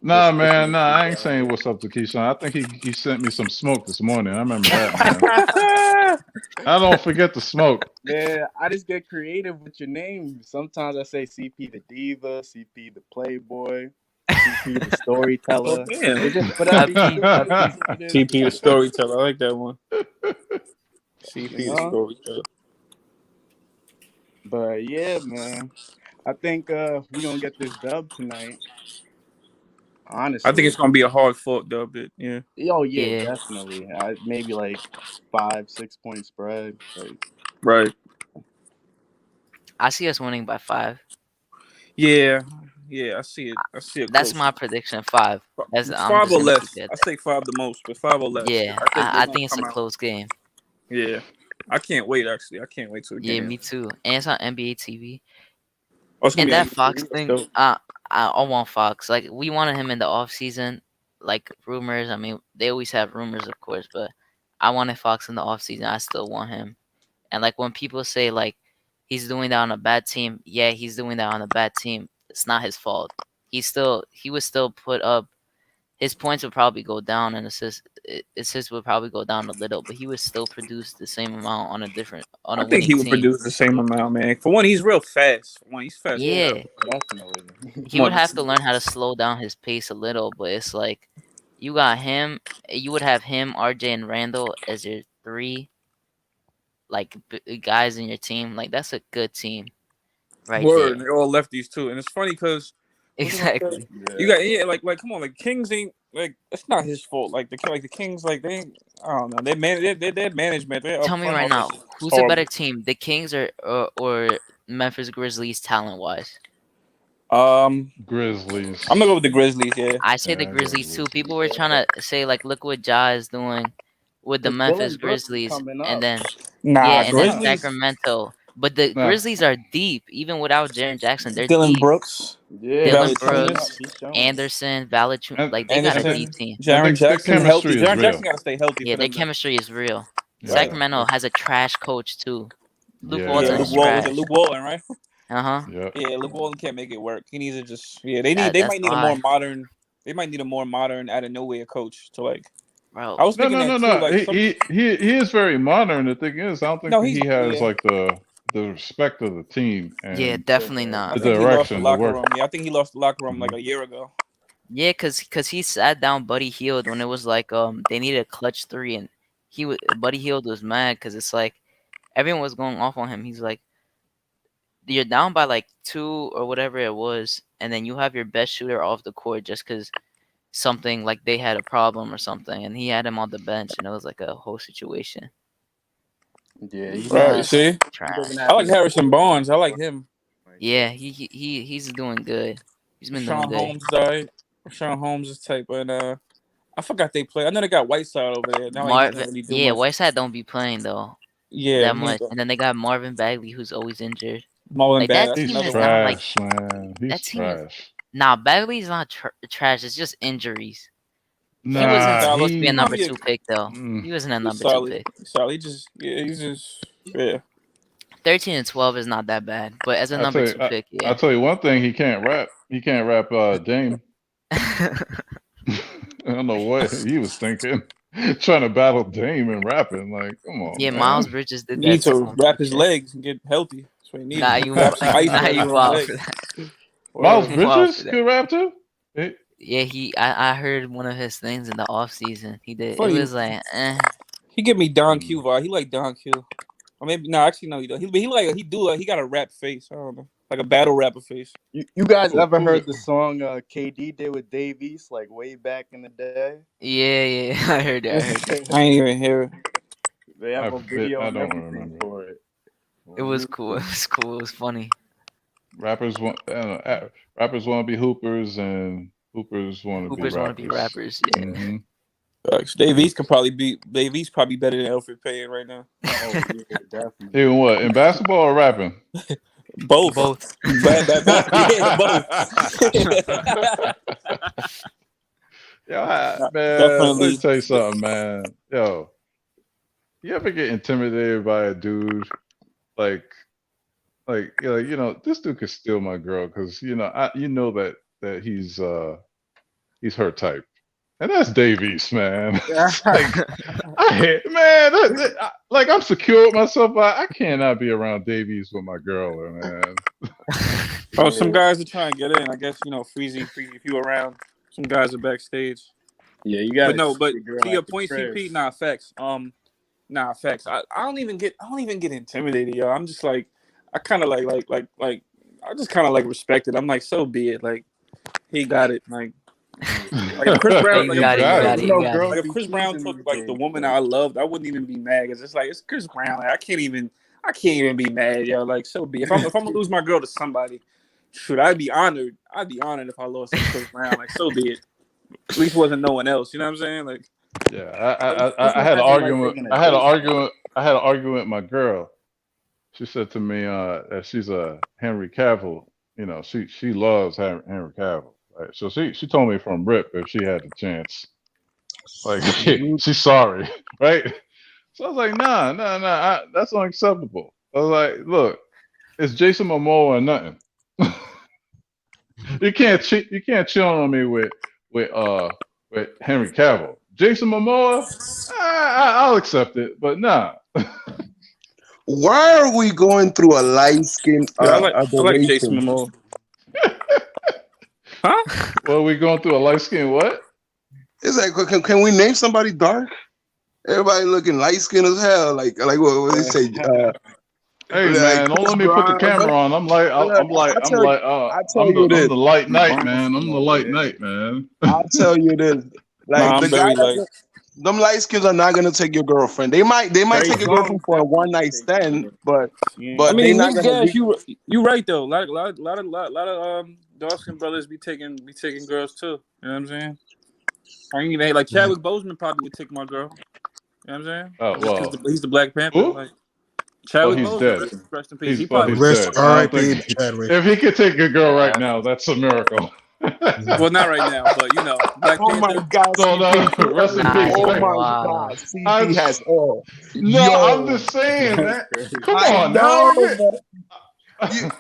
Nah, man, I ain't saying what's up to Keyshawn. I think he sent me some smoke this morning. I remember that, man. I don't forget the smoke. Yeah, I just get creative with your name. Sometimes I say CP the Diva, CP the Playboy, CP the Storyteller. Oh, damn. It's just whatever CP the Storyteller. I like that one. CP the Storyteller. But yeah, man, I think we're gonna get this dub tonight. Honestly, I think it's gonna be a hard fought dub. Yeah. Oh yeah, definitely. Maybe like 5-6 point spread. Like, right. I see us winning by 5. Yeah, Yeah, I see it. I see it That's close. my prediction. 5. I'm 5 just or gonna keep less. it at I that. say 5 the most, but 5 or less. Yeah, I think they're I gonna think it's a come out. close game. Yeah, I can't wait. Actually, I can't wait to the Yeah, game. me too. And it's on NBA TV. Oh, it's gonna And be that on Fox YouTube. That's thing, dope. I want Fox. Like we wanted him in the off season, like rumors. I mean, they always have rumors, of course, but I wanted Fox in the off season. I still want him. And like when people say like he's doing that on a bad team, yeah, he's doing that on a bad team. It's not his fault. He would still put up. His points would probably go down, and assists would probably go down a little, but he would still produce the same amount on I a think winning he would team. produce the same amount, man. For one, he's real fast. For one, he's fast. Yeah, Yeah, definitely. he Come would on. have to learn how to slow down his pace a little, but it's like you got him. You would have him, RJ, and Randall as your three like guys in your team. Like that's a good team right Word, there. they all lefties too, and it's funny because what's I gonna say? Exactly. You got like come on, like Kings ain't like it's not his fault. Like the Kings, like they ain't, I don't know, their management, they're up Tell me front, right all that now, shit. It's who's a better horrible. team, the Kings or Memphis Grizzlies talent wise? Grizzlies. I'm gonna go with the Grizzlies. Yeah, I say the Yeah, I go Grizzlies too. People were Grizzlies. trying to say like, look what Ja is doing with the Because Memphis Dylan Brooks is Grizzlies, coming and up. then nah, yeah, and then Nah, Grizzlies. Sacramento. But the nah. Grizzlies are deep, even without Jaren Jackson. They're Dylan deep. Brooks, Yeah, Dylan he's coming up. Brooks, Valanciunas, He's showing. Anderson, Valanciunas, And like they got a and deep Anderson, team. Jaren the Jackson healthy. chemistry is Jaren real. Jackson gotta stay healthy Yeah, for their them. chemistry is real. Yeah, Right. Sacramento has a trash coach too. Luke Yeah, Walton yeah, Luke is Wall was it trash. Luke Walton, right? Uh-huh. yeah. Yeah, Luke Walton can't make it work. He needs to just they That's might need a more why, modern out of nowhere coach to like. bro. I was No, thinking no, that no, too. no. Like some He is very modern. The thing is, I don't think no, that he's he has yeah. like the respect of the team Yeah, and definitely I the not. think he lost the direction, the locker work. room. Yeah, I think he lost the locker room like Hmm. a year ago. Yeah, cause he sat down Buddy Hield when it was like they needed a clutch three, and Buddy Hield was mad because it's like everyone was going off on him. He's like, you're down by like 2 or whatever it was, and then you have your best shooter off the court just because something like they had a problem or something, and he had him on the bench, and it was like a whole situation. Yeah, he Right. You doesn't. see, He doesn't I have like his Harrison full Barnes. I like him. like Yeah, he's doing good. He's been doing Rashawn good. Holmes is alright. Rashawn Holmes is type, but I forgot they play. I know they got Whiteside over there. Not like he can't Marvin, really do yeah, much. Whiteside don't be playing though Yeah, that he much, and then they got Marvin Bagley who's always injured. Marlon Like Bad. that That's He's team another is one. down like trash, man. He's that team is trash. nah. Bagley's not trash. It's just injuries. He Nah, he's wasn't Nah, solid. supposed to be a he. number Probably 2 pick though. Mm, He wasn't a he's number 2 solid. pick. He's solid. He's just yeah. 13 and 12 is not that bad, but as a I number tell you, 2 pick, I yeah. tell you one thing. He can't rap. He can't rap. Dame. I don't know what he was thinking. Trying to battle Dame and rapping. Like, come on, Yeah, Miles man. Bridges did He need that to to him. wrap Some his shit. legs and get healthy. That's what he needs. Nah, He need you to wrap some ice nah, around you his wild for legs. that. Miles Word. You wild for Bridges that. could rap too. Yeah, I heard one of his things in the off season. He did. It Funny. was like, He give me Don Mm. Q vibe. He like Don Q. Or maybe no, actually no, he don't. He got a rap face. I don't know, like a battle rapper face. You guys ever Who's heard it? the song KD did with Dave East like way back in the day? yeah, I heard that. I heard that. I ain't even hear it. They have a video I and don't everything remember. for it. It was cool. It was cool. It was funny. Rappers want. I don't know, rappers want to be hoopers, and hoopers want to be Hoopers want to be rappers. rappers. Yeah. Hmm. Dave East probably better than Alfred Payne right now. Oh yeah, definitely. Even what in basketball or rapping? Both. Both. Yeah, both. Yo, Nah, man, let me definitely. tell you something, man. Yo, you ever get intimidated by a dude like this dude could steal my girl because you know that he's her type, and that's Davies, man. Like I hate, man. Like I'm secure with myself, but I cannot be around Davies with my girl, man. Oh, some guys are trying to get in. I guess Freezy, if you around. Some guys are backstage. Yeah, you gotta But see your to girl your at the point, crib. CP, facts. Facts. I don't even get intimidated, yo. I'm just like, I kind of like I just kind of like respect it. I'm like, so be it. Like he got it. Like if Chris Brown, You got it. You got it. You got it. If Chris Brown took like the woman I loved, I wouldn't even be mad. It's just like it's Chris Brown. Like, I can't even be mad, yo. Like so be. If I'm gonna lose my girl to somebody, Shoot, I'd be honored. I'd be honored if I lost in the first round. Like, so be it. At least wasn't no one else. You know what I'm saying? Like, Yeah, Just I had an imagine like argument. taking a I had an date. argument. I had an argument with my girl. She said to me that she's a Henry Cavill. You know, she loves Henry Cavill. Right? So she told me from rip if she had the chance, like she's sorry, right? So I was like, nah, that's unacceptable. I was like, look, it's Jason Momoa or nothing. You can't cheat. You can't chill on me with Henry Cavill. Jason Momoa, I'll accept it, but nah. Why are we going through a light skin yeah, I like Jason adoration? Momoa. Huh? Well, we going through a light skin what? It's like, can we name somebody dark? Everybody looking light skinned as hell. Like what they say? Hey Like man, don't Chris let me put the Brown. camera on. I'm like, I tell you this. I'm the light night, Brown man. I'm the over light here. night, man. I'll tell you this. Like Nah, the I'm guy very light. them light skins are not gonna take your girlfriend. They might Trey take your Songz girlfriend for a one definitely night take stand, but I they mean, not me gonna gas. reach. You right though. Lot of dark skin brothers be taking girls too. You know what I'm saying? I ain't even like Chadwick Boseman probably would take my girl. You know what I'm saying? Oh Just because well, he's the Black Panther. who? Like Well, Chadwick he's Boseman, dead. rest in peace. He He's probably Rest dead. I don't R.I.P. think Chadwick. if he could take a girl right yeah. now, that's a miracle. Well, not right now, but you know, Black Oh my Panther. God, So no, CP! rest in peace. Oh Right? my Wow. God, I'm CP has all. no, I'm Yo, just saying, That's man. crazy. Come I on now. know, man.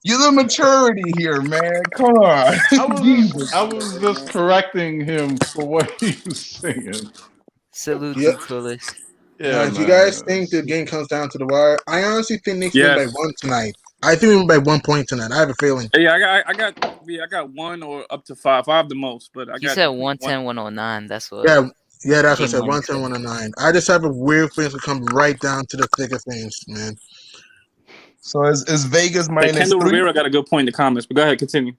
You the maturity here, man. Come on, Jesus. I was just correcting him for what he was saying. Salute Yeah. you, Twillis. Now, Yeah, if you guys man. think the game comes down to the wire, I honestly think Knicks win by Yes. one tonight. I think we win by 1 point tonight. I have a feeling. Yeah, I got one or up to five. Five the most, but I He got said one. 110, 109. That's what Yeah, that's what I Game said. Money 110, said. 109. I just have a weird feeling to come right down to the thick of things, man. So is Vegas Hey, minus Kendall 3? Rivera got a good point in the comments, but go ahead, continue.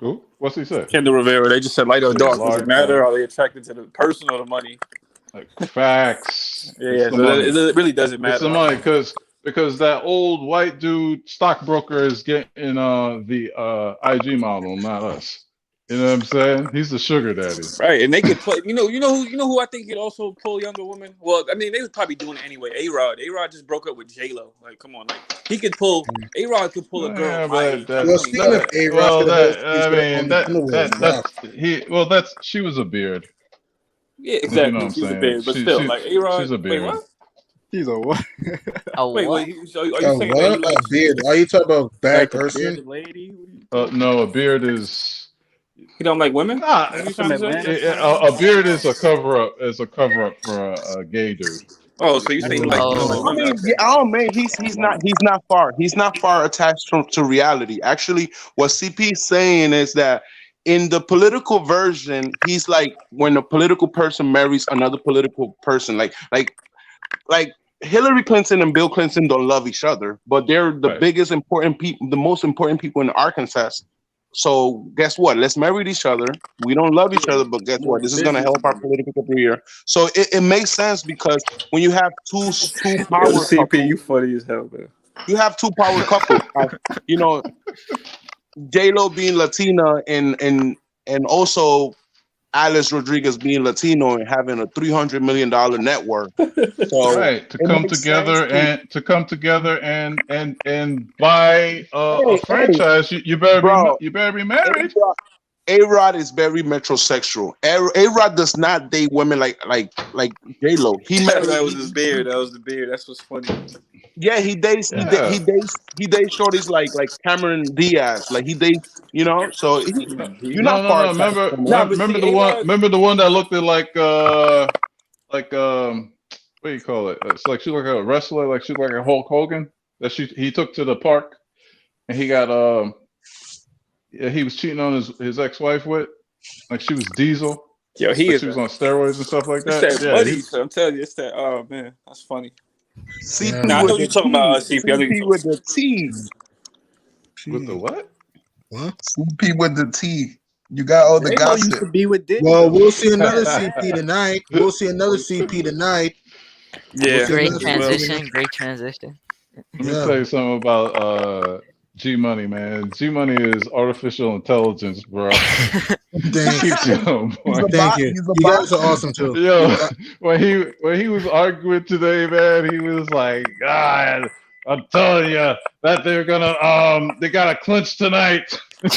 Who? What's he say? Kendall Rivera, they just said light or Yeah, dark. Does it large. matter? Are they attracted to the person or the money? Like facts. It's Yeah, the so money. it really doesn't It's matter. the money because that old white dude stockbroker is getting the IG model, not us. You know what I'm saying? He's the sugar daddy. Right, and they could play. You know who I think could also pull younger women. Well, I mean, they was probably doing it anyway. A-Rod just broke up with J-Lo. Like, come on, like he could pull. A-Rod could pull a girl Yeah, my but age, like Well, that's 25. speaking of that. A-Rod, Well, that he's I gonna mean own the Underworld. Wow. that's she was a beard. Yeah, If you know what exactly. I'm She's a saying. beard, but still, like She's A-Rod. a Wait, beard. what? He's a what? A Wait. what? So are you A saying that he what? A likes beard. Are you talking about bad Like the person? bearded lady? What are you talking No, a beard is he don't like women? nah. What are you Some trying to say? Atlanta A slang? beard is a cover up. Is a cover up for a gay dude. Oh, so you say he like he don't like Oh, I women? mean, Okay. yeah, oh man, he's not far. He's not far attached to reality. Actually, what CP is saying is that in the political version, he's like when a political person marries another political person, like Hillary Clinton and Bill Clinton don't love each other, but they're the Right. biggest important people, the most important people in Arkansas. So guess what? Let's marry each other. We don't love each Yeah, other, but guess more what? This is gonna business help our money. political career. So it makes sense because when you have two Yo, power CP, couples, you funny as hell, man. you have two power couples. You know, J Lo being Latina and also Alice Rodriguez being Latino and having a $300 million net worth. So Right, it makes sense to to come together and buy a hey, franchise. You better bro. be married. A-Rod is very metrosexual. A-Rod does not date women like J-Lo. He married. That was his beard. That was the beard. That's what's funny. Yeah, he dates. Yeah. He dates shorties like Cameron Diaz. Like he dates. You know. So you're not No. far attached from it. Nah, but Remember see, the one. A-Rod. Remember the one that looked at like what do you call it? It's like she looked like a wrestler. Like she looked like a Hulk Hogan. That he took to the park and he got yeah, he was cheating on his ex-wife with. Like she was Diesel. Yo, he Like is she was on steroids and stuff like it's that. that Yeah, money. So I'm telling you, it's that. Oh man, that's funny. CP Yeah, Nah, I know with man. what you're the talking about, T. CP. I know you're CP talking. with the T. with the what? What? CP with the T. You got all the J-Lo used gossip. to be with Diddy Well, though. we'll see another CP tonight. We'll see another CP tonight. We'll Yeah, see great another we will. CP tonight. transition. Great transition. Let me Yeah. tell you something about G Money, man. G Money is artificial intelligence, bro. Thank Keeps you on He's point. a thank bot. you. He's a You bot. guys are awesome too. Yo, when he was arguing today, man, he was like, God, I'm telling you that they gotta clinch tonight. No,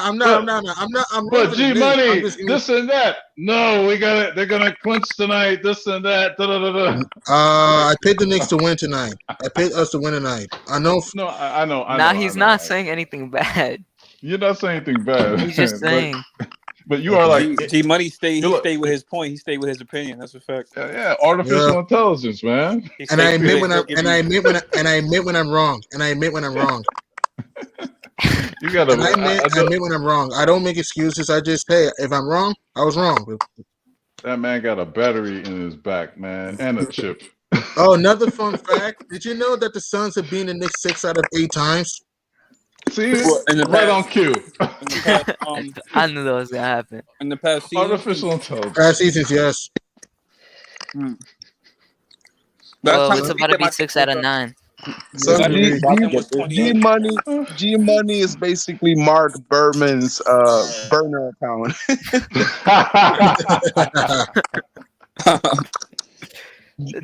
I'm But not. I'm rooting but for the G Knicks. I'm Money, just giving. this and that. No, they're gonna clinch tonight, this and that. Da, da, da, da. I picked the Knicks to win tonight. I picked us to win tonight. I know. No, I know, Nah, he's not saying anything bad. You're not saying anything bad, He's just saying. but you are like G Money stayed. you He look, stayed with his point. He stayed with his opinion. That's a fact. yeah, Yeah. artificial intelligence, man. He And I stayed. admit when I admit when I'm wrong. And I admit when I'm wrong. You gotta. And I admit when I'm wrong. I don't make excuses. I just say if I'm wrong, I was wrong. That man got a battery in his back, man, and a chip. Oh, another fun fact. Did you know that the Suns have beaten the Knicks 6 out of 8 times? See, Well, in the right on past, cue. in the past, I knew that was gonna happen. in the past season, Artificial intelligence. Past seasons, yes. last Well, time it's we beat about to them, be I think 6 was out of 9. So last time we G, beat them was G 28. Money G Money is basically Mark Berman's burner account.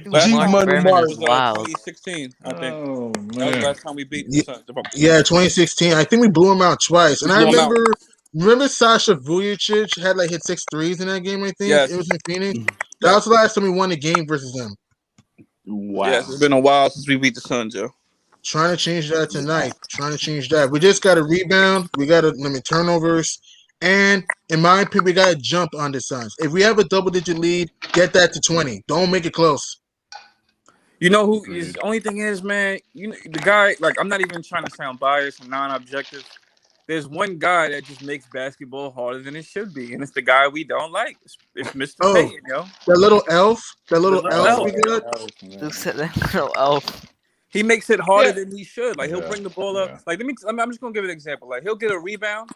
Last G time Mark we Money beat them Berman Mark. is was wild. 2016, I think. Oh That was the man. last time we beat the Suns. Yeah, 2016. I think we blew him out twice. We And I blew them out. remember Sasha Vujicic had like hit 6 threes in that game, I think. It was Yes. in Phoenix. That was the last time we won a game versus them. Wow. Yes, it's been a while since we beat the Suns, yo. Trying to change that tonight. Trying to change that. We just got to rebound. We got to limit turnovers. And in my opinion, we got to jump on the Suns. If we have a double-digit lead, get that to 20. Don't make it close. You know who is? The only thing is, man, you know, the guy. Like, I'm not even trying to sound biased and non-objective. There's one guy that just makes basketball harder than it should be, and it's the guy we don't like. It's Mr. Oh, Payton, yo. that little elf. That The little little elf elf. we got. Who said that little elf? He makes it harder Yeah. than he should. Like, he'll bring the ball up. Like, I'm just gonna give an example. Like, he'll get a rebound,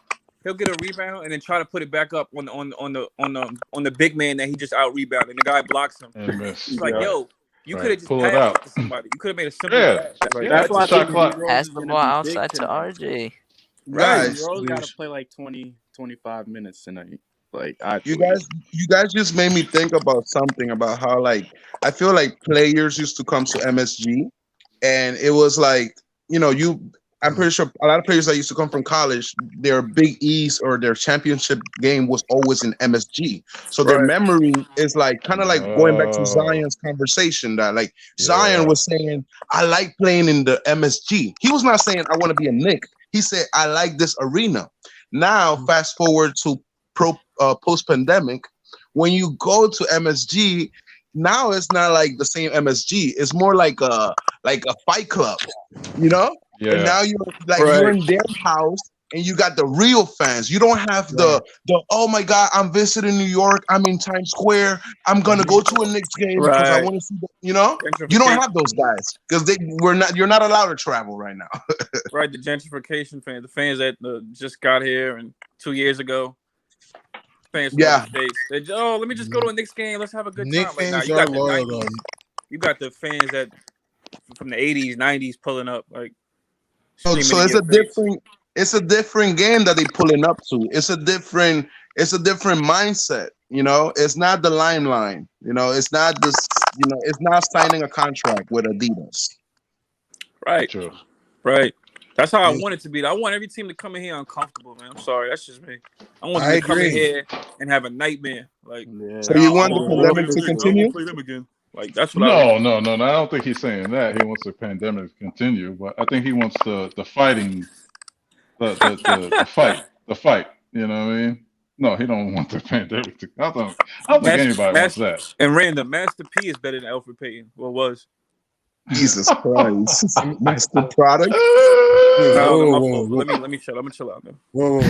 and then try to put it back up on the big man that he just out rebounded. And the guy blocks him. And miss. It's like, Yeah. yo, you Right. could have just Pull it passed out. it to somebody. You could have made a simple Yeah. pass. Like, Yeah. That's why I Shot think clock. D Rose Pass is the gonna ball be big outside to tonight. RJ. Right. Guys, D Rose got to play like 20, 25 minutes tonight. Like you guys just made me think about something about how like I feel like players used to come to MSG and it was like, you know, I'm pretty sure a lot of players that used to come from college, their Big East or their championship game was always in MSG. So their Right. memory is like kind of like going back to Zion's conversation that like Zion was saying, I like playing in the MSG. He was not saying I want to be a Knick. He said, I like this arena. Now, fast forward to post-pandemic, when you go to MSG, now it's not like the same MSG. It's more like a fight club, you know? Yeah. And now you're in their house and you got the real fans. You don't have the oh my God, I'm visiting New York, I'm in Times Square, I'm gonna go to a Knicks game because I Right. want to see you know? You don't have those guys because you're not allowed to travel right now. Right, the gentrification fans, the fans that just got here and 2 years ago, fans from other states. They just, let me just go to a Knicks game. Let's have a good Knicks time. Like, now fans you are got the loyal, 90s. though. You got the fans that from the 80s, 90s pulling up like. So it's a different game that they pulling up to. It's a different mindset. You know, it's not the line. You know, it's not this. You know, it's not signing a contract with Adidas. Right. True. Right. That's how I want it to be. I want every team to come in here uncomfortable, man. I'm sorry, that's just me. I want them to come in here and have a nightmare. Like, so you want the pandemic to continue? Play them again. Like that's what I want. No. I don't think he's saying that. He wants the pandemic to continue, but I think he wants the fighting, the fight. You know what I mean? No, he don't want the pandemic to. I don't think anybody wants that. And random, Master P is better than Alfred Payton. Well, was. Jesus Christ, Master Product. Let me chill. I'm gonna chill out, man. Whoa.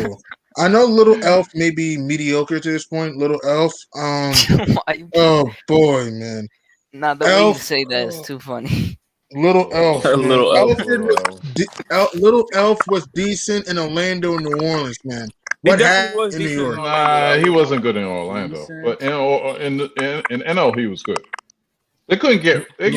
I know Little Elf may be mediocre to this point. Little Elf. Oh boy, man. Nah, the way you say that is too funny. Little Elf. Little Elf. Little Elf was decent in Orlando and New Orleans, man. He What definitely happened was in New decent York? in Orlando. He wasn't good in Orlando, but in NO he was good. They couldn't He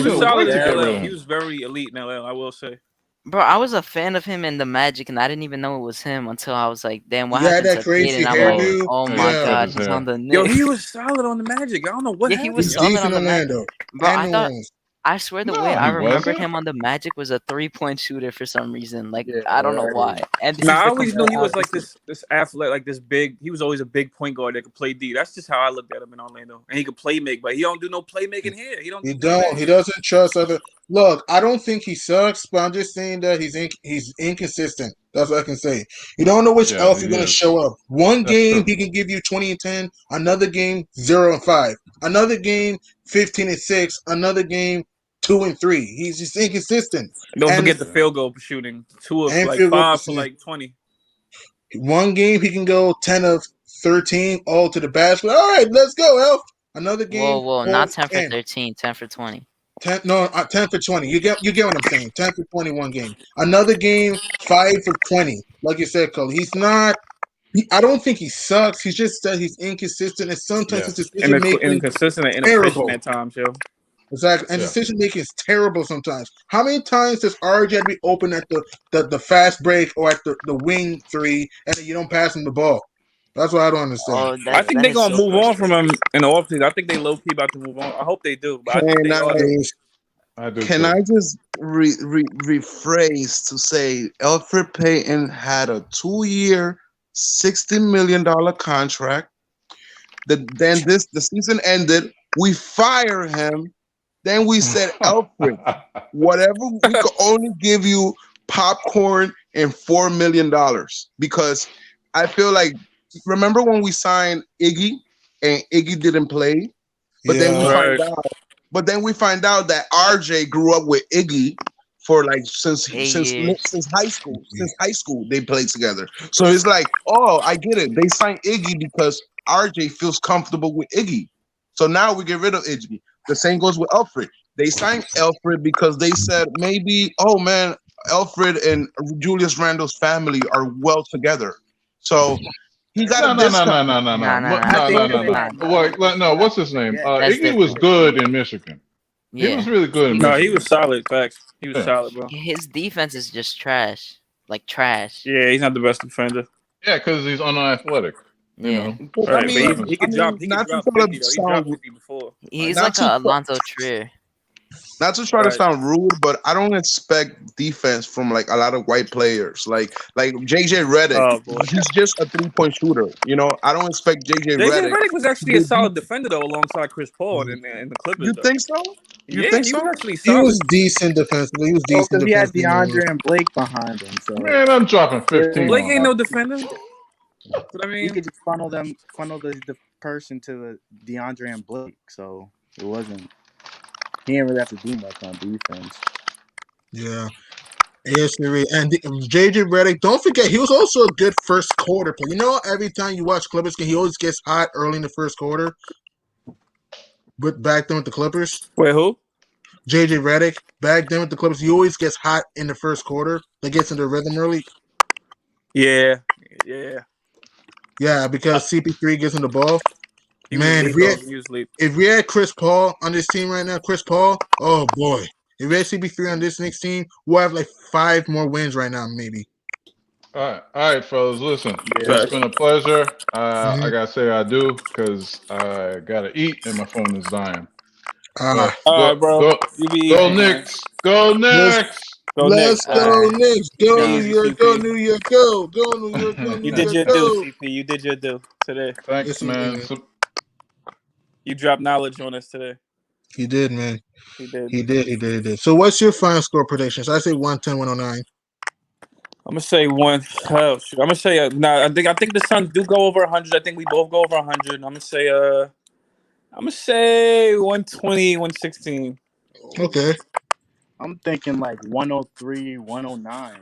was wait solid to in get rid LA. of He him. was very elite in LA. I will say. Bro, I was a fan of him in the Magic, and I didn't even know it was him until I was like, "Damn, what He had happened that to Peyton?" crazy And I'm like, hairdo. "Oh Yeah, my he Yeah, cut God, his he's hair. on the Yo, he Knicks." was solid on the Magic. I don't know what Yeah, he was he's happened, yo. solid decent on the on Magic, Orlando bro. and New Orleans. I swear the way No, I he remembered wasn't. him on the Magic was a 3-point shooter for some reason. Like Yeah, I don't know right. why. And Nah, he's I the always knew complete he was like opposite. this athlete, like this big. He was always a big point guard that could play D. That's just how I looked at him in Orlando, and he could play make, but he don't do no playmaking here. He don't He do none of don't. that He here. doesn't trust other. Look, I don't think he sucks, but I'm just saying that he's inconsistent. That's what I can say. You don't know which Yeah, elf he you're gonna is. show up. One That's game true. he can give you 20 and 10. Another game 0 and 5. Another game 15 and 6. Another game 2 and 3. He's just inconsistent. And don't And forget the field goal shooting. Two of and like field goal 5 for percent. like 20. One game he can go 10 of 13 all to the basket. All right, let's go, elf. Another game Whoa, all not 10 for 10. 13, 10 for 20. 10, no, 10 for 20. You get what I'm saying. 10 for 20 one game. Another game, 5 for 20. Like you said, Cole. He's not. I don't think he sucks. He's just that he's inconsistent, and sometimes his Yeah, decision making Inconsistent and inefficient terrible. at times, yo. Exactly, and yeah. decision making is terrible sometimes. How many times does RJ have to be open at the fast break or at the wing three, and then you don't pass him the ball? That's what I don't understand. Oh, I think that they're is gonna so move on from frustrating. him in the offseason. I think they low key about to move on. I hope they do, but I think Can they I are. I do can I too. just rephrase to say Alfred Payton had a 2 year, $60 million contract. Then the season ended. We fire him. Then we said, Alfred, whatever, we could only give you popcorn and $4 million because I feel like, remember when we signed Iggy and Iggy didn't play, but then we Yeah, find Right. out, that RJ grew up with Iggy for like since 8 years. high school they played together. So it's like, oh, I get it. They signed Iggy because RJ feels comfortable with Iggy. So now we get rid of Iggy. The same goes with Alfred. They signed Alfred because they said maybe, oh man, Alfred and Julius Randle's family are well together. So he got a No, no, no, discount. no, no, no, no, Nah, nah, nah, I no, think no, that no, nah, they no. nah, had nah. money, Wait, no. but What's his name? forget. That's Iggy was different. good in Michigan. He was Yeah. really good in He's No, he was Michigan. solid. Facts. He was Yeah, solid, bro. his defense is just trash. Like trash. Yeah, he's not the best defender. yeah, because he's unathletic. You Yeah. know, But I Right, but that's mean, happens. he I could drop. mean, He could not to drop try to 50 though. He dropped sound, 50 before. He's not like to a Alonzo Trier. not to try to Right. sound rude, but I don't expect defense from like a lot of white players. Like JJ Redick, Oh boy. he's just a 3-point shooter. I don't expect JJ JJ Redick Redick was to actually a be solid defender though, alongside Chris Paul in the Clippers You though. think so? You Yeah, think he was so? actually he solid. was decent defensively. He was Oh, decent because he had defensively. DeAndre and Blake behind him, so Man, I'm dropping 15 Blake on ain't him. no defender. But I he mean, could just funnel the person to the DeAndre and Blake. So it wasn't. He didn't really have to do much on defense. Yeah. Yes, and JJ Redick. Don't forget, he was also a good first quarter player. Every time you watch Clippers game, he always gets hot early in the first quarter. But back then with the Clippers, wait, who? JJ Redick. Back then with the Clippers, he always gets hot in the first quarter. That gets into rhythm early. Yeah, yeah. Yeah, because CP3 gets in the ball. He was Man, lethal. He was lethal. if we had Chris Paul on this team right now, Chris Paul, oh boy. If we had CP3 on this next team, we'll have like 5 more wins right now, maybe. All right, fellas. Listen, Yeah. it's been a pleasure. Mm-hmm. I gotta say I do because I gotta eat and my phone is dying. Ah, But All go, right, bro. go, You be go, easy, man. Knicks! Go, let's Knicks! Go let's Knicks, go man. Alright. Knicks. Go Be New easy, York. Go CP. New York. Go. Go New York. Go New You did York. your due, Go. CP. You did your due today. Thanks, Yes, he man. did. You dropped knowledge on us today. He did, man. He did. He did. He did. He did. So, what's your final score predictions? I say 110, 109. I'm gonna say one. Oh shoot. I'm gonna say nah. I think the Suns do go over 100. I think we both go over 100. I'm gonna say 120, 116. Okay. I'm thinking like 103, 109.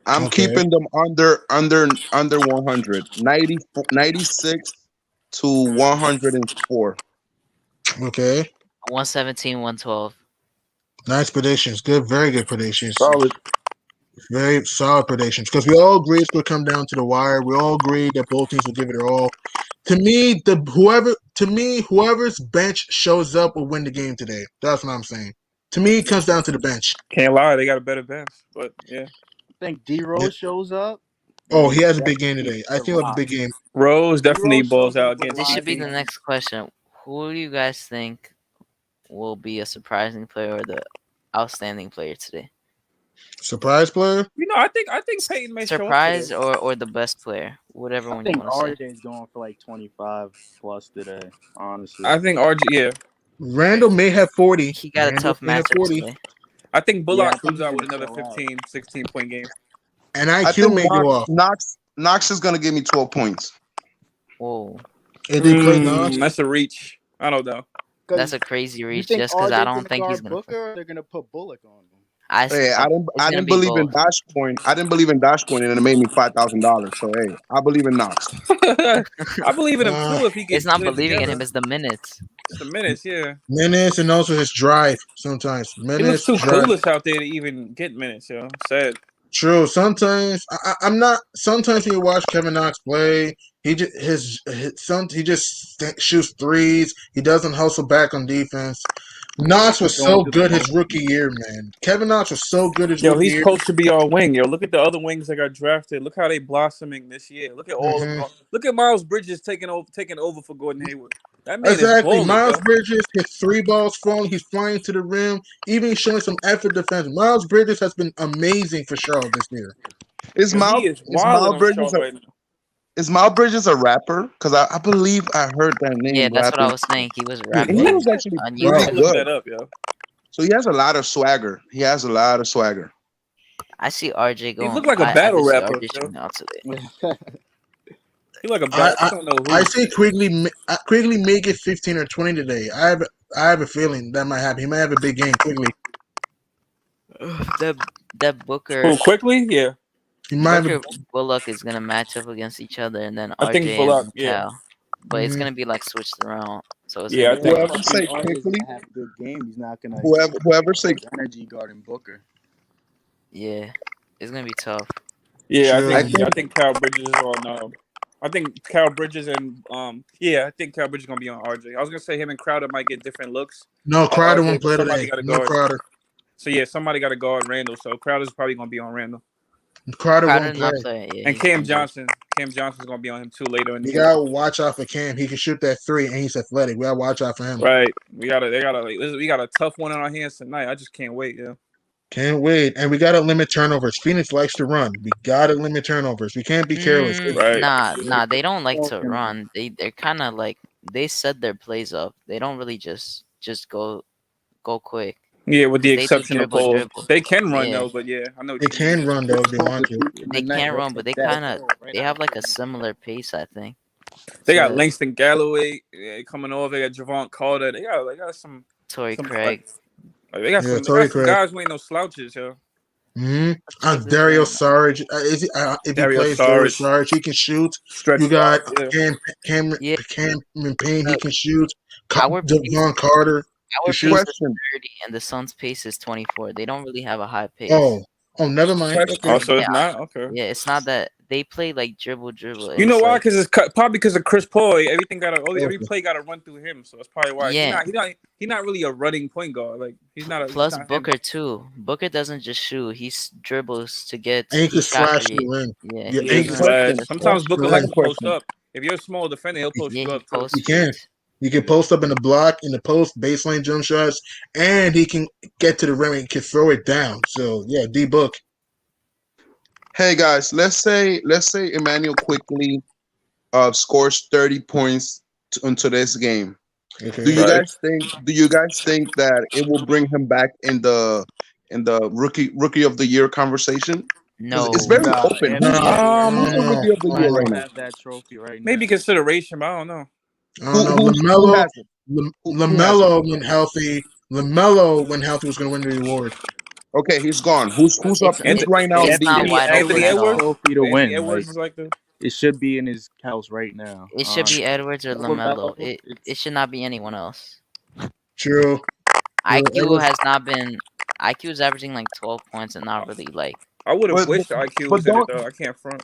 I'm Okay. keeping them under 100. 96 to 104. Okay. 117, 112. Nice predictions. Good. Very good predictions. Solid. Very solid predictions. Because we all agree it's going to come down to the wire. We all agree that both teams will give it their all. To me, whoever's bench shows up will win the game today. That's what I'm saying. To me, it comes down to the bench. Can't lie, they got a better bench, but yeah. I think D Rose shows up. Oh, And he has a big game definitely today. I think they're he'll have a big locked. game. Rose definitely D-Rose balls shows out up with against This should be CP. the next question. Who do you guys think will be a surprising player or the outstanding player today? Surprise player? You know, I think Peyton may show up Surprise today. or the best player, whatever I one you think want to say. RJ's going for like 25 plus today. Honestly, I think RG, yeah. Randall may have 40. He got a Randall tough may have matchup 40. today. I think yeah, I Bullock think comes he's out with gonna another show out. 15, 16-point game. And I IQ think may go off. Knox is gonna give me 12 points. Whoa, If they play Knox, That's a reach. I don't know. that's a crazy You reach. think Just because I RJ's don't gonna think he's guard gonna. Booker, or they're gonna put Bullock on him? Hey, It's I gonna didn't be believe in both. Dashcoin. I didn't believe in Dashcoin, and it made me $5,000. So hey, I believe in Knox. I believe in him uh, too if he It's could not put it believing in together. him. It's the minutes. It's the minutes, yeah. minutes and also his drive sometimes. He looks Minutes, too drive. clueless out there to even get minutes, yo. Sad. True. Sometimes I'm not. Sometimes when you watch Kevin Knox play, he just he just shoots threes. He doesn't hustle back on defense. Knox was Going so through the good his motion. rookie year, man. Kevin Knox was so good his Yo, rookie he's year. supposed to be our wing, yo. Look at the other wings that got drafted. Look how they blossoming this year. Look at all Mm-hmm. look at Miles Bridges taking over for Gordon Hayward. That man is Exactly. balling, Miles yo. Bridges, his three balls falling, he's flying to the rim, even showing some effort defense. Miles Bridges has been amazing for Charlotte this year. Is Yo, he Miles is is wilding Miles on Bridges Charlotte right now. is Miles Bridges a rapper? Because I believe I heard that Yeah, name that's what I rapping. was saying. He was He And he rapping was actually on pretty I YouTube. looked good. that up, yo. So he has a lot of swagger. He has a lot of swagger. I see RJ He going. looked like a I battle do see rapper, RJ yo. showing out today. He like a I battle. I don't know I who. say Quigley may get 15 or 20 today. I have a feeling that might happen. He might have a big game Quigley. That Booker Who quickly? Yeah. He might have a, Bullock is gonna match up against each other, and then I think RJ Bullock, and yeah. Cal. But it's mhm. gonna be like switched around, so it's Yeah, gonna I be think Whoever I say think RJ's quickly, gonna have a good game. He's not gonna whoever say have energy guarding Booker. yeah, it's gonna be tough. yeah, True. I think Cal Bridges is on I think Cal Bridges and I think Cal Bridges is gonna be on RJ. I was gonna say him and Crowder might get different looks No, at Crowder RJ, won't but play somebody today. gotta No guard. Crowder. So yeah, somebody gotta guard Randall. So Crowder's probably gonna be on Randall. Crowder Crowder won't play. not playing. Yeah, And he's gonna be. Cam Johnson's gonna be on him too later in the You game. gotta watch out for Cam. He can shoot that three, and he's athletic. We gotta watch out for him. Right. We got a tough one on our hands tonight. I just can't wait, yeah. Can't wait. And we gotta limit turnovers. Phoenix likes to run. We gotta limit turnovers. We can't be careless. Right. Nah. They don't like to Talking. run. They're kind of like they set their plays up. They don't really just go quick. Yeah, with the 'Cause they do exception of Paul. dribble. They can run Yeah, though, but yeah, I know what They you mean. can run though if they want to. they can't run, but they have like a similar pace. I think. They got So Langston Galloway coming over. They got Javon Carter. They got some Torrey some Craig. they got some Torrey Craig. guys who ain't no slouches, yo. Dario Saric. If he Dario plays Dario Saric. Saric, he can shoot. Stretch You got five, yeah. Cameron Payne, he can shoot. Our Devon Carter Our can pace shoot. is 30, and the Suns' pace is 24. They don't really have a high pace. Oh, never mind. Oh, so it's Yeah, not okay. yeah, it's not that they play like dribble. You know It's why? like, Because it's probably because of Chris Paul. Every play got to run through him. So that's probably why. Yeah. He's not really a running point guard. Like he's not. plus he's not Booker him. too. Booker doesn't just shoot; he dribbles to get. And he can shot slash create. the rim. Yeah, Yeah, he and he doesn't can Slash. just Sometimes push. Booker Yeah. likes to post up. If you're a small defender, he'll post you up too. He can. He can post up in the block, in the post, baseline jump shots, and he can get to the rim and can throw it down. So yeah, D Book. Hey guys, let's say Emmanuel quickly scores 30 points on today's game. Okay. Do you guys think that it will bring him back in the rookie of the year conversation? No, It's very open. Who's the rookie of the year right now? Have that trophy right now. Maybe consideration, but I don't know. I don't know. Who has it? LaMelo when healthy. LaMelo when healthy was going to win the award. Okay, he's gone. Who's up? Who's right now? It's not wide open Anthony at all. Edwards. Trophy to win. Edwards Like, is like the. it should be in his house right now. It should be Edwards or LaMelo, LaMelo. It should not be anyone else. True. IQ has not been. IQ is averaging like 12 points and not really like. I would have But- wished IQ but was in it don't- though. I can't front.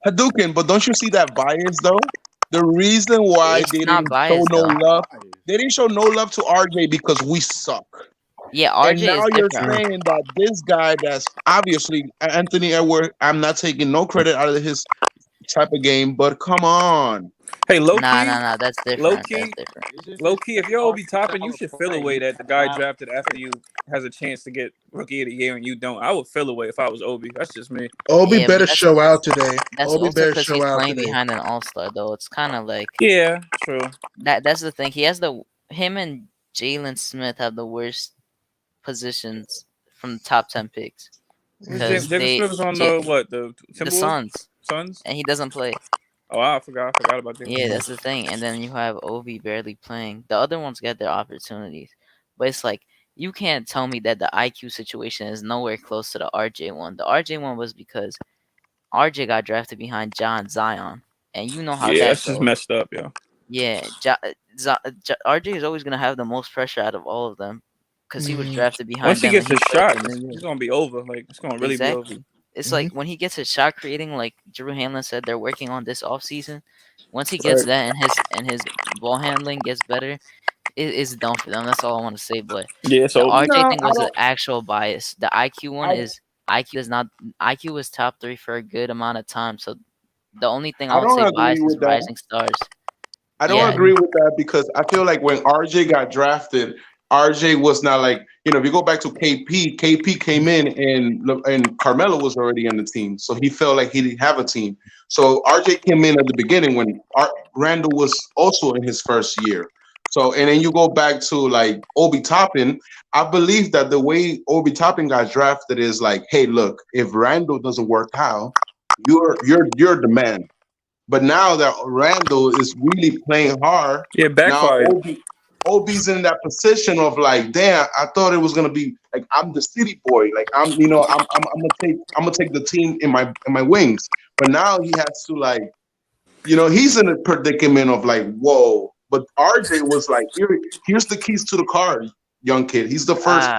Hadouken, but don't you see that bias though? The reason why It's they not didn't biased, show no though. love, they didn't show no love to RJ because we suck. Yeah, And RJ now is you're different. saying that this guy that's obviously Anthony Edwards, I'm not taking no credit out of his type of game, but come on. Hey, low Nah, key, nah, nah. That's low different. That's key, different. low key. If you're Obi Toppin, you should feel a way that the guy drafted after you has a chance to get Rookie of the Year and you don't. I would feel a way if I was Obi. That's just me. Obi Yeah, but better show out today. that's Obi also better because show he's out playing today. behind an all-star, though. It's kind of like Yeah, true. that's the thing. He has him and Jalen Smith have the worst positions from the top 10 picks because David Smith is on the the Timberwolves, Suns, Suns. and he doesn't play. Oh, I forgot about David Yeah, Smith. that's the thing. And then you have Obi barely playing. The other ones get their opportunities, but it's like you can't tell me that the IQ situation is nowhere close to the RJ one. The RJ one was because RJ got drafted behind John Zion, and you know how Yeah, that that's just goes. messed up, yo. Yeah, RJ is always gonna have the most pressure out of all of them because he was drafted Once behind he them and gets he his played shot, for New it's York. gonna be over. Like it's gonna really be over. Exactly. It's like when he gets his shot creating, like Drew Hanlon said, they're working on this offseason. Once he gets Right. that and his ball handling gets better, it's done for them. That's all I want to say. But Yeah, the so No, RJ thing I was an don't. actual bias. The IQ one I, is IQ is not IQ is top three for a good amount of time. So the only thing I I would don't say agree bias is with that. rising stars. I don't Yeah, agree with that because I feel like when RJ got drafted, RJ was not like, if you go back to KP came in and Carmelo was already on the team. So he felt like he didn't have a team. So RJ came in at the beginning when Randall was also in his first year. So, and then you go back to like Obi Toppin. I believe that the way Obi Toppin got drafted is like, hey, look, if Randall doesn't work out, you're the man. But now that Randall is really playing hard, yeah, now backfired. Obi's in that position of like, damn, I thought it was gonna be like I'm the city boy, like I'm gonna take the team in my wings. But now he has to like, he's in a predicament of like, whoa. But RJ was like, here's the keys to the car, young kid. uh, He's the first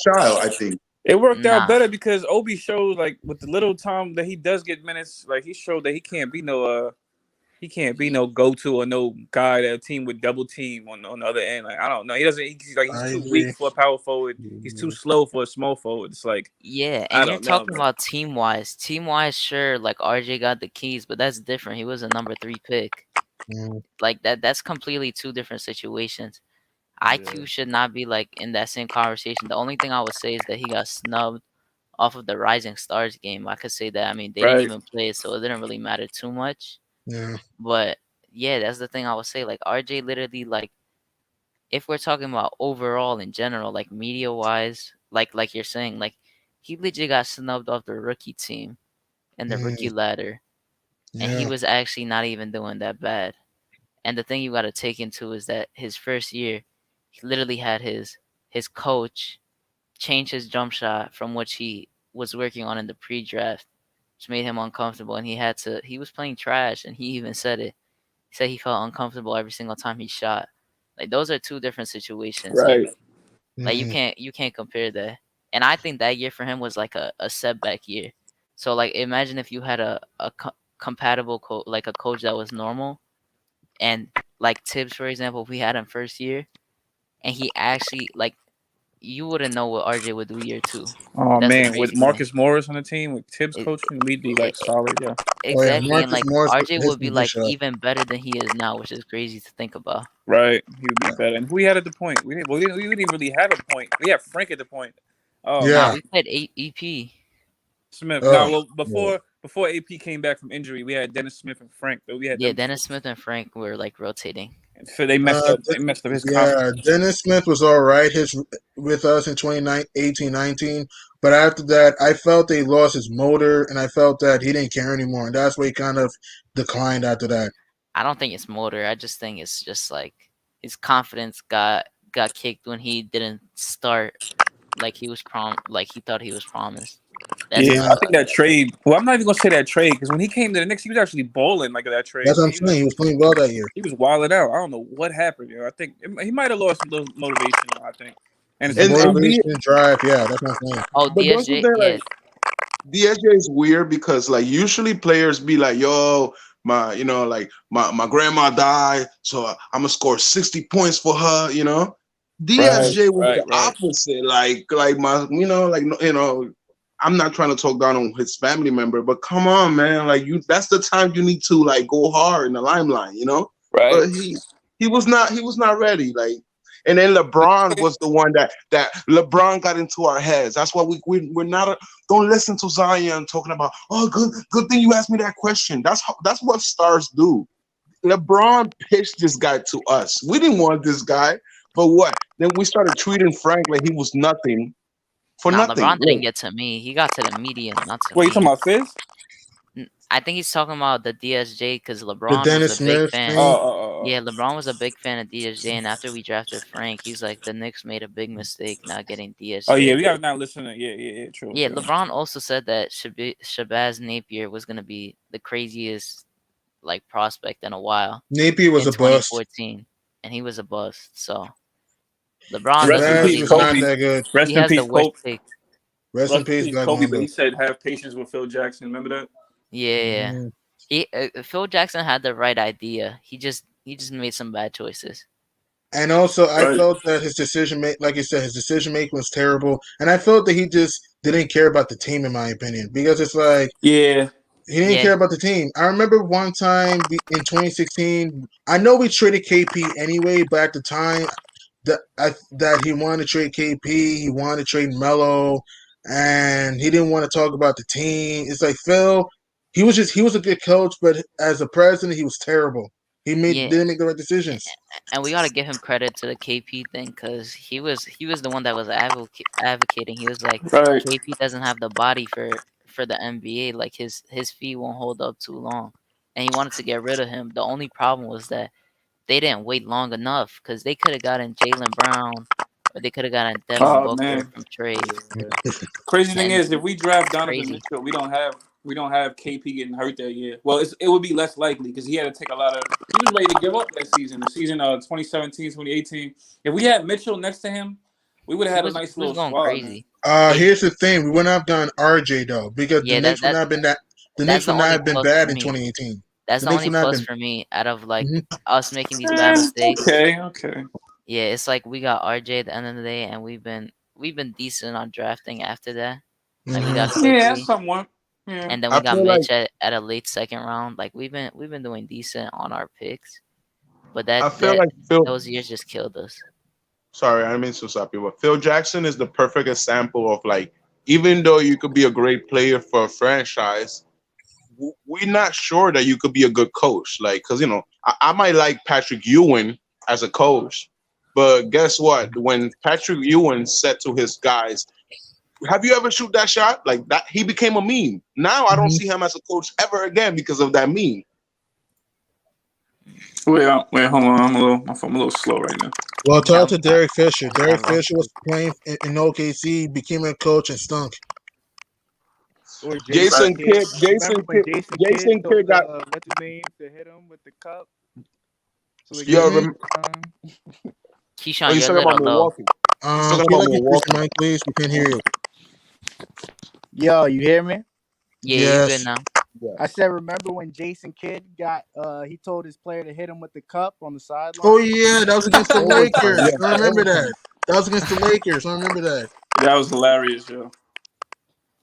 child, I think. It worked out nah. better because Obi showed like with the little time that he does get minutes, like he showed that he can't be no go to or no guy that a team would double team on the other end. Like I don't know. He doesn't he's I too weak agree. for a power forward. He's too slow for a small forward. It's like Yeah, I and you're don't know, talking man. about team wise. Team wise, sure, like RJ got the keys, but that's different. He was a number 3 pick. Like that's completely two different situations. IQ should not be like in that same conversation. The only thing I would say is that he got snubbed off of the Rising Stars game. I could say that. I mean, they didn't Right. even play it, so it didn't really matter too much. Yeah. But yeah, that's the thing I would say. Like RJ literally like if we're talking about overall in general, like media wise, like you're saying, like he legit got snubbed off the rookie team and the rookie ladder, and he Yeah. was actually not even doing that bad. And the thing you got to take into is that his first year, he literally had his coach change his jump shot from which he was working on in the pre-draft, which made him uncomfortable, and he was playing trash, and he even said it. He said he felt uncomfortable every single time he shot. Like those are two different situations. Right. Like you can't compare that. And I think that year for him was like a setback year. So like imagine if you had a compatible like a coach that was normal, and like Tibbs for example, if we had him first year and he actually like you wouldn't know what RJ would do year 2. Oh That's the man, with crazy thing. Marcus Morris on the team, with Tibbs It, coaching, we'd be it, like solid, yeah. Oh yeah, exactly, and Marcus like Morris RJ hits would be some good like shots. even better than he is now, which is crazy to think about. Right. He would be better. And who we had at the point? We didn't really have a point. We had Frank at the point. Oh Nah, Yeah. man. we played EP. Smith. Oh. Now well Yeah. before AP came back from injury, we had Dennis Smith and Frank. But we had Yeah, them Dennis Smith and Frank were like rotating. so they messed Uh, up his yeah, confidence. Dennis Smith was all right with us in 2018-19, but after that, I felt they lost his motor, and I felt that he didn't care anymore, and that's why he kind of declined after that. I don't think it's motor. I just think it's just like his confidence got kicked when he didn't start like he thought he was promised. That's Yeah, Yeah, I messed think up. that trade. Well, I'm not even gonna say that trade because when he came to the Knicks, he was actually balling like that trade. that's what But I'm saying. He was playing well that year. he was wilding out. I don't know what happened. I think he might have lost a little motivation. I think, and The it's And probably motivation, drive, yeah, that's what I'm saying. Oh, but don't you DSJ, think yeah, like DSJ is weird because like usually players be like, yo, like my grandma died, so I'm gonna score 60 points for her. DSJ was the Right. opposite. I'm not trying to talk down on his family member, but come on, man. Like that's the time you need to like go hard in the limelight, you know? Right. But he was not ready. Like, and then LeBron was the one that LeBron got into our heads. That's why we're not don't listen to Zion talking about, oh, good thing you asked me that question. That's what stars do. LeBron pitched this guy to us. We didn't want this guy, but what? Then we started treating Frank like he was nothing for Nah, nothing. LeBron didn't Look, get to me. He got to the media, not to Wait, you talking me. about Fizz? I think he's talking about the DSJ because The LeBron was Dennis a big Smith fan. thing. Yeah, LeBron was a big fan of DSJ, and after we drafted Frank, he's like, the Knicks made a big mistake not getting Oh yeah, DSJ. we gotta not listen to true. Yeah, LeBron also said that Shabazz Napier was gonna be the craziest like prospect in a while Napier was in a bust. 2014, and he was a bust. So LeBron Rest in doesn't Shabazz peace, really was not Kobe. listen. that good. Rest He in has the peace, worst Kobe. take. Rest in Rest in peace, peace, Black Kobe. But Mamba. he said have patience with Phil Jackson. Remember that? Yeah, Mhm. he Phil Jackson had the right idea. He just made some bad choices. And also, I Right. felt that his decision make, like you said, his decision making was terrible. And I felt that he just didn't care about the team, in my opinion, because it's like Yeah. he didn't Yeah, care about the team. I remember one time in 2016. I know we traded KP anyway, but at the time that he wanted to trade KP, he wanted to trade Melo, and he didn't want to talk about the team. It's like Phil, he was a good coach, but as a president, he was terrible. yeah, Didn't make the right decisions. and we gotta give him credit to the KP thing because he was the one that was advocating. He was like, Right. KP doesn't have the body for the NBA. Like his feet won't hold up too long, and he wanted to get rid of him. The only problem was that they didn't wait long enough because they could have gotten Jalen Brown or they could have gotten Devin Oh Booker man. from trades, Crazy thing and is, if we draft Donovan crazy. Mitchell, we don't have KP getting hurt that year. Well, it would be less likely because he had to take a lot of. He was ready to give up that season. The season 2017, 2018. If we had Mitchell next to him, we would have He had a was nice he was little going squad, man. crazy. Yeah, Here's the thing: we wouldn't have gotten RJ though, because the yeah. Knicks would not have been that. The That's Knicks the would not only have been plus for bad in me. 2018. That's The the Knicks only would not have plus been. for me out of like Mhm. us making these bad mistakes. Okay. Yeah, it's like we got RJ at the end of the day, and we've been decent on drafting after that. Like we got Mhm. Yeah, quickly, somewhat. Yeah. and then we I got feel like Mitch at a late second round. Like we've been doing decent on our picks, but that I feel that like Phil. those years just killed us. Sorry, I mean to stop you, but Phil Jackson is the perfect example of like, even though you could be a great player for a franchise, we're not sure that you could be a good coach. Like, because I might like Patrick Ewing as a coach, but guess what? When Patrick Ewing said to his guys, "Have you ever shoot that shot?" Like that, he became a meme. Now I don't Mhm. see him as a coach ever again because of that meme. Wait, hold on. I'm a little slow right now. Well, Yeah, talk to Derek Fisher. I Derek got lost Fisher too. was playing in OKC, became a coach, and stunk. Or Jason Jason Kidd. Kidd, Remember when Jason Kidd Jason told Kidd got what's his name to hit him with the cup so they could yo. Excuse me. win? Oh, Keyshawn, he's you're a talking little about low. Milwaukee. He's talking Can you about like increase Milwaukee. the mic, please? We can't hear you. Yo, you hear me? Yeah, you're good Yes. now. Yeah. I said, remember when Jason Kidd got he told his player to hit him with the cup on the Oh sideline? yeah, that was against the Overtime, Lakers. yeah, I for remember overtime. that. That was against the Lakers. I remember that. That was hilarious, yo.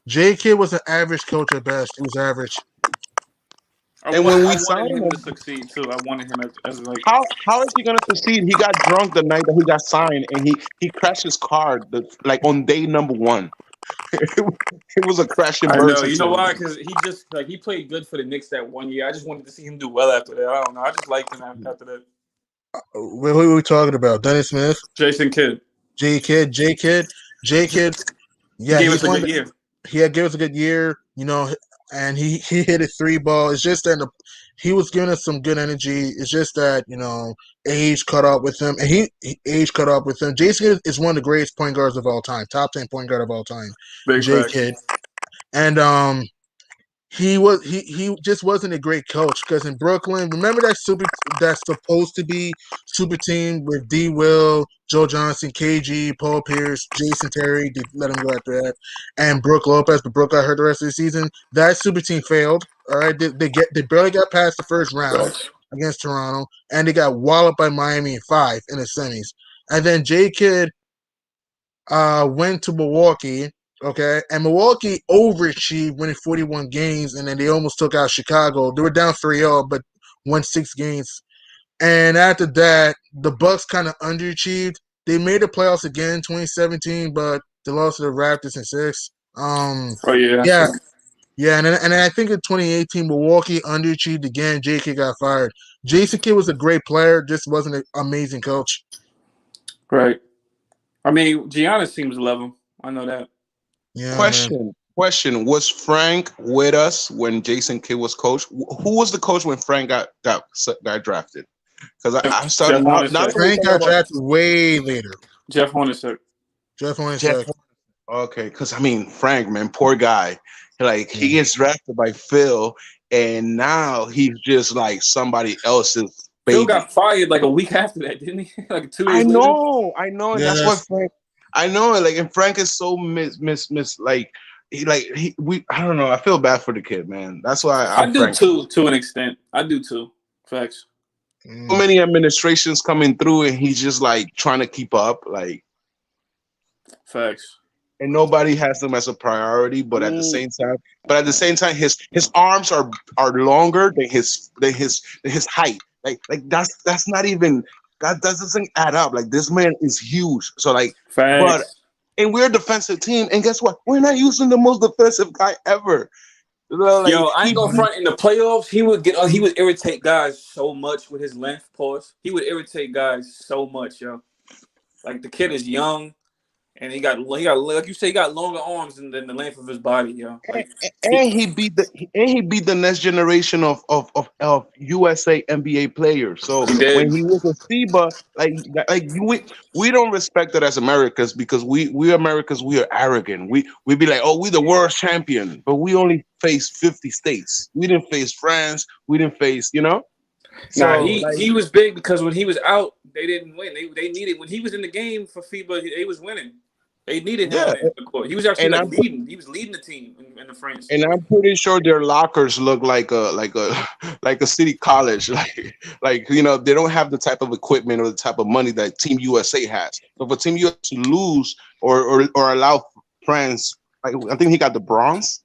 J. Kidd was an average coach at best. He was average. And when I we wanted signed him to him, succeed too. I wanted him as like. how is he gonna succeed? He got drunk the night that he got signed, and he crashed his car like on day number one. It was a crash and I burn know. You know why? situation. Because he played good for the Knicks that one year. I just wanted to see him do well after that. I don't know. I just liked him after that. What were we talking about? Dennis Smith, Jason Kidd. J. Kidd, J. Kidd, J. Kidd. He Yeah, gave he's us a one. good year. He had given us a good year, and he hit a three ball. It's just that he was giving us some good energy. It's just that age caught up with him, and he age caught up with him. Jason is one of the greatest point guards of all time, top 10 point guard of all time. Big J. facts. Kidd, and he just wasn't a great coach because in Brooklyn, remember that's supposed to be super team with D. Will, Joe Johnson, KG, Paul Pierce, Jason Terry. They let him go after that, and Brooke Lopez. But Brooke got hurt the rest of the season. That super team failed. All right, they barely got past the first round Facts. against Toronto, and they got walloped by Miami in 5 in the semis. and then J Kidd went to Milwaukee. Okay, and Milwaukee overachieved, winning 41 games, and then they almost took out Chicago. They were down 3-0, but won 6 games. And after that, the Bucks kind of underachieved. They made the playoffs again in 2017, but they lost to the Raptors in 6. Oh yeah, Yeah, yeah, and then I think in 2018, Milwaukee underachieved again. J.K. got fired. Jason Kidd was a great player, just wasn't an amazing coach. right. I mean, Giannis seems to love him. I know that. Yeah, man. Question: was Frank with us when Jason Kidd was coach? Who was the coach when Frank got drafted? Because I started Jeff now Hornacek. that we're Frank talking got about drafted way later. Jeff Hornacek. Jeff Jeff. Hornacek. Okay, because I mean Frank, man, poor guy. Like he Yeah. gets drafted by Phil, and now he's just like somebody else's Phil baby. got fired like a week after that, didn't he? Like 2 days later. I know, and that's why Yes. Frank. I know it. Like, and Frank is so miss. Like I don't know. I feel bad for the kid, man. That's why I I'm do Frank. too, to an extent. I do too. Facts. So many administrations coming through, and he's just like trying to keep up. Like, Facts. and nobody has him as a priority. But at the same time, his arms are longer than his height. Like that's not even that doesn't add up. Like this man is huge. So like, but Facts. and we're a defensive team, and guess what? We're not using the most defensive guy ever. You know, like Yo, I ain't gonna front in the playoffs. He would irritate guys so much with his length. Pause. He would irritate guys so much, yo. Like the kid is young, and he got like you say, he got longer arms than the length of his body, yo. Like and he beat the next generation of USA NBA players. So he did. when he was a FIBA, we don't respect it as Americans because we Americans, we are arrogant. We be like, oh, we the world champion, but we only faced 50 states. We didn't face France. We didn't face, Nah, So he was big because when he was out, they didn't win. They needed when he was in the game for FIBA, they was winning. They needed him yeah, on the court. He was actually and like I'm leading. He was leading the team in the France. and I'm pretty sure their lockers look like a city college. Like they don't have the type of equipment or the type of money that Team USA has. So for Team USA to lose or allow France, like I think he got the bronze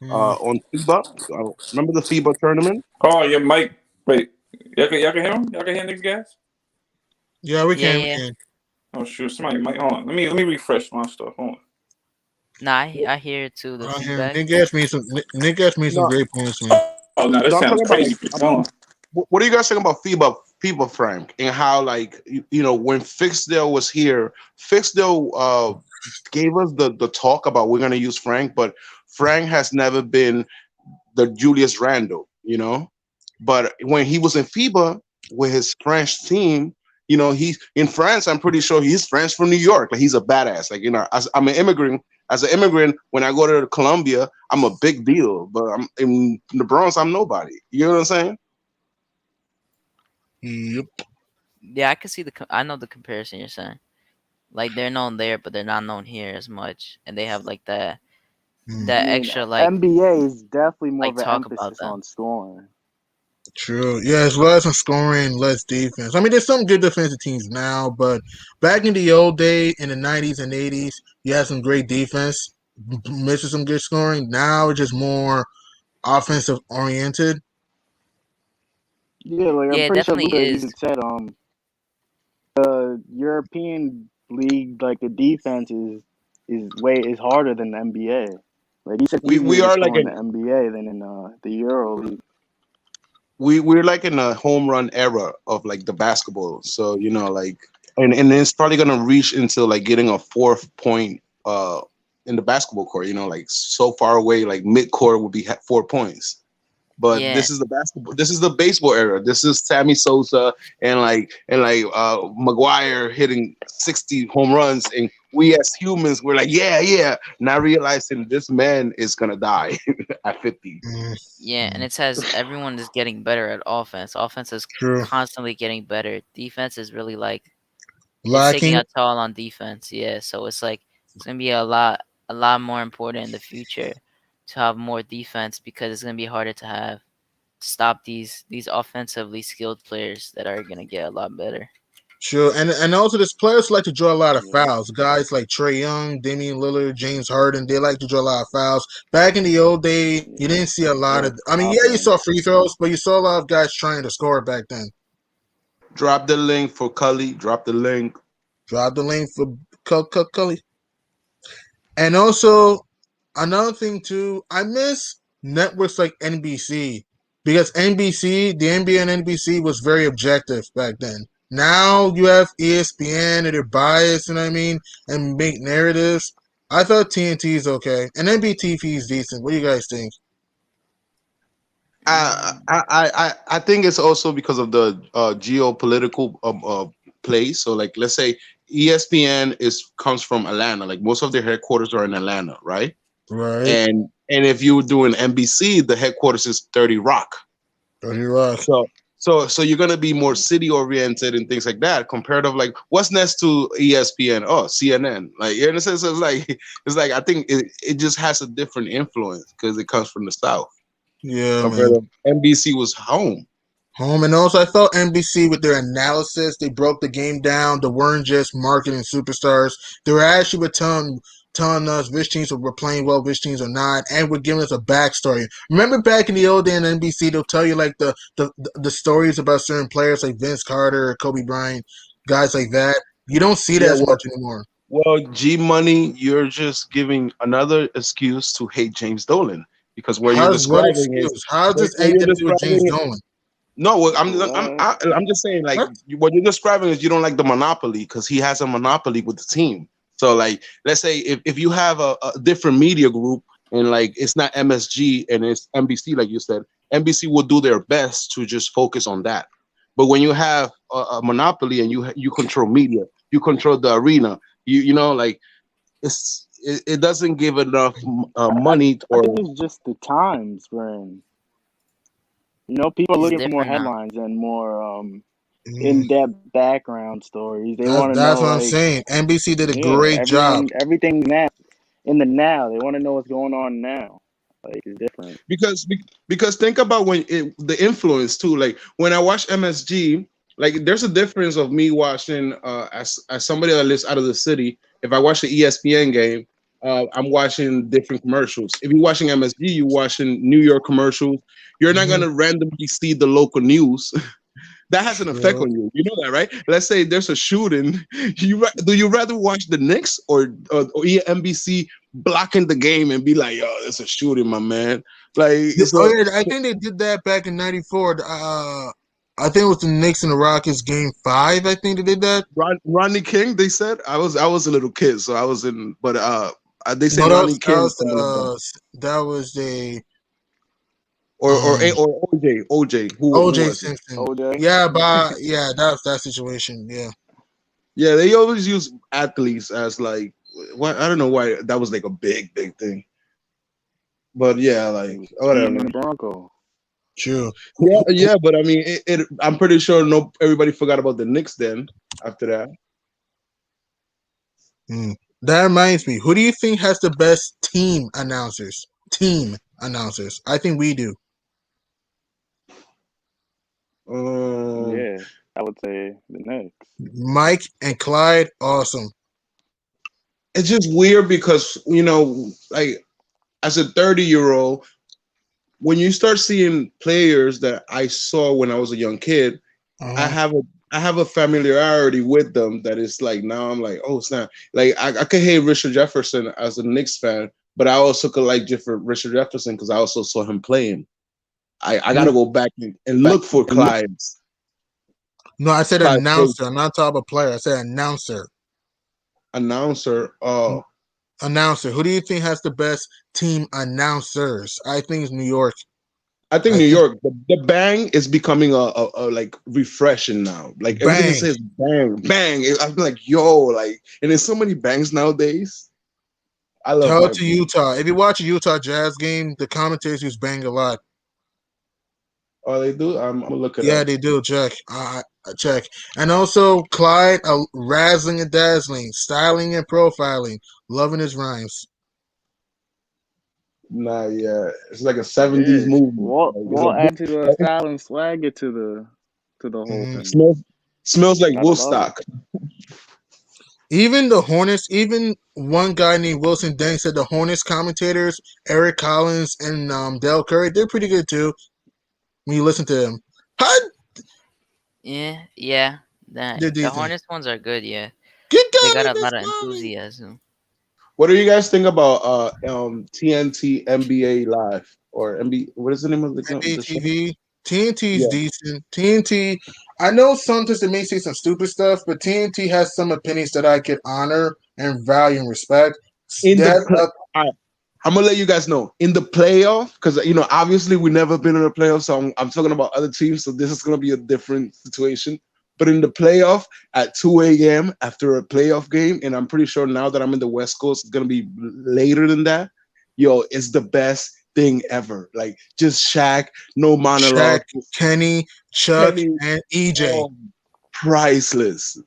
on FIBA. Remember the FIBA tournament? Oh, yeah, Mike. Wait, y'all can hear him? Y'all can hear these guys? Yeah, we Yeah, can. We yeah. can. Oh shoot, somebody might hold on. Let me refresh my stuff. Hold on. Nah, I hear it too. The feedback. Nick asked me some No, great points, man. Oh no, this no, I'm sounds talking about crazy. Hold on. what are you guys talking about FIBA Frank, and how like when Fixdale was here, Fixdale gave us the talk about we're gonna use Frank, but Frank has never been the Julius Randle. But when he was in FIBA with his French team, he's in France. I'm pretty sure he's French from New York. Like he's a badass. Like as I'm an immigrant. As an immigrant, when I go to Colombia, I'm a big deal. But I'm in the Bronx. I'm nobody. You know what I'm saying? Yep. Yeah, I can see I know the comparison you're saying. Like they're known there, but they're not known here as much, and they have like that extra NBA is definitely more of an talk about emphasis them. on scoring. True. Yeah, it's less on scoring, less defense. I mean, there's some good defensive teams now, but back in the old day, in the 90s and 80s, you had some great defense, missing some good scoring. Now it's just more offensive oriented. Yeah, like I'm Yeah, it pretty sure definitely Luca is. even said the European league, like the defense is harder than the NBA. Like he said, it's We easier to are like score in the NBA than in the Euro League. we're like in a home run era of like the basketball. So like, and it's probably gonna reach into like getting a fourth point in the basketball court. Like so far away, like mid court would be 4 points. But Yeah, this is the basketball. This is the baseball era. This is Sammy Sosa and Maguire hitting 60 home runs, and we as humans we're like, yeah, not realizing this man is gonna die at 50. yeah, and it says everyone is getting better at offense. Offense is True. constantly getting better. Defense is really it's taking Lacking. a toll on defense. Yeah, so it's gonna be a lot more important in the future to have more defense because it's gonna be harder to stop these offensively skilled players that are gonna get a lot better. Sure, and also these players like to draw a lot of Yeah. fouls. Guys like Trey Young, Damian Lillard, James Harden, they like to draw a lot of fouls. Back in the old day, you didn't see a lot of. Well, I mean, yeah, you saw free throws, but you saw a lot of guys trying to score back then. Drop the link for Cully. Drop the link. Drop the link for Cully. And also another thing too, I miss networks like NBC because NBC, the NBA and NBC was very objective back then. Now you have ESPN and they're biased, you know what I mean, and make narratives. I thought TNT is okay, and NBTV is decent. What do you guys think? I think it's also because of the geopolitical place. So like let's say ESPN is comes from Atlanta. Like most of their headquarters are in Atlanta, right? Right. And if you do an NBC, the headquarters is 30 Rock. 30 Rock. So you're gonna be more city oriented and things like that. Compared of like what's next to ESPN? Oh, CNN. Like you understand? So it's like I think it just has a different influence because it comes from the South. Yeah, Compared man. to NBC was home. Home, and also I felt NBC with their analysis, they broke the game down. They weren't just marketing superstars. They were actually telling us which teams were playing well, which teams are not, and were giving us a backstory. Remember back in the old day in NBC, they'll tell you like the stories about certain players like Vince Carter, Kobe Bryant, guys like that. You don't see that Yeah, as much anymore. well, G Money, you're just giving another excuse to hate James Dolan because where you're How's what describing is excuse? How does this where you're anything to do with James describing it. Dolan? No, well, what? I'm just saying like What? what you're describing is you don't like the monopoly because he has a monopoly with the team. So like let's say if you have a different media group and like it's not MSG and it's NBC like you said, NBC will do their best to just focus on that. But when you have a monopoly and you control media, you control the arena, you know like it doesn't give enough I, money I or think it's just the times we're in. You know, people are It's looking for more different now. headlines and more Mm, in-depth background stories. They want to that's know, what I'm like, saying. NBC did a yeah, great job. everything now in the now. They want to know what's going on now. Like, it's different. because think about the influence too. Like when I watch MSG, like there's a difference of me watching as somebody that lives out of the city. If I watch the ESPN game, I'm watching different commercials. If you're watching MSG, you're watching New York commercials. You're not Mhm. gonna randomly see the local news. That has an effect True. on you. You know that, right? Let's say there's a shooting. Do you rather watch the Knicks or NBC blocking the game and be like, "Yo, there's a shooting, my man." Like Oh so, yeah, I think they did that back in '94. I think it was the Knicks and the Rockets game 5. I think they did that. Rodney King. They said I was a little kid, so I was in, but they say No, Rodney King that was the or um or OJ. Who OJ was it? Simpson. OJ. Yeah, but yeah, that was that situation. Yeah. Yeah, they always use athletes as like what I don't know why that was like a big thing, but yeah, like Team in whatever. the Bronco. True. Yeah, but I mean, I'm pretty sure no everybody forgot about the Knicks then after that. Hmm. That reminds me. Who do you think has the best team announcers? Team announcers. I think we do. Um, Yeah, I would say the Knicks. Mike and Clyde, awesome. it's just weird because like as a 30-year-old, when you start seeing players that I saw when I was a young kid, I Uh-huh. have a I have a familiarity with them that is like now I'm like, oh snap. Like I could hate Richard Jefferson as a Knicks fan, but I also could like Richard Jefferson because I also saw him playing. I gotta go back and look for Clyde's No, I said Clyde Pope announcer. I'm not talking about player. I said announcer. announcer. Announcer. Who do you think has the best team announcers? I think it's New York. I think I New think York, the bang is becoming a like refreshing now. Like everything bang. says bang, bang. I'm like, yo, like, and there's so many bangs nowadays. I love Tell it my to Utah. If you watch a Utah Jazz game, the commentators use bang a lot. oh they do. I'm gonna look it Yeah, up. they do. Check. Check. And also Clyde, razzling and dazzling, styling and profiling, loving his rhymes. Nah, yeah, it's like a Yeah, '70s movie. Like, it's we'll a add to the big, style and swagger to the whole Mhm. thing. Smells like Gotta love it. Woodstock. Even the Hornets, even one guy named Wilson Deng said the Hornets commentators, Eric Collins and Del Curry, they're pretty good too. When you listen to them, Yeah. they're The decent. Hornets ones are good. Yeah, Good they God, got I a miss lot of Bobby. enthusiasm. What do you guys think about TNT NBA Live or NBA? What is the name of NBA the show? TV, TNT's Yeah, decent. TNT, I know sometimes they may say some stupid stuff, but TNT has some opinions that I could honor and value and respect. in the That I'm gonna let you guys know in the playoff because obviously we never been in a playoff, so I'm talking about other teams. So this is gonna be a different situation. But in the playoff at 2 a.m. after a playoff game, and I'm pretty sure now that I'm in the West Coast, it's gonna be later than that. Yo, it's the best thing ever. Like just Shaq, no Shaq, monologue, Kenny, Chuck, Kenny, and EJ. oh, priceless.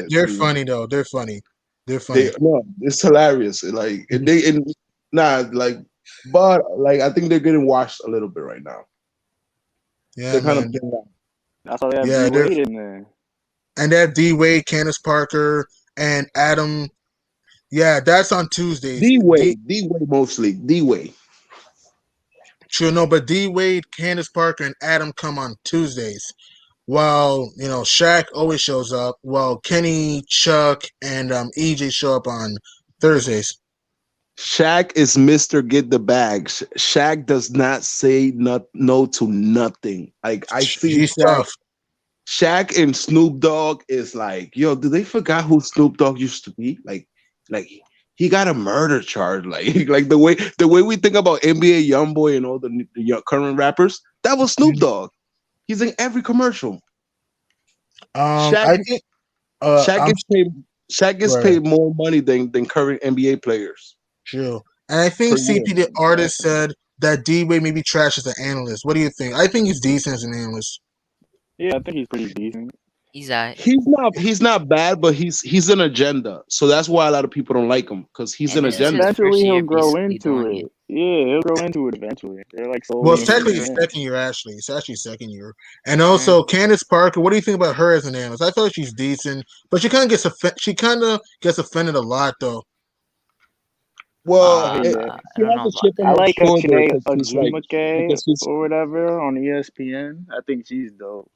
They're funny though. They're funny. They're funny. No, it's hilarious. Like like, but like I think they're getting washed a little bit right now. Yeah, They're kind of man. That's why they have Yeah, D they're Wade in there. and they have D Wade, Candace Parker, and Adam. Yeah, that's on Tuesdays. D Way mostly D Way. Sure, no, but D Wade, Candace Parker, and Adam come on Tuesdays. While Shaq always shows up. While Kenny, Chuck, and EJ show up on Thursdays. Shaq is Mr. Get the Bag. Shaq does not say no to nothing. Like I see He's tough. Shaq and Snoop Dogg is like, yo, do they forgot who Snoop Dogg used to be? Like he got a murder charge. Like the way we think about NBA YoungBoy and all the current rappers, that was Snoop Dogg. He's in every commercial. Shaq, I think Shaq I'm gets paid. Shaq gets right. paid more money than current NBA players True. And I per think year. CP the artist said that D Wade may be trash as an analyst. What do you think? I think he's decent as an analyst. Yeah, I think he's pretty decent. He's alright. He's not bad, but he's an agenda. So that's why a lot of people don't like him because he's And an this is agenda. his first Eventually, he'll year grow basically into doing it. it. Yeah, he'll grow into it eventually. They're like Well, slowly it's technically implementing his it. second year, actually. It's actually second year. And also, Candace Parker, what do you think about her as an analyst? I feel like she's decent, but she kind of gets offended a lot, though. Well, I I she don't has know a about chip on I that. her like shoulder Shanae because Ajumake she's or whatever on ESPN. I think she's dope.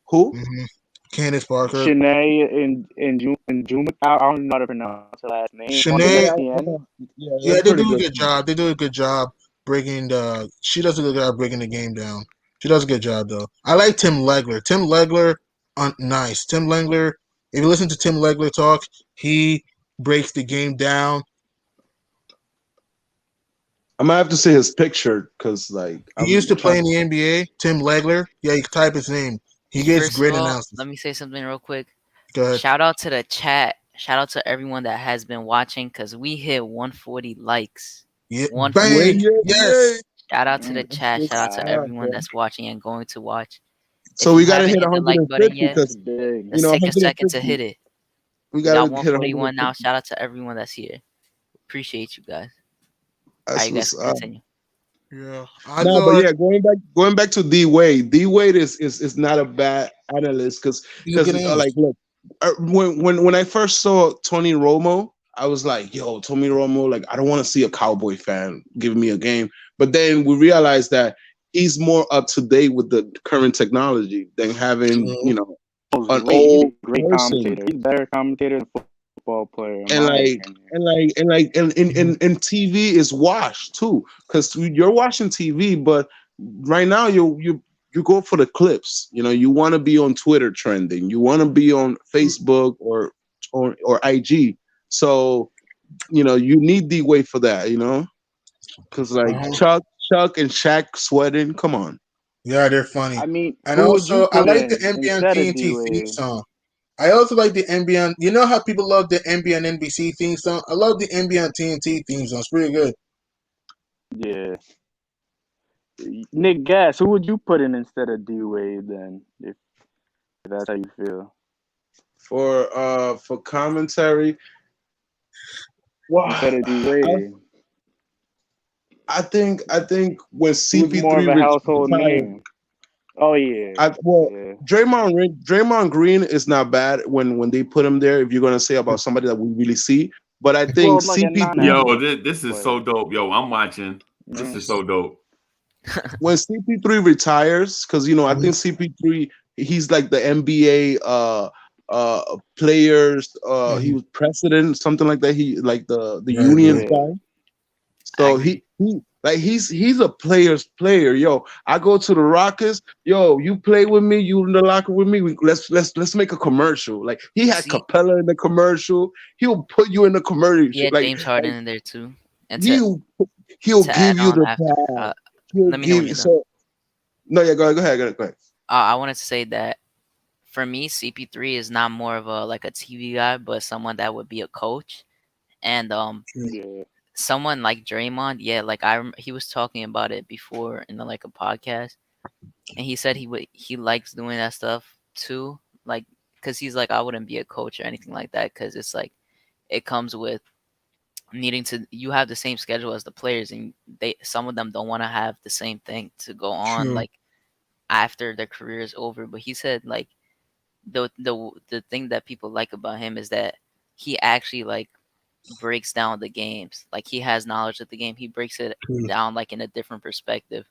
who? Mm-hmm. Candace Parker. Shanae and Juma. I don't know how to pronounce her last name on Yeah, Shanae, ESPN. yeah, yeah, that's they pretty do a good. good job. They do a good job breaking the. She does a good job breaking the game down. She does a good job, though. I like Tim Legler. Tim Legler, nice. Tim Legler, if you listen to Tim Legler talk, he breaks the game down. I might have to see his picture because like He used I'm to play trying. in the NBA. Tim Legler. Yeah, you can type his name. He gets First of great all, analysis. let me say something real quick. Go ahead. Shout out to the chat. Shout out to everyone that has been watching because we hit 140 likes. Yeah, 140. bang. Yes. Shout out to the chat. Shout out to Wow, everyone that's watching and going to watch. So If you we gotta haven't hit hit the like button 150 yet, that's because big. let's take a second to 150. hit it. We We got gotta hit 141 now. 150. Shout out to everyone that's here. Appreciate you guys. All right, That's you guys what's can up. continue. Yeah. No, but yeah, going back to D Wade. D Wade is not a bad analyst He's a good like analyst. look, when I first saw Tony Romo, I was like, yo, Tony Romo, like I don't want to see a Cowboy fan giving me a game. But then we realized that he's more up to date with the current technology than having an He's old a great person. commentator. He's a better commentator than football player, in And my like opinion. and TV is washed too because you're watching TV, but right now you go for the clips. You want to be on Twitter trending, you want to be on Facebook or IG. So you need the way for that. Because like Chuck and Shaq sweating. Come on. Yeah, they're funny. I mean, And who would you also, I put like the in NBA on instead of D TNT theme Wade? song. I also like the NBA on. You know how people love the NBA on NBC theme song? I love the NBA on TNT theme song. It's pretty good. Yeah. Nick Gass, who would you put in instead of D Wade then, if that's how you feel? For commentary, Instead of D Wade. I think when Who's more of CP3 a household retired, name? Oh yeah, Well, yeah. Draymond Green is not bad when they put him there. If you're gonna say about somebody that we really see, but I think Well, like a CP3 Yo, non-athlete, this is but so dope. Yo, I'm watching. This yeah. is so dope. when CP3 retires, because I Mhm. think CP3 he's like the NBA players. He Mhm. was president, something like that. He like the Right, unions right. Yeah. guy. I So agree. he like he's a player's player. Yo, I go to the Rockets. Yo, you play with me. You in the locker with me. Let's make a commercial. Like he You had see, Capella in the commercial. He'll put you in the he commercial. had James Harden in there too. And He'll he'll to add give you on the after, pass. He'll let me know when give you're done. so no yeah go ahead go ahead. I wanted to say that for me, CP3 is not more of a like a TV guy, but someone that would be a coach. And Yeah. someone like Draymond, yeah, like he was talking about it before in like a podcast, and he said he likes doing that stuff too, like because he's like I wouldn't be a coach or anything like that because it's like it comes with needing to you have the same schedule as the players and some of them don't want to have the same thing to go on True. like after their career is over. But he said like the thing that people like about him is that he actually like breaks down the games. Like he has knowledge of the game. He breaks it True. down like in a different perspective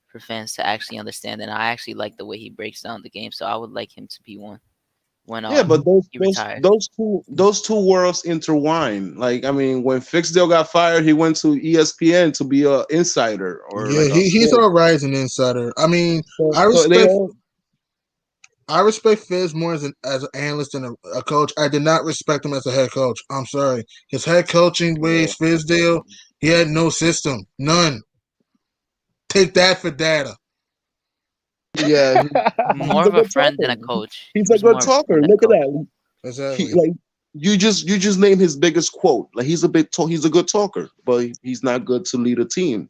for fans to actually understand. And I actually like the way he breaks down the game. So I would like him to be one when Yeah, but he retires. those two worlds intertwine. Like I mean, when Fixdale got fired, he went to ESPN to be a insider or Yeah, like a he's sports. all right as an insider. I mean, So I so they respect all I respect Fizz more as an analyst and a coach. I did not respect him as a head coach. I'm sorry. His head coaching Yeah. ways, Fizdale, he had no system, none. Take that for data. yeah More he's a of a good friend than talker. a coach. He He's a was good more of a talker. friend than a Look at coach. that. He Exactly. like you just name his biggest quote. Like he's a good talker, but he's not good to lead a team.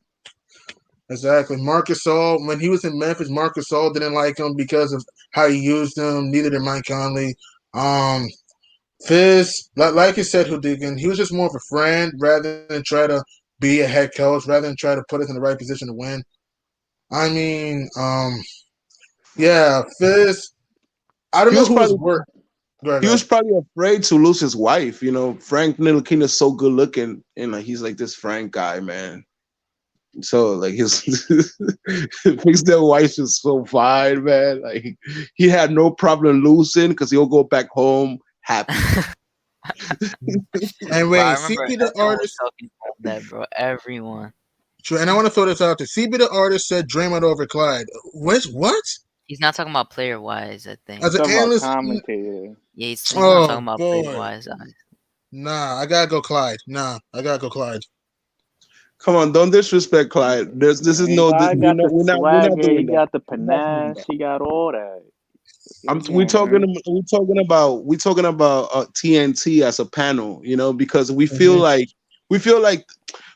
Exactly. Marcus All, when he was in Memphis, Marcus All didn't like him because of how he used him. Neither did Mike Conley. Um, Fizz, like you said, Hudigan, he was just more of a friend rather than try to be a head coach, rather than try to put us in the right position to win. I mean, yeah, Fizz. I don't He know was who was probably worse. Go ahead, he go was ahead. probably afraid to lose his wife. Frank Ntilikina is so good looking, and like he's like this Frank guy, man. So like his his their wife is so fine, man. Like he had no problem losing because he'll go back home happy. And Bro, I wait, remember CP the everyone was artist. talking about that, bro. Everyone. True, and I want to throw this out there. CP the artist said Draymond over Clyde. What? He's not talking about player wise, I think. As He's an talking about analyst, commentator. Yeah, he's not oh talking about player boy, wise. nah, I gotta go Clyde. Nah, I gotta go Clyde. Come on, don't disrespect Clyde. This is And no Clyde got the we're not swagger, he doing that. got the We're not doing panache, that. he got all that. Come We on, man. talking about TNT as a panel, because Mhm. we feel like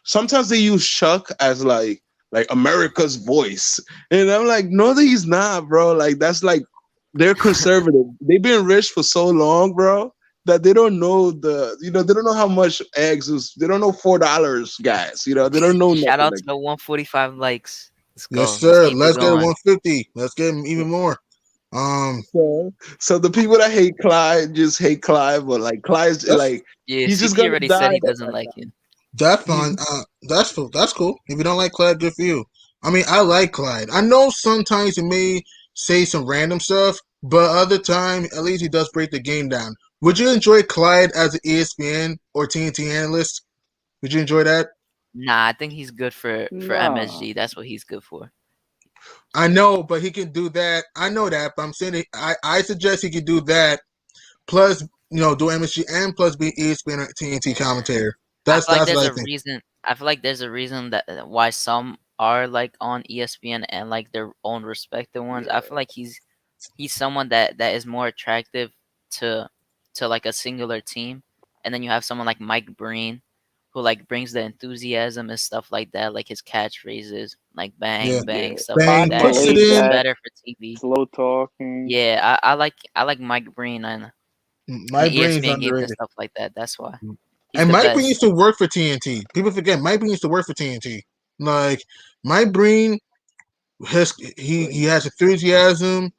sometimes they use Chuck as like America's voice, and I'm like, no, he's not, bro. Like that's like they're conservative. They've been rich for so long, bro, that they don't know they don't know how much eggs is. They don't know $4, guys. They don't know Shout nothing out like. to the 145 likes. Let's Yes, go. Let's sir. keep it Let's get a going. 150. Let's get even more. So the people that hate Clyde just hate Clyde, but like Clyde's That's like Yeah, he's just CP gonna already said die. he doesn't like you. that's fine. That's cool. That's cool. If you don't like Clyde, good for you. I mean, I like Clyde. I know sometimes he may say some random stuff, but other time, at least he does break the game down. Would you enjoy Clyde as an ESPN or TNT analyst? Would you enjoy that? Nah, I think he's good for Nah. MSG. That's what he's good for. I know, but he can do that. I know that, but I'm saying I suggest he could do that. Plus, do MSG and plus be ESPN or TNT commentator. I That's feel like that's there's what I a think. reason. I feel like there's a reason that why some are like on ESPN and like their own respective ones. I feel like he's someone that is more attractive to like a singular team, and then you have someone like Mike Breen, who like brings the enthusiasm and stuff like that, like his catchphrases, like Yeah, bang bang Yeah. stuff like bang Clyde more that. puts it He's laid just in. back, better for TV. slow talking. Yeah, I like Mike Breen and My brain's ESPN games and underrated. stuff like that. That's why he's And the Mike Breen used best. to work for TNT. People forget Mike Breen used to work for TNT. Like Mike Breen He has enthusiasm.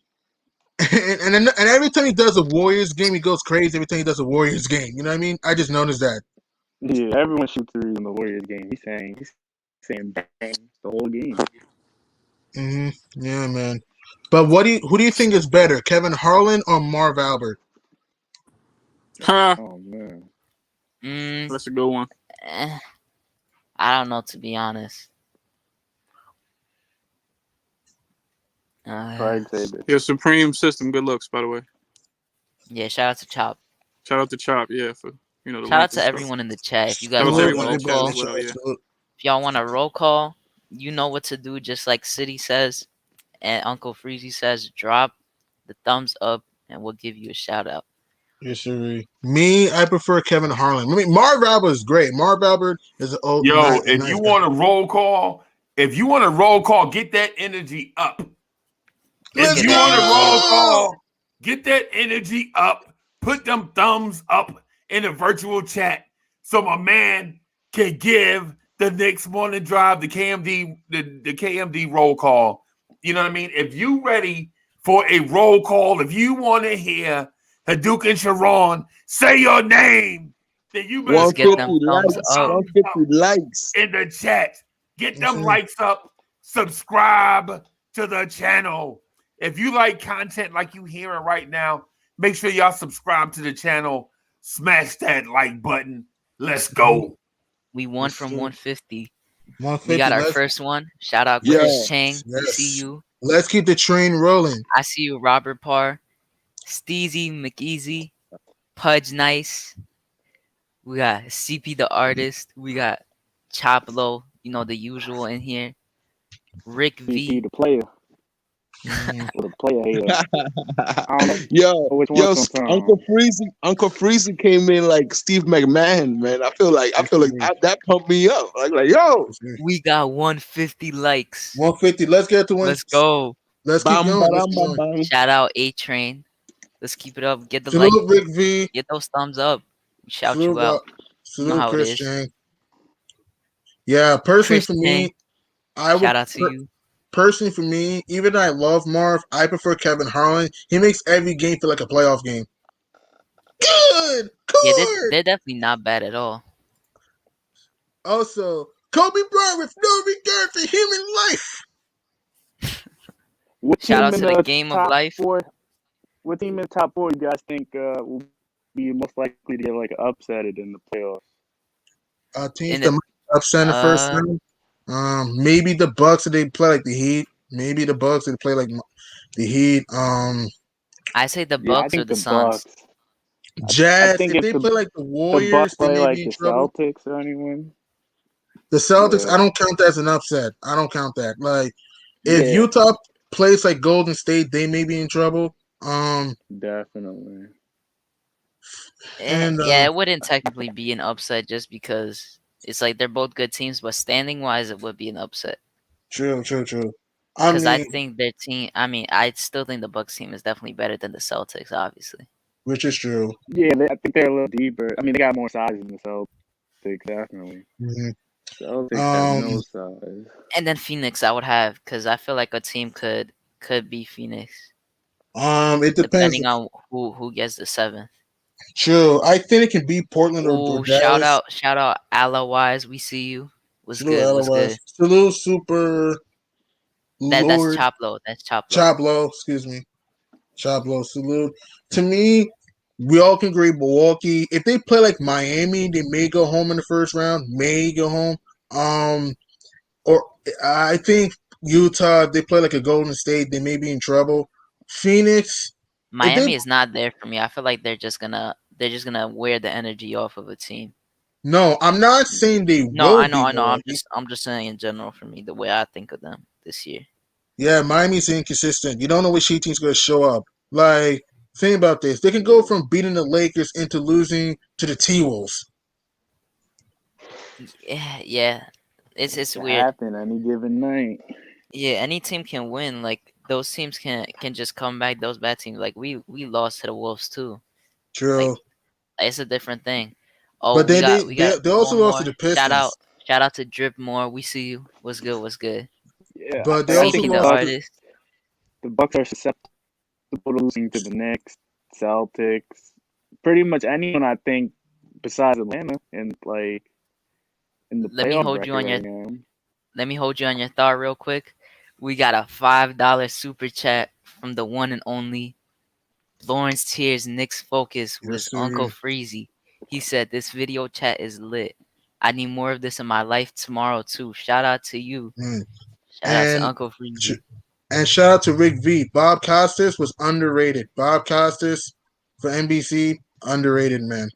And every time he does a Warriors game, he goes crazy. Every time he does a Warriors game, you know what I mean? I just noticed that. Yeah, everyone shoots threes in the Warriors game. He's saying bang the whole game. Yeah, man. But who do you think is better, Kevin Harlan or Marv Albert? Huh. Oh man. That's a good one. I don't know, to be honest. Craig said this. Your Supreme System. Good looks, by the way. Yeah, shout out to Chop. Shout out to Chop. Yeah, for the Shout link out and to stuff. everyone in the chat. If you guys Shout out want to a everyone in roll the chat call, as well. Yeah. if y'all want a roll call, you know what to do. Just like City says, and Uncle Freezy says, drop the thumbs up, and we'll give you a shout out. Yes, sir. Me, I prefer Kevin Harlan. I mean, Marv Albert is great. Marv Albert is a Yo, nice if you guy. want a roll call, get that energy up. Let's If you want a roll call, get that energy up. Put them thumbs up in the virtual chat so my man can give the Knicks morning drive, the KMD roll call. You know what I mean? If you ready for a roll call, if you want to hear Hadouken and Sharon say your name, then you better Let's get them 150 thumbs likes. up. 150 likes. in the chat. Get them sir. likes up. Subscribe to the channel. If you like content like you hearing right now, make sure y'all subscribe to the channel. Smash that like button. Let's go. We won from 150. 150. We got our first one. Shout out Yeah. Chris Chang. We Yes. see you. Let's keep the train rolling. I see you, Robert Parr, Steezy McEasy, Pudge Nice. We got CP the artist. We got Chop Low, the usual in here. Rick CP V. the player. Or the player hater. I don't know which Yo, one's gonna Uncle Freezy came in like Steve McMahon, man. I feel like that pumped me up. Like, yo, We got 150 likes. 150. Let's get to one. Let's go. Let's keep going. Let's keep going. bam. Shout out A Train. Let's keep it up. Get the Salute like. Rick V. Get those thumbs up. Shout Salute, you out. You know salute how Chris it is. Chang. Yeah, personally Chris for me, Chang, shout out to you. Personally for me, even though I love Marv, I prefer Kevin Harlan. He makes every game feel like a playoff game. Good. Yeah, they're definitely not bad at all. Also, Kobe Bryant with no regard for human life. Shout out to the game of life. What team in the top four you guys think will be most likely to get like upsetted in the playoffs? Teams that might upset in the first round. Maybe the Bucks if they play like the Heat. Maybe the Bucks if they play like the Heat. I say the Bucks or the Suns. Jazz if they play like the Warriors, the Bucks they play may like be in the trouble. Celtics or anyone. The Celtics, Yeah. I don't count that as an upset. I don't count that. Like if Yeah. Utah plays like Golden State, they may be in trouble. Definitely. Yeah, it wouldn't technically be an upset just because it's like they're both good teams, but standing wise, it would be an upset. True. Because I think their team. I mean, I still think the Bucks team is definitely better than the Celtics, obviously. Which is true. Yeah, I think they're a little deeper. I mean, they got more size than the Celtics, definitely. Mm-hmm. Celtics have no size. And then Phoenix, I would have because I feel like a team could be Phoenix. It depends. Depending on who gets the 7th. True. I think it can be Portland or Dallas. Shout out Ala Wise. We see you. What's Salute good? What's good? Salute Super. That's Chop Low. That's Chop Low. Chop Low. Excuse me. Chop Low. Salute. To me, we all can agree Milwaukee. If they play like Miami, they may go home in the first round. May go home. Or I think Utah. They play like a Golden State. They may be in trouble. Phoenix. Miami is not there for me. I feel like they're just gonna wear the energy off of a team. No, I'm not saying they No, will. I know. I'm just saying in general for me, the way I think of them this year. Yeah, Miami's inconsistent. You don't know which team's going to show up. Like, think about this. They can go from beating the Lakers into losing to the T-Wolves. Yeah. It's weird. Happen any given night. Yeah, any team can win. Like those teams can just come back. Those bad teams, like we lost to the Wolves too. True. Like, it's a different thing. Oh, but they also lost to the Pistons. Shout out to Drip Moore. We see you. What's good? Yeah, but they like I also think CP the lost to artist. the Bucks are susceptible to losing to the Knicks, Celtics, pretty much anyone I think besides Atlanta, and like in the Let me playoff hold you bracket on your right now. Let me hold you on your thought real quick. We got a $5 super chat from the one and only Lawrence Tears Knicks Focus yes, with Uncle sir. Freezy. He said this video chat is lit. I need more of this in my life tomorrow too. Shout out to you. Mm. Shout out to And Uncle sh- Freezy. and shout out to Rick V. Bob Costas was underrated. Bob Costas for NBC, underrated man,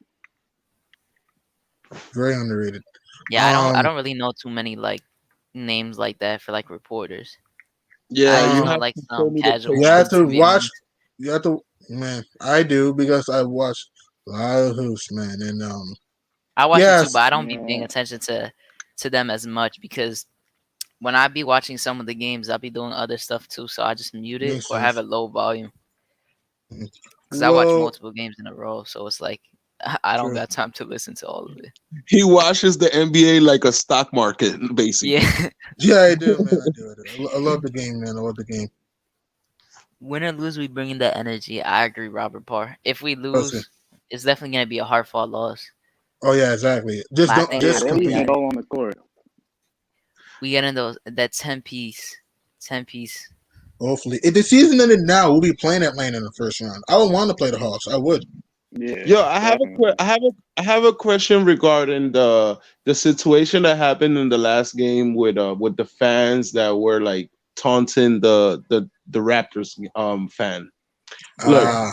very underrated. Yeah, I don't really know too many like names like that for like reporters. I Yeah, just you know Um, have like to show some me the casual you picture. have ones to who get watch. memes. You have to, man. I do because I watched a lot of hoops, man. And I watch it too, yes, but I don't be paying Yeah, attention to them as much because when I be watching some of the games, I'll be doing other stuff too. So I just mute it makes or have sense. it low volume because I watch Well, multiple games in a row. So it's like I don't true. got time to listen to all of it. He watches the NBA like a stock market, basically. Yeah, Yeah, I do, man. I do. I do. I love the game, man. I love the game. win or lose, we bring in that energy. I agree, Robert Parr. If we Trust me. lose, it's definitely gonna be a hard fought loss. Oh yeah, exactly. Just But I don't think yeah, just they're after leaving compete. it that, all on the court. we get in those that 10 piece. Hopefully, if the season ended now, we'll be playing Atlanta in the first round. I would want to play the Hawks. I would. Yeah, Yo, definitely. I have a question regarding the situation that happened in the last game with the fans that were like taunting the Raptors fan. Look, Ah,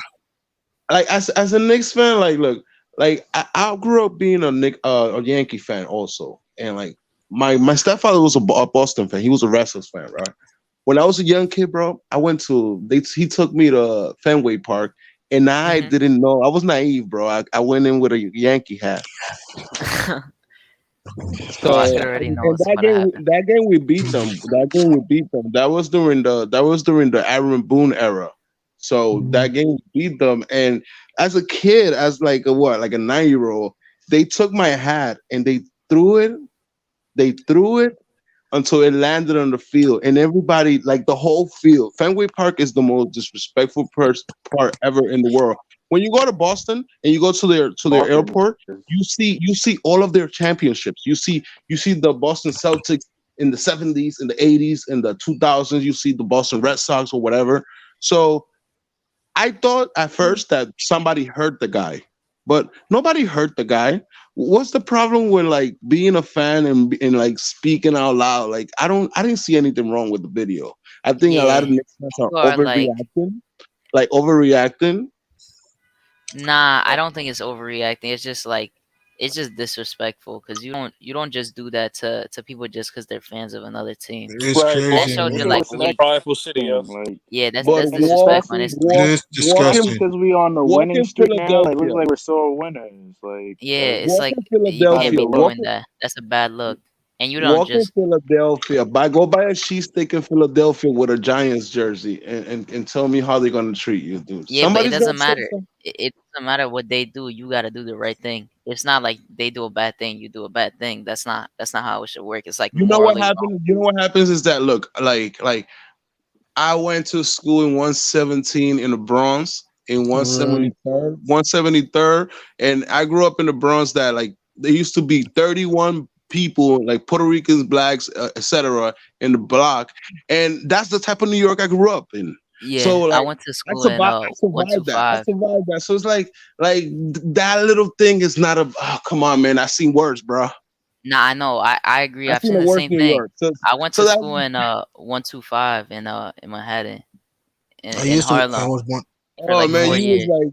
like as a Knicks fan, like look, like I grew up being a Yankee fan also, and like my stepfather was a Boston fan. He was a Wrestlers fan, right? When I was a young kid, bro, I went to he took me to Fenway Park, and I Hmm. didn't know. I was naive, bro. I went in with a Yankee hat. Oh, I So could already know and what's about to happen. that game we beat them. That game we beat them. That was during the Aaron Boone era. So that game we beat them. And as a kid, as like a what, like a 9-year-old, they took my hat and they threw it. They threw it until it landed on the field, and everybody, like the whole field. Fenway Park is the most disrespectful part ever in the world. When you go to Boston and you go to their Boston airport, is you see all of their championships. You see the Boston Celtics in the 70s, in the 80s, in the 2000s. You see the Boston Red Sox or whatever. So I thought at first that somebody hurt the guy, but nobody hurt the guy. What's the problem with like being a fan and like speaking out loud? Like I didn't see anything wrong with the video. I think a lot Yeah, of Knicks fans are people are like, overreacting, like overreacting. nah, I don't think it's overreacting. It's just like it's just disrespectful because you don't just do that to people just because they're fans of another team. it's Right, That crazy, Boston shows is you're man. a like is a weak. prideful city, yo. like Yeah, But that's disrespectful, and it's It walk, is walk just in disgusting. because we on the walk winning in streak now, like looks Philadelphia, like we're sore winners. yeah, it's walk like in you Not a can't Philadelphia, be good look. doing that. That's a bad look, and you don't walk in just Philadelphia. Go buy a cheesesteak in Philadelphia with a Giants jersey and tell me how they're gonna treat you, dude. yeah, but it Somebody's doesn't gonna say matter. something. It doesn't matter what they do. You got to do the right thing. It's not like they do a bad thing, you do a bad thing. That's not how it should work. It's like You know what morally wrong. happens? You know what happens is that look, like I went to school in 117 in the Bronx, in Right. 173rd, and I grew up in the Bronx that like there used to be 31 people, like Puerto Ricans, blacks, etc., in the block, and that's the type of New York I grew up in. So Yeah, I like went to school in I survived that. I 125. survived that. So it's like that little thing is not a. Oh, come on, man. I seen worse, bro. Nah, I know. I agree. I I've seen seen the the worst same New thing. York. So I went so to that school in 125 in Manhattan I in used to. I Harlem was one. for oh like man, four Right. you was years. like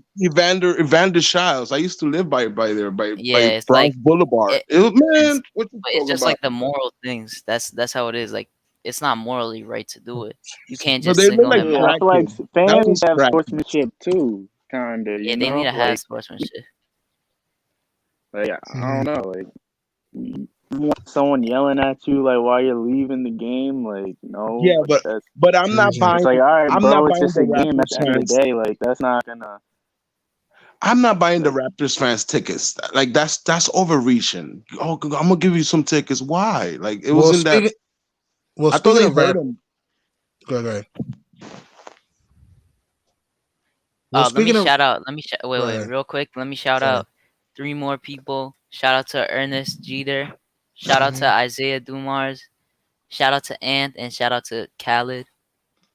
Evander Childs. I used to live by there, Yeah, by it's Bronx like Boulevard. it, It was, it's man, what you but it's talking just about? like the moral things. That's how it is. Like it's not morally right to do it. You can't But just they look single like him Yeah, I out. feel like crackheads. That fans need was to have crackheads. sportsmanship too, kinda. Yeah, You they need know, to have sportsmanship. like I Mhm. don't know, like you want someone yelling at you like while you're leaving the game, like no, Yeah, like that's but Crazy. it's like all right, I'm not bro, it's buying just the a game at Raptors the end of the fans. day. Like that's not gonna I'm not buying the like Raptors fans tickets. Like that's overreaching. Oh, I'm gonna give you some tickets. Why? Like it Well, wasn't that. speaking Well, I thought speaking they of hurt rap, him. go ahead. Well, Let me speaking of, shout out. go Wait, ahead. real quick. Let me shout Sorry. out 3 more people. Shout out to Ernest Jeter. Shout out to Mhm. Isaiah Dumars. Shout out to Ant and shout out to Khaled.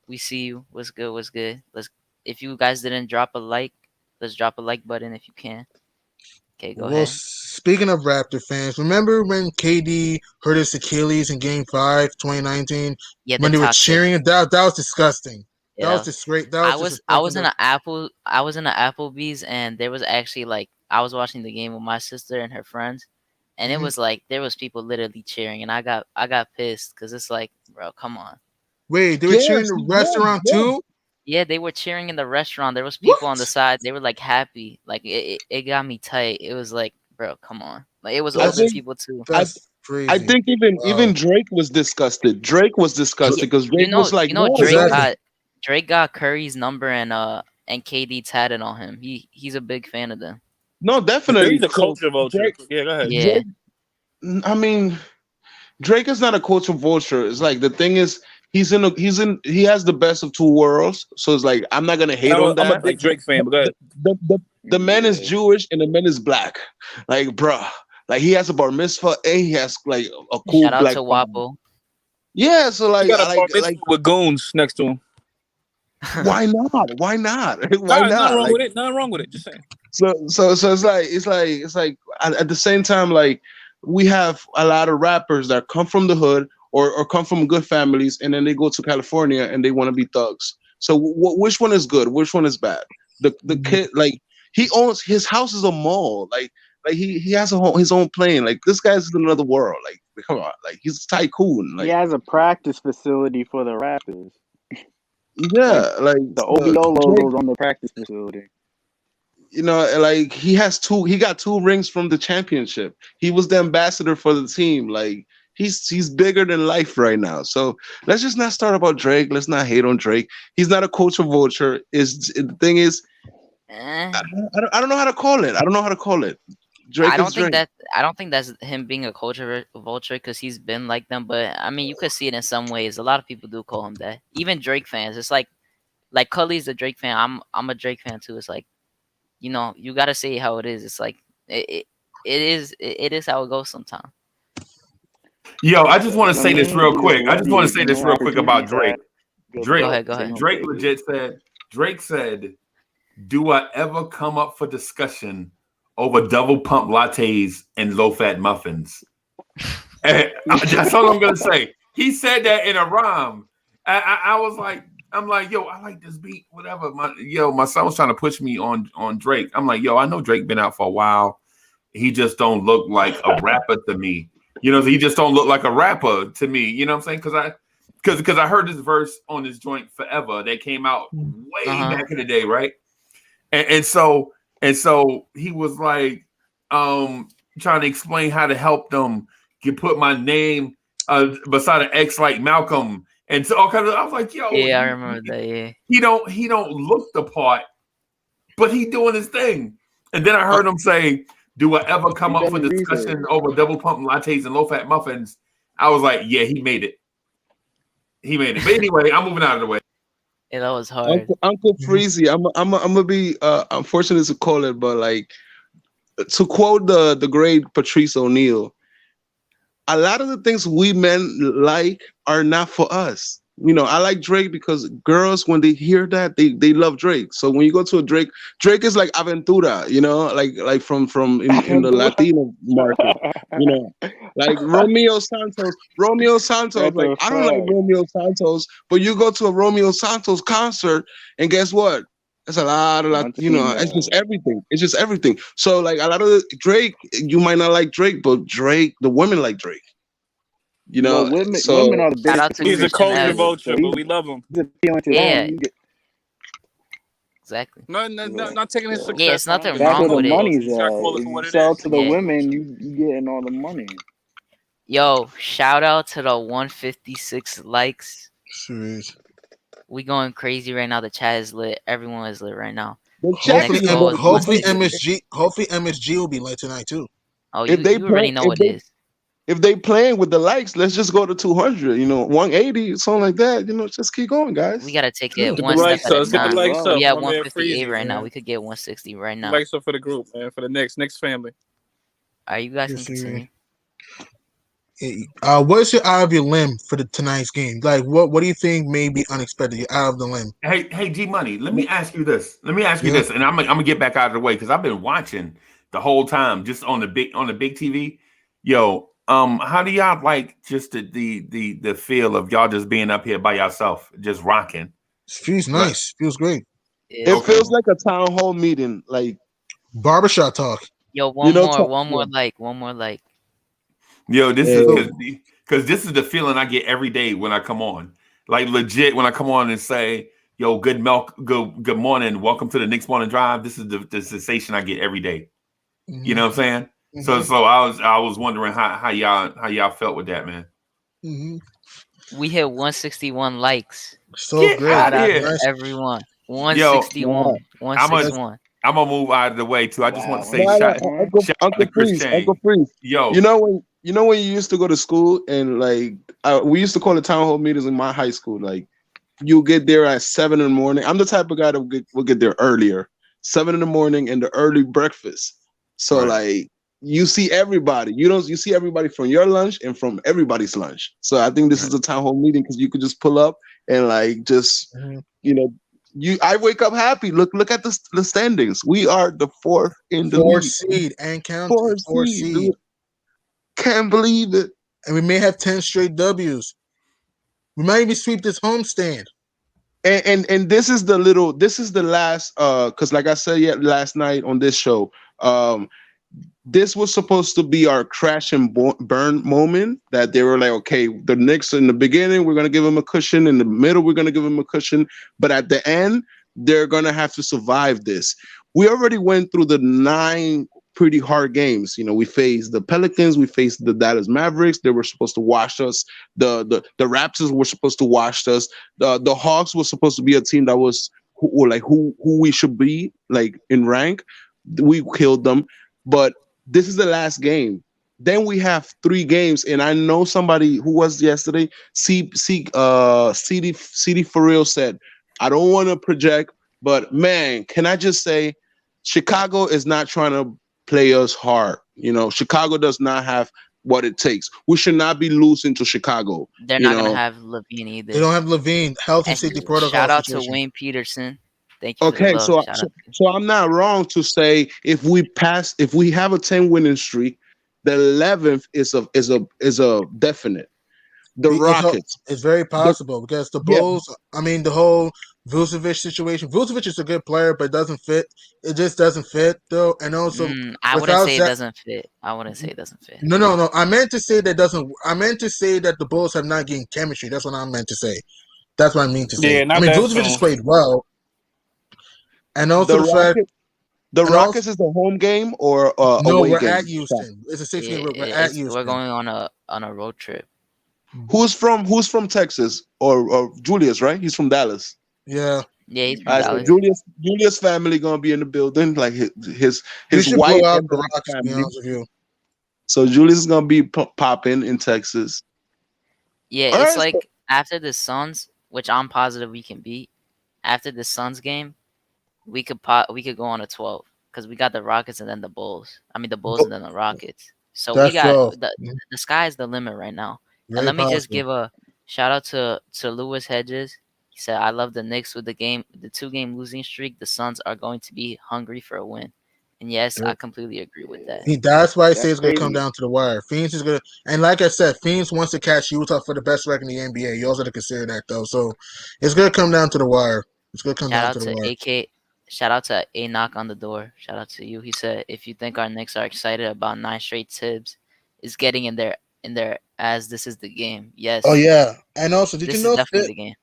We see you. What's good? What's good? If you guys didn't drop a like, let's drop a like button if you can. Okay, go Well, ahead. speaking of Raptor fans, remember when KD hurt his Achilles in Game 5, 2019? Yeah, the When they were toxic. cheering, that was disgusting. Yeah, That was just great. That I was was disrespectful. I was in an Applebee's and there was actually like I was watching the game with my sister and her friends, and it Mhm. was like there was people literally cheering, and I got pissed because it's like, bro, come on. Wait, they were cheering Yes, the he was. restaurant Yeah. too? Yeah, they were cheering in the restaurant. There was people on the What? side. They were like happy. Like it got me tight. It was like, bro, come on. Like it was I older That's think people too. I that's I crazy. think even Wow. Drake was disgusted. Drake was disgusted because Drake was like, no, Exactly. Drake got Curry's number and KD tatted on him. He's a big fan of them. no, definitely. He's a So culture vulture. Yeah, go ahead. Yeah. Drake, I mean, Drake is not a culture vulture. It's like the thing is he has the best of two worlds. So it's like I'm not gonna hate on I'm a that. big Like Drake fan, but go ahead. the man is Jewish and the man is black. Like, bruh. Like he has a bar mitzvah and he has like a cool Shout out black to father. Wapo. Yeah, so like You got I a bar like mitzvah with goons next to him. why not? Why not? Why Nothing not? wrong Like with it. Nothing wrong with it. Just saying. so it's like at the same time, like we have a lot of rappers that come from the hood or come from good families and then they go to California and they want to be thugs. So which one is good? Which one is bad? The kid, like he owns his house is a mall. Like he has his own plane. Like this guy's in another world. Like come on, like he's a tycoon. He Like has a practice facility for the Raptors. yeah, like The OVO Drake, logo's on the practice facility. you know, like he got 2 rings from the championship. He was the ambassador for the team. Like he's bigger than life right now. So let's just not start about Drake. Let's not hate on Drake. He's not a culture vulture. Is the thing is, I don't know how to call it. I don't know how to call it. Drake is Drake. I don't think that's him being a culture vulture because he's been like them. But I mean, you could see it in some ways. A lot of people do call him that. Even Drake fans. It's like Cully's a Drake fan. I'm a Drake fan too. It's like, you know, you gotta say it how it is. It's like it is how it goes sometimes. Yo, I just want to I say this mean, real he quick. I just want to already say this real quick about Drake. Drake, Go ahead, go ahead. Drake legit said. Drake said, "Do I ever come up for discussion over double pump lattes and low fat muffins?" And that's all I'm gonna say. He said that in a rhyme. I was like, I'm like, yo, I like this beat, whatever. My son was trying to push me on Drake. I'm like, yo, I know Drake been out for a while. He just don't look like a rapper to me. You know, he just don't look like a rapper to me. You know what I'm saying? Because I heard this verse on this joint Forever that came out way back in the day, right? And so he was like trying to explain how to help them put my name beside an X like Malcolm. And so all kind of I was like, yo, Yeah, I remember that. Yeah. He don't look the part, but he doing his thing. And then I heard him say, "Do I ever come up for discussion over double pump lattes and low fat muffins?" I was like, yeah, he made it. He made it. But anyway, I'm moving out of the way. Yeah, that was hard. Uncle Freezy, I'm gonna be unfortunate to call it, but like to quote the great Patrice O'Neal, a lot of the things we men like are not for us. You know, I like Drake because girls, when they hear that, they love Drake. So when you go to a Drake is like Aventura, you know, like from in the Latino market, you know, like Romeo Santos. Like I don't like Romeo Santos, but you go to a Romeo Santos concert, and guess what? There's a lot of you know, it's just everything. It's just everything. So like a lot of Drake, you might not like Drake, but Drake, the women like Drake. You know, well, women so are the biggest. He's a culture vulture, but we love him. Yeah. Exactly. Not taking his success. Yeah, it's nothing That's wrong where with the it. money's You gotta at. call it If for you what it sell is. to the Yeah. women, you getting all the money. Yo, shout out to the 156 likes. Serious. We going crazy right now. The chat is lit. Everyone is lit right now. Hopefully, Next goal is hopefully 156. MSG will be late tonight too. Oh, if you they already play, know what it is. if they playing with the likes, let's just go to 200. 180, something like that. Just keep going, guys. We gotta take Let's it get the one step likes at up. a Let's get the time. likes up. We at My man 158 Freezy, right now. man. We could get 160 right now. Likes up for the group, man. For the Knicks family. All right, you guys can Yes, continue. What's your out of your limb for tonight's game? Like, what do you think may be unexpected? You're out of the limb. Hey, G Money. Let me ask you this. Yeah. And I'm gonna get back out of the way because I've been watching the whole time, just on the big TV. Yo, how do y'all like just the feel of y'all just being up here by yourself, just rocking? Feels Like, nice. Feels great. It okay. feels like a town hall meeting, like barbershop talk. Yo, one more yeah. like. Yo, this Hey. is because this is the feeling I get every day when I come on. Like legit, when I come on and say, "Yo, good morning, welcome to the Knicks Morning Drive." This is the sensation I get every day. Mm-hmm. You know what I'm saying? Mm-hmm. So I was wondering how y'all felt with that, man. Mm-hmm. We hit 161 likes. So Get great. out of Shout out here. to everyone. Yo, 161. 161. I'm gonna move out of the way too. I just want to say No, shout Uncle out to Chris Freeze, Chang. Uncle Freeze. Yo, when you used to go to school and like we used to call it town hall meetings in my high school. Like you get there at 7 in the morning. I'm the type of guy that will get there earlier, 7 in the morning, and the early breakfast. So Right. like you see everybody. You see everybody from your lunch and from everybody's lunch. So I think this is a town hall meeting because you could just pull up and like just I wake up happy. Look at the standings. We are the fourth in the league. Seed and count. Fourth seed, dude. Can't believe it. And we may have 10 straight W's. We might even sweep this homestand. And this is the last because like I said last night on this show, this was supposed to be our crash and burn moment, that they were like, okay, the Knicks in the beginning, we're going to give them a cushion. In the middle, we're going to give them a cushion. But at the end, they're going to have to survive this. We already went through the 9 pretty hard games. We faced the Pelicans, we faced the Dallas Mavericks. They were supposed to wash us. The Raptors were supposed to wash us. The Hawks was supposed to be a team that was who we should be, like, in rank. We killed them. But this is the last game. Then we have 3 games, and I know somebody who was yesterday. CD for real said, I don't want to project, but man, can I just say, Chicago is not trying to play us hard. Chicago does not have what it takes. We should not be losing to Chicago. They're not gonna have Levine either. They don't have Levine. Health and safety protocol. Shout out situation. to Wayne Peterson. Thank you. Okay, for the love. so I'm not wrong to say if we have a 10 winning streak, the 11th is a definite. The Rockets. It's very possible because the Bulls. I mean, the whole Vucevic situation. Vucevic is a good player, but it doesn't fit. It just doesn't fit though. And also, I wouldn't say it doesn't fit. I wouldn't say it doesn't fit. No. I meant to say that doesn't. I meant to say that the Bulls have not gained chemistry. That's what I meant to say. That's what I mean to say. Yeah, not I mean, that Vucevic has soon. played well. And also the Rockets is a home game or no, away we're game? at Houston. It's a 6-game. We're at Houston. We're going on a road trip. Who's from Texas or Julius? Right, he's from Dallas. Yeah, he's from Dallas. So Julius family gonna be in the building, like his wife and the Rocks, to be honest with you. So Julius is gonna be popping in Texas. Yeah, All it's right, like after the Suns, which I'm positive we can beat. After the Suns game, we could go on a 12 because we got the Rockets and then the Bulls. I mean the Bulls and then the Rockets. So we got the sky's the limit right now. Very and let me possible. just give a shout out to Lewis Hedges. He said, "I love the Knicks with the 2-game losing streak. The Suns are going to be hungry for a win." And yes, I completely agree with that. That's why I say it's going to come down to the wire. Phoenix is going to, and like I said, Phoenix wants to catch Utah for the best record in the NBA. You also have to consider that though. So it's going to come down to the wire. It's going to come down to the wire. Shout out to A Knock on the Door. Shout out to you. He said, "If you think our Knicks are excited about 9 straight Tibbs, it's getting in there as this is the game." Yes. Oh yeah, and also did you know definitely the game?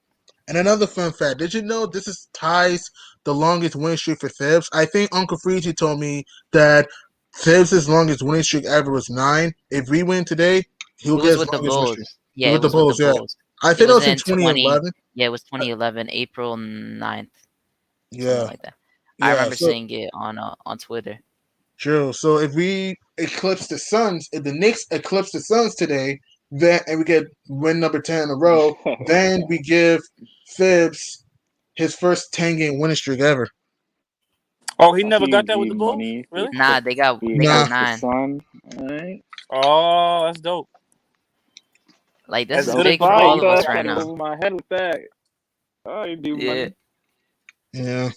And another fun fact: did you know this is ties the longest winning streak for Thibs? I think Uncle Freezy told me that Thibs' longest winning streak ever was 9. If we win today, he'll get his longest winning streak. Yeah, it was with the Bulls. I think it was in 2011. Yeah, it was 2011, April 9th. Yeah, like that. I remember seeing it on Twitter. True. So if we eclipse the Suns, if the Knicks eclipse the Suns today, then and we get win number 10 in a row, then we give Phibbs his first 10-game winning streak ever. Oh, he never got that with the GG Bulls? money. Really? Nah, they got He Nah. eclipsed the 9. sun. All right. Oh, that's dope. Like this That's is good big for advice. all You of thought us I right got now. over my head with that. Oh, you do Yeah. money. Yeah.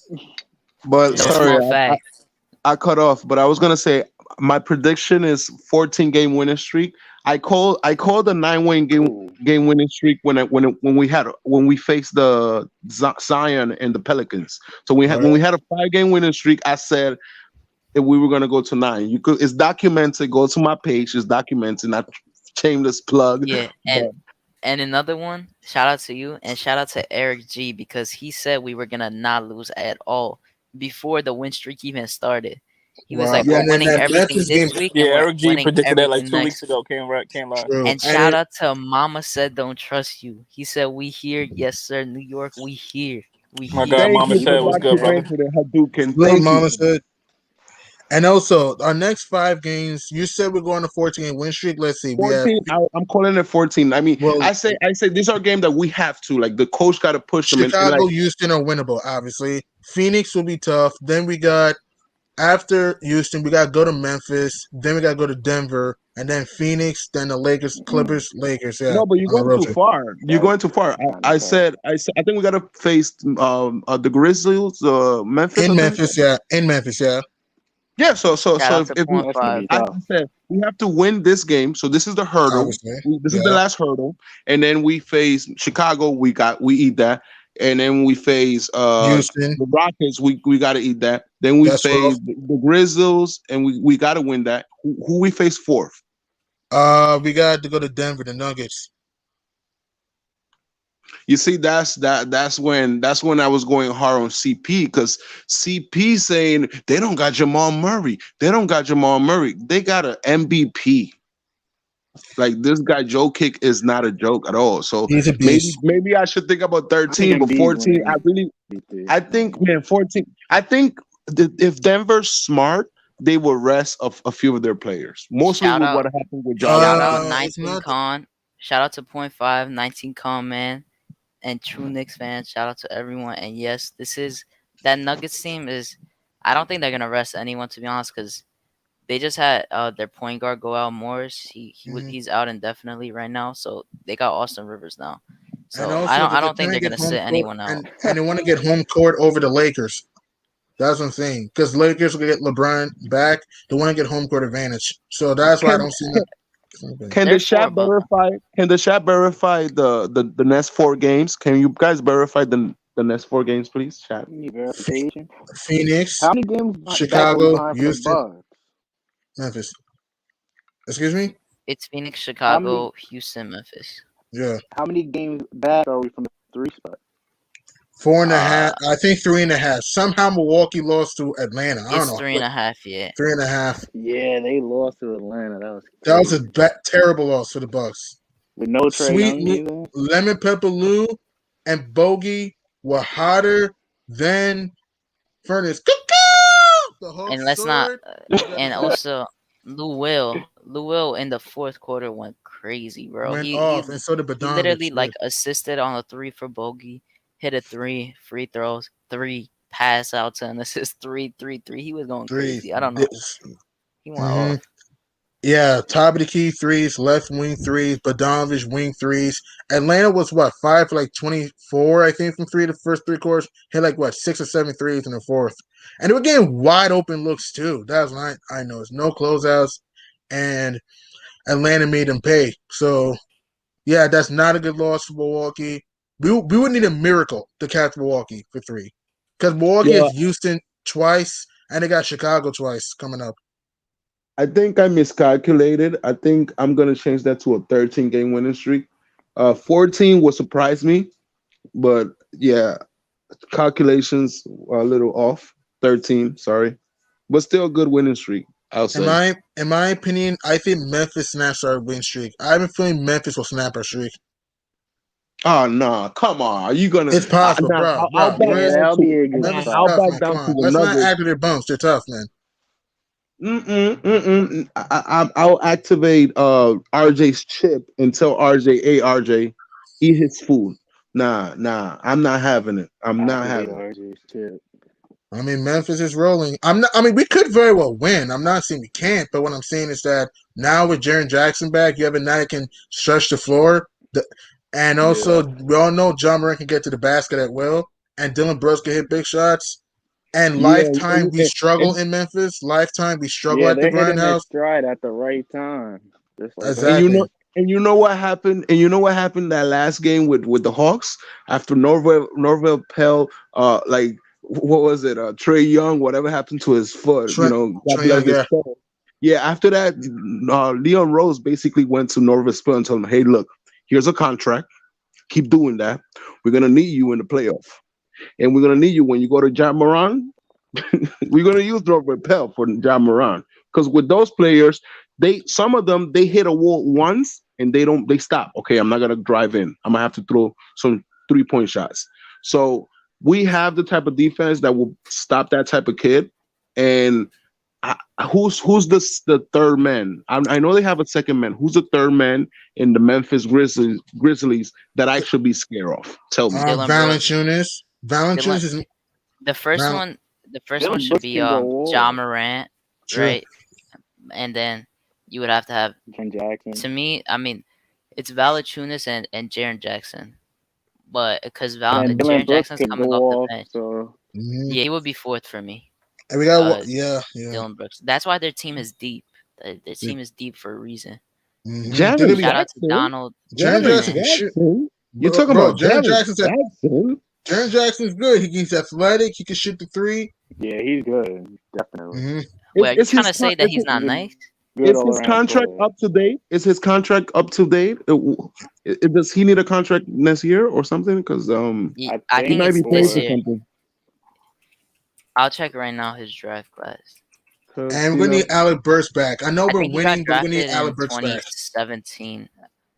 But Those sorry, small facts. I cut off. But I was gonna say my prediction is 14-game winning streak. I called the 9-win game winning streak when we faced the Zion and the Pelicans. So when we had a 5-game winning streak, I said that we were gonna go to 9. It's documented. Go to my page. It's documented. Not shameless plug. Yeah, and another one, shout out to you and shout out to Eric G because he said we were gonna not lose at all before the win streak even started. He was like, Yeah, "We're and then winning that everything Memphis game. this week, Yeah, and we're Eric G winning predicted that like everything 2 weeks next." ago. Can't lie. True. And shout out to Mama said, "Don't trust you." He said, "We here, yes sir, New York, we here, we My here." God, Thank Mama you said, for "What's good, brother?" documenting it, Hadouken. Little Thank you. Mama said. And also, our next 5 games, you said we're going to 14-game win streak. Let's see. We have 14. I'm calling it 14. I mean, I say these are games that we have to, like, the coach got to push them and Chicago, like, Houston are winnable, obviously. Phoenix will be tough. Then we got, after Houston, we got to go to Memphis. Then we got to go to Denver. And then Phoenix, then the Lakers, Clippers, Lakers. Yeah, no, but you're on the going road too trip. far. You're going too far. I said I think we got to face the Grizzlies, Memphis. In I think. Memphis, yeah. In Memphis, yeah. Yeah. So Shout out to if we, Point Five. I said we have to win this game. So this is the hurdle. Obviously. This is the last hurdle, and then we face Chicago. We eat that, and then we face Houston. the Rockets. We got to eat that. Then we That's face the Grizzlies, and we got to win that. Who we face fourth? We got to go to Denver, the Nuggets. You see, that's when I was going hard on CP because CP saying they don't got Jamal Murray. They don't got Jamal Murray. They got an MVP. Like this guy Joe Kick is not a joke at all. So He's a beast. maybe I should think about 13, but 14. I think man, 14. I think if Denver's smart, they will rest a few of their players. Mostly Shout with out- what happened with John. Shout out 19 Con. Shout out to Point Five, 19 Con man, and true Knicks fans. Shout out to everyone. And yes, that Nuggets team is. I don't think they're gonna rest anyone, to be honest, because they just had their point guard go out. Morris, he's out indefinitely right now. So they got Austin Rivers now. So And also, I don't they're think they're trying gonna to get home sit court, anyone out. and they want to get home court over the Lakers. That's what I'm saying. Because Lakers will get LeBron back. They want to get home court advantage. So that's why I don't see that. Can the chat verify? Can the chat verify the next 4 games? Can you guys verify the next 4 games, please? Chat. Verification. Phoenix, How many games Chicago, back are we behind for the Houston, Bucks? Memphis. Excuse me? It's Phoenix, Chicago, Houston, Memphis. Yeah. How many games back are we from the 3 spot? 4.5. I think 3.5. Somehow Milwaukee lost to Atlanta. I don't It's know. 3.5. Yeah. 3.5. Yeah, they lost to Atlanta. That was That was a terrible loss for the Bucks. with no Trae Sweet Young either. Lemon Pepper Lou and Bogey were hotter than Furnace. And let's not. And also, Lou Will in the fourth quarter went crazy, bro. Went He off, and so did he Bogdanovich, literally yeah. like assisted on a 3 for Bogey, hit a 3, free throws, 3 pass outs and assist, 3. He was going crazy. I don't know. He went off. Yeah, top of the key threes, left wing threes, Bogdanovich wing threes. Atlanta was what, 5 for like 24, I think, from 3 the first 3 quarters. Hit like what, 6 or 7 threes in the fourth. And they were getting wide open looks too. That's what I noticed. No closeouts, and Atlanta made them pay. So yeah, that's not a good loss for Milwaukee. We would need a miracle to catch Milwaukee for 3. Because Milwaukee has Houston twice, and they got Chicago twice coming up. I think I miscalculated. I think I'm gonna change that to a 13-game winning streak. 14 will surprise me, but yeah, calculations are a little off. 13, sorry, but still a good winning streak. I'll say. In my opinion, I think Memphis snaps our win streak. I have a feeling Memphis will snap our streak. Oh no! Come on, are you gonna? It's possible, bro. that'll be a good Memphis is I'll tough, back man. down Come to on. the Let's not Nuggets. aggravate their bumps. They're tough, man. I'll activate RJ's chip and tell RJ, hey RJ, eat his food. Nah, I'm not having it. I'm not Activate having it. RJ's chip. I mean, Memphis is rolling. I'm not. I mean, we could very well win. I'm not saying we can't, but what I'm saying is that now with Jaren Jackson back, you have a guy that can stretch the floor, and Yeah. also we all know John Moran can get to the basket at will, and Dylan Brooks can hit big shots. And Yeah, lifetime, we struggle and, in Memphis. Lifetime, we struggle Yeah, at the they're hitting their Grindhouse. stride at the right time. Just like and us. you know Exactly. and you know what happened, that last game with the Hawks after Norvell Pell, like what was it, Trey Young, whatever happened to his foot, Trey, God Trey bless Young, his yeah. soul. Yeah, after that, Leon Rose basically went to Norvell Pell and told him, hey, look, here's a contract, keep doing that, we're gonna need you in the playoff, and we're gonna need you when you go to John Moran. We're gonna use Norvell Pell for John Moran, because with those players, some of them they hit a wall once and they stop. Okay, I'm not gonna drive in. I'm gonna have to throw some 3-point shots. So we have the type of defense that will stop that type of kid. And who's the third man? I know they have a second man. Who's the third man in the Memphis Grizzlies that I should be scared of? Tell me. Dylan Brooks. Valanciunas. Dylan. Valanciunas is The first Val, one. The first one Dylan should Brooks be can go Ja off. Morant, sure. right? And then you would have to have. Ken Jackson. To me, I mean, it's Valanciunas and Jaren Jackson, but because And Dylan Jaren Brooks Jackson's could go coming off the off. bench, So Mhm. yeah, he would be fourth for me. And we got Uh, yeah. Dylan Brooks. That's why their team is deep. Their team is deep for a reason. They're gonna Jared be Shout out to Jackson. Donald. Jaren Jared Jackson can Man, shoot. Jackson. You're talking Bro, about Jaren Jared Jackson's Jackson. Jaren Jackson's good. He's athletic. He can shoot the three. yeah, he's good. Definitely. Mm-hmm. wait, are you Is trying his to say that he's not He's a nice? good is all his around contract player. up to date? Is his contract up to date? Does he need a contract next year or something? Because I I he think think might it's be playing this for for year. something. I'll check right now his draft class. Because And we're gonna need Alec Burks back. I know I we're think he got winning, but we're gonna need drafted Alec in Burks back. 2017.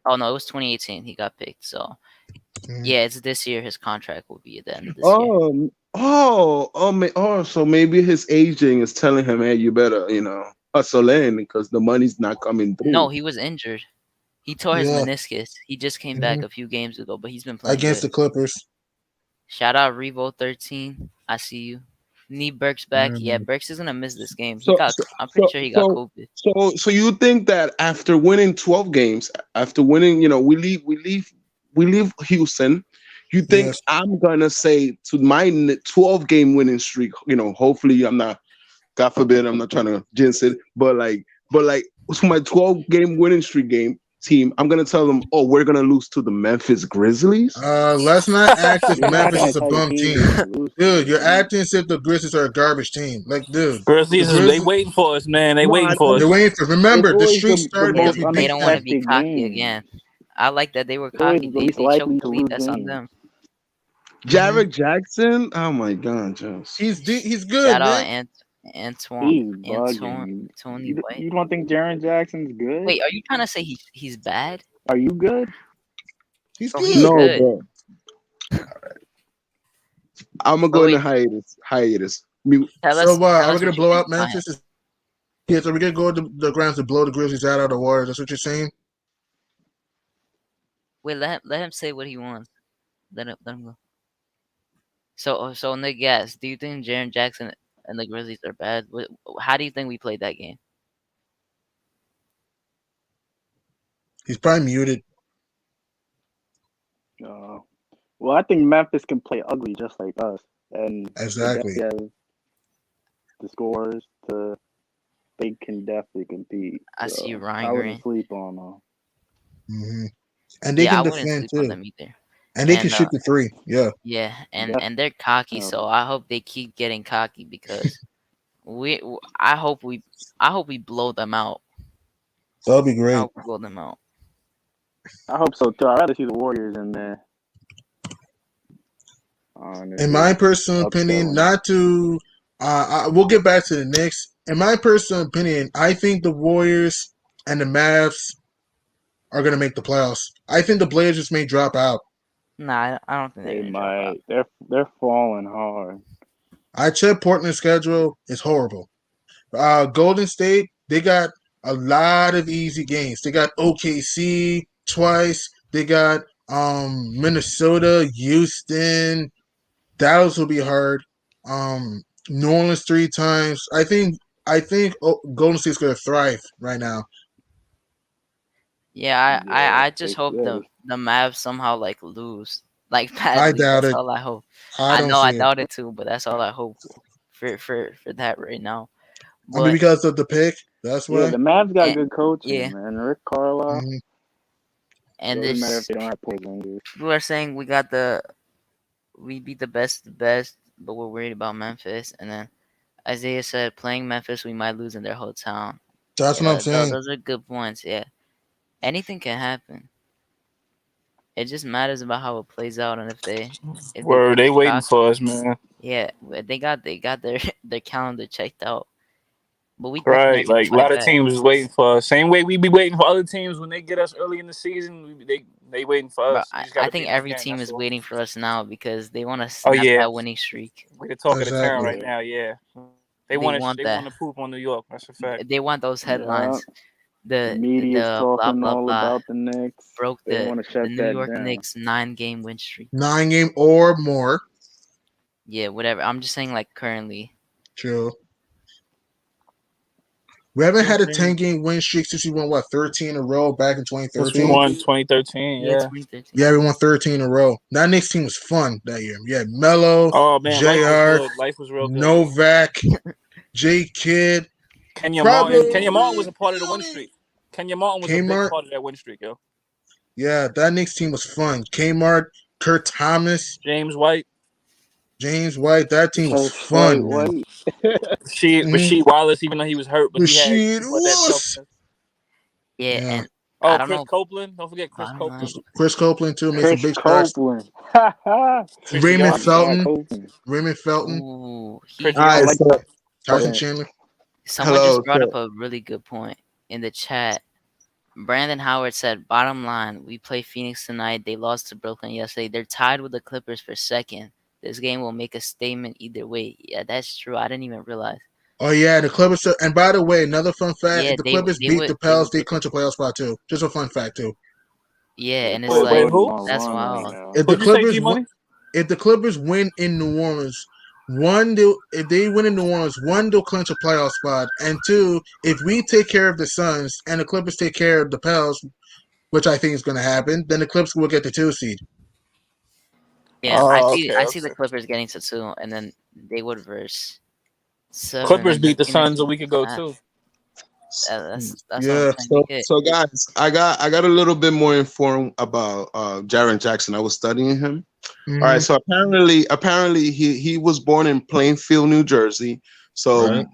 Oh no, it was 2018. He got picked. So yeah, it's this year. His contract will be at the end of this year. So maybe his agent is telling him, hey, you better hustle in because the money's not coming No, through. he was injured. He tore his Yeah, meniscus. He just came back a few games ago, but he's been playing against good. the Clippers. Shout out Revo13. I see you. Need Burks back. Yeah, Burks is gonna miss this game. So I'm pretty sure he got COVID. so you think that after winning 12 games, after winning, we leave Houston. You think Yes. I'm gonna say to my 12 game winning streak? Hopefully I'm not. God forbid, I'm not trying to jinx it, but like to my 12 game winning streak team, I'm gonna tell them, oh, we're gonna lose to the Memphis Grizzlies. Let's not act as you're not Memphis gonna is a tell your bum team team. to lose to Dude, them. you're acting as if the Grizzlies are a garbage team. Like, dude, the Grizzlies is they Grizzlies, waiting for us, man. They No, waiting for they're us. waiting for. It's Remember, the always streak the started Yeah, because most we they beat don't want to them. be unexpected cocky game. again. I like that they were It's always cocky. the They least they chose likely to to lead. lose That's on game. them. Jared Jackson. Oh my God, Jones. He's Shout good, out man. He's Tony bugging. White. You don't think Jaren Jackson's good? Wait, are you trying to say he's bad? Are you good? He's Oh, he's good. No, good. bro. I'm gonna But go into wait, hiatus. So, tell are we us gonna what you blow think up about him. Memphis? Yeah, so we're gonna go to the grounds to blow the Grizzlies out of the Warriors. That's what you're saying? Wait, let him say what he wants. Let him go. So Nick, yes. Do you think Jaren Jackson and the Grizzlies are bad? How do you think we played that game? He's probably muted. Well, I think Memphis can play ugly just like us, and they Exactly. definitely have the scores to. They can definitely compete. I see you, So Ryan I wouldn't Green. sleep on them. hmm And they Yeah, I can wouldn't defend sleep on too. them either. And they can And shoot the three. Yeah. yeah, and they're cocky. So I hope they keep getting cocky because I hope we blow them out. That'll be I great. hope we blow them out. I hope so too. I'd rather see the Warriors in there. Honestly, In my personal opinion, not to we'll get back to the Knicks. In my personal opinion, I think the Warriors and the Mavs are gonna make the playoffs. I think the Blazers may drop out. Nah, I don't think they might. They're falling hard. I checked Portland's schedule. It's horrible. Golden State, they got a lot of easy games. They got OKC twice. They got Minnesota, Houston. Dallas will be hard. New Orleans 3 times. I think Golden State's gonna thrive right now. Yeah, Yeah, I just they hope should. the Mavs somehow like lose like I badly. doubt That's it. all I hope. I I don't know I see it. doubt it too, but that's all I hope for that right now. I mean, But because of the pick. That's Yeah, why. the Mavs got and, good coaching, yeah, man. Rick Carlisle. Mhm. and Doesn't matter if there's they don't have Porzingis. people are saying we beat the best of the best, but we're worried about Memphis. And then Isaiah said playing Memphis we might lose in their hometown. That's Yeah, what I'm saying. those are good points. Yeah, anything can happen. It just matters about how it plays out and if they Word, pull they the waiting shots. for us, man. Yeah, they got their calendar checked out. But we definitely Right, gonna like a fight lot of back. teams is waiting for us. Same way we be waiting for other teams when they get us early in the season. They waiting for But us. We just got I to think beat them every again. team That's is all. waiting for us now because they want to Oh snap yeah, that winning streak. we the talk of the town Exactly. right Yeah, now. Yeah, they They want to want they that. want to poop on New York. That's a fact. They want those yeah. headlines. The media's The blah talking blah all blah about the Knicks. broke They want to the shut New that York down. Knicks 9 game win streak. 9 game or more. Yeah, whatever. I'm just saying like currently. True. We haven't had a Okay. 10 game win streak since we won 13 in a row back in Since we 2013. won 2013, Yeah, yeah. 2013. Yeah, we won 13 in a row. That Knicks team was fun that year. We had Melo, Oh man, life was Jr., good. Life was real good. Novak, J Kidd, Kenya Martin was probably a part of the win streak. Kenya Martin was a big Kmart. part of that win streak, yo. Yeah, that Knicks team was fun. Kmart, Kurt Thomas, James White, James White. That team was White, fun, man. White. Mm-hmm. Rasheed Wallace, even though he was hurt, but Rashid he brought that Wallace. toughness. Yeah, Yeah, and I Oh, don't Chris know Copeland. Don't forget Chris bottom line. Copeland. Chris Copeland too made some Chris big shots. Copeland. Chrissy Raymond I Yarden. forgot Felton, Copeland. Raymond Felton, Ooh, Chris All right, Yarden. I like so Tyson that. Chandler. someone hello. just brought up a really good point in the chat. Brandon Howard said, bottom line, we play Phoenix tonight. They lost to Brooklyn yesterday. They're tied with the Clippers for second. This game will make a statement either way. Yeah, that's true. I didn't even realize. Oh yeah, the Clippers. And by the way, another fun fact: Yeah, if the Clippers beat the they Pels, would they get the clinch a playoff spot too. Just a fun fact too. yeah, Yeah, and it's Paul Wait, like George is who? on a that's run right wild. now. If the Who'd you say, Clippers G win, Money? if the Clippers win in New Orleans, if they win in New Orleans, one, they'll clinch a playoff spot, and two, if we take care of the Suns and the Clippers take care of the Pels, which I think is going to happen, then the Clippers will get the 2 seed. Yeah, Oh, I okay, see the okay. Clippers getting to 2, and then they would verse 7, Clippers and then beat the Phoenix Suns a would week ago half. too. That's what I'm Yeah. saying. They So, get so guys, I got a little bit more informed about Jaren Jackson. I was studying him. All right, Mm-hmm. so apparently he was born in Plainfield, New Jersey. So Right.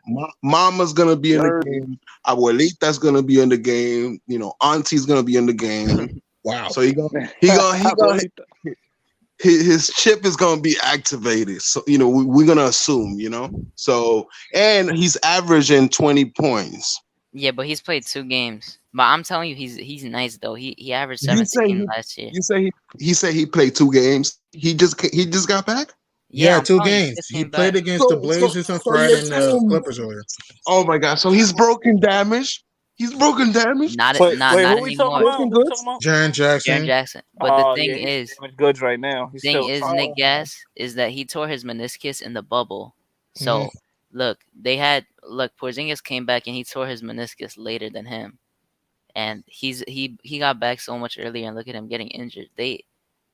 mama's gonna be in the Jersey. game. Abuelita's gonna be in the game. You know, auntie's gonna be in the game. Wow. So he gonna Abuelita. his chip is gonna be activated. So you know we're gonna assume. You know. So and he's averaging 20 points. yeah, but he's played 2 games. But I'm telling you, he's nice though. He averaged You say 17 he, last year. you say he said he played 2 games. He just got back. Yeah, Yeah, I'm two telling you, he games. just He came back. played against the So so Blazers on so Friday your and the team. Clippers earlier. Oh my god! So he's broken damage. He's broken damage. Wait, Not who we talking anymore. about? Broken Who we talking goods. about? Jaron Jaren Jackson. Jackson. But the Oh yeah, thing he's is, damaged goods right now. He's still. Nick Oh, Gas, is that he tore his meniscus in the bubble. Mm-hmm. So look, Porzingis came back and he tore his meniscus later than him, and he got back so much earlier. And look at him getting injured.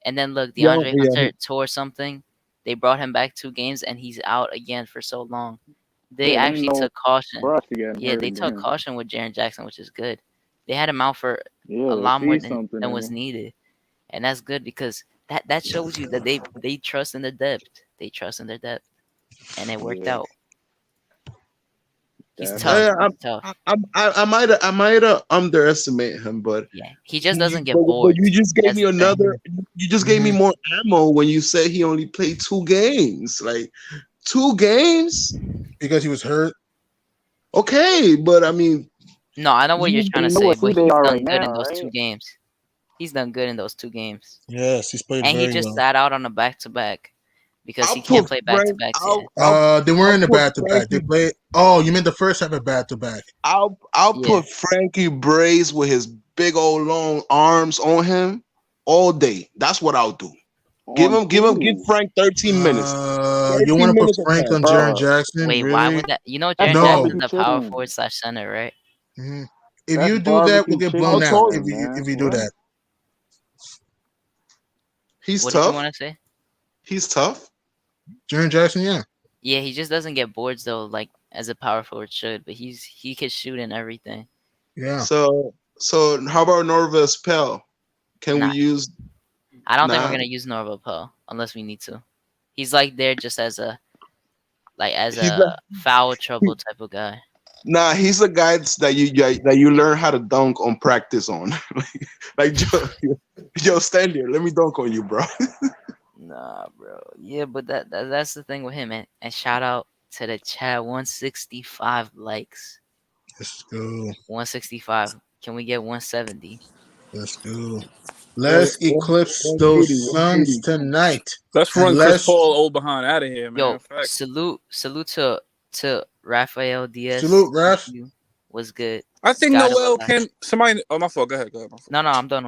And then look, Yeah, DeAndre yeah. Hunter tore something. They brought him back 2 games, and he's out again for so long. They Yeah, ain't actually no took caution. rush to get him Yeah, hurt they took again. caution with Jaren Jackson, which is good. They had him out for Yeah, a they lot more see something than in was him. needed, and that's good because that shows you that they trust in the depth. They trust in their depth, and it worked Yeah, out. He's tough. definitely. He's tough. I might have underestimated him, but Yeah, he just you, doesn't get but you boards. just gave That's me the thing. another. You just gave me Mm-hmm. more ammo when you said he only played 2 games. Like 2 games. Because he was hurt. Okay, but I mean, No, I know what you're you, trying to You know say, what but seed they he's are done right good in now, those 2 right? games. He's done good in those 2 games, Yes, he's played and he very just well. sat out on a back-to-back. because I'll he can't put play back to Frank. backs yet. They I'll weren't in the put back to back. They Frankie. played. Oh, you meant the first time at back to back. I'll Yeah. put Frankie Brace with his big old long arms on him all day. That's what I'll do. Give who? Frank 13 minutes. You 13 want to put minutes of Frank Frank. on Jaren Jackson? Wait, why Really? would that? You know, That's Jaren No. Jackson's barbecue a power chicken. forward slash center, right? Mhm. If That's you do that, we'll barbecue get chicken blown I'll out. told If time, man. you do What? that, He's What did you tough. want to say? He's tough. Jaren Jackson, yeah. Yeah, he just doesn't get boards though, like as a power forward should. But he can shoot and everything. Yeah. So how about Norvis Pell? Can we Nah, use I don't think we're nah? gonna use Norville Pell unless we need to. He's like there just as a He's like foul trouble type of guy. nah, he's the guy that you learn how to dunk on practice on. like Joe, stand here. Let me dunk on you, bro. Nah, bro. Yeah, but that's the thing with him, man. And shout out to the chat, 165 likes. Let's go. 165. Can we get 170? Let's go. Let's eclipse 180. those Suns tonight. Let's And run Chris let's Paul old behind out of here, man. Yo, Facts. salute to Rafael Diaz. salute, Raf. Was good. I think Gotta Noel relax. can. Somebody. Oh, my fault. Go ahead. My fault. No, I'm done.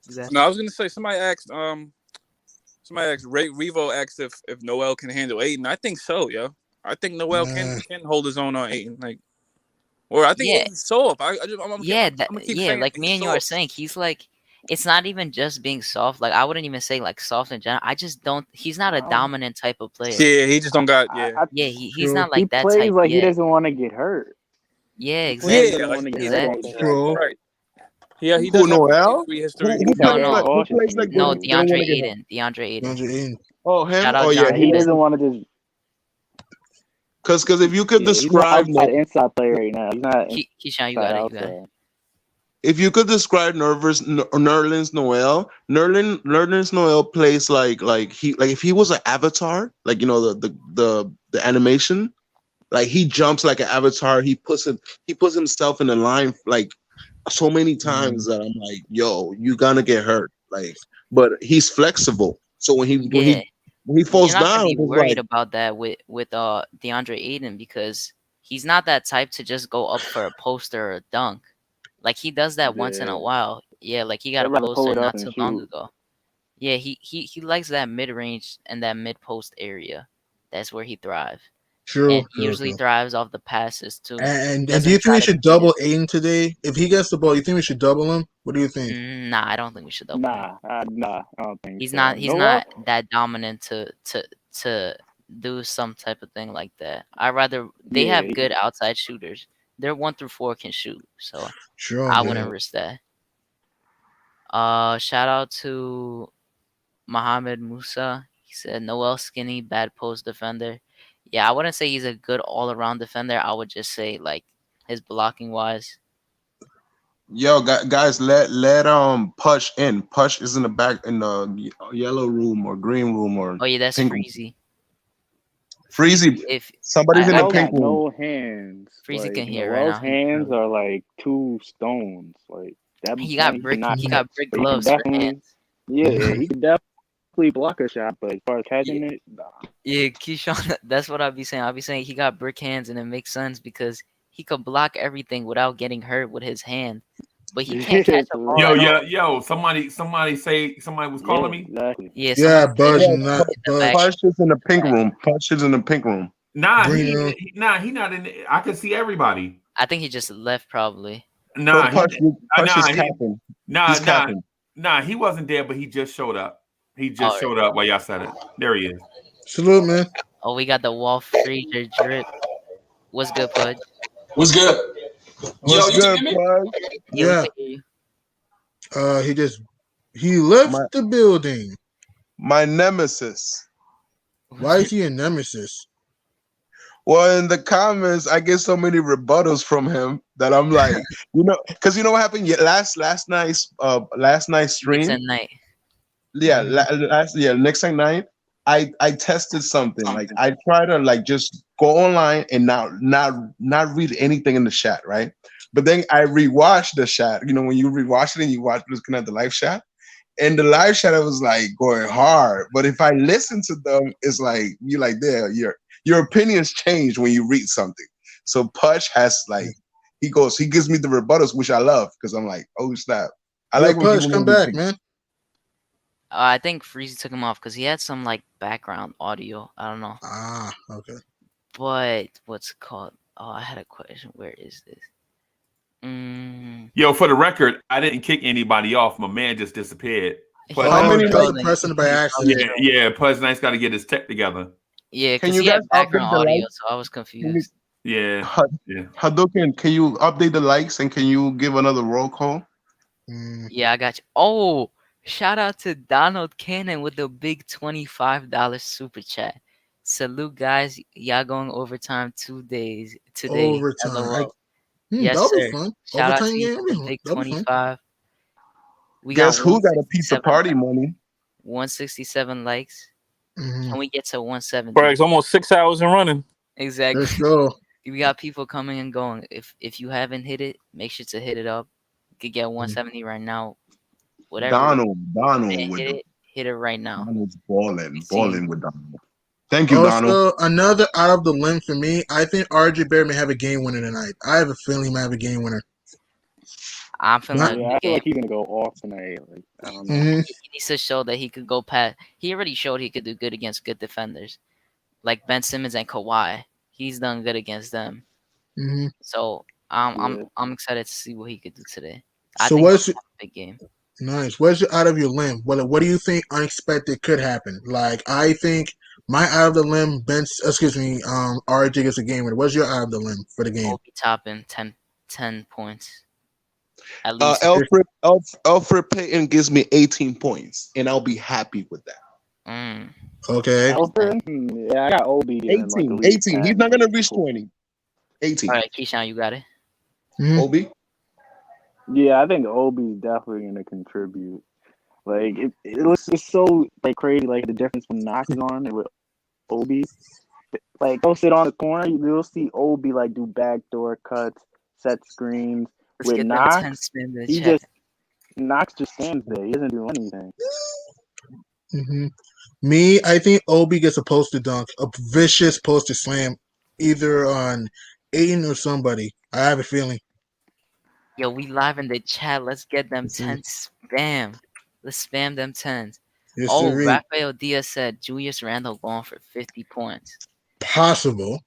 You got it. No, I was gonna say somebody asked. Revo asked if Noel can handle Aiden. I think so, yo. I think Noel can hold his own on Aiden. Like, or I think Yeah. Aiden's soft. I'm gonna keep saying like me and you are soft. saying, he's like, it's not even just being soft. Like I wouldn't even say like soft in general. I just don't. He's not a dominant type of player. Yeah, he just don't got. Yeah, Yeah, he's not He like that plays type. like he yet. doesn't want to get hurt. Yeah, He plays exactly. like he doesn't want to get Exactly. hurt. True. right. Yeah, he Who does have a Noel? injury history. Who No, plays like cautious when they he's No, don't want DeAndre to get hurt? Aiden. DeAndre Aiden. DeAndre Ayton. Oh, him? Shout out Oh yeah, John he Aiden. doesn't want to just. Because if you could Yeah, he's describe an inside player right now. He's not Keyshawn, you inside got it. You got it. outside. if you could describe Nerlens Noel, Nerlens Noel plays like if he was an avatar, like you know the animation, like he jumps like an avatar. He puts himself in the line like so many times that I'm like, yo, you gonna get hurt. Like, but he's flexible. So when he falls You're not down, gonna be it's worried like, about that with DeAndre Aiden because he's not that type to just go up for a poster or a dunk. Like he does that once in a Yeah. while. Yeah, like he got They'd a rather pull poster it up not and too long shoot. ago. Yeah, he likes that mid range and that mid post area. That's where he thrives. True. And he usually thrives off the passes too. And Doesn't do you think try we to should beat it. double Aiden today? If he gets the ball, you think we should double him? What do you think? Nah, I don't think we should double him. Nah, I don't think He's so. not. He's Noel? not that dominant to do some type of thing like that. I rather they Yeah, have good outside shooters. Their 1 through 4 can shoot, so Sure, I yeah. wouldn't risk that. Shout out to Mohamed Musa. He said Noel skinny, bad post defender. Yeah, I wouldn't say he's a good all around defender. I would just say like his blocking wise. yo, guys, let Push in. Push is in the back in the yellow room or green room or Oh yeah, that's pink room. Freezy. Freezy. If Somebody's in the Noel pink got room. no hands. Freezy Like, can hear right Noel's now. hands are like 2 stones. Like that. He got brick. cannot He catch. got brick But he can gloves for definitely- hands. Yeah, he can definitely block a shot, but as far as catching it, nah. Yeah, Keyshawn, that's what I'd be saying. I'd be saying he got brick hands, and it makes sense because he could block everything without getting hurt with his hand, but he can't catch a ball. Yo! Somebody was calling me. Exactly. Yeah, Yeah, someone Buzz, said not Buzz. Push is in the pink room. Push is in the pink room. Nah, Green room. he not in. I can see everybody. I think he just left probably. Nah, Push is he- capping. nah, He's nah, capping. nah. He wasn't there, but he just showed up. He just showed up while y'all said it. There he is. Salute, man. Oh, we got the Wall Frazier drip. What's good, Pudge? What's good? Yo, you can hear me? Yeah. We can hear you. He left the building. My nemesis. Why is he a nemesis? Well, in the comments, I get so many rebuttals from him that I'm like, because you know what happened last night's stream. It's at night. Yeah, next night, I tested something. Like I try to like just go online and not read anything in the chat, right? But then I rewatched the chat. You know, when you rewatch it and you watch looking at the live chat, And the live chat was like going hard. But if I listen to them, it's like you like there, your opinions change when you read something. So Pudge has like he gives me the rebuttals, which I love because I'm like, oh snap. I Yo, like when Pudge, people come make me back, think. man. I think Freezy took him off because he had some like background audio. I don't know. Ah, okay. But what's it called? Oh, I had a question. Where is this? Yo, for the record, I didn't kick anybody off. My man just disappeared. How many pressing it by accident? Yeah, Pudge Knight's got to get his tech together. Yeah, Can because you he had guys background update the audio, likes? so I was confused. Yeah. Hadouken, can you update the likes and can you give another roll call? Yeah, I got you. Oh, shout out to Donald Cannon with the big $25 super chat. Salute, guys. Y'all going overtime today. Overtime. LOL. Yes, That'll be sir. fun. Shout out Overtime to you game. for the big That'll be fun. 25. We Guess got who got a piece of 167 party money? 167 likes. Can we get to 170? Bro, it's almost 6 hours and running. Exactly. Let's go. We got people coming and going. If you haven't hit it, make sure to hit it up. You could get 170 right now. Whatever. Donald Man, with the hit it right now. Donald's balling with Donald. Thank you, Also, Donald. another out of the limb for me. I think RJ Barrett may have a game winner tonight. I have a feeling he might have a game winner. I'm feeling like I feel like he's gonna go off tonight. Like, I don't know. Mm-hmm. he needs to show that he could go past. He already showed he could do good against good defenders, like Ben Simmons and Kawhi. He's done good against them. Mm-hmm. So I'm excited to see what he could do today. I So think what's he'll have a big game. nice? What's your out of your limb? What do you think unexpected could happen? Like I think my out of the limb, RJ gets a game winner. What's your out of the limb for the game? Obi Toppin 10 points. At least. Alfred Payton gives me 18 points, and I'll be happy with that. Okay. Yeah, I got Obi. 18. He's not gonna reach 20. 18. All right, Keyshawn, you got it. Obi? Yeah, I think Obi's definitely gonna contribute. Like it looks it's so like crazy, like the difference when Knox is on and with Obi. Like go sit on the corner, you'll see Obi like do backdoor cuts, set screens. Let's with get Knox, that 10 spin in the chat. Knox just stands there. He doesn't do anything. Mm-hmm. Me, I think Obi gets a poster dunk, a vicious poster slam, either on Aiden or somebody. I have a feeling. Yo, we live in the chat. Let's get them 10 spam. Let's spam them 10s. Yes, Oh, sirree. Rafael Diaz said Julius Randle going for 50 points. Possible.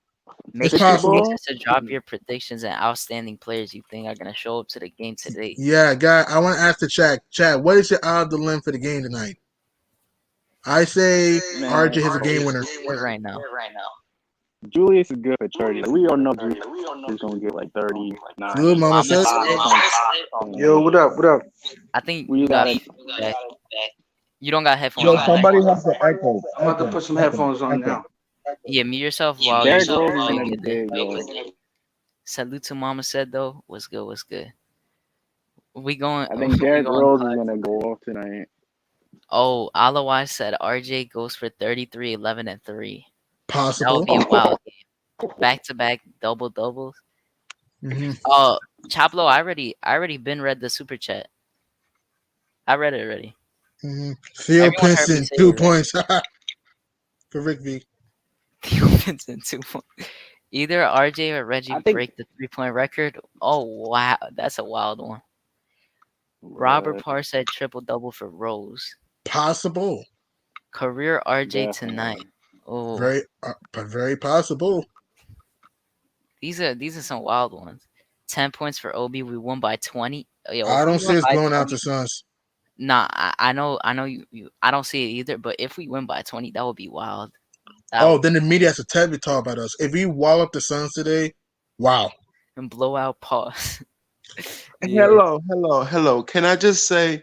Make It's possible. sure to drop your predictions and outstanding players you think are going to show up to the game today. Yeah, guy, I want to ask the chat. Chat, what is your out of the limb for the game tonight? I say RJ has a game winner. Right now. Julius is good for 30. We all know Julius is gonna get like 39. Good, Mama says. Yo, what up? What up? I think we got it. You don't got headphones Yo, on. somebody has the echo. I'm about to put some headphones on now. Yeah, mute yourself while Derrick you're Rose is gonna there. big. Salute to Mama said though. What's good? What's good? We going. I think Derrick Rose is gonna go off tonight. Oh, Alawai said RJ goes for 33, 11, and 3. Possible. That would be a wild game. Back-to-back double-doubles. Mm-hmm. Chaplo, I already been read the super chat. I read it already. Mm-hmm. Theo Everyone heard me Pinson, say 2 it, right? points. For Rick V. Theo Pinson, 2 points. Either RJ or Reggie break the 3-point record. Oh, wow. That's a wild one. Robert Parr said triple-double for Rose. Possible. Career RJ tonight. Oh, Very possible. These are some wild ones. 10 points for Obi. We won by 20. Yo, I don't see us blowing out 20, the Suns. Nah, I know you. I don't see it either. But if we win by 20, that would be wild. Then the media has to tell me talk about us. If we wall up the Suns today, wow. And blow out pause. Yeah. Hello. Can I just say,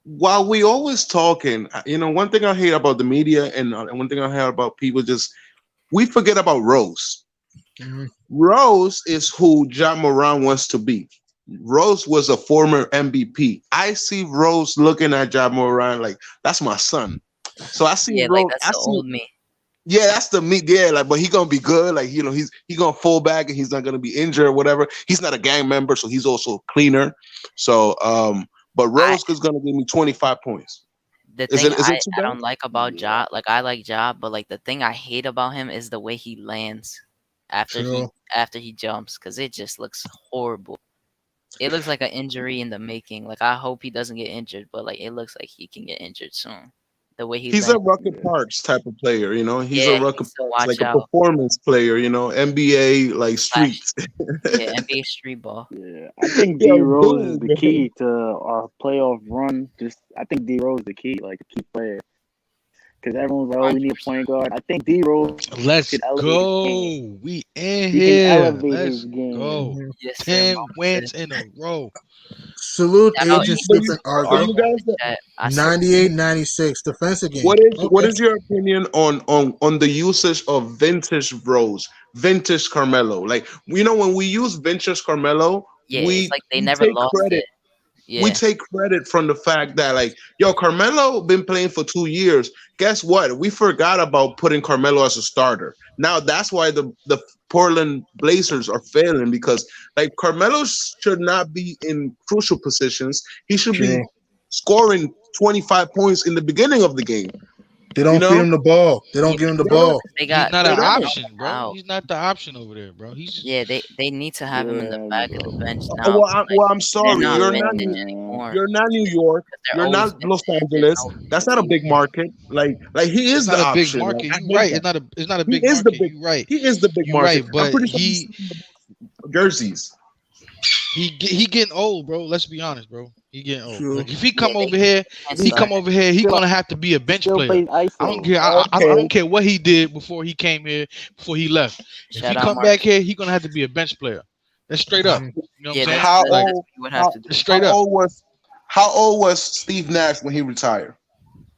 while we always talking, one thing I hate about the media and one thing I hate about people, we forget about Rose. Mm-hmm. Rose is who Ja Morant wants to be. Rose was a former MVP. I see Rose looking at Ja Morant like, that's my son. So I see Rose. Like that's the old me. Yeah, that's the me. Yeah, like, but he gonna be good. Like, he's gonna fall back and he's not gonna be injured or whatever. He's not a gang member, so he's also cleaner. So, but Rose is gonna give me 25 points. The Is thing it too I bad? don't like about Ja, like I like Ja, but like the thing I hate about him is the way he lands True. after he jumps, because it just looks horrible. It looks like an injury in the making. Like I hope he doesn't get injured, but like it looks like he can get injured soon. The way he He's a lands. Rucker Parks type of player, you know. He's a Yeah, he Rucker needs to Parks, watch like a out. performance player, you know, NBA like Flash. streets. Yeah, NBA street ball. Yeah, I think D Yo, Rose is dude, the key to our playoff run. I think D Rose is the key, like the key player. Because everyone's like, "Oh, we need a point guard." I think D Rose Let's could elevate his game. go. We in He can here. elevate Let's his game. go. Yes, sir. 10 Mama wins said. in a row. Salute Shout out Agent but you, Stephen but Argo. you guys, I said 98-96 defensive game. what Okay. is your opinion on the usage of vintage Rose, vintage Carmelo? Like, you know, when we use vintage Carmelo, yeah, it's like they we never take lost credit. it. We Yeah, take credit from the fact that, like, yo, Carmelo been playing for 2 years. Guess what? We forgot about putting Carmelo as a starter. Now that's why the Portland Blazers are failing, because like Carmelo should not be in crucial positions. He should be True. scoring 25 points in the beginning of the game. They don't You feed know? him the ball. They don't yeah, give him the they ball. they He's got not they an They got don't. option, Melvin bro. out. He's not the option over there, bro. He's just Yeah, they need to have him in the Yeah, back of the bro. bench now. Well, But like well, I'm they're sorry. not You're not vintage Man. anymore. You're not New York. They're You're always not Los vintage. There's Angeles. no That's not a big creativity. market. Like he it's is not the a big option. Like, market. I You hate right. that. It's not a He big is the market. big. You right. He is the big You market. right. I'm But pretty sure he's selling the most jerseys. he getting old, bro. Let's be honest, bro. He getting old. True. Like if he Yeah, come over here, can't he start come over here. He Still, gonna have to be a bench still player. plays I don't ISO. care. I Okay. don't care what he did before he came here. Before he left. If Shout he out come Mark. back here, he gonna have to be a bench player. That's straight up. You know what Yeah, I'm saying? How that's Like old? what you would have to do. straight up. How old was Steve Nash when he retired?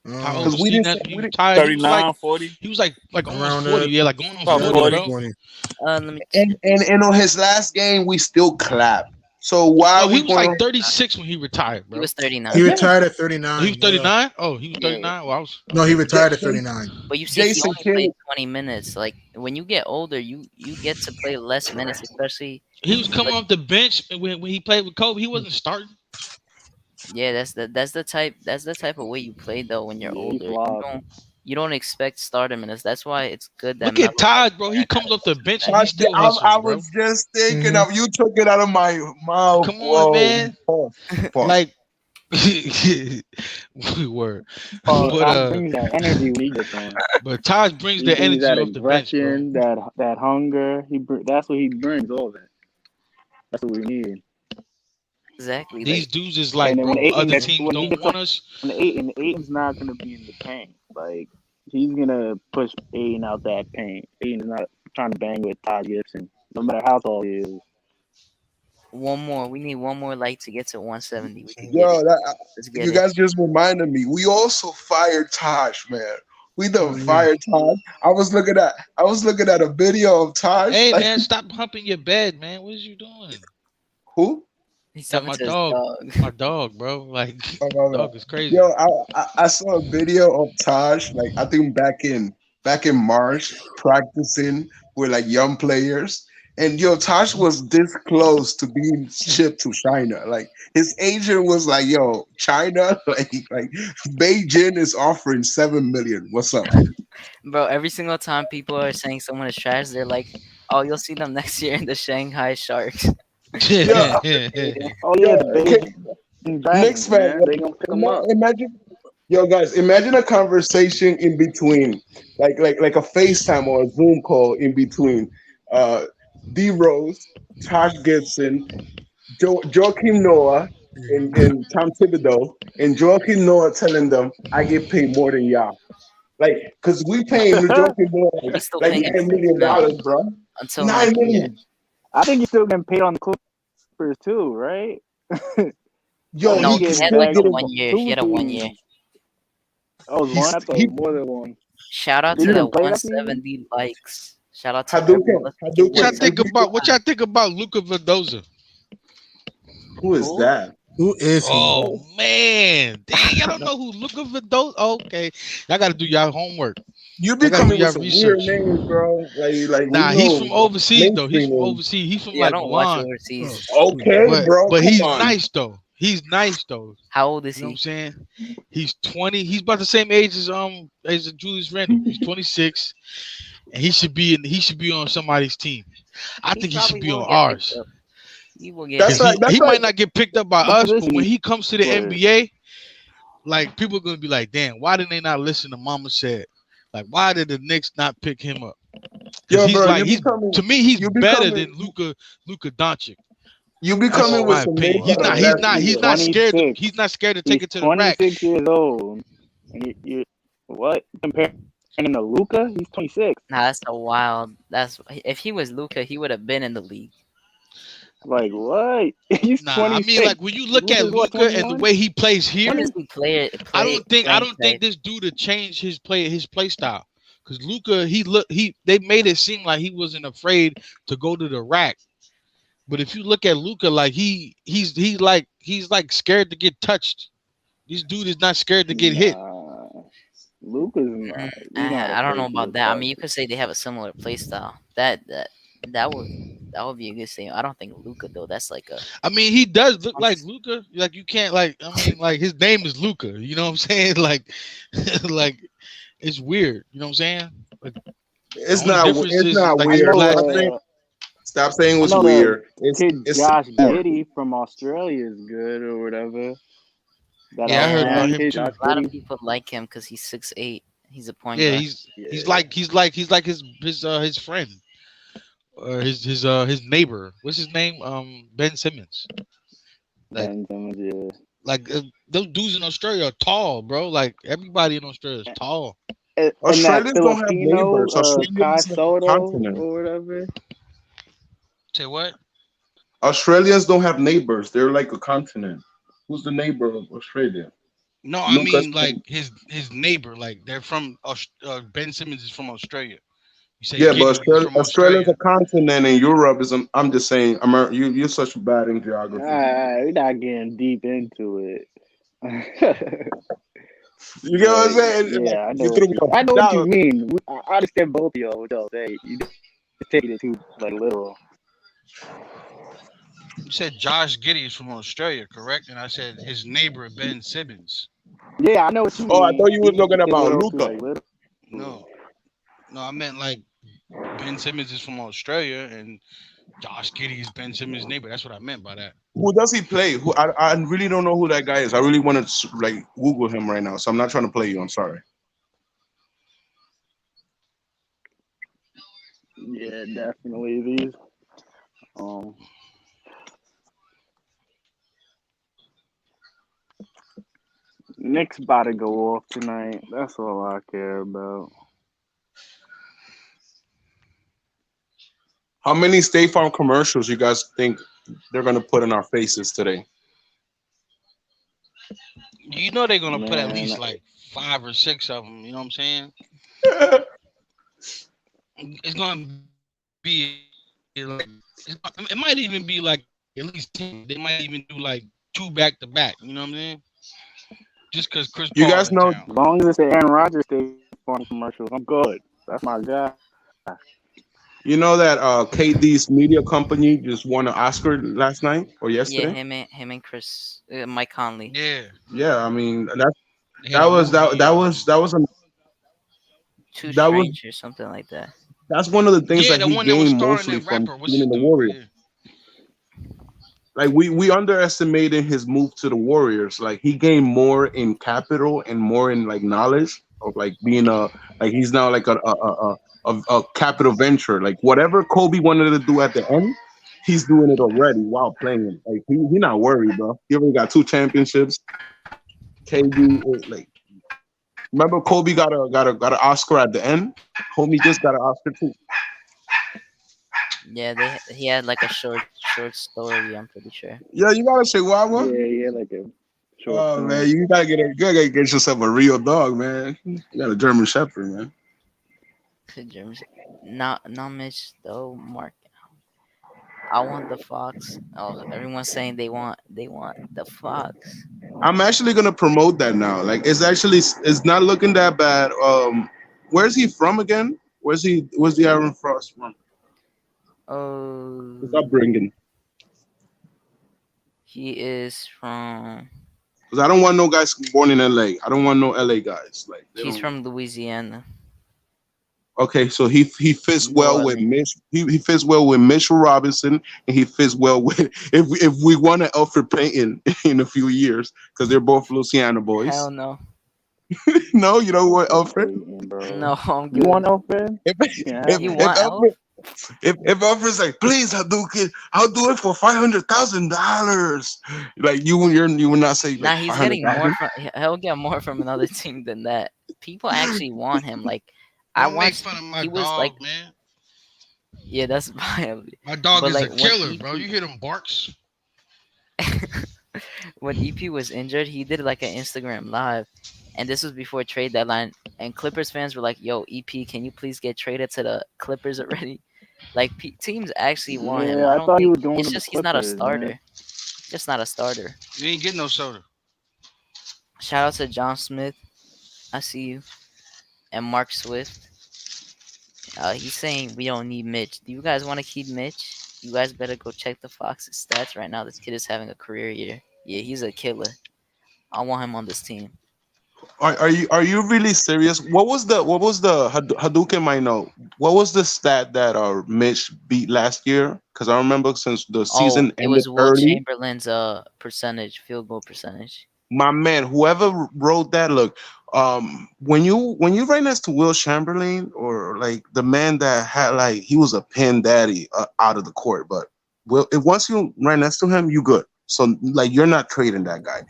How old Because was we Steve didn't. Nash say- when he We didn't. retired? He was like 39, 40. he was like almost Around 40. that. Yeah, like going on About 40, 40. bro. 20. Let me And on his last game, we still clapped. So why No, are he we was like going? 36 when he retired, He bro. was He 39. retired at Oh, 39. he was Yeah. 39? Oh, he was Yeah. 39? Well, I was No, he okay. retired at 39. But you see, he Jason only Kidd. played 20 minutes. Like when you get older, you get to play less minutes, especially. He was coming But off the bench when he played with Kobe. He wasn't starting. yeah, that's the type of way you play though when you're Yeah, he older. flopped. You don't expect starter minutes. That's why it's good that Look at Melo has Todd, bro. He comes off the bench and I, he still I hustles, bro. was just thinking Mhm. of you. Took it out of my mouth. Come on, Whoa. man. Pause. Pause. Like, we were. Pause. But Todd brings that energy when he gets on. but Todd brings He the brings energy that off the bench, bro. aggression, that hunger. That's what he brings. All of it. That's what we need. exactly. These Like dudes is like, And then bro, when Aiton other gets teams when he don't gets want on us. Aiton's not gonna be in the paint. Like he's gonna push Aiton out that paint. Aiton's not trying to bang with Todd Gibson, no matter how tall he is. one more. We need one more light to get to 170. We could get Yo, it. that, Let's get you it. guys just reminded me. We also fired Taj, man. We done Oh, yeah. fired Taj. I was looking at a video of Taj. Hey, Like, man, stop humping your bed, man. What is you doing? who? He's Yeah, talking my to his dog. dog. My dog, bro. Like, Oh, my bad. dog is crazy. Yo, I saw a video of Taj, like I think back in March, practicing with like young players. And yo, Taj was this close to being shipped to China. Like his agent was like, "Yo, China, like Beijing is offering 7 million. What's up?" Bro, every single time people are saying someone is trash, they're like, "Oh, you'll see them next year in the Shanghai Sharks." Yeah, Oh yeah, yeah. the Beijing Knicks Dragons, fan, man. They gonna pick him up. imagine, yo guys, imagine a conversation in between, like a FaceTime or a Zoom call in between, D Rose, Taj Gibson, Joakim Noah, and Tom Thibodeau, and Joakim Noah telling them, "I get paid more than y'all." Like, cause we paying Joakim Noah He's still like paying him $9 million, now bro. until 9 next year. million. I think he's still getting paid on the Clippers too, right? Yo, No, he he can had still like a get 1 year. He had a 1 year. Oh, it was one. I thought it was more than one. Shout out Did to he the even play that season? 170 likes. Shout out to Hadouken, everyone listening. Hadouken. What y'all think about? What y'all think about Luka Vildoza? Who is that? Who is he? Oh man, dang, y'all don't know who Luka Vildoza? Okay, y'all got to do y'all homework. You Y'all be got to do coming y'all with some weird research. names, bro. Like Nah, we he's know from overseas though. He's mainstream from names. overseas. He's from Yeah, I like don't watch Milan. overseas. Okay, bro. But Come he's on. nice though. He's nice though. How old is You know what I'm he? saying? He's 20. He's about the same age as Julius Randle. He's 26, and he should be on somebody's team. I He think he should probably be will on get picked ours. up. He will get That's Cause picked like up. that's he like might not get picked up by What us, but position when he he comes to the play? NBA, like people are gonna be like, damn, why didn't they not listen to Mama said? Like, why did the Knicks not pick him up? Because yo, he's bro. like to me he's better than Luka Doncic. You be That's coming just with my some opinion. names that are Bro, nasty. He's not scared to take He's it to the rack. 26 years old. What? Comparing him to Luca? He's 26. Nah, that's a wild. That's if he was Luca, he would have been in the league. Like what? He's Nah, I 26. mean, like when you look at Luka's what, Luca and the 21? way he plays When here, does he play I playing don't think type? this dude to change his play style. Cause Luca, they made it seem like he wasn't afraid to go to the rack. But if you look at Luca, like he's like scared to get touched. This dude is not scared to get hit. Nah, Luca's not. He's not I don't know afraid to about get that. I touched. mean, you could say they have a similar play style. That would be a good thing. I don't think Luca though. That's like a. I mean, he does look like Luca. Like you can't I mean, like his name is Luca. You know what I'm saying? Like, like it's weird. You know what I'm saying? Like, It's the only not. difference It's is not like weird. last Stop night. saying, stop saying I what's know the weird. kid It's Josh sport. Giddey from Australia is good or whatever. That Yeah, I heard about him kid, too. Josh A lot of Giddey. people like him because he's 6'8". He's a point Yeah, guard. he's like his friend or his neighbor. What's his name? Ben Simmons. Like Ben Simmons, yeah. like those dudes in Australia are tall, bro. Like everybody in Australia is tall. And that Australians don't have Filipino, neighbors. Kai Australians are a Soto continent. or whatever. Say what? Australians don't have neighbors. They're like a continent. Who's the neighbor of Australia? No, I Lucas. mean like his neighbor. Like they're from Ben Simmons is from Australia. You say Yeah, but Giddy is from Australia's Australia. a continent and Europe is. I'm just saying. You're such bad in geography. We're not getting deep into it. You get what I'm saying? Like, Yeah, you threw me off. I know what you Now, mean. I understand both of y'all. What y'all say? You just take it too like literal. You said Josh Giddy is from Australia, correct? And I said his neighbor Ben Simmons. Yeah, I know what you oh, I mean. thought you were talking Take it about literal too, Luca. like literal. No, I meant like Ben Simmons is from Australia and Josh Giddy is Ben Simmons' neighbor. That's what I meant by that. Who does he play? Who I really don't know who that guy is. I really want to like Google him right now. So I'm not trying to play you. I'm sorry. Yeah, definitely these. Knicks about to go off tonight. That's all I care about. How many State Farm commercials you guys think they're gonna put in our faces today? You know they're gonna put at Man, least like 5 or 6 of them. You know what I'm saying? It's gonna be like it might even be like at least 10. They might even do like 2 back to back. You know what I'm saying? Just because Chris You Paul guys in know, as long as it's the Aaron Rodgers State Farm commercials, I'm good. That's my guy. you know that KD's media company just won an Oscar last night or Yeah, yesterday. him and Chris, Mike Conley. Yeah. Yeah, I mean They had a movie, that was Too that was Strange or something like that. that's one of the things yeah, that the he one that was gained starring mostly that from rapper. What's being his in the dude? Warriors. Yeah. Like we underestimated his move to the Warriors. Like he gained more in capital and more in like knowledge of like being like he's now like a capital venture. Like whatever Kobe wanted to do at the end, he's doing it already while playing. Like he not worried, bro. He already got 2 championships. KD like remember Kobe got an Oscar at the end. Homie just got an Oscar too. Yeah, he had like a short story. I'm pretty sure. Yeah, you gotta say what? Yeah, like a short Oh film. man, you gotta get yourself a real dog, man. You got a German Shepherd, man. Germs. Not Mitch though. Mark. I want the fox. Oh, everyone's saying they want the fox. I'm actually gonna promote that now. Like it's not looking that bad. Where's he from again? Where's the Aaron Frost from? His upbringing. He is from. Because I don't want no guys born in LA. I don't want no LA guys. Like they He's don't. from Louisiana. Okay, so he fits New well with Orleans. Mitch. He fits well with Mitchell Robinson, and he fits well with if we want to Alfred Payton in a few years because they're both Louisiana boys. Hell no. No, you don't want Alfred. No, I'm You want good. Alfred? You want Elf? If Alfred's like, please, Hadouken, I'll do it for $500,000. Like you will not say Nah, like he's 500,000. getting more from. He'll get more from another team than that. People actually want him. Like I Don't make watched. fun of my He was dog, like, man. yeah, that's violent. My dog But is like a when killer, bro. You hear them barks? when EP was injured, he did like an Instagram live, and this was before trade deadline. And Clippers fans were like, "Yo, EP, can you please get traded to the Clippers already?" Like teams actually want him. Yeah, I I don't thought he think was going it's to the just he's not a Clippers, man. starter. Just not a starter. You ain't getting no soda. Shout out to John Smith. I see you. And Mark Swift. He's saying we don't need Mitch. Do you guys want to keep Mitch? You guys better go check the Fox's stats right now. This kid is having a career year. Yeah, he's a killer. I want him on this team. Are you really serious? What was the Hadouken might know? What was the stat that Mitch beat last year? Because I remember since the Oh, season it ended was Will early, Chamberlain's percentage, field goal percentage. my man, whoever wrote that, look, when you right next to Will Chamberlain or like the man that had like he was a pin daddy out of the court, but if once you right next to him, you good. So like you're not trading that guy.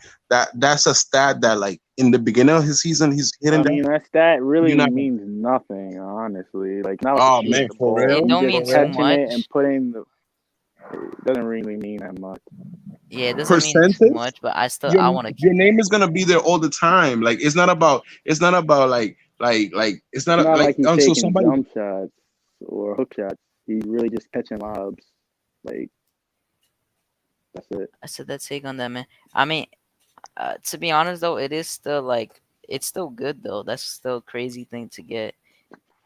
That's a stat that like in the beginning of his season he's hitting I mean, that. that stat really You're not. means nothing, honestly. Like, not like Oh he's man, shooting the for ball. real, It He's don't just mean for too real. catching it and much. putting the. It doesn't really mean that much. Yeah, it doesn't mean too Percentage. much, but Your I want to your keep him. name is gonna be there all the time. Like it's not about like it's It's not not like like he's until taking somebody. jump shots or hook shots. He's really just catching lobs. Like, that's it. I said that take on that, man. I mean, to be honest though, it is still like it's still good though. That's still a crazy thing to get.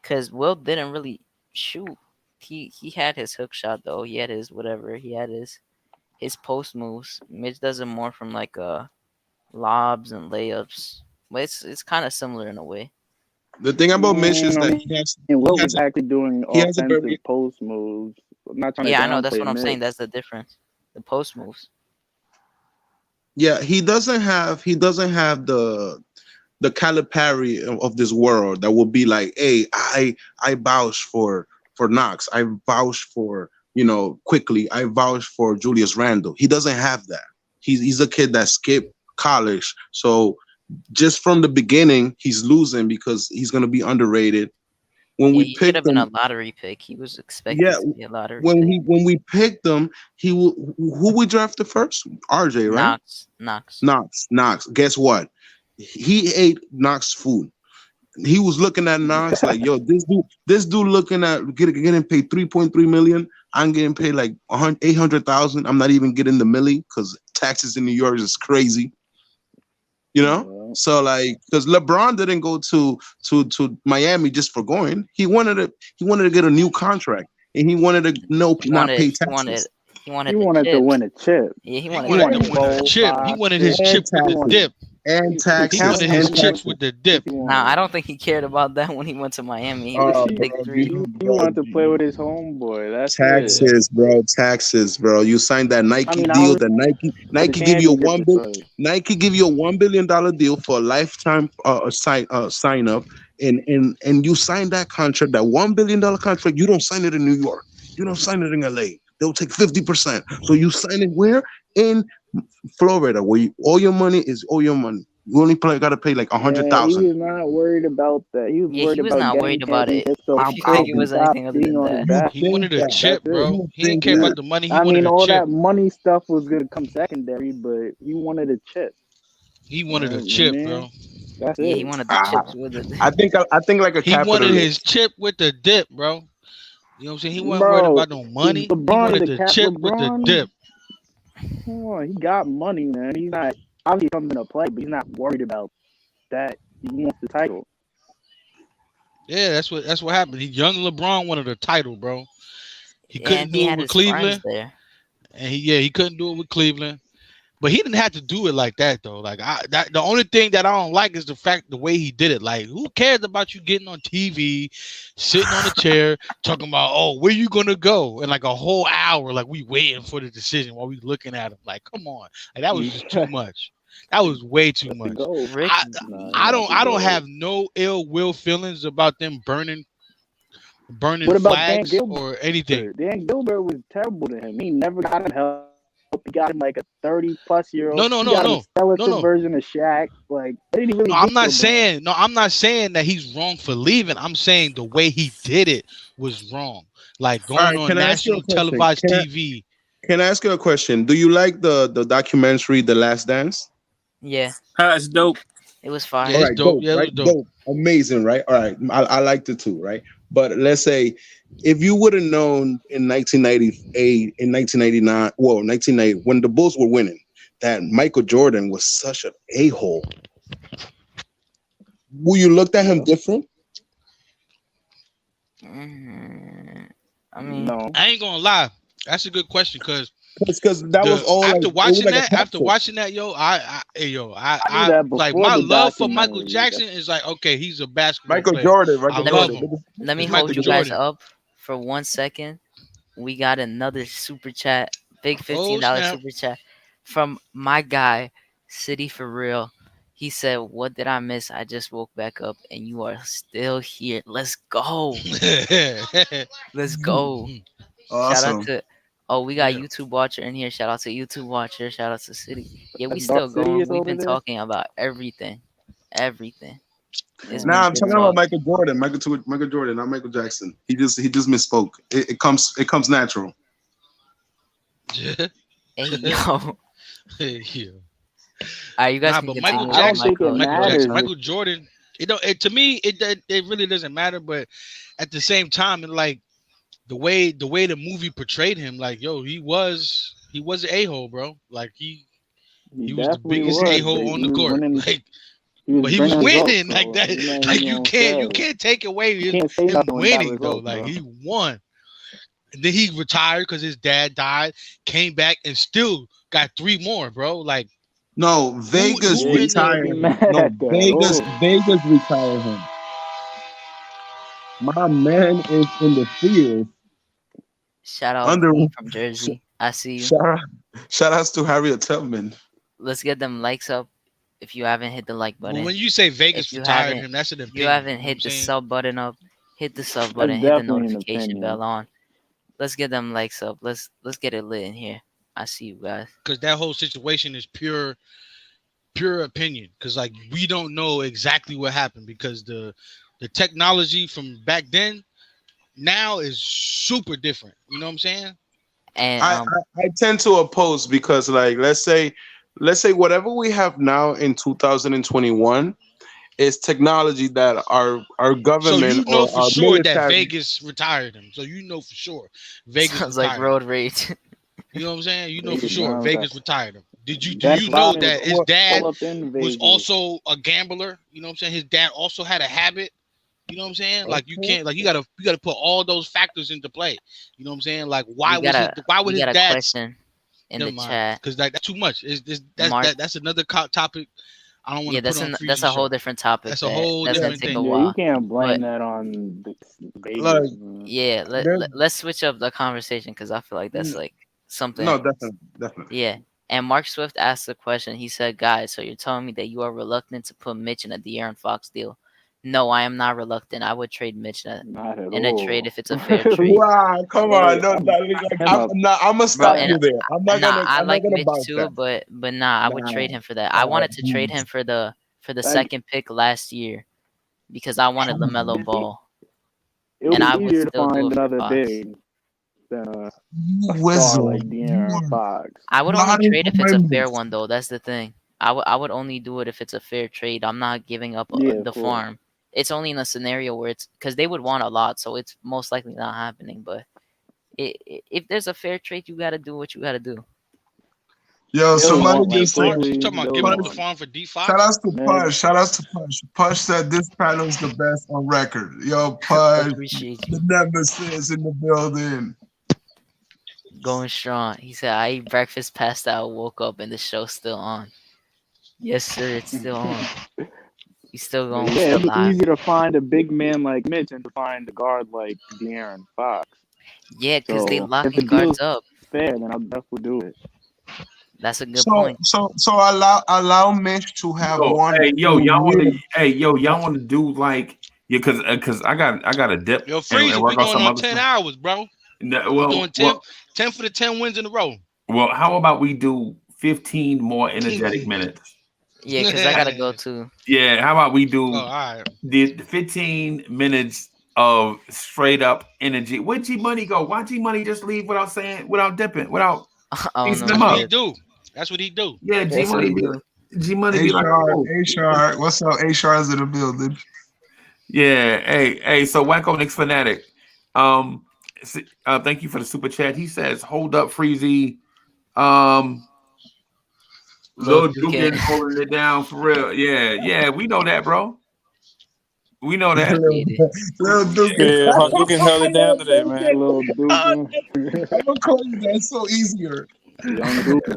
Cause Will didn't really shoot. He had his hook shot though. He had his whatever. He had his post moves. Mitch does it more from like lobs and layups. But it's kind of similar in a way. The thing about Mitch is I that mean, Will was actually doing he has a offensive very post moves. I'm not trying to Yeah, I know. That's downplay what I'm saying. Mitch. That's the difference. The post moves. yeah, he doesn't have the Calipari of this world that will be like, hey, I vouch for Knox, I vouch for quickly, I vouch for Julius Randle. He doesn't have that. He's a kid that skipped college, so just from the beginning he's losing because he's gonna be underrated. When Yeah, we he should have picked been a him, lottery pick. He was expected yeah, to be a lottery when pick. we picked him, who we drafted first? RJ, right? Knox. Knox. Guess what? He ate Knox food. He was looking at Knox like, yo, this dude looking at getting paid 3.3 million. I'm getting paid like 800,000. I'm not even getting the milli because taxes in New York is crazy. So like, because LeBron didn't go to Miami just for going. He wanted to get a new contract, and he wanted to not pay taxes. He wanted He the wanted to chips. win a chip. Yeah, he He wanted wanted the to win a chip. He wanted his chip with the dip. And He taxes wanted his and chips taxes. with the dip. Nah, I don't think he cared about that when he went to Miami. He was Bro, big three. He wanted to play with his homeboy. That's it. Taxes, bro. You signed that Nike I mean, deal. I That the Nike give you a championship Nike give you a $1 billion deal for a lifetime sign up, and you sign that contract, that $1 billion contract. You don't sign it in New York. You don't sign it in LA. They'll take 50%. So you sign it where? In Florida, where all your money is all your money. You only got to pay like Yeah, he 100,000. was not worried about that. He was Yeah, worried he was about not getting worried about it. championships. So If you think it was anything other being than on his that. back. He wanted a That's chip, it. bro. He didn't care about the money. He I wanted mean, a all chip. that money stuff was gonna come secondary, but he wanted a chip. He wanted a I chip, mean, bro. that's Yeah, it. he wanted the chips with it. I think like a He wanted capitalist. his chip with the dip, bro. You know what I'm saying? He wasn't worried Bro, about no money. He LeBron wanted the the cat. chip with the LeBron, dip. come on, he got money, man. He's not obviously comes into play, but he's not worried about that. He wants the title. Yeah, that's what happened. Young LeBron wanted a title, bro. He couldn't And he do it had with his friends Cleveland, there. and he couldn't do it with Cleveland. But he didn't have to do it like that though. Like the only thing that I don't like is the way he did it. Like, who cares about you getting on TV, sitting on a chair, talking about, oh, where you gonna go? And like a whole hour, like we waiting for the decision while we looking at him. Like, come on. Like, that was just too much. That was way too much. I don't have no ill will feelings about them burning What about Dan flags Gilbert? or anything. Dan Gilbert was terrible to him. He never got him help. He got him like a 30-plus-year-old. No. Skeleton version of Shaq. Like, what did he really No, I'm not saying that he's wrong for leaving. I'm saying the way he did it was wrong. Like going on national televised TV. Can I ask you a question? Do you like the documentary The Last Dance? Yeah. It's dope. It was fire. All right, dope, right? Dope. Amazing, right? All right. I liked it too, right? But let's say if you would have known in 1998, in 1989, well, 1990, when the Bulls were winning, that Michael Jordan was such an a-hole, will you look at him different? I mean, no. I ain't gonna lie. That's a good question because that was all after like, watching like that. After watching that, I like my love for Michael Jackson is like, okay, he's a basketball Michael player. Jordan. I love him. Let me Michael hold you guys Jordan. up for 1 second. We got another super chat, big $15 snap. super chat from my guy, City for Real. He said, "What did I miss? I just woke back up, and you are still here. Let's go, let's go." Awesome. Shout out to we got YouTube watcher in here. Shout out to YouTube watcher. Shout out to City. Yeah, we still going. We've been talking about everything. It's Nah, I'm been talking good about talk. Michael Jordan. Michael Jordan, not Michael Jackson. He just misspoke. It comes natural. Hey yo. Hey, yo. All right, you guys can but continue. Michael Jordan. To me, it really doesn't matter. But at the same time, and like the way the movie portrayed him, like, yo, he was an a-hole, bro. Like he was the biggest a-hole on the court. Like, but he was winning like that. Like you can't take away him winning though. Like he won. And then he retired because his dad died, came back and still got 3 more, bro. Like, no, Vegas retired him. No, Vegas retired him. My man is in the field. Shout out from Jersey. I see you. Shout outs to Harriet Tubman. Let's get them likes up. If you haven't hit the like button. Well, when you say Vegas retired him, that's an opinion. If you haven't hit the sub button up, hit the sub button, hit the notification bell on. Let's get them likes up. Let's get it lit in here. I see you guys. Because that whole situation is pure opinion. Because like we don't know exactly what happened because the technology from back then now is super different. You know what I'm saying? And I tend to oppose because like let's say whatever we have now in 2021 is technology that our government. So you know for sure military, that Vegas retired him. So you know for sure Vegas sounds retired like road rage. You know what I'm saying? You know for sure Vegas retired him. Do you know that his dad was also a gambler? You know what I'm saying? His dad also had a habit. You know what I'm saying? Like you can't, like you gotta put all those factors into play. You know what I'm saying? Like why would his dad? Question in the chat because like that's too much. That's another topic. I don't want to. Yeah, that's a whole different topic. That's a whole different thing. You can't blame that on Vegas. Yeah, let's switch up the conversation because I feel like that's like something. No, definitely. Yeah. And Mark Swift asked the question. He said, "Guys, so you're telling me that you are reluctant to put Mitch in a De'Aaron Fox deal?" No, I am not reluctant. I would trade Mitch in a trade if it's a fair trade. Wow, come on. No, I'm gonna stop you there. I'm not gonna. I like Mitch bounce too, that. but I would trade him for that. I wanted to trade him for the second pick last year because I wanted LaMelo Ball. And I would still find another big than a star like De'Aaron Fox. I would only trade if it's a fair one, though. That's the thing. I would only do it if it's a fair trade. I'm not giving up the farm. It's only in a scenario where it's because they would want a lot, so it's most likely not happening. But if there's a fair trade, you got to do what you got to do. Yo, somebody just said, talking about giving up the farm for D5. Shout outs to Push. Shout outs to Push. Push said this panel is the best on record. Yo, Push, the nemesis in the building. Going strong. He said, I ate breakfast, passed out, woke up, and the show's still on. Yes, sir, it's still on. We still But going, we yeah, still it'd be live. easier to find a big man like Mitch than to find a guard like De'Aaron Fox. Yeah, because they So if locking the deal's guards up. fair, then I'll definitely do it. That's a good So point. so allow Mitch to have Yo, one hey, yo, full y'all want year. to? Hey, yo, y'all want to do like because I got a dip Yo, and Freezy, we work on going some on other 10 stuff. hours, bro. No, We doing 10 well, 10 for the 10 wins in a row. well. How about we do 15 more energetic minutes? Yeah, because I gotta go too. Yeah, how about we Oh, do all right. the 15 minutes of straight up energy? Where'd G Money go? Why G Money just leave without saying, without dipping, without Oh piecing no, them That's he what he up? did. do. That's what he do. Yeah, G That's what Money he be do. G Money be like, HR, oh. HR, what's up? HR's in the building. Yeah, hey, so Wacko Knicks fanatic. Thank you for the super chat. He says, hold up, Freezy. Um, Lil Lil Duke. Dukin holding it down for real. Yeah, we know that, bro. We know that. Appreciate it. Little Duke. Yeah, Hadouken held it down today, man. Little Duke, I'm gonna call you that so easier. Young Duke, I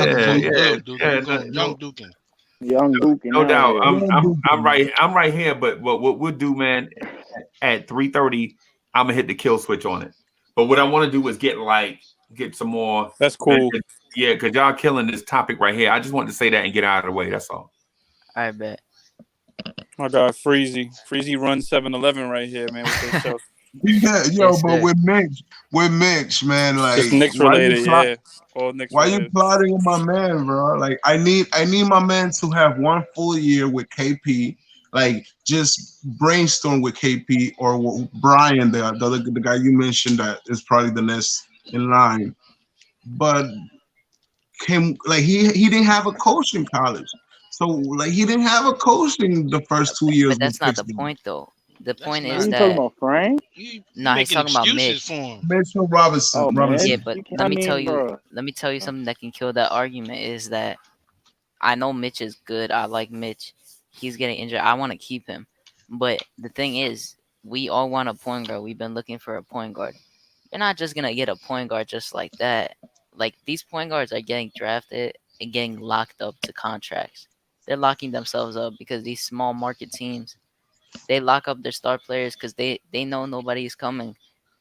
can call Little you Yeah, Lil Dukin. yeah, We going Young Dukin. Young Duke no out doubt. here. I'm right here. But what we'll do, man, at 3:30, I'm gonna hit the kill switch on it. But what I want to do is get some more. That's cool. Yeah, because y'all killing this topic right here. I just wanted to say that and get out of the way. That's all. I bet. My God, Freezy. Freezy runs 7-Eleven right here, man, with this show. Yeah, yo, Yes, but sir. with Mitch, man, It's like, Knicks related, yeah. All Knicks why you related. plotting with my man, bro? Like, I need my man to have one full year with KP. Like, just brainstorm with KP or Brian, the guy you mentioned that is probably the next in line. But he didn't have a coach in college, so like he didn't have a coach in the first 2 years But with that's not the Pittsburgh. point, though. The That's point What is are not. you talking that about, Frank? You nah, he's making talking about excuses Mitch. for him. Mitchell Robinson. Oh, Yeah, Mitch. but I let me tell mean, you, bro. something that can kill that argument is that I know Mitch is good. I like Mitch. He's getting injured. I want to keep him. But the thing is, we all want a point guard. We've been looking for a point guard. You're not just gonna get a point guard just like that. Like these point guards are getting drafted and getting locked up to contracts. They're locking themselves up because these small market teams, they lock up their star players because they know nobody's coming.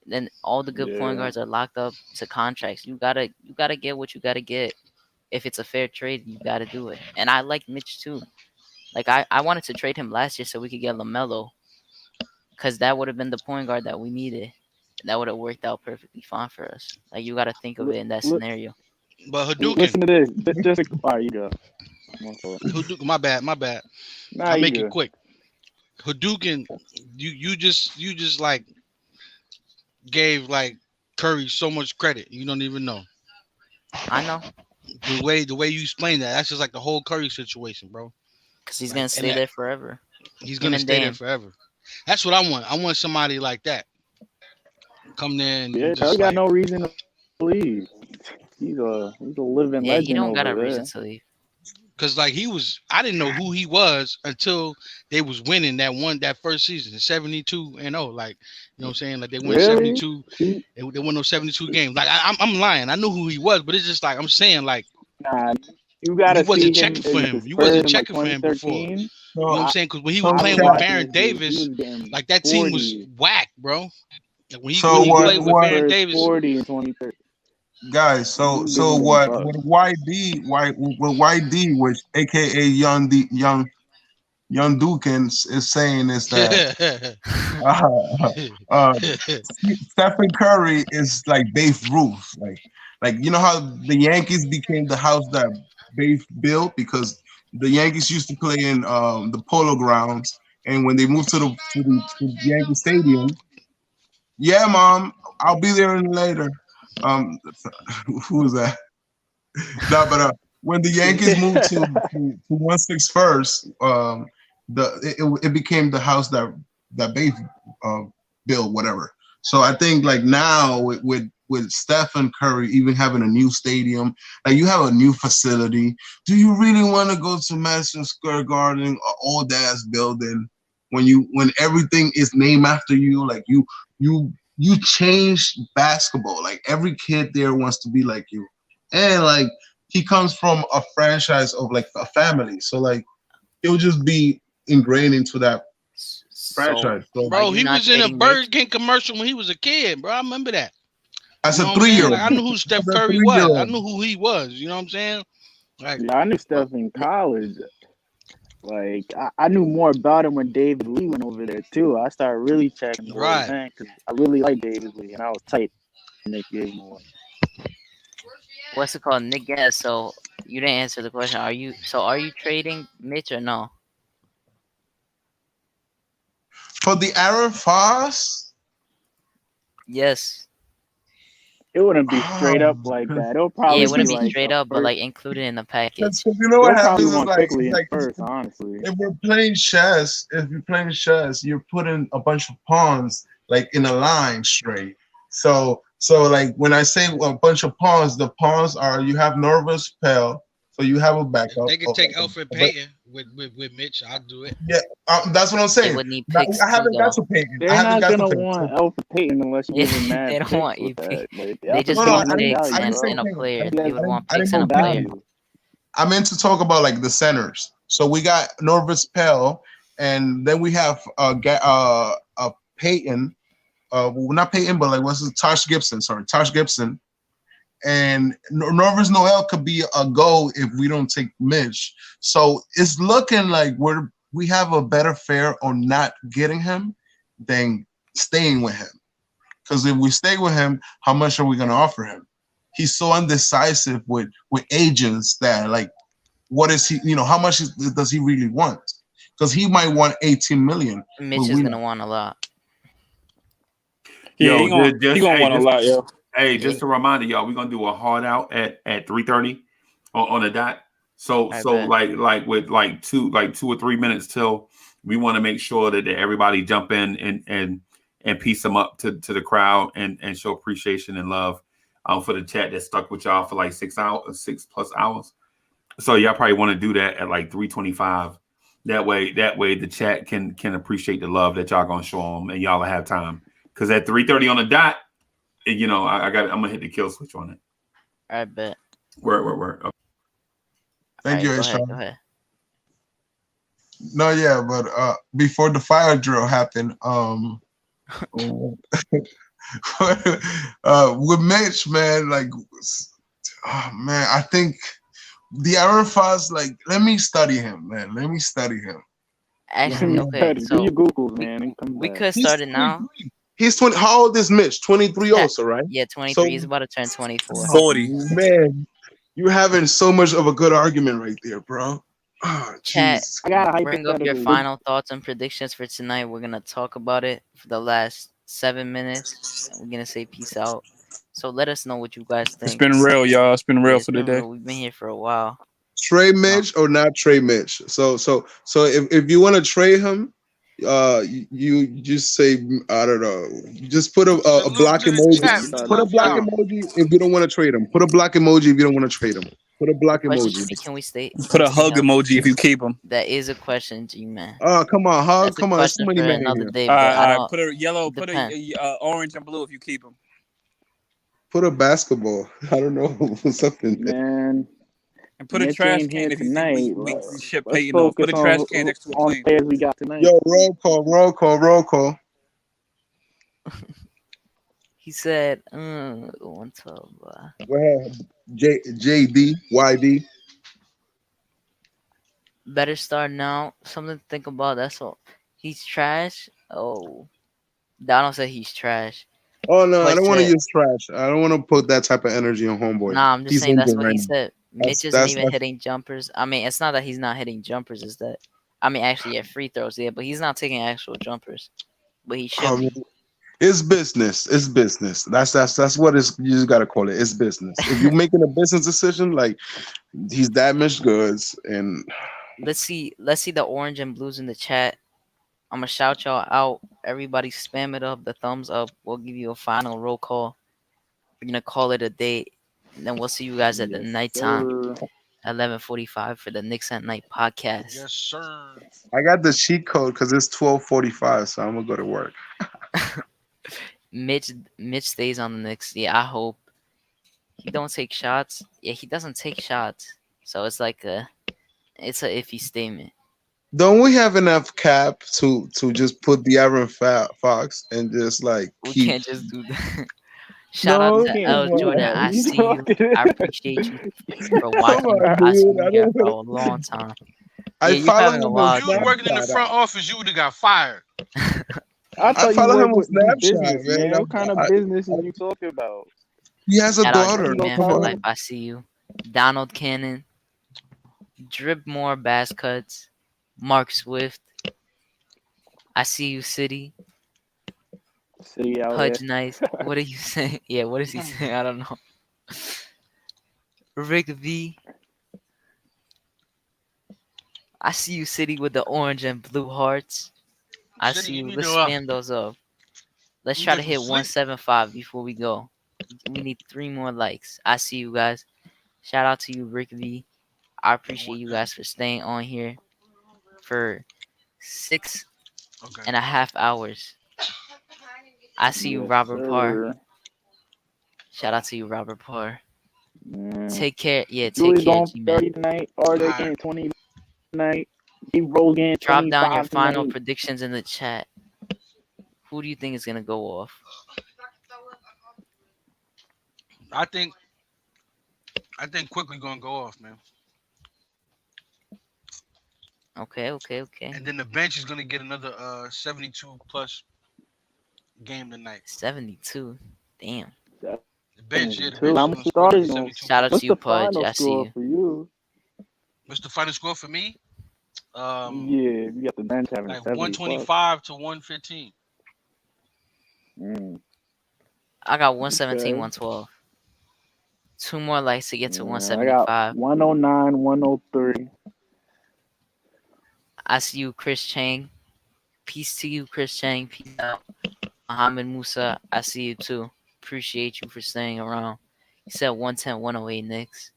Then all the good point Yeah. guards are locked up to contracts. You gotta get what you gotta get. If it's a fair trade, you gotta do it. And I like Mitch too. Like I wanted to trade him last year so we could get LaMelo, because that would have been the point guard that we needed. That would have worked out perfectly fine for us. Like you gotta think of it in that scenario. But Listen Hadouken, to this. Just all right, you go. Hadouken, my bad. Nah, I'll you make it good. quick. Hadouken, you just like gave like Curry so much credit. You don't even know. I know. The way you explain that, that's just like the whole Curry situation, bro. Because he's Like, gonna stay there forever. He's Him gonna and stay there Dame. forever. That's what I want. I want somebody like that. Come there and Yeah, just Curry got like, no reason to leave. He's a living Yeah, he legend don't got over a reason there. to leave. cause like I didn't know who he was until they was winning that first season, 72-0. Like, you know what I'm saying? Like they won Really? 72. They won those 72 games. Like I'm lying. I knew who he was, but it's just like I'm saying, like Nah, you you gotta wasn't see him checking for with the him. You Spurs wasn't in like checking for him before. 2013. You know what I'm saying? Because when he was I was playing with watching Baron this dude. He Davis, was getting like that team was 40. whack, bro. Like, when So he what played with Baron Spurs Davis, 40 in 2013. guys? He So was so giving them what bucks. YD, which AKA Young Dukins is saying is that uh, uh, Stephen Curry is like Babe Ruth, like you know how the Yankees became the house that Babe built because the Yankees used to play in the Polo Grounds, and when they moved to Yankee Stadium, yeah, mom, I'll be there later. Um, who was that? No, but when the Yankees moved to 161st, it became the house that Babe uh, built, whatever. So I think like now with Stephen Curry even having a new stadium, like you have a new facility. Do you really want to go to Madison Square Garden, an old ass building, when everything is named after you? Like you you change basketball. Like every kid there wants to be like you, and like he comes from a franchise of like a family, so like it would just be ingrained into that franchise. So Bro, he was in a Burger King commercial when he was a kid, bro. I remember that. as You a know what I'm saying? 3-year-old, Like, I knew who Steph as a Curry was. I 3-year-old. knew who he was. You know what I'm saying? Like, Yeah, I knew Steph in college. Like I knew more about him when David Lee went over there too. I started really checking the boys then because I really liked David Lee and I was tight. Nick gave me one. What's it called? Nick Gas. So you didn't answer the question. Are you trading Mitch or no? For the Aaron Foss? Yes. It wouldn't be straight up like that. It'll probably it wouldn't be like straight up, but like included in the package. Because you know what They'll happens probably is want like, quickly in first, honestly. if we're playing chess, you're putting a bunch of pawns like in a line straight. So like when I say a bunch of pawns, the pawns are you have Norvis Pell, so you have a backup. they could take Alfred Payton with Mitch. I'll do it. Yeah, that's what I'm saying. They would need picks I haven't too, got though. to Payton. They're not gonna want Alfred Payton unless you give them mad They don't picks want with EP. that. Like, They just want picks and a player. They would want picks and a player. I meant to talk about like the centers. So we got Norvis Pell, and then we have Peyton. Not Peyton, but like what's his Tosh Gibson? Sorry, Tosh Gibson. And Norvis Noel could be a go if we don't take Mitch. So it's looking like we have a better fare on not getting him than staying with him. Because if we stay with him, how much are we going to offer him? He's so undecisive with agents that like, what is he? How much does he really want? Because he might want 18 million. Mitch is gonna want a lot. Yeah, he gonna want a lot, yo. Hey, just a reminder, y'all, we're gonna do a hard out at 3:30 on the dot. So like with like 2 or 3 minutes till we want to make sure that everybody jump in and piece them up to the crowd and show appreciation and love for the chat that stuck with y'all for like 6+ hours. So y'all probably want to do that at like 3:25. That way the chat can appreciate the love that y'all gonna show them and y'all will have time. Because at 3:30 on the dot, I'm gonna hit the kill switch on it. I bet. Word. Okay. Thank you, Go Ashton. ahead. No, yeah, but before the fire drill happened, with Mitch, man, like, oh man, I think the Aaron Foss, like, let me study him, man. Let me study him. Actually, okay. Do So your Googles, man, and come we back. could start it now. He's 20. How old is Mitch? 23 also, right? Yeah, 23. So, He's about to turn 24. 40. Man, you're having so much of a good argument right there, bro. Oh, Chat, I bring up your final thoughts and predictions for tonight. We're gonna talk about it for the last 7 minutes. We're gonna say peace out. So let us know what you guys think. It's been real, y'all. It's been real for the day. We've been here for a while. Trey Mitch or not Trey Mitch? So if you want to trade him, you just say, I don't know, you just put a block emoji. Put a block emoji if you don't want to trade him. Put a block emoji if you don't want to trade him. Put a block emoji. Can we stay? Put a hug emoji if you keep him. That is a question, G-Man. Oh, come on, hug. That's come on, there's too many men another here. day. But put a yellow, put a orange and blue if you keep him. Put a basketball. I don't know, something. Man. And put a trash can if you think we ship Peyton off. Put a trash can next to a plane. Players we got tonight. Yo, roll call. He said, one twelve. Go ahead, JD, YD. Better start now. Something to think about. That's all. He's trash. Oh, Donald said he's trash. Oh no, I don't want to use trash. I don't want to put that type of energy on homeboy. Nah, I'm just saying that's what he said. Mitch isn't even hitting jumpers. I mean, it's not that he's not hitting jumpers. Is that? I mean, actually, free throws, yeah, but he's not taking actual jumpers. But he should. It's business. It's business. That's what it's. You just gotta call it. It's business. If you're making a business decision, like he's damaged goods, and let's see the orange and blues in the chat. I'm gonna shout y'all out. Everybody spam it up, the thumbs up. We'll give you a final roll call. We're gonna call it a day. And then we'll see you guys at the nighttime, 11:45 for the Knicks at Night podcast. Yes, sir. I got the cheat code because it's 12:45, so I'm gonna go to work. Mitch stays on the Knicks. Yeah, I hope he don't take shots. Yeah, he doesn't take shots, so it's like it's a iffy statement. Don't we have enough cap to just put the Aaron Fox and just like We keep? can't just do that. Shout out No, to come L Can't do Jordan. that. I on. You see you. I appreciate you for Come watching on, us dude. I here don't. for a long time. I Yeah, you're follow having a him on If wild you was game. working in the Snapchat. front office, you would have got fired. I I thought you follow work him on with do Snapchat, business, man. man. What kind of business is you talking about? He has a Shout out daughter. G You gonna Man Come for follow life. on. him? I see you. Donald Cannon, Drip More Bass Cuts, Mark Swift. I see you, City. City out here. Pudge Nice. What are you saying? Yeah, what is he saying? I don't know. Rick V. I see you, City, with the orange and blue hearts. I City, see you you. need Let's to spam those up. Let's try to get some hit sleep. 175 before we go. We need 3 more likes. I see you guys. Shout out to you, Rick V. I appreciate you guys for staying on here for 6.5 hours. I see you, Yes, Robert Parr. sir. Shout out to you, Robert Parr. Man. Take care. Yeah, take Julie care, going G-Man. 30 tonight. RJ getting 20 tonight. D Rose getting Drop down your 25 final tonight. predictions in the chat. Who do you think is going to go off? I think quickly gonna go off, man. Okay. And then the bench is gonna get another 72 plus game tonight. 72. Damn. The bench, yeah, the 72. bench How is much gonna you score started another on? 72 Shout out plus. to What's you, the Pudge. final I see score you. for you? What's the final score for me? Yeah, you got the bench having Like 70 plus. 125 to 115. I got 117, Okay. 112. 2 more likes to get to I got 175. 109, 103. I see you, Chris Chang. Peace to you, Chris Chang. Peace out. Muhammad Musa, I see you too. Appreciate you for staying around. You said 110, 108 Knicks.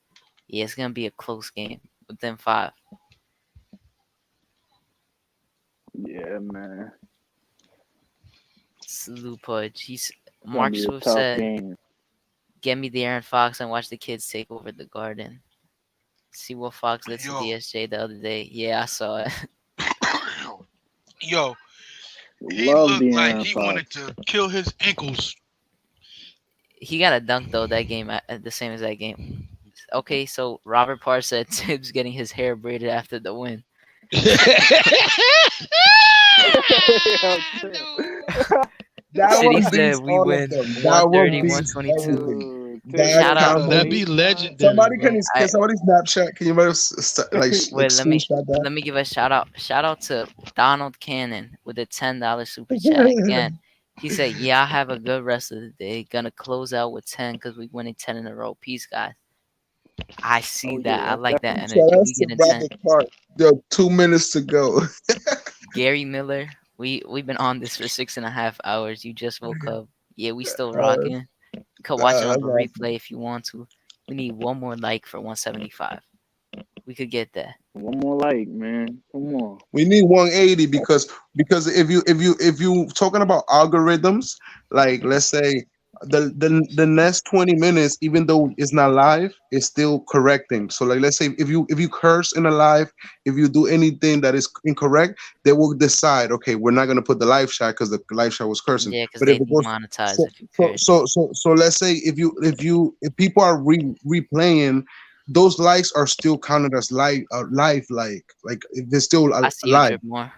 Yeah, it's going to be a close game within 5. Yeah, man. Salute, Pudge. It's gonna Mark be a Swift tough said, game. get me the Aaron Fox and watch the kids take over the Garden. See what Fox did to Yo. DSJ the other day. Yeah, I saw it. Yo, he Love looked the like Aaron he Fox. wanted to kill his ankles. He got a dunk, though, that game, the same as that game. Okay, so Robert Parr said Tibbs getting his hair braided after the win. That City one said beats we all win of them. That 130, one beats 122. everything. Shout That out. combo. That'd be legendary. Somebody Bro. can somebody Snapchat? Can you like Wait, let me screenshot that? let me give a shout out. Shout out to Donald Cannon with a $10 super chat again. He said, "Yeah, I have a good rest of the day. Gonna close out with 10 because we winning 10 in a row. Peace, guys." I see that. I like that energy. Shout out We to getting 10. Robert Park. There are 2 minutes to go. Gary Miller, we've been on this for 6.5 hours. You just woke up. Yeah, we still rocking. You could watch it on the replay if you want to. We need 1 more like for 175. We could get that. 1 more like, man. Come on. We need 180 because if you talking about algorithms, like let's say the next 20 minutes, even though it's not live, it's still correcting. So like let's say if you curse in a live, if you do anything that is incorrect, they will decide, okay, we're not gonna put the live shot because the live shot was cursing. Yeah, because But they if it goes demonetize so if you curse. so let's say if people are replaying, those likes are still counted as live like if they're still I see you, alive. Drip More.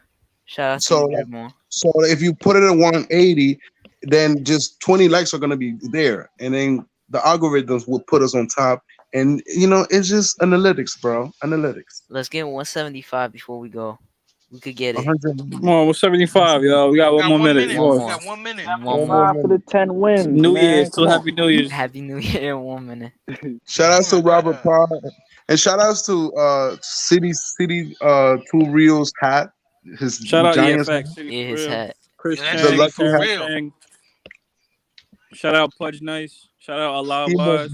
Shout out to So you, Drip More. so if you put it at 180, then just 20 likes are gonna be there, and then the algorithms will put us on top. And it's just analytics, bro. Analytics. Let's get 175 before we go. We could get it. 100. Come on, we're 75, yo. We got one more minute. We More. got 1 minute. One more. For the 10 wins, New man. Year's. Still Come Happy New Year's. Happy New Year in 1 minute. Shout out to Robert Parr, and shout outs to City 2 Reels hat. His Shout out, Giants. facts. City Yeah, for his real. hat. Chris Yeah, that Chang, City lucky for hat. Chris real. Chang. Shout out Pudge Nice. Shout out Allah He Wise.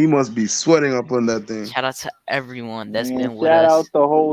must be sweating up on that thing. Shout out to everyone that's Man, been with shout us. out the whole